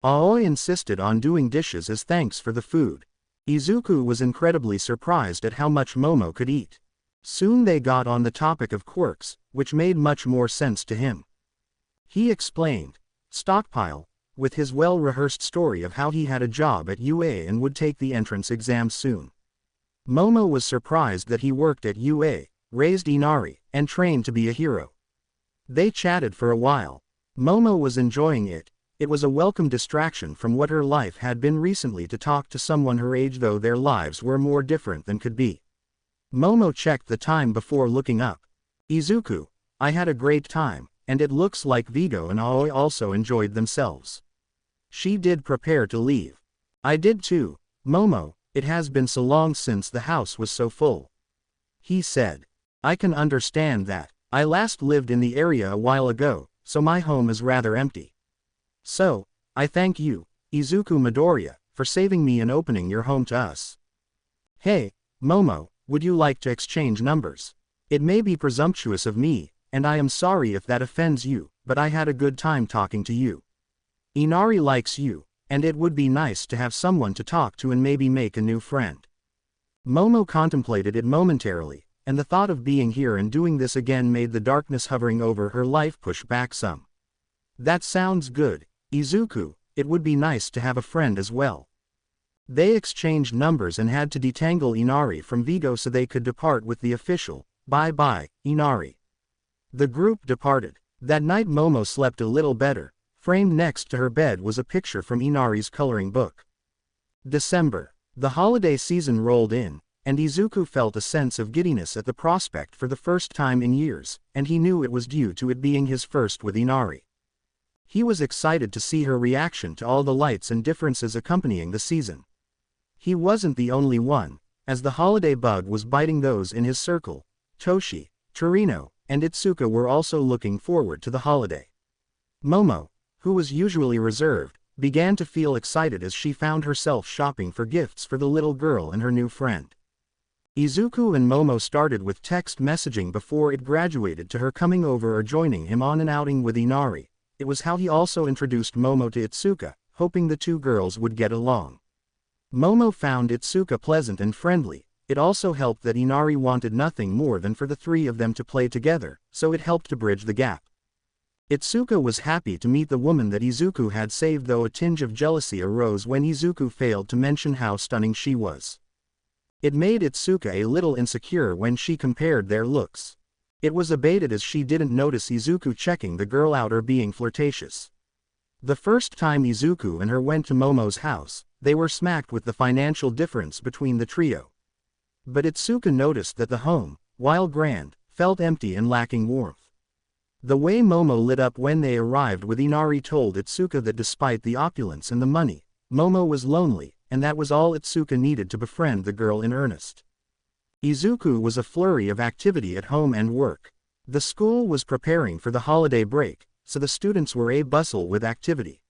Aoi insisted on doing dishes as thanks for the food. Izuku was incredibly surprised at how much Momo could eat. Soon they got on the topic of quirks, which made much more sense to him. He explained. Stockpile, with his well-rehearsed story of how he had a job at UA and would take the entrance exam soon. Momo was surprised that he worked at UA, raised Inari, and trained to be a hero. They chatted for a while. Momo was enjoying it. It was a welcome distraction from what her life had been recently to talk to someone her age, though their lives were more different than could be. Momo checked the time before looking up. Izuku, I had a great time, and it looks like Vigo and Aoi also enjoyed themselves. She did prepare to leave. I did too, Momo, it has been so long since the house was so full. He said. I can understand that. I last lived in the area a while ago, so my home is rather empty. So, I thank you, Izuku Midoriya, for saving me and opening your home to us. Hey, Momo, would you like to exchange numbers? It may be presumptuous of me, and I am sorry if that offends you, but I had a good time talking to you. Inari likes you, and it would be nice to have someone to talk to and maybe make a new friend. Momo contemplated it momentarily, and the thought of being here and doing this again made the darkness hovering over her life push back some. That sounds good, Izuku, it would be nice to have a friend as well. They exchanged numbers and had to detangle Inari from Vigo so they could depart with the official, "Bye-bye, Inari." The group departed. That night Momo slept a little better. Framed next to her bed was a picture from Inari's coloring book. December. The holiday season rolled in, and Izuku felt a sense of giddiness at the prospect for the first time in years, and he knew it was due to it being his first with Inari. He was excited to see her reaction to all the lights and differences accompanying the season. He wasn't the only one, as the holiday bug was biting those in his circle. Toshi, Torino, and Itsuka were also looking forward to the holiday. Momo, who was usually reserved, began to feel excited as she found herself shopping for gifts for the little girl and her new friend. Izuku and Momo started with text messaging before it graduated to her coming over or joining him on an outing with Inari. It was how he also introduced Momo to Itsuka, hoping the two girls would get along. Momo found Itsuka pleasant and friendly. It also helped that Inari wanted nothing more than for the three of them to play together, so it helped to bridge the gap. Itsuka was happy to meet the woman that Izuku had saved, though a tinge of jealousy arose when Izuku failed to mention how stunning she was. It made Itsuka a little insecure when she compared their looks. It was abated as she didn't notice Izuku checking the girl out or being flirtatious. The first time Izuku and her went to Momo's house, they were smacked with the financial difference between the trio. But Itsuka noticed that the home, while grand, felt empty and lacking warmth. The way Momo lit up when they arrived with Inari told Itsuka that despite the opulence and the money, Momo was lonely, and that was all Itsuka needed to befriend the girl in earnest. Izuku was a flurry of activity at home and work. The school was preparing for the holiday break, so the students were a bustle with activity.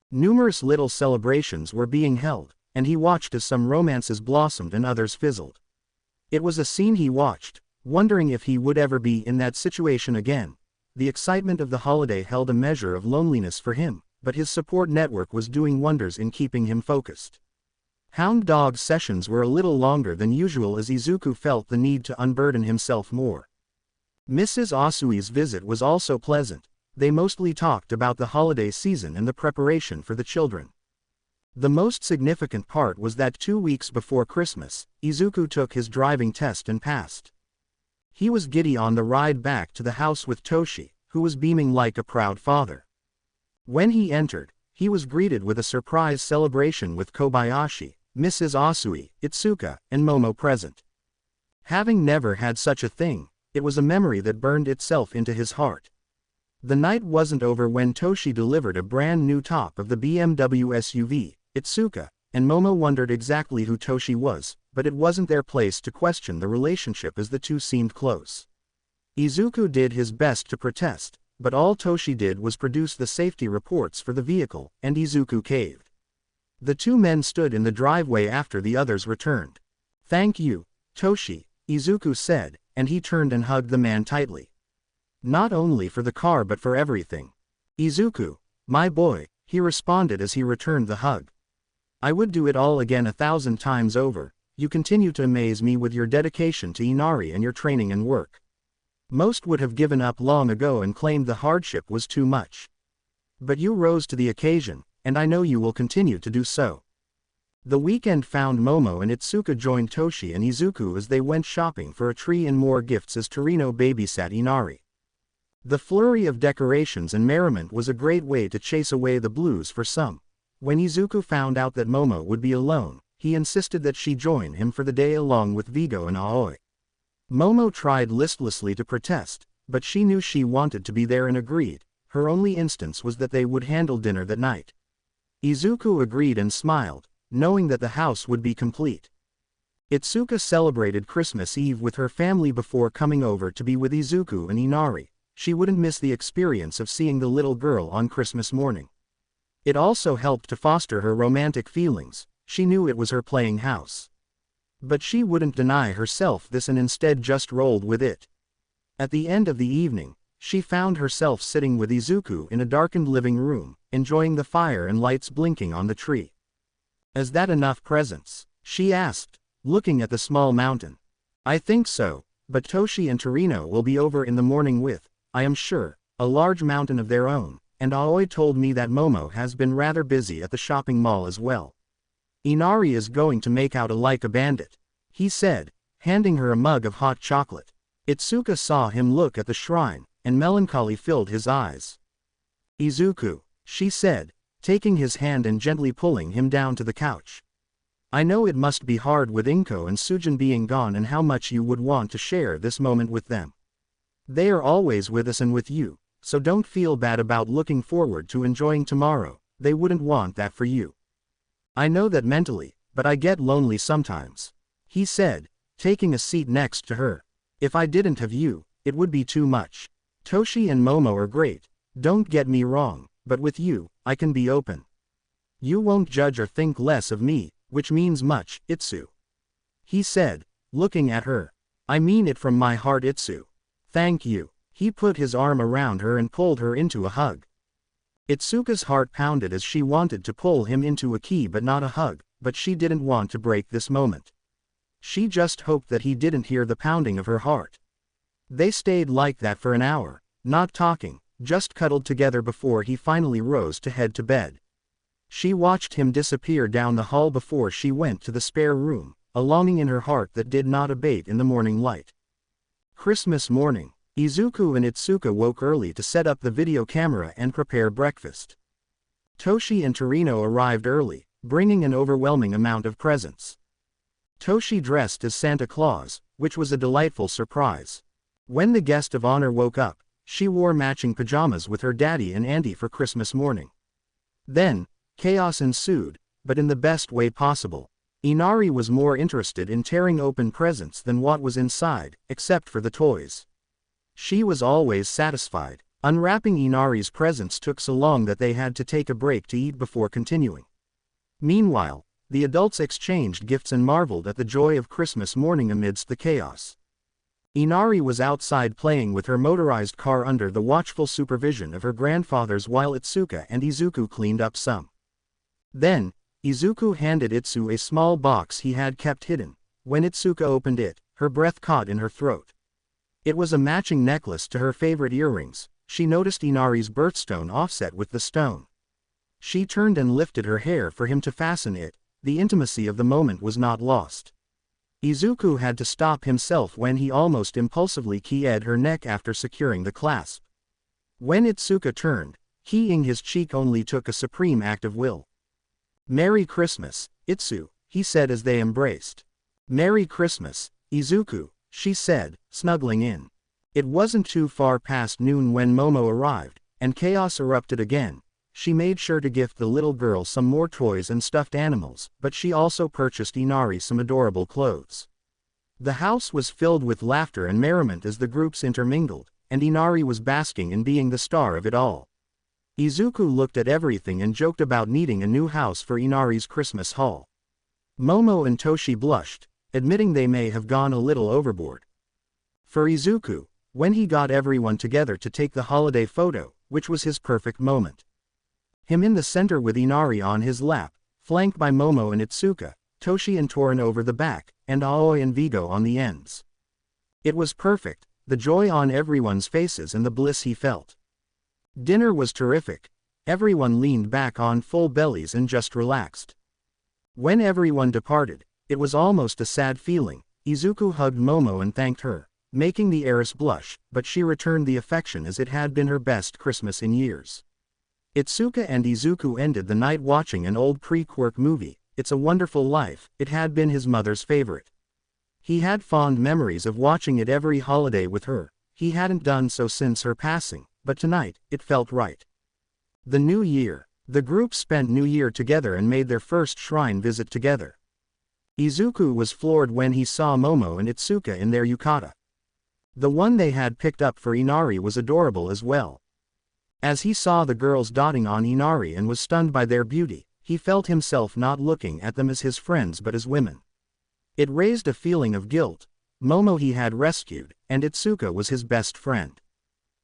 Numerous little celebrations were being held, and he watched as some romances blossomed and others fizzled. It was a scene he watched, wondering if he would ever be in that situation again. The excitement of the holiday held a measure of loneliness for him, but his support network was doing wonders in keeping him focused. Hound dog sessions were a little longer than usual as Izuku felt the need to unburden himself more. Mrs. Asui's visit was also pleasant. They mostly talked about the holiday season and the preparation for the children. The most significant part was that 2 weeks before Christmas, Izuku took his driving test and passed. He was giddy on the ride back to the house with Toshi, who was beaming like a proud father. When he entered, he was greeted with a surprise celebration with Kobayashi, Mrs. Asui, Itsuka, and Momo present. Having never had such a thing, it was a memory that burned itself into his heart. The night wasn't over when Toshi delivered a brand new top of the BMW SUV. Itsuka and Momo wondered exactly who Toshi was, but it wasn't their place to question the relationship as the two seemed close. Izuku did his best to protest, but all Toshi did was produce the safety reports for the vehicle, and Izuku caved. The two men stood in the driveway after the others returned. "Thank you, Toshi," Izuku said, and he turned and hugged the man tightly. "Not only for the car but for everything. Izuku, my boy," he responded as he returned the hug. "I would do it all again 1,000 times over. You continue to amaze me with your dedication to Inari and your training and work. Most would have given up long ago and claimed the hardship was too much. But you rose to the occasion, and I know you will continue to do so." The weekend found Momo and Itsuka joined Toshi and Izuku as they went shopping for a tree and more gifts as Torino babysat Inari. The flurry of decorations and merriment was a great way to chase away the blues for some. When Izuku found out that Momo would be alone, he insisted that she join him for the day along with Vigo and Aoi. Momo tried listlessly to protest, but she knew she wanted to be there and agreed. Her only instance was that they would handle dinner that night. Izuku agreed and smiled, knowing that the house would be complete. Itsuka celebrated Christmas Eve with her family before coming over to be with Izuku and Inari. She wouldn't miss the experience of seeing the little girl on Christmas morning. It also helped to foster her romantic feelings. She knew it was her playing house. But she wouldn't deny herself this and instead just rolled with it. At the end of the evening, she found herself sitting with Izuku in a darkened living room, enjoying the fire and lights blinking on the tree. "Is that enough presents?" she asked, looking at the small mountain. "I think so, but Toshi and Torino will be over in the morning with, I am sure, a large mountain of their own, and Aoi told me that Momo has been rather busy at the shopping mall as well. Inari is going to make out like a bandit," he said, handing her a mug of hot chocolate. Itsuka saw him look at the shrine, and melancholy filled his eyes. "Izuku," she said, taking his hand and gently pulling him down to the couch. "I know it must be hard with Inko and Sujin being gone and how much you would want to share this moment with them. They are always with us and with you, so don't feel bad about looking forward to enjoying tomorrow. They wouldn't want that for you. I know that mentally, but I get lonely sometimes," he said, taking a seat next to her. "If I didn't have you, it would be too much. Toshi and Momo are great, don't get me wrong, but with you, I can be open. You won't judge or think less of me, which means much, Itsu," he said, looking at her. "I mean it from my heart, Itsu. Thank you." He put his arm around her and pulled her into a hug. Itsuka's heart pounded as she wanted to pull him into a key but not a hug, but she didn't want to break this moment. She just hoped that he didn't hear the pounding of her heart. They stayed like that for an hour, not talking, just cuddled together before he finally rose to head to bed. She watched him disappear down the hall before she went to the spare room, a longing in her heart that did not abate in the morning light. Christmas morning, Izuku and Itsuka woke early to set up the video camera and prepare breakfast. Toshi and Torino arrived early, bringing an overwhelming amount of presents. Toshi dressed as Santa Claus, which was a delightful surprise. When the guest of honor woke up, she wore matching pajamas with her daddy and auntie for Christmas morning. Then, chaos ensued, but in the best way possible. Inari was more interested in tearing open presents than what was inside, except for the toys. She was always satisfied. Unwrapping Inari's presents took so long that they had to take a break to eat before continuing. Meanwhile, the adults exchanged gifts and marveled at the joy of Christmas morning amidst the chaos. Inari was outside playing with her motorized car under the watchful supervision of her grandfathers while Itsuka and Izuku cleaned up some. Then, Izuku handed Itsu a small box he had kept hidden. When Itsuka opened it, her breath caught in her throat. It was a matching necklace to her favorite earrings. She noticed Inari's birthstone offset with the stone. She turned and lifted her hair for him to fasten it. The intimacy of the moment was not lost. Izuku had to stop himself when he almost impulsively keyed her neck after securing the clasp. When Itsuka turned, keying his cheek only took a supreme act of will. "Merry Christmas, Itsu," he said as they embraced. "Merry Christmas, Izuku," she said, snuggling in. It wasn't too far past noon when Momo arrived, and chaos erupted again. She made sure to gift the little girl some more toys and stuffed animals, but she also purchased Inari some adorable clothes. The house was filled with laughter and merriment as the groups intermingled, and Inari was basking in being the star of it all. Izuku looked at everything and joked about needing a new house for Inari's Christmas haul. Momo and Toshi blushed, admitting they may have gone a little overboard. For Izuku, when he got everyone together to take the holiday photo, which was his perfect moment. Him in the center with Inari on his lap, flanked by Momo and Itsuka, Toshi and Torin over the back, and Aoi and Vigo on the ends. It was perfect, the joy on everyone's faces and the bliss he felt. Dinner was terrific. Everyone leaned back on full bellies and just relaxed. When everyone departed, it was almost a sad feeling. Izuku hugged Momo and thanked her, making the heiress blush, but she returned the affection as it had been her best Christmas in years. Itsuka and Izuku ended the night watching an old pre-quirk movie, It's a Wonderful Life. It had been his mother's favorite. He had fond memories of watching it every holiday with her. He hadn't done so since her passing, but tonight, it felt right. The New Year. The group spent New Year together and made their first shrine visit together. Izuku was floored when he saw Momo and Itsuka in their yukata. The one they had picked up for Inari was adorable as well. As he saw the girls dotting on Inari and was stunned by their beauty, he felt himself not looking at them as his friends but as women. It raised a feeling of guilt. Momo he had rescued, and Itsuka was his best friend.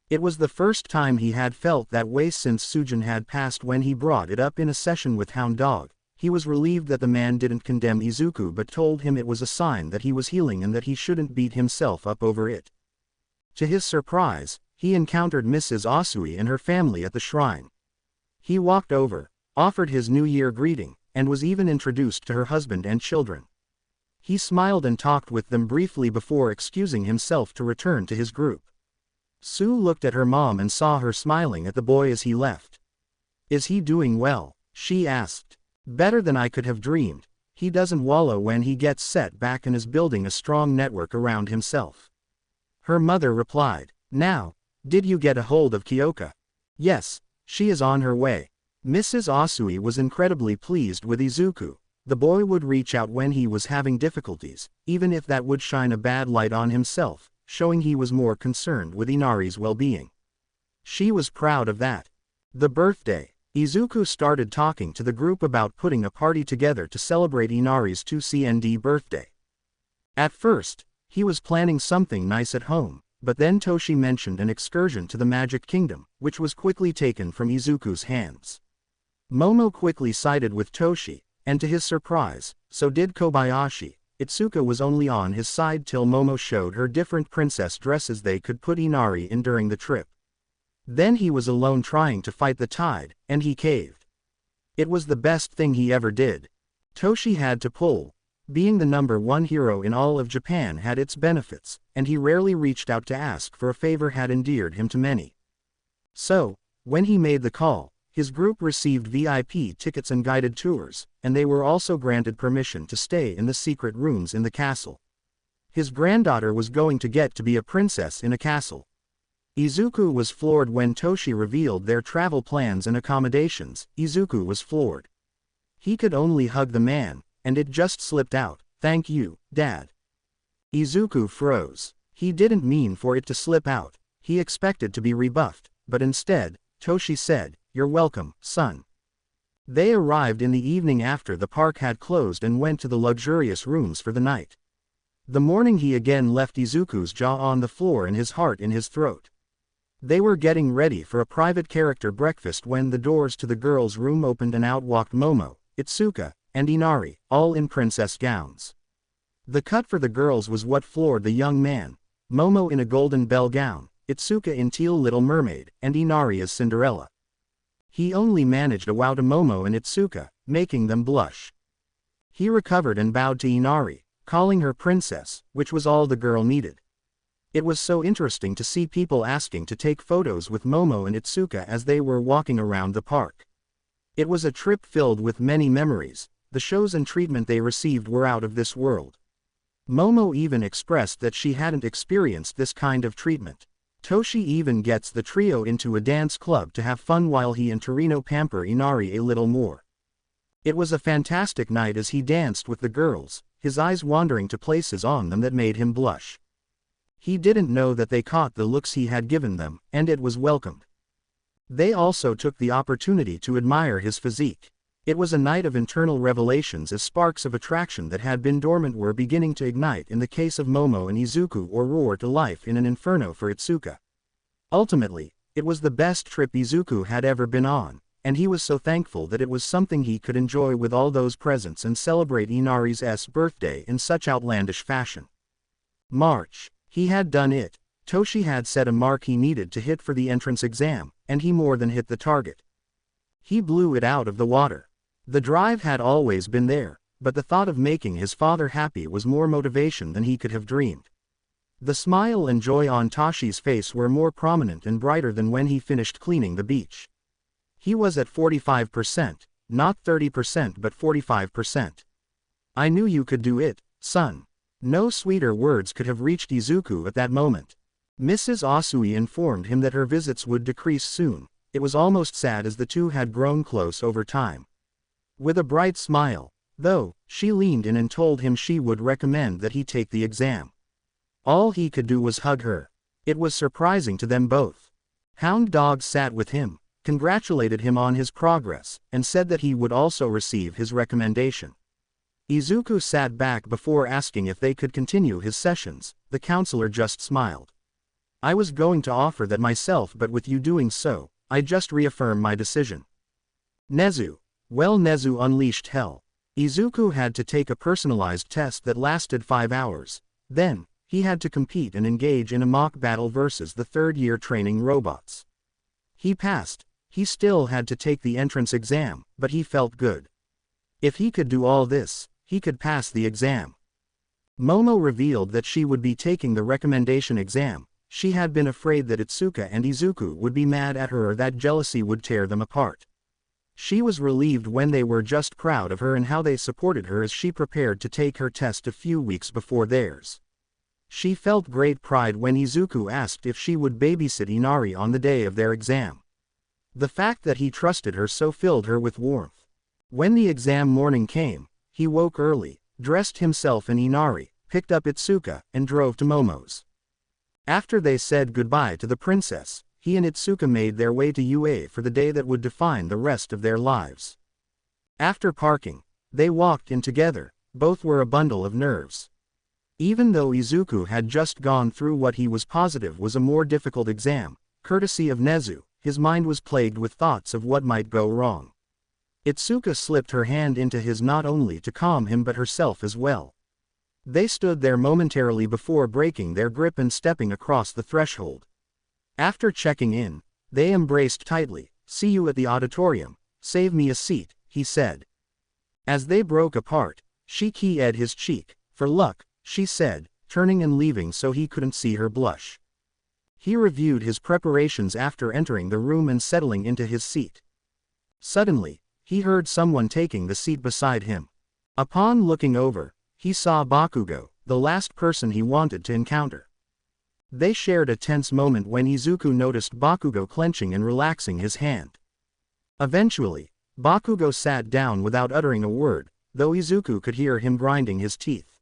It was the first time he had felt that way since Sujin had passed. When he brought it up in a session with Hound Dog, he was relieved that the man didn't condemn Izuku but told him it was a sign that he was healing and that he shouldn't beat himself up over it. To his surprise, he encountered Mrs. Asui and her family at the shrine. He walked over, offered his New Year greeting, and was even introduced to her husband and children. He smiled and talked with them briefly before excusing himself to return to his group. Sue looked at her mom and saw her smiling at the boy as he left. "Is he doing well?" she asked. "Better than I could have dreamed. He doesn't wallow when he gets set back and is building a strong network around himself." Her mother replied. "Now, did you get a hold of Kyoka?" "Yes, she is on her way." Mrs. Asui was incredibly pleased with Izuku. The boy would reach out when he was having difficulties, even if that would shine a bad light on himself, showing he was more concerned with Inari's well-being. She was proud of that. The birthday. Izuku started talking to the group about putting a party together to celebrate Inari's 2nd birthday. At first, he was planning something nice at home, but then Toshi mentioned an excursion to the Magic Kingdom, which was quickly taken from Izuku's hands. Momo quickly sided with Toshi, and to his surprise, so did Kobayashi. Itsuka was only on his side till Momo showed her different princess dresses they could put Inari in during the trip. Then he was alone trying to fight the tide, and he caved. It was the best thing he ever did. Toshi had to pull. Being the #1 hero in all of Japan had its benefits, and he rarely reached out to ask for a favor had endeared him to many. So, when he made the call, his group received VIP tickets and guided tours, and they were also granted permission to stay in the secret rooms in the castle. His granddaughter was going to get to be a princess in a castle. Izuku was floored when Toshi revealed their travel plans and accommodations. Izuku was floored. He could only hug the man, and it just slipped out, "Thank you, Dad." Izuku froze. He didn't mean for it to slip out. He expected to be rebuffed, but instead, Toshi said, "You're welcome, son." They arrived in the evening after the park had closed and went to the luxurious rooms for the night. The morning he again left Izuku's jaw on the floor and his heart in his throat. They were getting ready for a private character breakfast when the doors to the girls' room opened and out walked Momo, Itsuka, and Inari, all in princess gowns. The cut for the girls was what floored the young man. Momo in a golden bell gown, Itsuka in teal Little Mermaid, and Inari as Cinderella. He only managed to wow to Momo and Itsuka, making them blush. He recovered and bowed to Inari, calling her princess, which was all the girl needed. It was so interesting to see people asking to take photos with Momo and Itsuka as they were walking around the park. It was a trip filled with many memories. The shows and treatment they received were out of this world. Momo even expressed that she hadn't experienced this kind of treatment. Toshi even gets the trio into a dance club to have fun while he and Torino pamper Inari a little more. It was a fantastic night as he danced with the girls, his eyes wandering to places on them that made him blush. He didn't know that they caught the looks he had given them, and it was welcomed. They also took the opportunity to admire his physique. It was a night of internal revelations as sparks of attraction that had been dormant were beginning to ignite in the case of Momo and Izuku or roar to life in an inferno for Itsuka. Ultimately, it was the best trip Izuku had ever been on, and he was so thankful that it was something he could enjoy with all those presents and celebrate Inari's birthday in such outlandish fashion. March. He had done it. Toshi had set a mark he needed to hit for the entrance exam, and he more than hit the target. He blew it out of the water. The drive had always been there, but the thought of making his father happy was more motivation than he could have dreamed. The smile and joy on Toshi's face were more prominent and brighter than when he finished cleaning the beach. He was at 45%, not 30% but 45%. "I knew you could do it, son." No sweeter words could have reached Izuku at that moment. Mrs. Asui informed him that her visits would decrease soon. It was almost sad as the two had grown close over time. With a bright smile, though, she leaned in and told him she would recommend that he take the exam. All he could do was hug her. It was surprising to them both. Hound Dog sat with him, congratulated him on his progress, and said that he would also receive his recommendation. Izuku sat back before asking if they could continue his sessions. The counselor just smiled. I was going to offer that myself, but with you doing so, I just reaffirm my decision. Nezu. Well, Nezu unleashed hell. Izuku had to take a personalized test that lasted 5 hours. Then, he had to compete and engage in a mock battle versus the third-year training robots. He passed. He still had to take the entrance exam, but he felt good. If he could do all this, he could pass the exam. Momo revealed that she would be taking the recommendation exam. She had been afraid that Itsuka and Izuku would be mad at her or that jealousy would tear them apart. She was relieved when they were just proud of her and how they supported her as she prepared to take her test a few weeks before theirs. She felt great pride when Izuku asked if she would babysit Inari on the day of their exam. The fact that he trusted her so filled her with warmth. When the exam morning came, he woke early, dressed himself in Inari, picked up Itsuka, and drove to Momo's. After they said goodbye to the princess, he and Itsuka made their way to UA for the day that would define the rest of their lives. After parking, they walked in together. Both were a bundle of nerves. Even though Izuku had just gone through what he was positive was a more difficult exam, courtesy of Nezu, his mind was plagued with thoughts of what might go wrong. Itsuka slipped her hand into his not only to calm him but herself as well. They stood there momentarily before breaking their grip and stepping across the threshold. After checking in, they embraced tightly. See you at the auditorium, save me a seat, he said. As they broke apart, she kissed his cheek. For luck, she said, turning and leaving so he couldn't see her blush. He reviewed his preparations after entering the room and settling into his seat. Suddenly, he heard someone taking the seat beside him. Upon looking over, he saw Bakugo, the last person he wanted to encounter. They shared a tense moment when Izuku noticed Bakugo clenching and relaxing his hand. Eventually, Bakugo sat down without uttering a word, though Izuku could hear him grinding his teeth.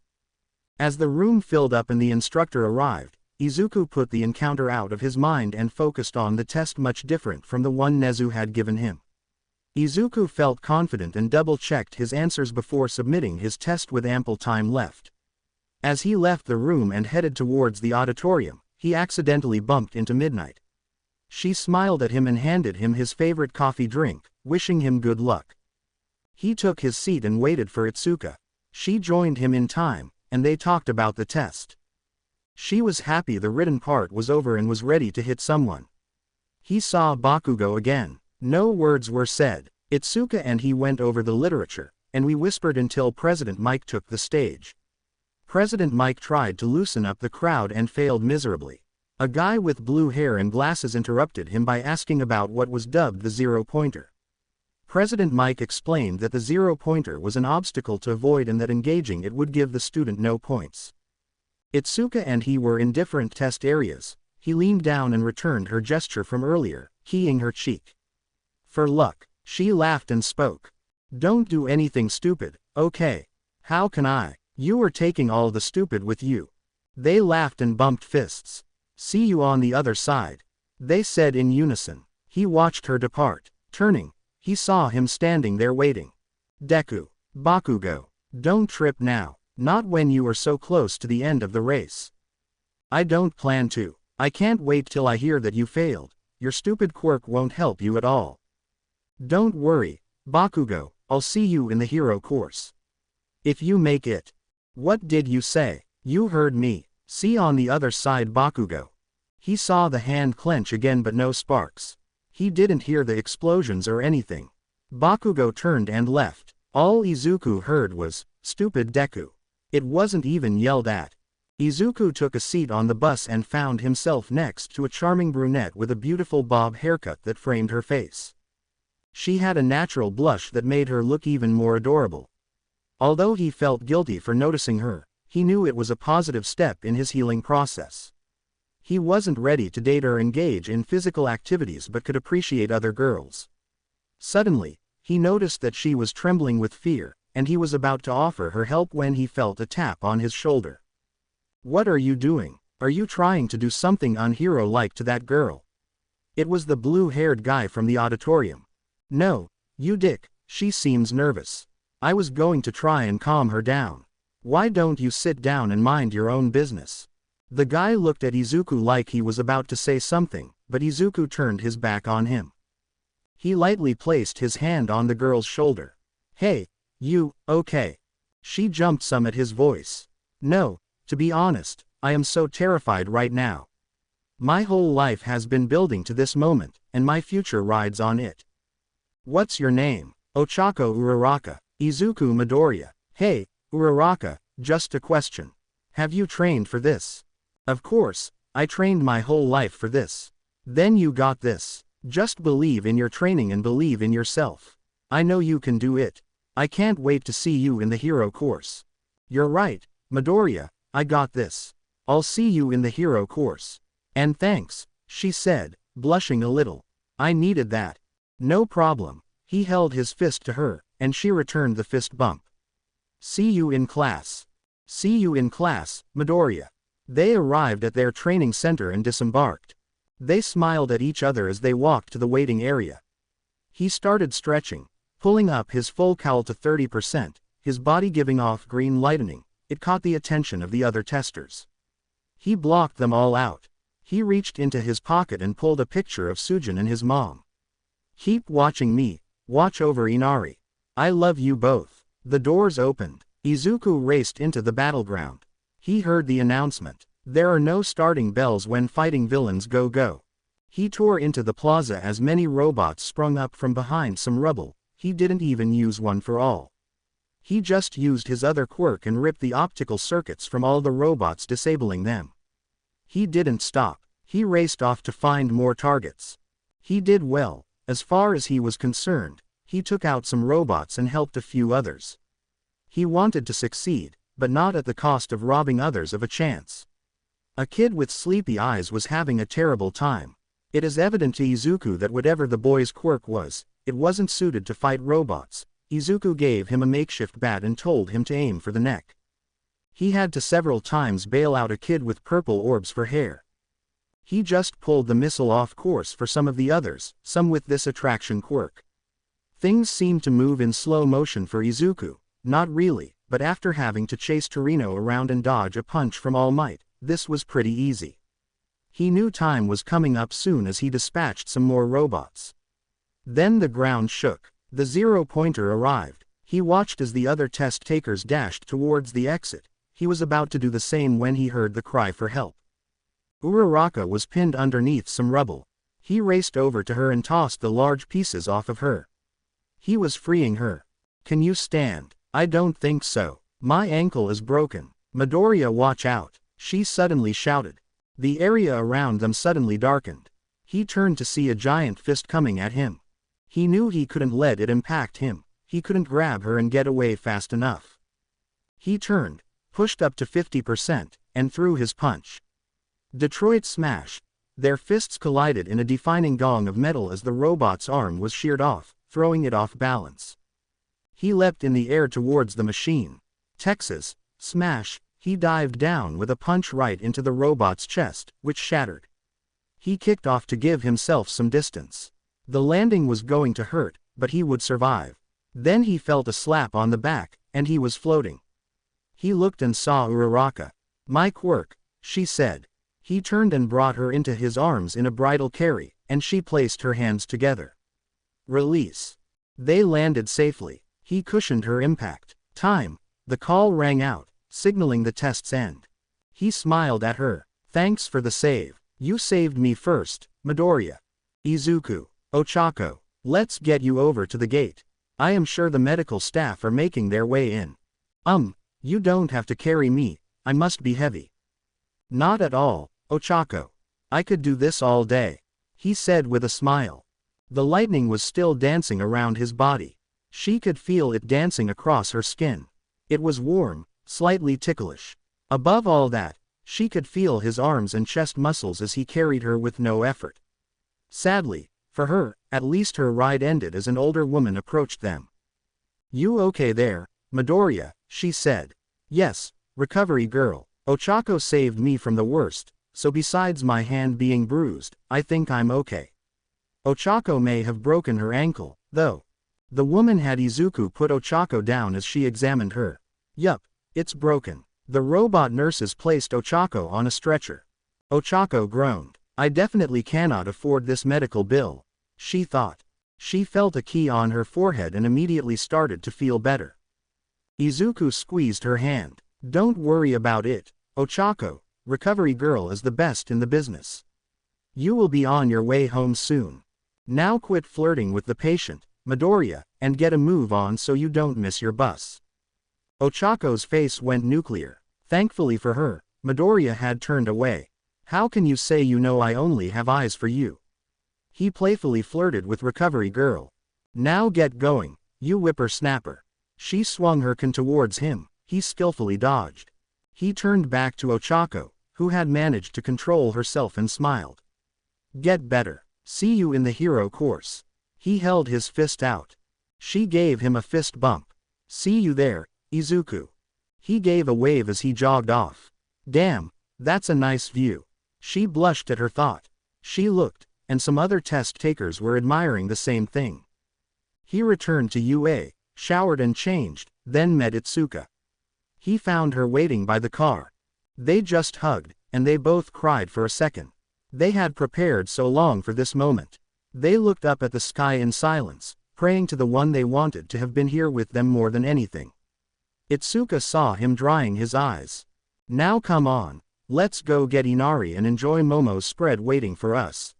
As the room filled up and the instructor arrived, Izuku put the encounter out of his mind and focused on the test, much different from the one Nezu had given him. Izuku felt confident and double-checked his answers before submitting his test with ample time left. As he left the room and headed towards the auditorium, he accidentally bumped into Midnight. She smiled at him and handed him his favorite coffee drink, wishing him good luck. He took his seat and waited for Itsuka. She joined him in time, and they talked about the test. She was happy the written part was over and was ready to hit someone. He saw Bakugo again. No words were said. Itsuka and he went over the literature, and we whispered until President Mike took the stage. President Mike tried to loosen up the crowd and failed miserably. A guy with blue hair and glasses interrupted him by asking about what was dubbed the zero-pointer. President Mike explained that the zero-pointer was an obstacle to avoid and that engaging it would give the student no points. Itsuka and he were in different test areas. He leaned down and returned her gesture from earlier, keying her cheek. For luck, she laughed and spoke. Don't do anything stupid, okay? How can I? You are taking all the stupid with you. They laughed and bumped fists. See you on the other side, they said in unison. He watched her depart. Turning, he saw him standing there waiting. Deku. Bakugo. Don't trip now, not when you are so close to the end of the race. I don't plan to. I can't wait till I hear that you failed. Your stupid quirk won't help you at all. Don't worry, Bakugo, I'll see you in the hero course. If you make it. What did you say? You heard me. See on the other side, Bakugo. He saw the hand clench again but no sparks. He didn't hear the explosions or anything. Bakugo turned and left. All Izuku heard was, "Stupid Deku." It wasn't even yelled at. Izuku took a seat on the bus and found himself next to a charming brunette with a beautiful bob haircut that framed her face. She had a natural blush that made her look even more adorable. Although he felt guilty for noticing her, he knew it was a positive step in his healing process. He wasn't ready to date or engage in physical activities but could appreciate other girls. Suddenly, he noticed that she was trembling with fear, and he was about to offer her help when he felt a tap on his shoulder. What are you doing? Are you trying to do something unhero-like to that girl? It was the blue-haired guy from the auditorium. No, you dick, she seems nervous. I was going to try and calm her down. Why don't you sit down and mind your own business? The guy looked at Izuku like he was about to say something, but Izuku turned his back on him. He lightly placed his hand on the girl's shoulder. Hey, you, okay? She jumped some at his voice. No, to be honest, I am so terrified right now. My whole life has been building to this moment, and my future rides on it. What's your name? Ochako Uraraka. Izuku Midoriya. Hey, Uraraka, just a question. Have you trained for this? Of course, I trained my whole life for this. Then you got this. Just believe in your training and believe in yourself. I know you can do it. I can't wait to see you in the hero course. You're right, Midoriya, I got this. I'll see you in the hero course. And thanks, she said, blushing a little. I needed that. No problem. He held his fist to her, and she returned the fist bump. See you in class. See you in class, Midoriya. They arrived at their training center and disembarked. They smiled at each other as they walked to the waiting area. He started stretching, pulling up his full cowl to 30%, his body giving off green lightning. It caught the attention of the other testers. He blocked them all out. He reached into his pocket and pulled a picture of Sujin and his mom. Keep watching me, watch over Inari. I love you both. The doors opened. Izuku raced into the battleground. He heard the announcement. There are no starting bells when fighting villains go. He tore into the plaza as many robots sprung up from behind some rubble. He didn't even use one for all. He just used his other quirk and ripped the optical circuits from all the robots, disabling them. He didn't stop. He raced off to find more targets. He did well. As far as he was concerned, he took out some robots and helped a few others. He wanted to succeed, but not at the cost of robbing others of a chance. A kid with sleepy eyes was having a terrible time. It is evident to Izuku that whatever the boy's quirk was, it wasn't suited to fight robots. Izuku gave him a makeshift bat and told him to aim for the neck. He had to several times bail out a kid with purple orbs for hair. He just pulled the missile off course for some of the others, some with this attraction quirk. Things seemed to move in slow motion for Izuku, not really, but after having to chase Torino around and dodge a punch from All Might, this was pretty easy. He knew time was coming up soon as he dispatched some more robots. Then the ground shook. The zero-pointer arrived. He watched as the other test-takers dashed towards the exit. He was about to do the same when he heard the cry for help. Uraraka was pinned underneath some rubble. He raced over to her and tossed the large pieces off of her. He was freeing her. Can you stand? I don't think so. My ankle is broken. Midoriya, watch out, she suddenly shouted. The area around them suddenly darkened. He turned to see a giant fist coming at him. He knew he couldn't let it impact him. He couldn't grab her and get away fast enough. He turned, pushed up to 50%, and threw his punch. Detroit smash. Their fists collided in a defining gong of metal as the robot's arm was sheared off, throwing it off balance. He leapt in the air towards the machine. Texas, smash, he dived down with a punch right into the robot's chest, which shattered. He kicked off to give himself some distance. The landing was going to hurt, but he would survive. Then he felt a slap on the back, and he was floating. He looked and saw Uraraka. My quirk, she said. He turned and brought her into his arms in a bridal carry, and she placed her hands together. Release. They landed safely. He cushioned her impact. Time. The call rang out, signaling the test's end. He smiled at her. Thanks for the save. You saved me first, Midoriya. Izuku. Ochako. Let's get you over to the gate. I am sure the medical staff are making their way in. You don't have to carry me, I must be heavy. Not at all, Ochako. I could do this all day, he said with a smile. The lightning was still dancing around his body. She could feel it dancing across her skin. It was warm, slightly ticklish. Above all that, she could feel his arms and chest muscles as he carried her with no effort. Sadly, for her, at least her ride ended as an older woman approached them. You okay there, Midoriya, she said. Yes, recovery girl. Ochako saved me from the worst, so besides my hand being bruised, I think I'm okay. Ochako may have broken her ankle, though. The woman had Izuku put Ochako down as she examined her. Yup, it's broken. The robot nurses placed Ochako on a stretcher. Ochako groaned. I definitely cannot afford this medical bill, she thought. She felt a key on her forehead and immediately started to feel better. Izuku squeezed her hand. Don't worry about it, Ochako, recovery girl is the best in the business. You will be on your way home soon. Now quit flirting with the patient, Midoriya, and get a move on so you don't miss your bus. Ochako's face went nuclear. Thankfully for her, Midoriya had turned away. How can you say you know I only have eyes for you? He playfully flirted with recovery girl. Now get going, you whippersnapper. She swung her can towards him, he skillfully dodged. He turned back to Ochako, who had managed to control herself and smiled. Get better, see you in the hero course. He held his fist out. She gave him a fist bump. See you there, Izuku. He gave a wave as he jogged off. Damn, that's a nice view. She blushed at her thought. She looked, and some other test takers were admiring the same thing. He returned to UA, showered and changed, then met Itsuka. He found her waiting by the car. They just hugged, and they both cried for a second. They had prepared so long for this moment. They looked up at the sky in silence, praying to the one they wanted to have been here with them more than anything. Itsuka saw him drying his eyes. Now come on, let's go get Inari and enjoy Momo's spread waiting for us.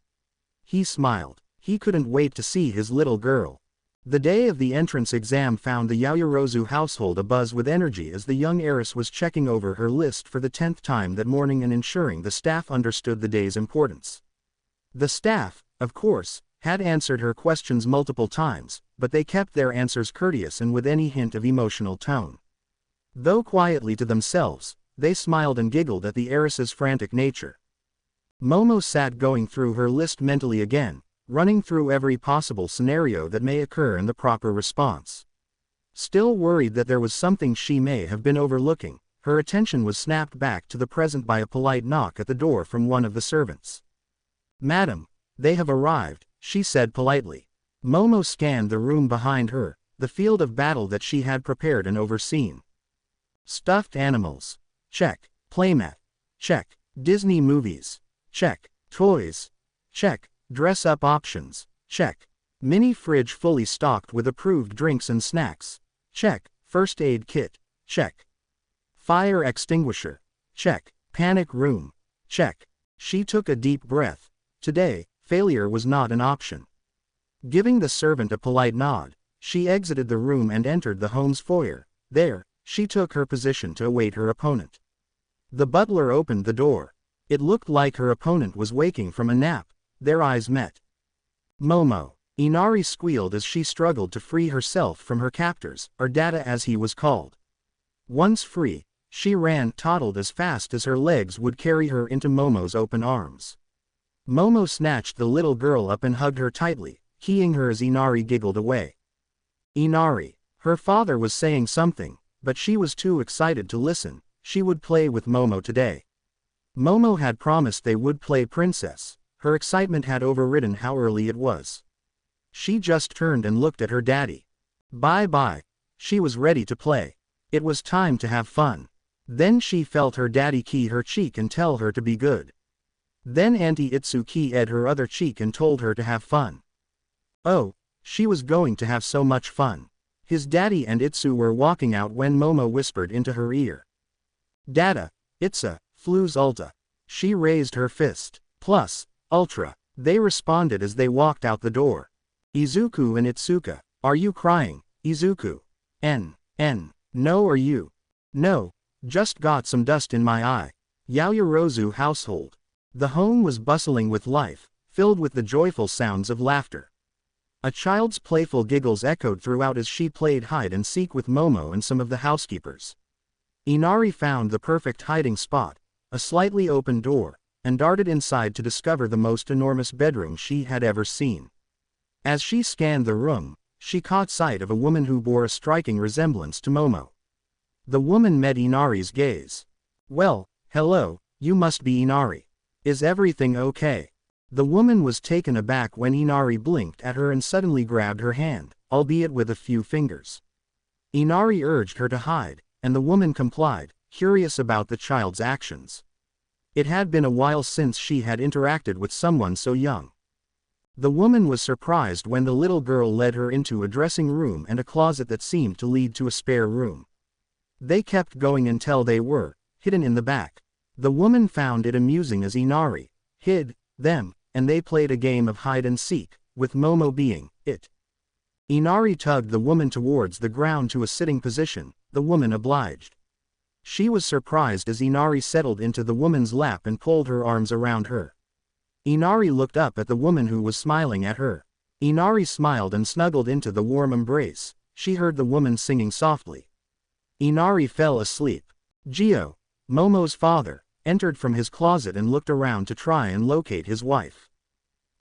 He smiled. He couldn't wait to see his little girl. The day of the entrance exam found the Yaoyorozu household abuzz with energy as the young heiress was checking over her list for the 10th time that morning and ensuring the staff understood the day's importance. The staff, of course, had answered her questions multiple times, but they kept their answers courteous and with any hint of emotional tone. Though quietly to themselves, they smiled and giggled at the heiress's frantic nature. Momo sat going through her list mentally again, running through every possible scenario that may occur and the proper response. Still worried that there was something she may have been overlooking, her attention was snapped back to the present by a polite knock at the door from one of the servants. Madam, they have arrived, she said politely. Momo scanned the room behind her, the field of battle that she had prepared and overseen. Stuffed animals. Check. Playmat. Check. Disney movies. Check. Toys. Check. Dress-up options. Check. Mini fridge fully stocked with approved drinks and snacks. Check. First aid kit. Check. Fire extinguisher. Check. Panic room. Check. She took a deep breath. Today, failure was not an option. Giving the servant a polite nod, she exited the room and entered the home's foyer. There, she took her position to await her opponent. The butler opened the door. It looked like her opponent was waking from a nap. Their eyes met. Momo. Inari squealed as she struggled to free herself from her captors, or Data as he was called. Once free, she ran toddled as fast as her legs would carry her into Momo's open arms. Momo snatched the little girl up and hugged her tightly, keying her as Inari giggled away. Inari. Her father was saying something, but she was too excited to listen. She would play with Momo today. Momo had promised they would play princess. Her excitement had overridden how early it was. She just turned and looked at her daddy. Bye-bye. She was ready to play. It was time to have fun. Then she felt her daddy key her cheek and tell her to be good. Then Auntie Itsu keyed her other cheek and told her to have fun. Oh, she was going to have so much fun. His daddy and Itsu were walking out when Momo whispered into her ear. Data, Itsa, Flus Ulta. She raised her fist. Plus, Ultra. They responded as they walked out the door. Izuku and Itsuka. Are you crying, Izuku? No, are you? No, just got some dust in my eye. Yaoyorozu household. The home was bustling with life, filled with the joyful sounds of laughter. A child's playful giggles echoed throughout as she played hide and seek with Momo and some of the housekeepers. Inari found the perfect hiding spot, a slightly open door, and darted inside to discover the most enormous bedroom she had ever seen. As she scanned the room, she caught sight of a woman who bore a striking resemblance to Momo. The woman met Inari's gaze. Well, hello, you must be Inari. Is everything okay? The woman was taken aback when Inari blinked at her and suddenly grabbed her hand. albeit with a few fingers. Inari urged her to hide, and the woman complied, curious about the child's actions. It had been a while since she had interacted with someone so young. The woman was surprised when the little girl led her into a dressing room and a closet that seemed to lead to a spare room. They kept going until they were hidden in the back. The woman found it amusing as Inari hid them, and they played a game of hide and seek, with Momo being it. Inari tugged the woman towards the ground to a sitting position. The woman obliged. She was surprised as Inari settled into the woman's lap and pulled her arms around her. Inari looked up at the woman who was smiling at her. Inari smiled and snuggled into the warm embrace. She heard the woman singing softly. Inari fell asleep. Gio, Momo's father, entered from his closet and looked around to try and locate his wife.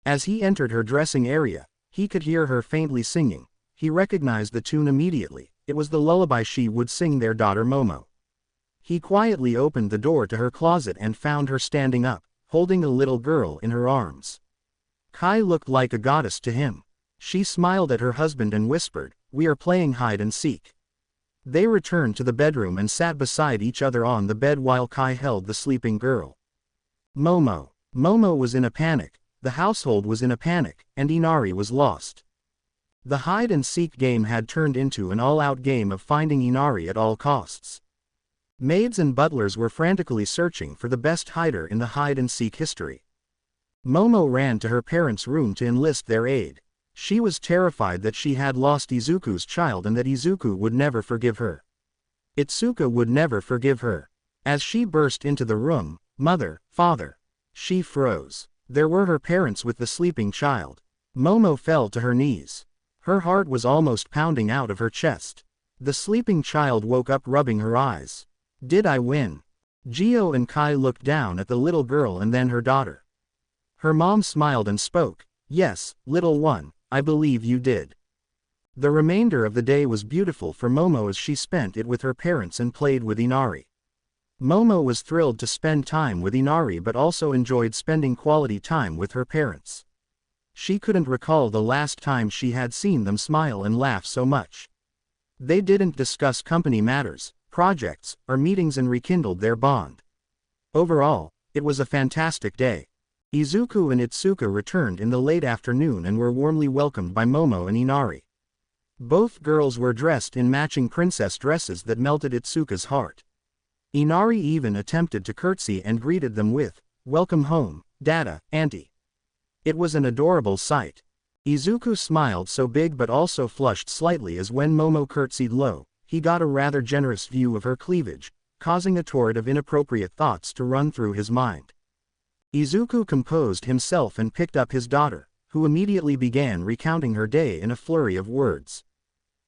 As he entered her dressing area, he could hear her faintly singing. He recognized the tune immediately. It was the lullaby she would sing their daughter Momo. He quietly opened the door to her closet and found her standing up, holding a little girl in her arms. Kai looked like a goddess to him. She smiled at her husband and whispered, "We are playing hide and seek." They returned to the bedroom and sat beside each other on the bed while Kai held the sleeping girl. Momo was in a panic, the household was in a panic, and Inari was lost. The hide-and-seek game had turned into an all-out game of finding Inari at all costs. Maids and butlers were frantically searching for the best hider in the hide-and-seek history. Momo ran to her parents' room to enlist their aid. She was terrified that she had lost Izuku's child and that Izuku would never forgive her. Itsuka would never forgive her. As she burst into the room, "Mother, father," she froze. There were her parents with the sleeping child. Momo fell to her knees. Her heart was almost pounding out of her chest. The sleeping child woke up rubbing her eyes. "Did I win?" Gio and Kai looked down at the little girl and then her daughter. Her mom smiled and spoke, "Yes, little one, I believe you did." The remainder of the day was beautiful for Momo as she spent it with her parents and played with Inari. Momo was thrilled to spend time with Inari but also enjoyed spending quality time with her parents. She couldn't recall the last time she had seen them smile and laugh so much. They didn't discuss company matters, projects, or meetings and rekindled their bond. Overall, it was a fantastic day. Izuku and Itsuka returned in the late afternoon and were warmly welcomed by Momo and Inari. Both girls were dressed in matching princess dresses that melted Itsuka's heart. Inari even attempted to curtsy and greeted them with, "Welcome home, Dada, Auntie." It was an adorable sight. Izuku smiled so big but also flushed slightly as when Momo curtsied low, he got a rather generous view of her cleavage, causing a torrent of inappropriate thoughts to run through his mind. Izuku composed himself and picked up his daughter, who immediately began recounting her day in a flurry of words.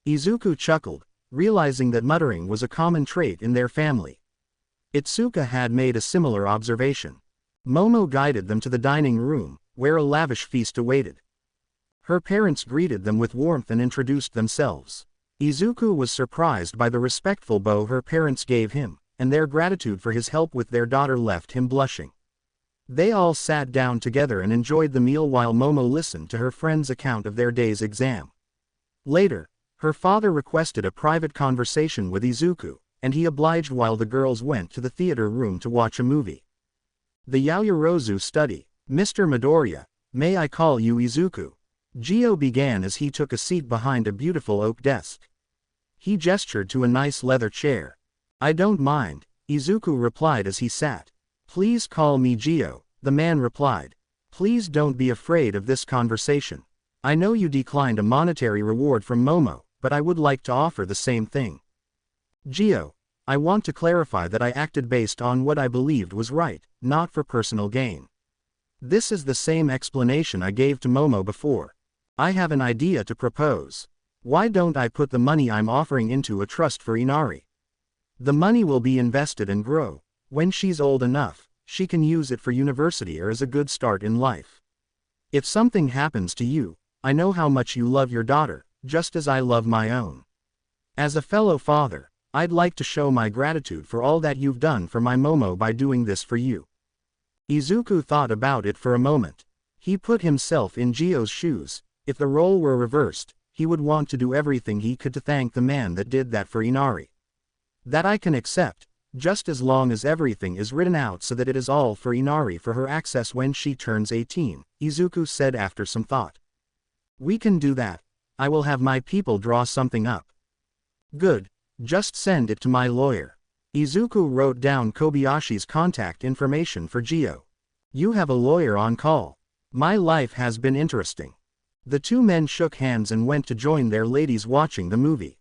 Izuku chuckled, realizing that muttering was a common trait in their family. Itsuka had made a similar observation. Momo guided them to the dining room, where a lavish feast awaited. Her parents greeted them with warmth and introduced themselves. Izuku was surprised by the respectful bow her parents gave him, and their gratitude for his help with their daughter left him blushing. They all sat down together and enjoyed the meal while Momo listened to her friend's account of their day's exam. Later, her father requested a private conversation with Izuku, and he obliged while the girls went to the theater room to watch a movie. The Yaoyorozu study. "Mr. Midoriya, may I call you Izuku?" Gio began as he took a seat behind a beautiful oak desk. He gestured to a nice leather chair. "I don't mind," Izuku replied as he sat. "Please call me Gio," the man replied. "Please don't be afraid of this conversation. I know you declined a monetary reward from Momo, but I would like to offer the same thing. Gio, I want to clarify that I acted based on what I believed was right, not for personal gain. This is the same explanation I gave to Momo before. I have an idea to propose. Why don't I put the money I'm offering into a trust for Inari? The money will be invested and grow. When she's old enough, she can use it for university or as a good start in life. If something happens to you, I know how much you love your daughter, just as I love my own. As a fellow father, I'd like to show my gratitude for all that you've done for my Momo by doing this for you." Izuku thought about it for a moment. He put himself in Gio's shoes. If the role were reversed, he would want to do everything he could to thank the man that did that for Inari. That I can accept, just as long as everything is written out so that it is all for Inari for her access when she turns 18, Izuku said after some thought. We can do that. I will have my people draw something up. Good, just send it to my lawyer. Izuku wrote down Kobayashi's contact information for Gio. You have a lawyer on call. My life has been interesting. The two men shook hands and went to join their ladies watching the movie.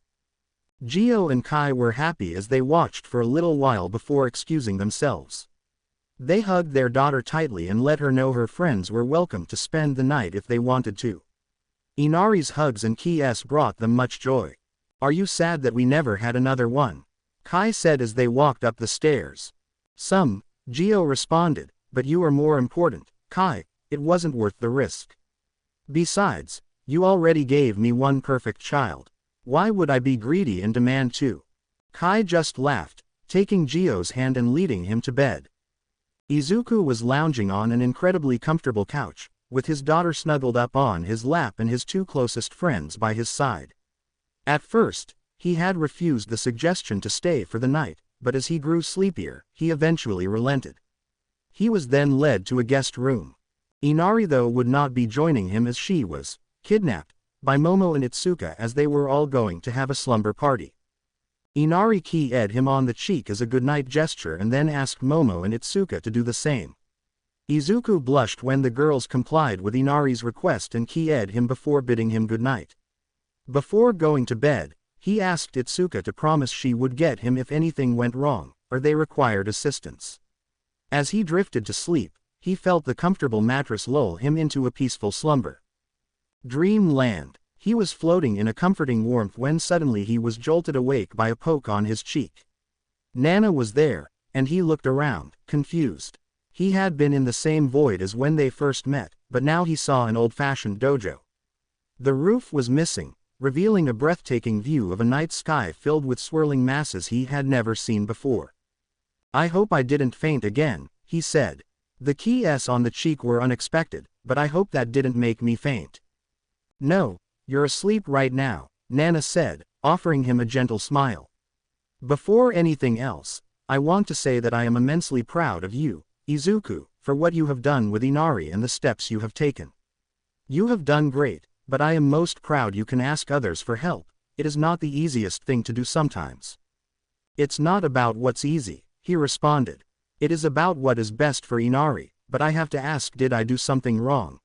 Gio and Kai were happy as they watched for a little while before excusing themselves. They hugged their daughter tightly and let her know her friends were welcome to spend the night if they wanted to. Inari's hugs and kisses brought them much joy. Are you sad that we never had another one? Kai said as they walked up the stairs. Some, Gio responded, but you are more important, Kai, it wasn't worth the risk. Besides, you already gave me one perfect child. Why would I be greedy and demand two? Kai just laughed, taking Gio's hand and leading him to bed. Izuku was lounging on an incredibly comfortable couch, with his daughter snuggled up on his lap and his two closest friends by his side. At first, he had refused the suggestion to stay for the night, but as he grew sleepier, he eventually relented. He was then led to a guest room. Inari though would not be joining him as she was kidnapped by Momo and Itsuka as they were all going to have a slumber party. Inari kissed him on the cheek as a goodnight gesture and then asked Momo and Itsuka to do the same. Izuku blushed when the girls complied with Inari's request and kissed him before bidding him goodnight. Before going to bed, he asked Itsuka to promise she would get him if anything went wrong, or they required assistance. As he drifted to sleep, he felt the comfortable mattress lull him into a peaceful slumber. Dreamland. He was floating in a comforting warmth when suddenly he was jolted awake by a poke on his cheek. Nana was there, and he looked around, confused. He had been in the same void as when they first met, but now he saw an old-fashioned dojo. The roof was missing, revealing a breathtaking view of a night sky filled with swirling masses he had never seen before. I hope I didn't faint again, he said. The kisses on the cheek were unexpected, but I hope that didn't make me faint. No, you're asleep right now, Nana said, offering him a gentle smile. Before anything else, I want to say that I am immensely proud of you, Izuku, for what you have done with Inari and the steps you have taken. You have done great, but I am most proud you can ask others for help. It is not the easiest thing to do sometimes. It's not about what's easy, he responded. It is about what is best for Inari, but I have to ask, did I do something wrong?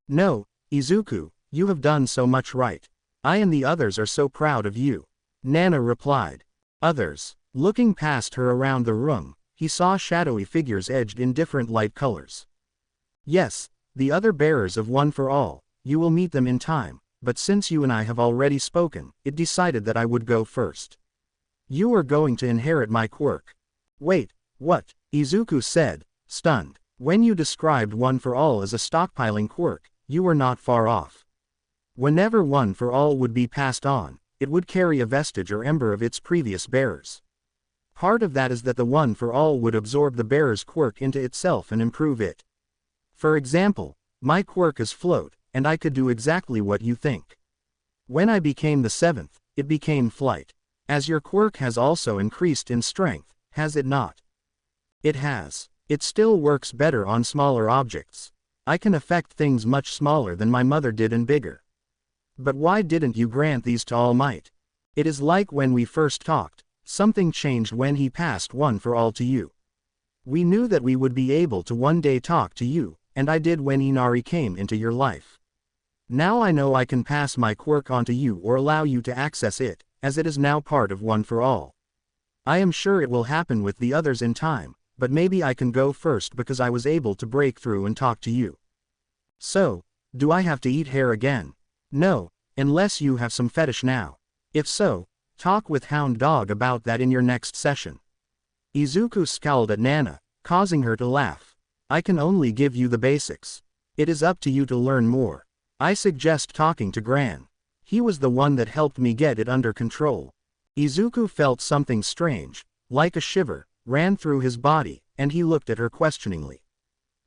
No, Izuku, you have done so much right. I and the others are so proud of you. Nana replied. Others. Looking past her around the room, he saw shadowy figures edged in different light colors. Yes, the other bearers of One for All, you will meet them in time, but since you and I have already spoken, it decided that I would go first. You are going to inherit my quirk. Wait, what? Izuku said, stunned. When you described One for All as a stockpiling quirk, you were not far off. Whenever One for All would be passed on, it would carry a vestige or ember of its previous bearers. Part of that is that the One for All would absorb the bearer's quirk into itself and improve it. For example, my quirk is float, and I could do exactly what you think. When I became the seventh, it became flight. As your quirk has also increased in strength, has it not? It has. It still works better on smaller objects. I can affect things much smaller than my mother did and bigger. But why didn't you grant these to All Might? It is like when we first talked, something changed when he passed One for All to you. We knew that we would be able to one day talk to you, and I did when Inari came into your life. Now I know I can pass my quirk on to you or allow you to access it, as it is now part of One for All. I am sure it will happen with the others in time, but maybe I can go first because I was able to break through and talk to you. So, do I have to eat hair again? No, unless you have some fetish now. If so, talk with Hound Dog about that in your next session. Izuku scowled at Nana, causing her to laugh. I can only give you the basics. It is up to you to learn more. I suggest talking to Gran. He was the one that helped me get it under control. Izuku felt something strange, like a shiver, ran through his body, and he looked at her questioningly.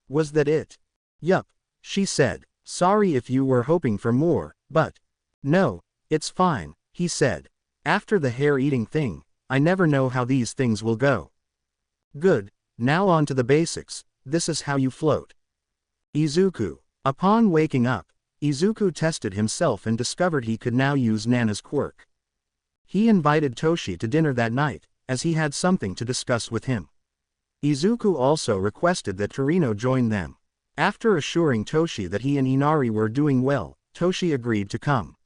Was that it? Yup, she said. Sorry if you were hoping for more, but... No, it's fine, he said. After the hair-eating thing, I never know how these things will go. Good, now on to the basics, this is how you float. Izuku. Upon waking up, Izuku tested himself and discovered he could now use Nana's quirk. He invited Toshi to dinner that night, as he had something to discuss with him. Izuku also requested that Torino join them. After assuring Toshi that he and Inari were doing well, Toshi agreed to come.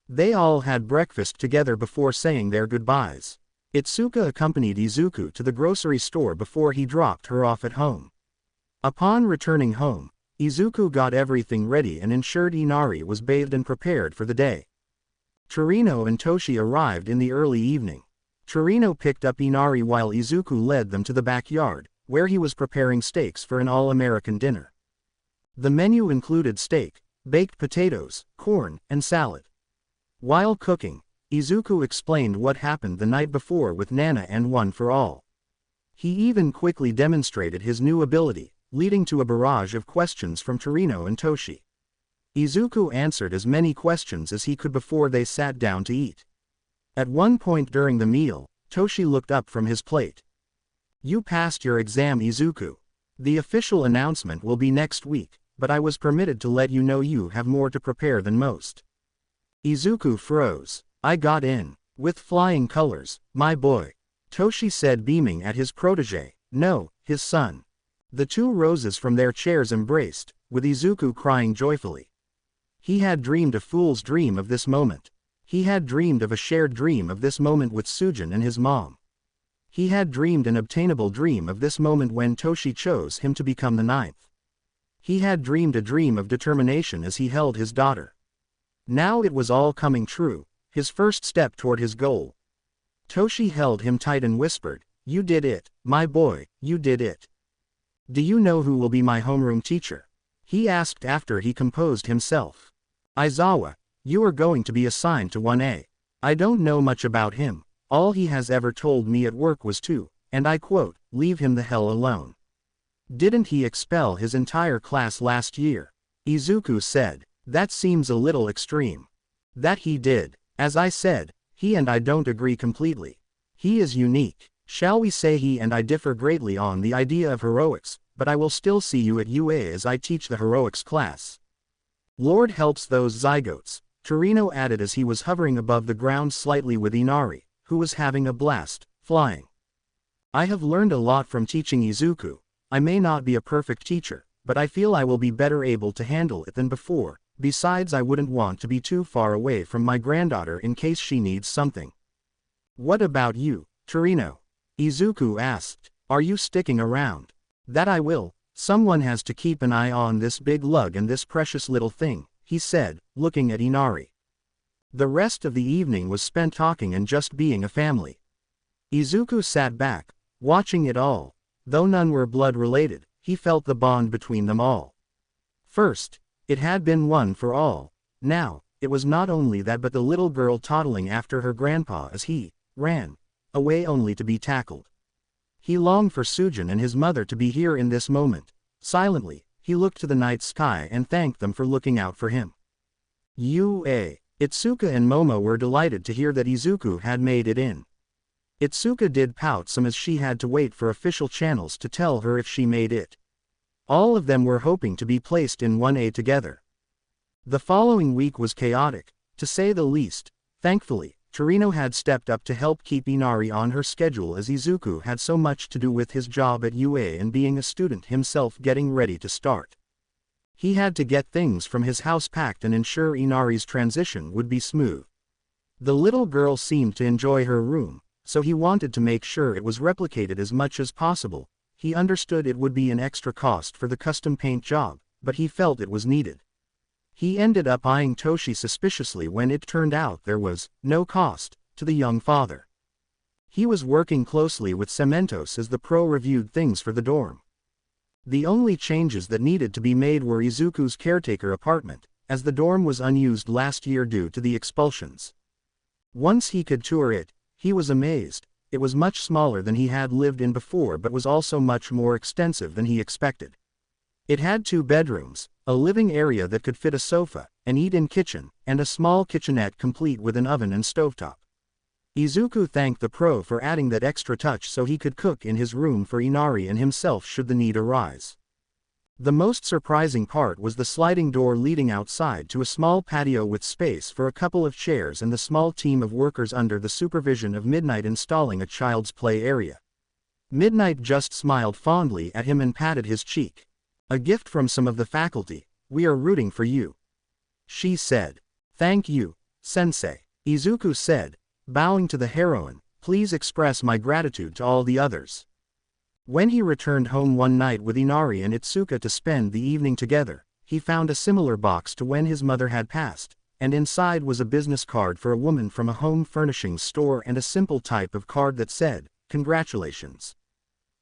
They all had breakfast together before saying their goodbyes. Itsuka accompanied Izuku to the grocery store before he dropped her off at home. Upon returning home, Izuku got everything ready and ensured Inari was bathed and prepared for the day. Torino and Toshi arrived in the early evening. Torino picked up Inari while Izuku led them to the backyard, where he was preparing steaks for an all-American dinner. The menu included steak, baked potatoes, corn, and salad. While cooking, Izuku explained what happened the night before with Nana and One for All. He even quickly demonstrated his new ability, leading to a barrage of questions from Torino and Toshi. Izuku answered as many questions as he could before they sat down to eat. At one point during the meal, Toshi looked up from his plate. You passed your exam, Izuku. The official announcement will be next week, but I was permitted to let you know you have more to prepare than most. Izuku froze. I got in. With flying colors, my boy. Toshi said, beaming at his protege, no, his son. The two roses from their chairs embraced, with Izuku crying joyfully. He had dreamed a fool's dream of this moment. He had dreamed of a shared dream of this moment with Sujin and his mom. He had dreamed an obtainable dream of this moment when Toshi chose him to become the ninth. He had dreamed a dream of determination as he held his daughter. Now it was all coming true, his first step toward his goal. Toshi held him tight and whispered, you did it, my boy, you did it. Do you know who will be my homeroom teacher? He asked after he composed himself. Aizawa, you are going to be assigned to 1A. I don't know much about him, all he has ever told me at work was to, and I quote, leave him the hell alone. Didn't he expel his entire class last year? Izuku said, that seems a little extreme. That he did. As I said, he and I don't agree completely. He is unique. Shall we say he and I differ greatly on the idea of heroics, but I will still see you at UA as I teach the heroics class. Lord helps those zygotes, Torino added as he was hovering above the ground slightly with Inari, who was having a blast, flying. I have learned a lot from teaching Izuku. I may not be a perfect teacher, but I feel I will be better able to handle it than before. Besides, I wouldn't want to be too far away from my granddaughter in case she needs something. What about you, Torino? Izuku asked. Are you sticking around? That I will. Someone has to keep an eye on this big lug and this precious little thing, he said, looking at Inari. The rest of the evening was spent talking and just being a family. Izuku sat back, watching it all. Though none were blood-related, he felt the bond between them all. First, it had been one for all. Now, it was not only that but the little girl toddling after her grandpa as he ran away only to be tackled. He longed for Sujin and his mother to be here in this moment. Silently, he looked to the night sky and thanked them for looking out for him. UA. Itsuka and Momo were delighted to hear that Izuku had made it in. Itsuka did pout some as she had to wait for official channels to tell her if she made it. All of them were hoping to be placed in 1A together. The following week was chaotic, to say the least. Thankfully, Torino had stepped up to help keep Inari on her schedule as Izuku had so much to do with his job at UA and being a student himself getting ready to start. He had to get things from his house packed and ensure Inari's transition would be smooth. The little girl seemed to enjoy her room, so he wanted to make sure it was replicated as much as possible. He understood it would be an extra cost for the custom paint job, but he felt it was needed. He ended up eyeing Toshi suspiciously when it turned out there was no cost to the young father. He was working closely with Cementos as the pro reviewed things for the dorm. The only changes that needed to be made were Izuku's caretaker apartment, as the dorm was unused last year due to the expulsions. Once he could tour it, he was amazed. It was much smaller than he had lived in before but was also much more extensive than he expected. It had 2 bedrooms, a living area that could fit a sofa, an eat-in kitchen, and a small kitchenette complete with an oven and stovetop. Izuku thanked the pro for adding that extra touch so he could cook in his room for Inari and himself should the need arise. The most surprising part was the sliding door leading outside to a small patio with space for a couple of chairs and the small team of workers under the supervision of Midnight installing a child's play area. Midnight just smiled fondly at him and patted his cheek. "A gift from some of the faculty. We are rooting for you," she said. "Thank you, sensei," Izuku said, bowing to the heroine. "Please express my gratitude to all the others." When he returned home one night with Inari and Itsuka to spend the evening together, he found a similar box to when his mother had passed, and inside was a business card for a woman from a home furnishings store and a simple type of card that said, "Congratulations."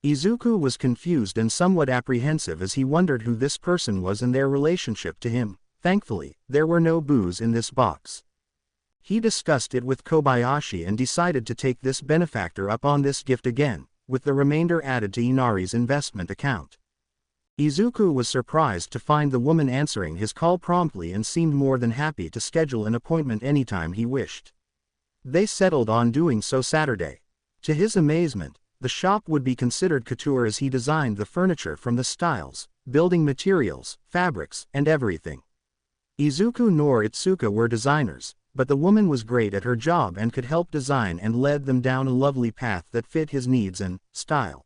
Izuku was confused and somewhat apprehensive as he wondered who this person was and their relationship to him. Thankfully, there were no booze in this box. He discussed it with Kobayashi and decided to take this benefactor up on this gift again, with the remainder added to Inari's investment account. Izuku was surprised to find the woman answering his call promptly and seemed more than happy to schedule an appointment anytime he wished. They settled on doing so Saturday. To his amazement, the shop would be considered couture as he designed the furniture from the styles, building materials, fabrics, and everything. Izuku nor Itsuka were designers, but the woman was great at her job and could help design and led them down a lovely path that fit his needs and style.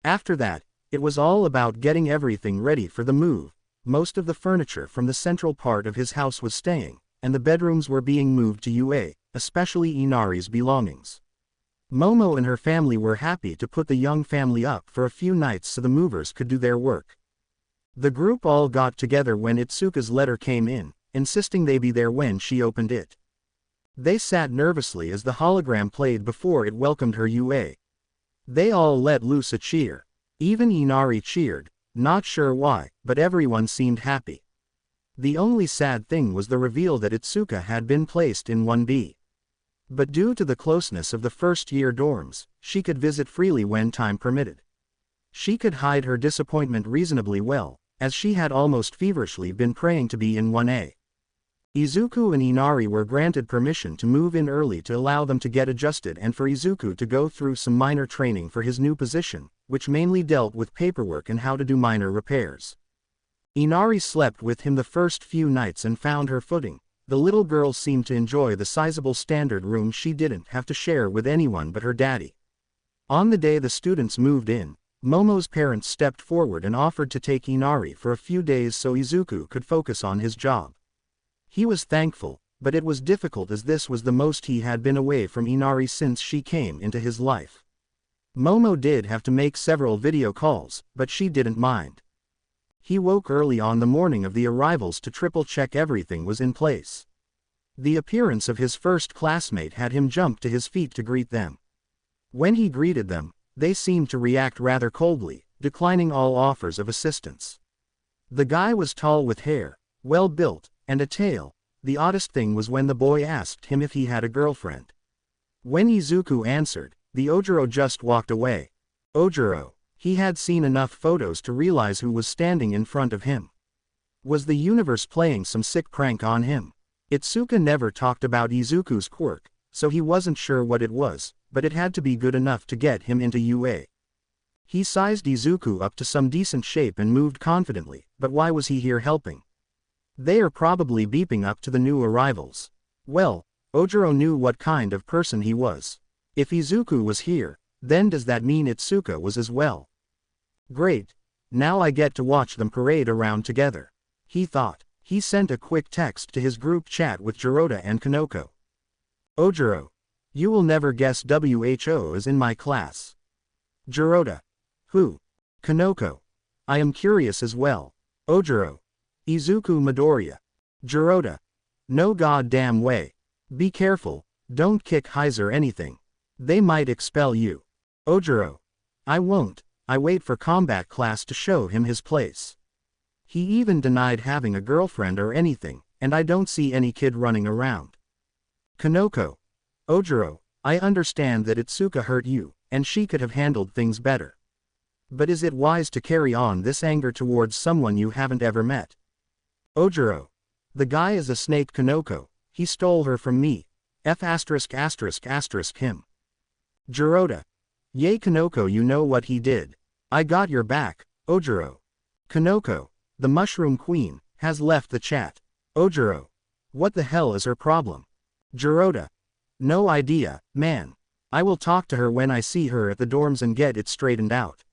After that, it was all about getting everything ready for the move. Most of the furniture from the central part of his house was staying, and the bedrooms were being moved to UA, especially Inari's belongings. Momo and her family were happy to put the young family up for a few nights so the movers could do their work. The group all got together when Itsuka's letter came in, insisting they be there when she opened it. They sat nervously as the hologram played before it welcomed her UA. They all let loose a cheer. Even Inari cheered, not sure why, but everyone seemed happy. The only sad thing was the reveal that Itsuka had been placed in 1B. But due to the closeness of the first-year dorms, she could visit freely when time permitted. She could hide her disappointment reasonably well, as she had almost feverishly been praying to be in 1A. Izuku and Inari were granted permission to move in early to allow them to get adjusted and for Izuku to go through some minor training for his new position, which mainly dealt with paperwork and how to do minor repairs. Inari slept with him the first few nights and found her footing. The little girl seemed to enjoy the sizable standard room she didn't have to share with anyone but her daddy. On the day the students moved in, Momo's parents stepped forward and offered to take Inari for a few days so Izuku could focus on his job. He was thankful, but it was difficult as this was the most he had been away from Inari since she came into his life. Momo did have to make several video calls, but she didn't mind. He woke early on the morning of the arrivals to triple-check everything was in place. The appearance of his first classmate had him jump to his feet to greet them. When he greeted them, they seemed to react rather coldly, declining all offers of assistance. The guy was tall with hair, well-built, and a tail. The oddest thing was when the boy asked him if he had a girlfriend. When Izuku answered, the Ojiro just walked away. Ojiro. He had seen enough photos to realize who was standing in front of him. Was the universe playing some sick prank on him? Itsuka never talked about Izuku's quirk, so he wasn't sure what it was, but it had to be good enough to get him into UA. He sized Izuku up to some decent shape and moved confidently, but why was he here helping? They are probably beeping up to the new arrivals. Well, Ojiro knew what kind of person he was. If Izuku was here, then does that mean Itsuka was as well? Great. Now I get to watch them parade around together, he thought. He sent a quick text to his group chat with Jirota and Kanoko. Ojiro. You will never guess WHO is in my class. Jirota. Who? Kanoko. I am curious as well. Ojiro. Izuku Midoriya. Jirota. No goddamn way. Be careful, don't kick highs or anything. They might expel you. Ojiro. I won't. I wait for combat class to show him his place. He even denied having a girlfriend or anything, and I don't see any kid running around. Kanoko. Ojiro, I understand that Itsuka hurt you, and she could have handled things better. But is it wise to carry on this anger towards someone you haven't ever met? Ojiro. The guy is a snake Kanoko, he stole her from me. F*** him. Jirota. Yay Kanoko, you know what he did. I got your back, Ojiro. Kanoko, the Mushroom Queen, has left the chat. Ojiro. What the hell is her problem? Jirota. No idea, man. I will talk to her when I see her at the dorms and get it straightened out.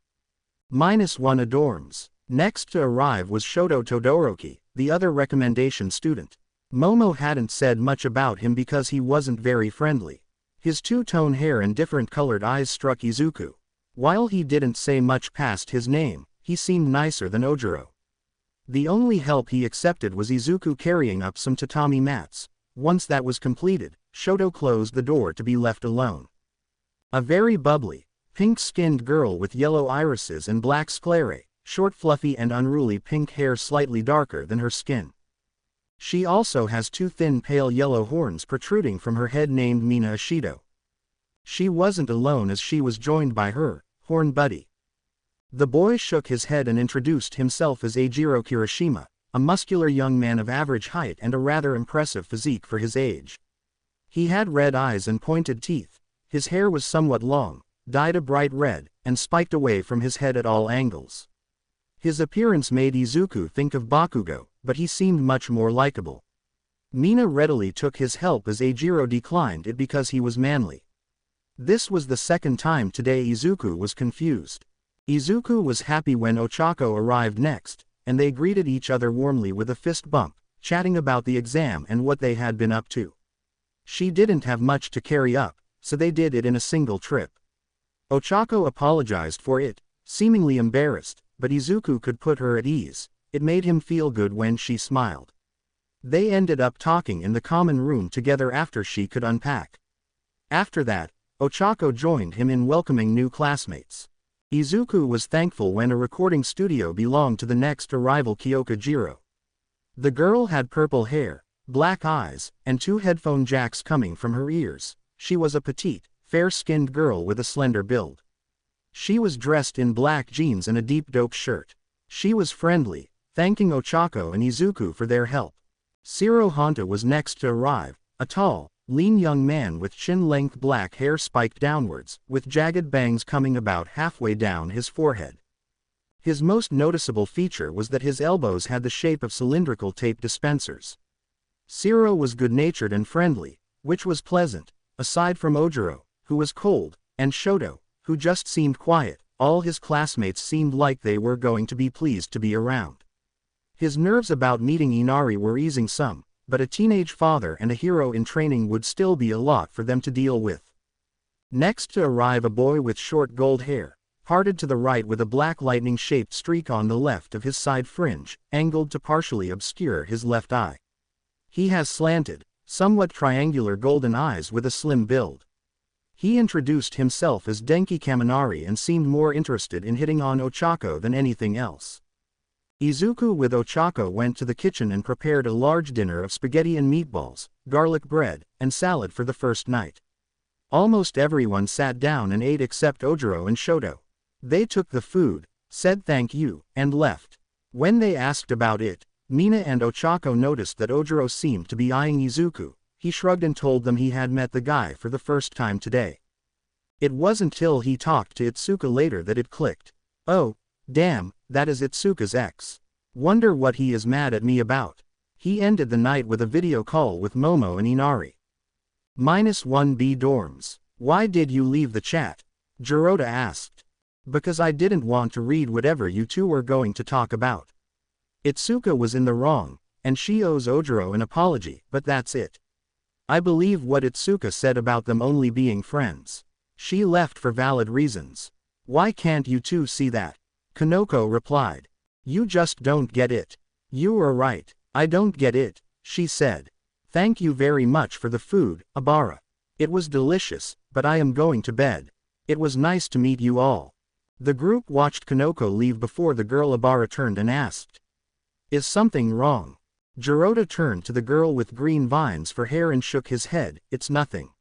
-1 a dorms. Next to arrive was Shoto Todoroki, the other recommendation student. Momo hadn't said much about him because he wasn't very friendly. His two-tone hair and different colored eyes struck Izuku. While he didn't say much past his name, he seemed nicer than Ojiro. The only help he accepted was Izuku carrying up some tatami mats. Once that was completed, Shoto closed the door to be left alone. A very bubbly, pink-skinned girl with yellow irises and black sclerae, short fluffy and unruly pink hair slightly darker than her skin. She also has two thin pale yellow horns protruding from her head named Mina Ashido. She wasn't alone as she was joined by her horn buddy. The boy shook his head and introduced himself as Eijiro Kirishima, a muscular young man of average height and a rather impressive physique for his age. He had red eyes and pointed teeth. His hair was somewhat long, dyed a bright red, and spiked away from his head at all angles. His appearance made Izuku think of Bakugo, but he seemed much more likable. Mina readily took his help as Eijiro declined it because he was manly. This was the second time today Izuku was confused. Izuku was happy when Ochako arrived next, and they greeted each other warmly with a fist bump, chatting about the exam and what they had been up to. She didn't have much to carry up, so they did it in a single trip. Ochako apologized for it, seemingly embarrassed, but Izuku could put her at ease. It made him feel good when she smiled. They ended up talking in the common room together after she could unpack. After that, Ochako joined him in welcoming new classmates. Izuku was thankful when a recording studio belonged to the next arrival Kyoka Jiro. The girl had purple hair, black eyes, and two headphone jacks coming from her ears. She was a petite, fair-skinned girl with a slender build. She was dressed in black jeans and a deep dope shirt. She was friendly, thanking Ochako and Izuku for their help. Shiro Honta was next to arrive, a tall, lean young man with chin-length black hair spiked downwards, with jagged bangs coming about halfway down his forehead. His most noticeable feature was that his elbows had the shape of cylindrical tape dispensers. Shiro was good-natured and friendly, which was pleasant, aside from Ojiro, who was cold, and Shoto, who just seemed quiet. All his classmates seemed like they were going to be pleased to be around. His nerves about meeting Inari were easing some, but a teenage father and a hero in training would still be a lot for them to deal with. Next to arrive a boy with short gold hair, parted to the right with a black lightning-shaped streak on the left of his side fringe, angled to partially obscure his left eye. He has slanted, somewhat triangular golden eyes with a slim build. He introduced himself as Denki Kaminari and seemed more interested in hitting on Ochako than anything else. Izuku with Ochako went to the kitchen and prepared a large dinner of spaghetti and meatballs, garlic bread, and salad for the first night. Almost everyone sat down and ate except Ojiro and Shoto. They took the food, said thank you, and left. When they asked about it, Mina and Ochako noticed that Ojiro seemed to be eyeing Izuku. He shrugged and told them he had met the guy for the first time today. It wasn't till he talked to Itsuka later that it clicked. Oh, damn, that is Itsuka's ex. Wonder what he is mad at me about. He ended the night with a video call with Momo and Inari. -1B dorms. Why did you leave the chat? Jirota asked. Because I didn't want to read whatever you two were going to talk about. Itsuka was in the wrong, and she owes Ojiro an apology, but that's it. I believe what Itsuka said about them only being friends. She left for valid reasons. Why can't you two see that? Kanoko replied. You just don't get it. You are right, I don't get it, she said. Thank you very much for the food, Abara. It was delicious, but I am going to bed. It was nice to meet you all. The group watched Kanoko leave before the girl Abara turned and asked. Is something wrong? Jirota turned to the girl with green vines for hair and shook his head. It's nothing.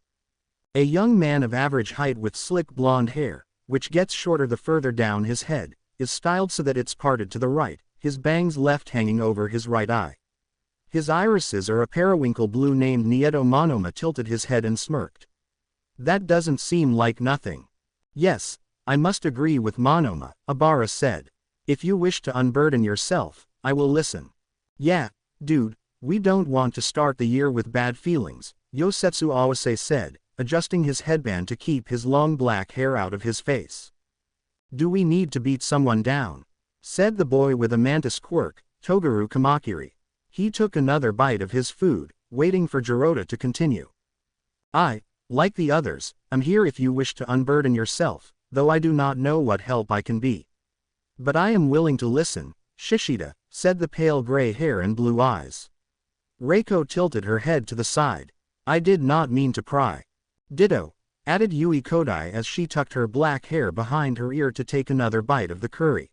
A young man of average height with slick blonde hair, which gets shorter the further down his head, is styled so that it's parted to the right, his bangs left hanging over his right eye. His irises are a periwinkle blue named Nieto. Monoma tilted his head and smirked. That doesn't seem like nothing. Yes, I must agree with Monoma, Abara said. If you wish to unburden yourself, I will listen. Yeah, dude, we don't want to start the year with bad feelings, Yosetsu Awase said, adjusting his headband to keep his long black hair out of his face. Do we need to beat someone down? Said the boy with a mantis quirk, Togaru Kamakiri. He took another bite of his food, waiting for Jirota to continue. I, like the others, am here if you wish to unburden yourself, though I do not know what help I can be. But I am willing to listen, Shishida, said the pale gray hair and blue eyes. Reiko tilted her head to the side. I did not mean to pry. Ditto, added Yui Kodai as she tucked her black hair behind her ear to take another bite of the curry.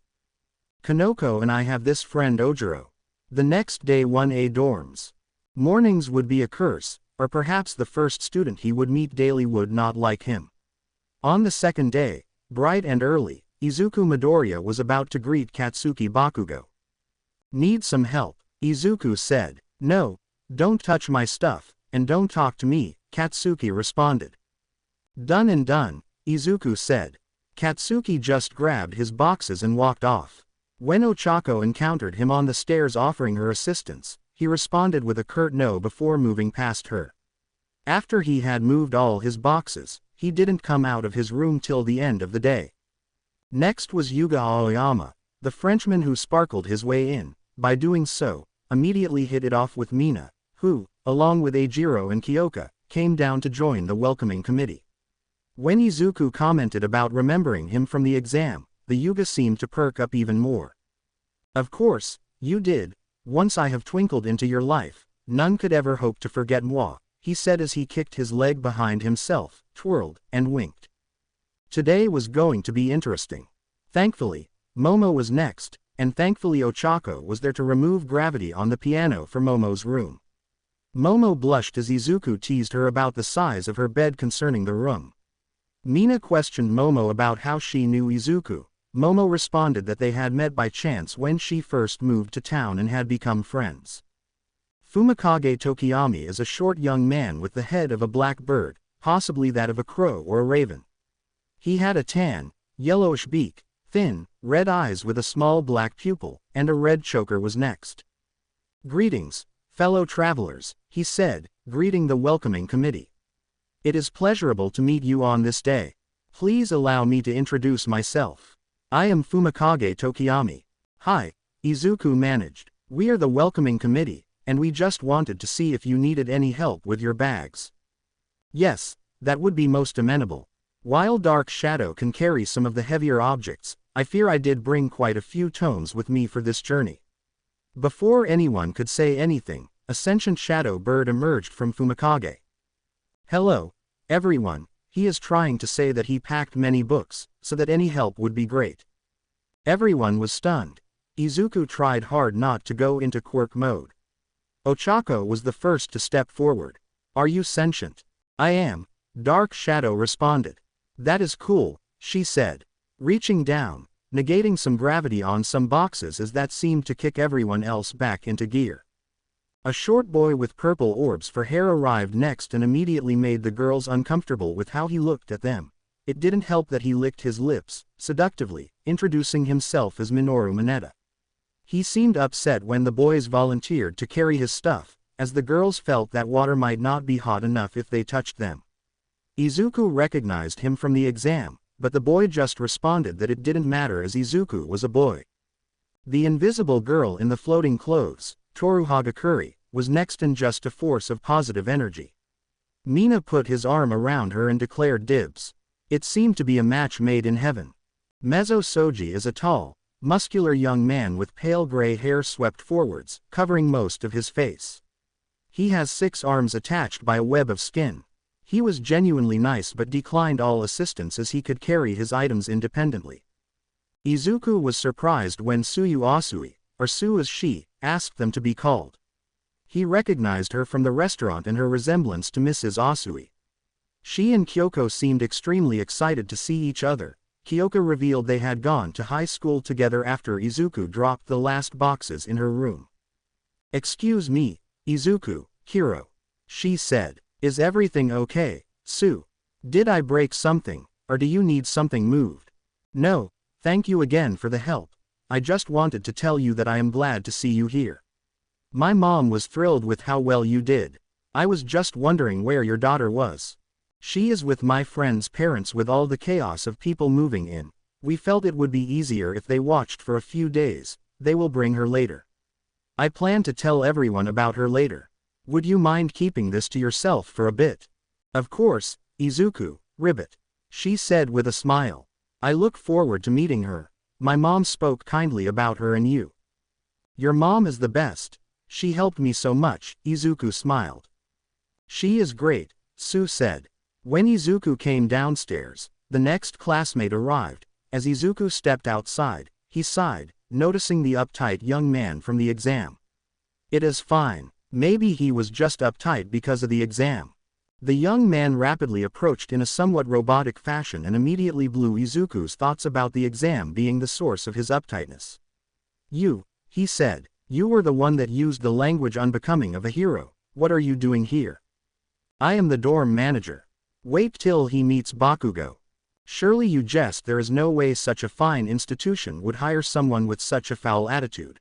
Kanoko and I have this friend Ojiro. The next day 1A dorms. Mornings would be a curse, or perhaps the first student he would meet daily would not like him. On the second day, bright and early, Izuku Midoriya was about to greet Katsuki Bakugo. Need some help, Izuku said. No, don't touch my stuff, and don't talk to me, Katsuki responded. Done and done, Izuku said. Katsuki just grabbed his boxes and walked off. When Ochako encountered him on the stairs offering her assistance, he responded with a curt no before moving past her. After he had moved all his boxes, he didn't come out of his room till the end of the day. Next was Yuga Aoyama, the Frenchman who sparkled his way in, by doing so, immediately hit it off with Mina, who, along with Eijiro and Kyoka, came down to join the welcoming committee. When Izuku commented about remembering him from the exam, the Yuga seemed to perk up even more. Of course, you did. Once I have twinkled into your life, none could ever hope to forget moi, he said as he kicked his leg behind himself, twirled, and winked. Today was going to be interesting. Thankfully, Momo was next, and thankfully Ochako was there to remove gravity on the piano for Momo's room. Momo blushed as Izuku teased her about the size of her bed concerning the room. Mina questioned Momo about how she knew Izuku. Momo responded that they had met by chance when she first moved to town and had become friends. Fumikage Tokiyami is a short young man with the head of a black bird, possibly that of a crow or a raven. He had a tan, yellowish beak, thin, red eyes with a small black pupil, and a red choker was next. Greetings, fellow travelers, he said, greeting the welcoming committee. It is pleasurable to meet you on this day. Please allow me to introduce myself. I am Fumikage Tokiyami. Hi, Izuku managed. We are the welcoming committee, and we just wanted to see if you needed any help with your bags. Yes, that would be most amenable. While Dark Shadow can carry some of the heavier objects, I fear I did bring quite a few tomes with me for this journey. Before anyone could say anything, a sentient shadow bird emerged from Fumikage. Hello, everyone, he is trying to say that he packed many books, so that any help would be great. Everyone was stunned. Izuku tried hard not to go into quirk mode. Ochako was the first to step forward. Are you sentient? I am, Dark Shadow responded. That is cool, she said. Reaching down, negating some gravity on some boxes as that seemed to kick everyone else back into gear. A short boy with purple orbs for hair arrived next and immediately made the girls uncomfortable with how he looked at them. It didn't help that he licked his lips, seductively, introducing himself as Minoru Mineta. He seemed upset when the boys volunteered to carry his stuff, as the girls felt that water might not be hot enough if they touched them. Izuku recognized him from the exam, but the boy just responded that it didn't matter as Izuku was a boy. The invisible girl in the floating clothes, Toru Hagakuri, was next and just a force of positive energy. Mina put his arm around her and declared dibs. It seemed to be a match made in heaven. Mezo Soji is a tall, muscular young man with pale gray hair swept forwards, covering most of his face. He has 6 arms attached by a web of skin. He was genuinely nice but declined all assistance as he could carry his items independently. Izuku was surprised when Suyu Asui, or Su as she, asked them to be called. He recognized her from the restaurant and her resemblance to Mrs. Asui. She and Kyoko seemed extremely excited to see each other. Kyoko revealed they had gone to high school together after Izuku dropped the last boxes in her room. Excuse me, Izuku, hero. She said. Is everything okay, Sue? Did I break something, or do you need something moved? No, thank you again for the help. I just wanted to tell you that I am glad to see you here. My mom was thrilled with how well you did. I was just wondering where your daughter was. She is with my friend's parents. With all the chaos of people moving in, we felt it would be easier if they watched for a few days. They will bring her later. I plan to tell everyone about her later. Would you mind keeping this to yourself for a bit? Of course, Izuku, ribbit. She said with a smile. I look forward to meeting her. My mom spoke kindly about her and you. Your mom is the best. She helped me so much, Izuku smiled. She is great, Sue said. When Izuku came downstairs, the next classmate arrived. As Izuku stepped outside, he sighed, noticing the uptight young man from the exam. It is fine. Maybe he was just uptight because of the exam. The young man rapidly approached in a somewhat robotic fashion and immediately blew Izuku's thoughts about the exam being the source of his uptightness. You, he said, you were the one that used the language unbecoming of a hero. What are you doing here? I am the dorm manager. Wait till he meets Bakugo. Surely you jest. There is no way such a fine institution would hire someone with such a foul attitude.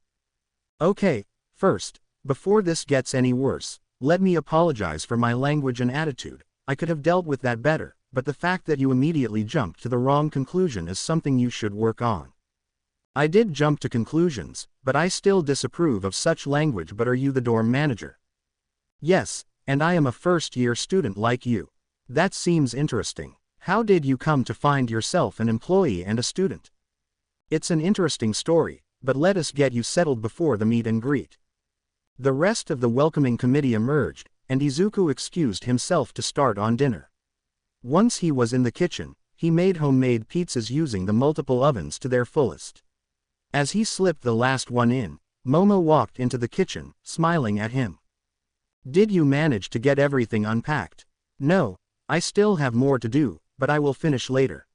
Okay, first, before this gets any worse, let me apologize for my language and attitude. I could have dealt with that better, but the fact that you immediately jumped to the wrong conclusion is something you should work on. I did jump to conclusions, but I still disapprove of such language. But are you the dorm manager? Yes, and I am a first-year student like you. That seems interesting. How did you come to find yourself an employee and a student? It's an interesting story, but let us get you settled before the meet and greet. The rest of the welcoming committee emerged, and Izuku excused himself to start on dinner. Once he was in the kitchen, he made homemade pizzas using the multiple ovens to their fullest. As he slipped the last one in, Momo walked into the kitchen, smiling at him. Did you manage to get everything unpacked? No, I still have more to do, but I will finish later.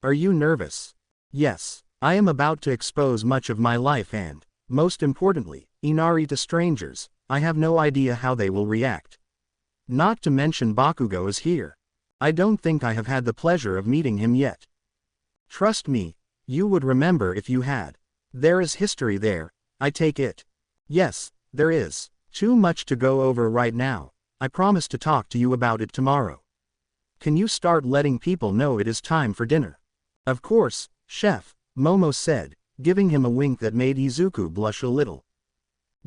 Are you nervous? Yes, I am about to expose much of my life and, most importantly, Inari to strangers. I have no idea how they will react. Not to mention Bakugo is here. I don't think I have had the pleasure of meeting him yet. Trust me, you would remember if you had. There is history there, I take it. Yes, there is. Too much to go over right now. I promise to talk to you about it tomorrow. Can you start letting people know it is time for dinner? Of course, chef, Momo said, giving him a wink that made Izuku blush a little.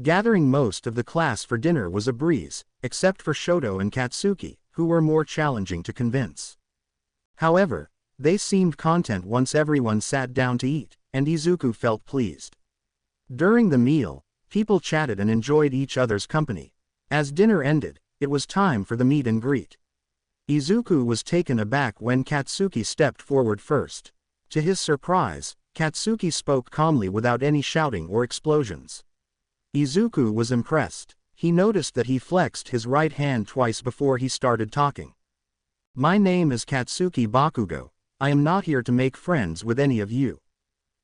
Gathering most of the class for dinner was a breeze, except for Shoto and Katsuki, who were more challenging to convince. However, they seemed content once everyone sat down to eat, and Izuku felt pleased. During the meal, people chatted and enjoyed each other's company. As dinner ended, it was time for the meet and greet. Izuku was taken aback when Katsuki stepped forward first. To his surprise, Katsuki spoke calmly without any shouting or explosions. Izuku was impressed. He noticed that he flexed his right hand twice before he started talking. My name is Katsuki Bakugo. I am not here to make friends with any of you.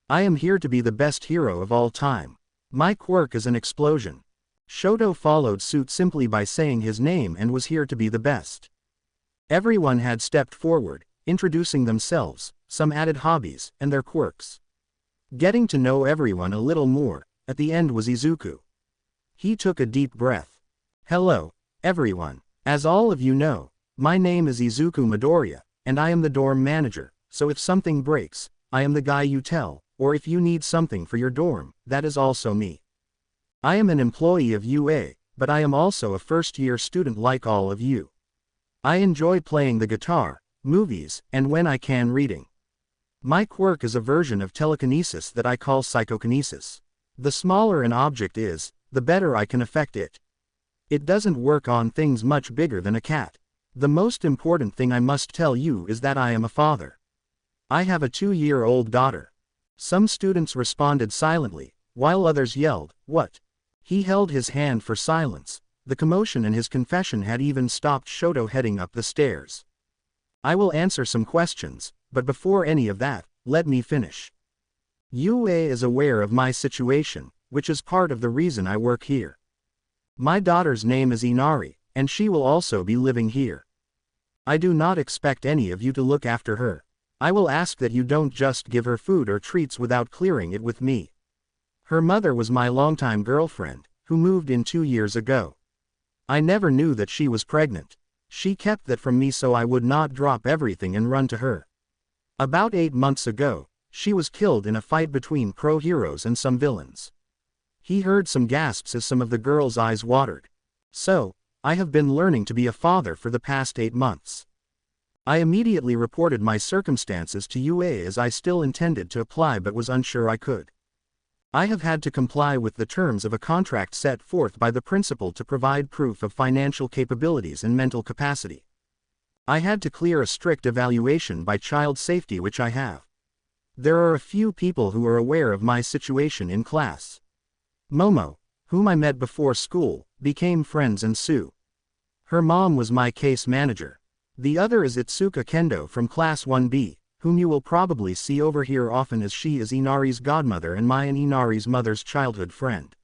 I am here to be the best hero of all time. My quirk is an explosion. Shoto followed suit simply by saying his name and was here to be the best. Everyone had stepped forward, introducing themselves, some added hobbies, and their quirks. Getting to know everyone a little more, at the end was Izuku. He took a deep breath. Hello, everyone. As all of you know, my name is Izuku Midoriya, and I am the dorm manager, so if something breaks, I am the guy you tell, or if you need something for your dorm, that is also me. I am an employee of UA, but I am also a first-year student like all of you. I enjoy playing the guitar, movies, and when I can reading. My quirk is a version of telekinesis that I call psychokinesis. The smaller an object is, the better I can affect it. It doesn't work on things much bigger than a cat. The most important thing I must tell you is that I am a father. I have a 2-year-old daughter. Some students responded silently, while others yelled, "What?" He held his hand for silence. The commotion in his confession had even stopped Shoto heading up the stairs. I will answer some questions, but before any of that, let me finish. UA is aware of my situation, which is part of the reason I work here. My daughter's name is Inari, and she will also be living here. I do not expect any of you to look after her. I will ask that you don't just give her food or treats without clearing it with me. Her mother was my longtime girlfriend, who moved in 2 years ago. I never knew that she was pregnant. She kept that from me so I would not drop everything and run to her. About 8 months ago, she was killed in a fight between pro-heroes and some villains. He heard some gasps as some of the girls' eyes watered. So, I have been learning to be a father for the past 8 months. I immediately reported my circumstances to UA as I still intended to apply but was unsure I could. I have had to comply with the terms of a contract set forth by the principal to provide proof of financial capabilities and mental capacity. I had to clear a strict evaluation by child safety which I have. There are a few people who are aware of my situation in class. Momo, whom I met before school, became friends and Sue. Her mom was my case manager. The other is Itsuka Kendo from Class 1B, whom you will probably see over here often as she is Inari's godmother and my and Inari's mother's childhood friend.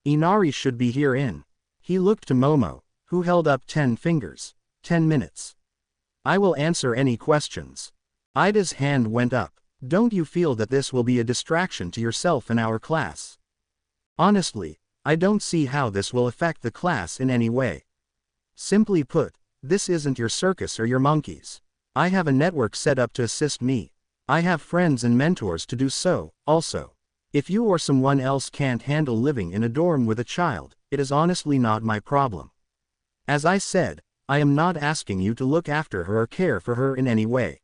Inari should be here in. He looked to Momo, who held up 10 fingers. 10 minutes. I will answer any questions. Ida's hand went up. Don't you feel that this will be a distraction to yourself and our class? Honestly, I don't see how this will affect the class in any way. Simply put, this isn't your circus or your monkeys. I have a network set up to assist me. I have friends and mentors to do so, also. If you or someone else can't handle living in a dorm with a child, it is honestly not my problem. As I said, I am not asking you to look after her or care for her in any way.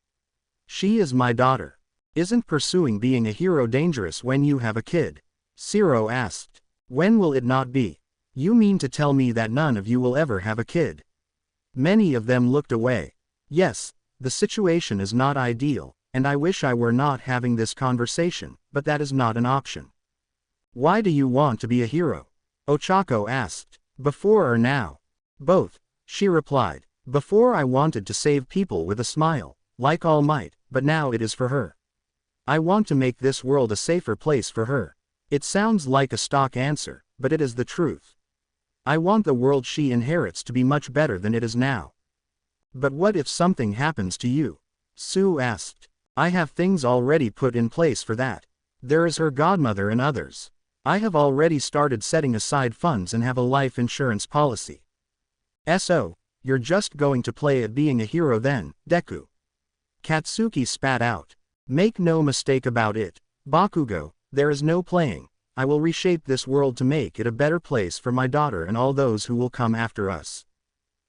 She is my daughter. Isn't pursuing being a hero dangerous when you have a kid? Zero asked. When will it not be? You mean to tell me that none of you will ever have a kid? Many of them looked away. Yes, the situation is not ideal, and I wish I were not having this conversation, but that is not an option. Why do you want to be a hero? Ochako asked. Before or now? Both, she replied. Before I wanted to save people with a smile, like All Might, but now it is for her. I want to make this world a safer place for her. It sounds like a stock answer, but it is the truth. I want the world she inherits to be much better than it is now. But what if something happens to you? Sue asked. I have things already put in place for that. There is her godmother and others. I have already started setting aside funds and have a life insurance policy. So, you're just going to play at being a hero then, Deku? Katsuki spat out. Make no mistake about it, Bakugo, there is no playing. I will reshape this world to make it a better place for my daughter and all those who will come after us.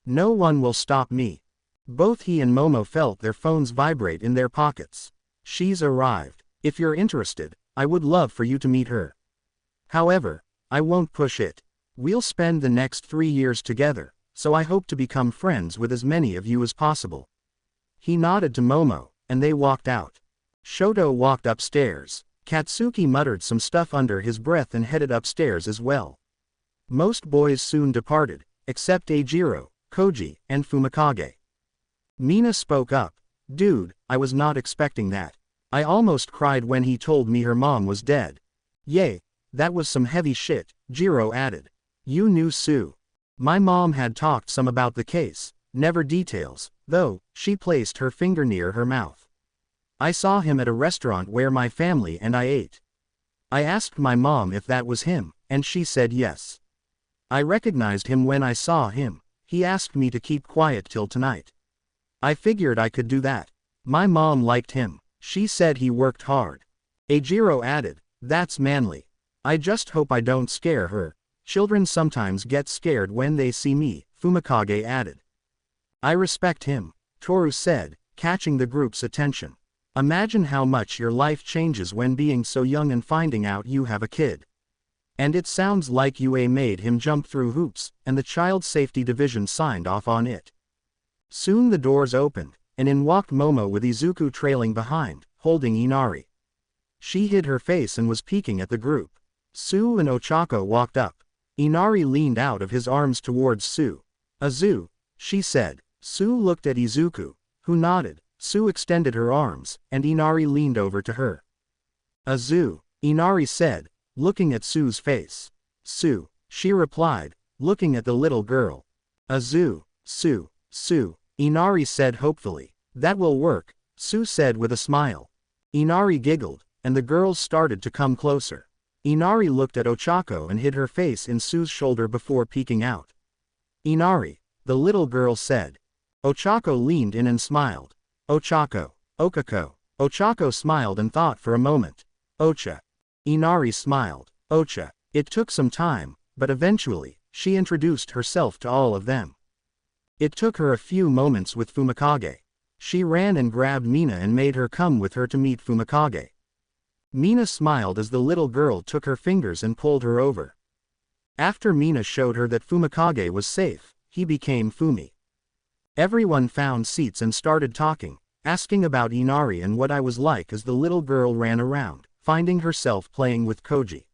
No one will stop me. Both he and Momo felt their phones vibrate in their pockets. She's arrived. If you're interested, I would love for you to meet her. However, I won't push it. We'll spend the next 3 years together, so I hope to become friends with as many of you as possible. He nodded to Momo, and they walked out. Shoto walked upstairs. Katsuki muttered some stuff under his breath and headed upstairs as well. Most boys soon departed, except Eijiro, Koji, and Fumikage. Mina spoke up. Dude, I was not expecting that. I almost cried when he told me her mom was dead. Yay, that was some heavy shit, Jiro added. You knew Sue. My mom had talked some about the case, never details, though, she placed her finger near her mouth. I saw him at a restaurant where my family and I ate. I asked my mom if that was him, and she said yes. I recognized him when I saw him. He asked me to keep quiet till tonight. I figured I could do that. My mom liked him. She said he worked hard. Eijiro added, that's manly. I just hope I don't scare her. Children sometimes get scared when they see me, Fumikage added. I respect him, Toru said, catching the group's attention. Imagine how much your life changes when being so young and finding out you have a kid. And it sounds like UA made him jump through hoops, and the Child Safety Division signed off on it. Soon the doors opened, and in walked Momo with Izuku trailing behind, holding Inari. She hid her face and was peeking at the group. Sue and Ochako walked up. Inari leaned out of his arms towards Sue. Azu, she said. Sue looked at Izuku, who nodded. Sue extended her arms, and Inari leaned over to her. Azu, Inari said, looking at Sue's face. Sue, she replied, looking at the little girl. Sue, Inari said hopefully. That will work, Sue said with a smile. Inari giggled, and the girls started to come closer. Inari looked at Ochako and hid her face in Sue's shoulder before peeking out. Inari, the little girl said. Ochako leaned in and smiled. Ochako, Okako. Ochako smiled and thought for a moment. Ocha. Inari smiled. Ocha. It took some time, but eventually, she introduced herself to all of them. It took her a few moments with Fumikage. She ran and grabbed Mina and made her come with her to meet Fumikage. Mina smiled as the little girl took her fingers and pulled her over. After Mina showed her that Fumikage was safe, he became Fumi. Everyone found seats and started talking, asking about Inari and what I was like as the little girl ran around, finding herself playing with Koji.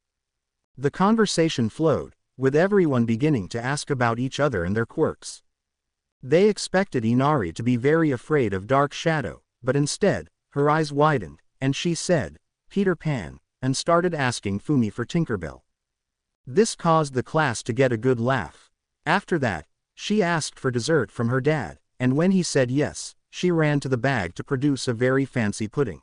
The conversation flowed, with everyone beginning to ask about each other and their quirks. They expected Inari to be very afraid of Dark Shadow, but instead, her eyes widened, and she said, "Peter Pan," and started asking Fumi for Tinkerbell. This caused the class to get a good laugh. After that, she asked for dessert from her dad, and when he said yes, she ran to the bag to produce a very fancy pudding.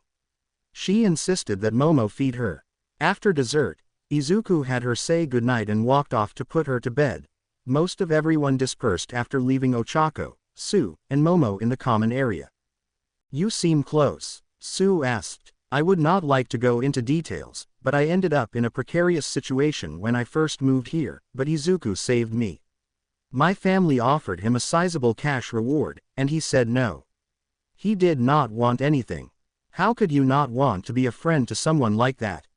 She insisted that Momo feed her. After dessert, Izuku had her say goodnight and walked off to put her to bed. Most of everyone dispersed after leaving Ochako, Sue, and Momo in the common area. "You seem close," Sue asked. "I would not like to go into details, but I ended up in a precarious situation when I first moved here, but Izuku saved me. My family offered him a sizable cash reward, and he said no. He did not want anything. How could you not want to be a friend to someone like that?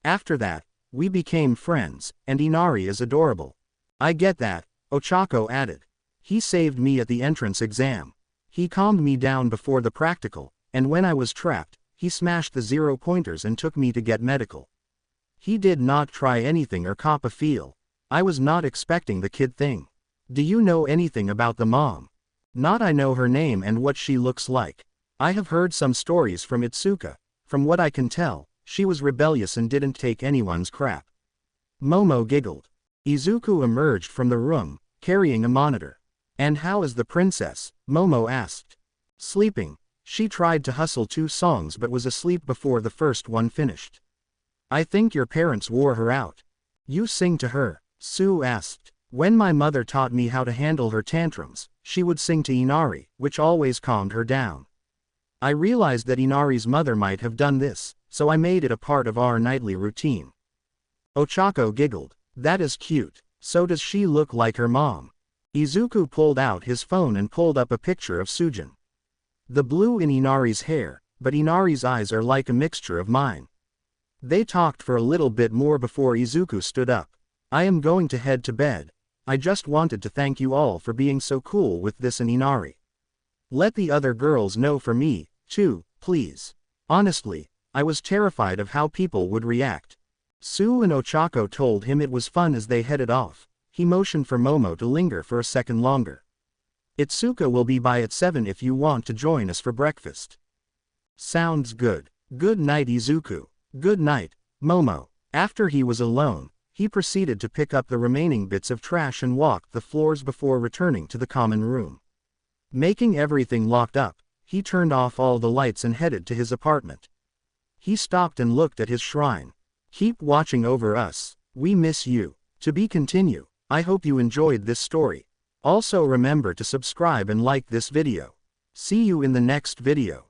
After that, we became friends, and Inari is adorable." "I get that," Ochako added. "He saved me at the entrance exam. He calmed me down before the practical, and when I was trapped, he smashed the 0-pointers and took me to get medical. He did not try anything or cop a feel. I was not expecting the kid thing. Do you know anything about the mom?" "Not I know her name and what she looks like. I have heard some stories from Itsuka. From what I can tell, she was rebellious and didn't take anyone's crap." Momo giggled. Izuku emerged from the room, carrying a monitor. "And how is the princess?" Momo asked. "Sleeping. She tried to hustle 2 songs but was asleep before the first one finished. I think your parents wore her out." "You sing to her?" Sue asked. "When my mother taught me how to handle her tantrums, she would sing to Inari, which always calmed her down. I realized that Inari's mother might have done this, so I made it a part of our nightly routine." Ochako giggled. "That is cute. So does she look like her mom?" Izuku pulled out his phone and pulled up a picture of Sujin. "The blue in Inari's hair, but Inari's eyes are like a mixture of mine." They talked for a little bit more before Izuku stood up. "I am going to head to bed. I just wanted to thank you all for being so cool with this and Inari. Let the other girls know for me, too, please. Honestly, I was terrified of how people would react." Sue and Ochako told him it was fun as they headed off. He motioned for Momo to linger for a second longer. "Itsuka will be by at 7 if you want to join us for breakfast." "Sounds good. Good night Izuku." "Good night, Momo." After he was alone, he proceeded to pick up the remaining bits of trash and walk the floors before returning to the common room. Making everything locked up, he turned off all the lights and headed to his apartment. He stopped and looked at his shrine. "Keep watching over us. We miss you." To be continued. I hope you enjoyed this story. Also remember to subscribe and like this video. See you in the next video.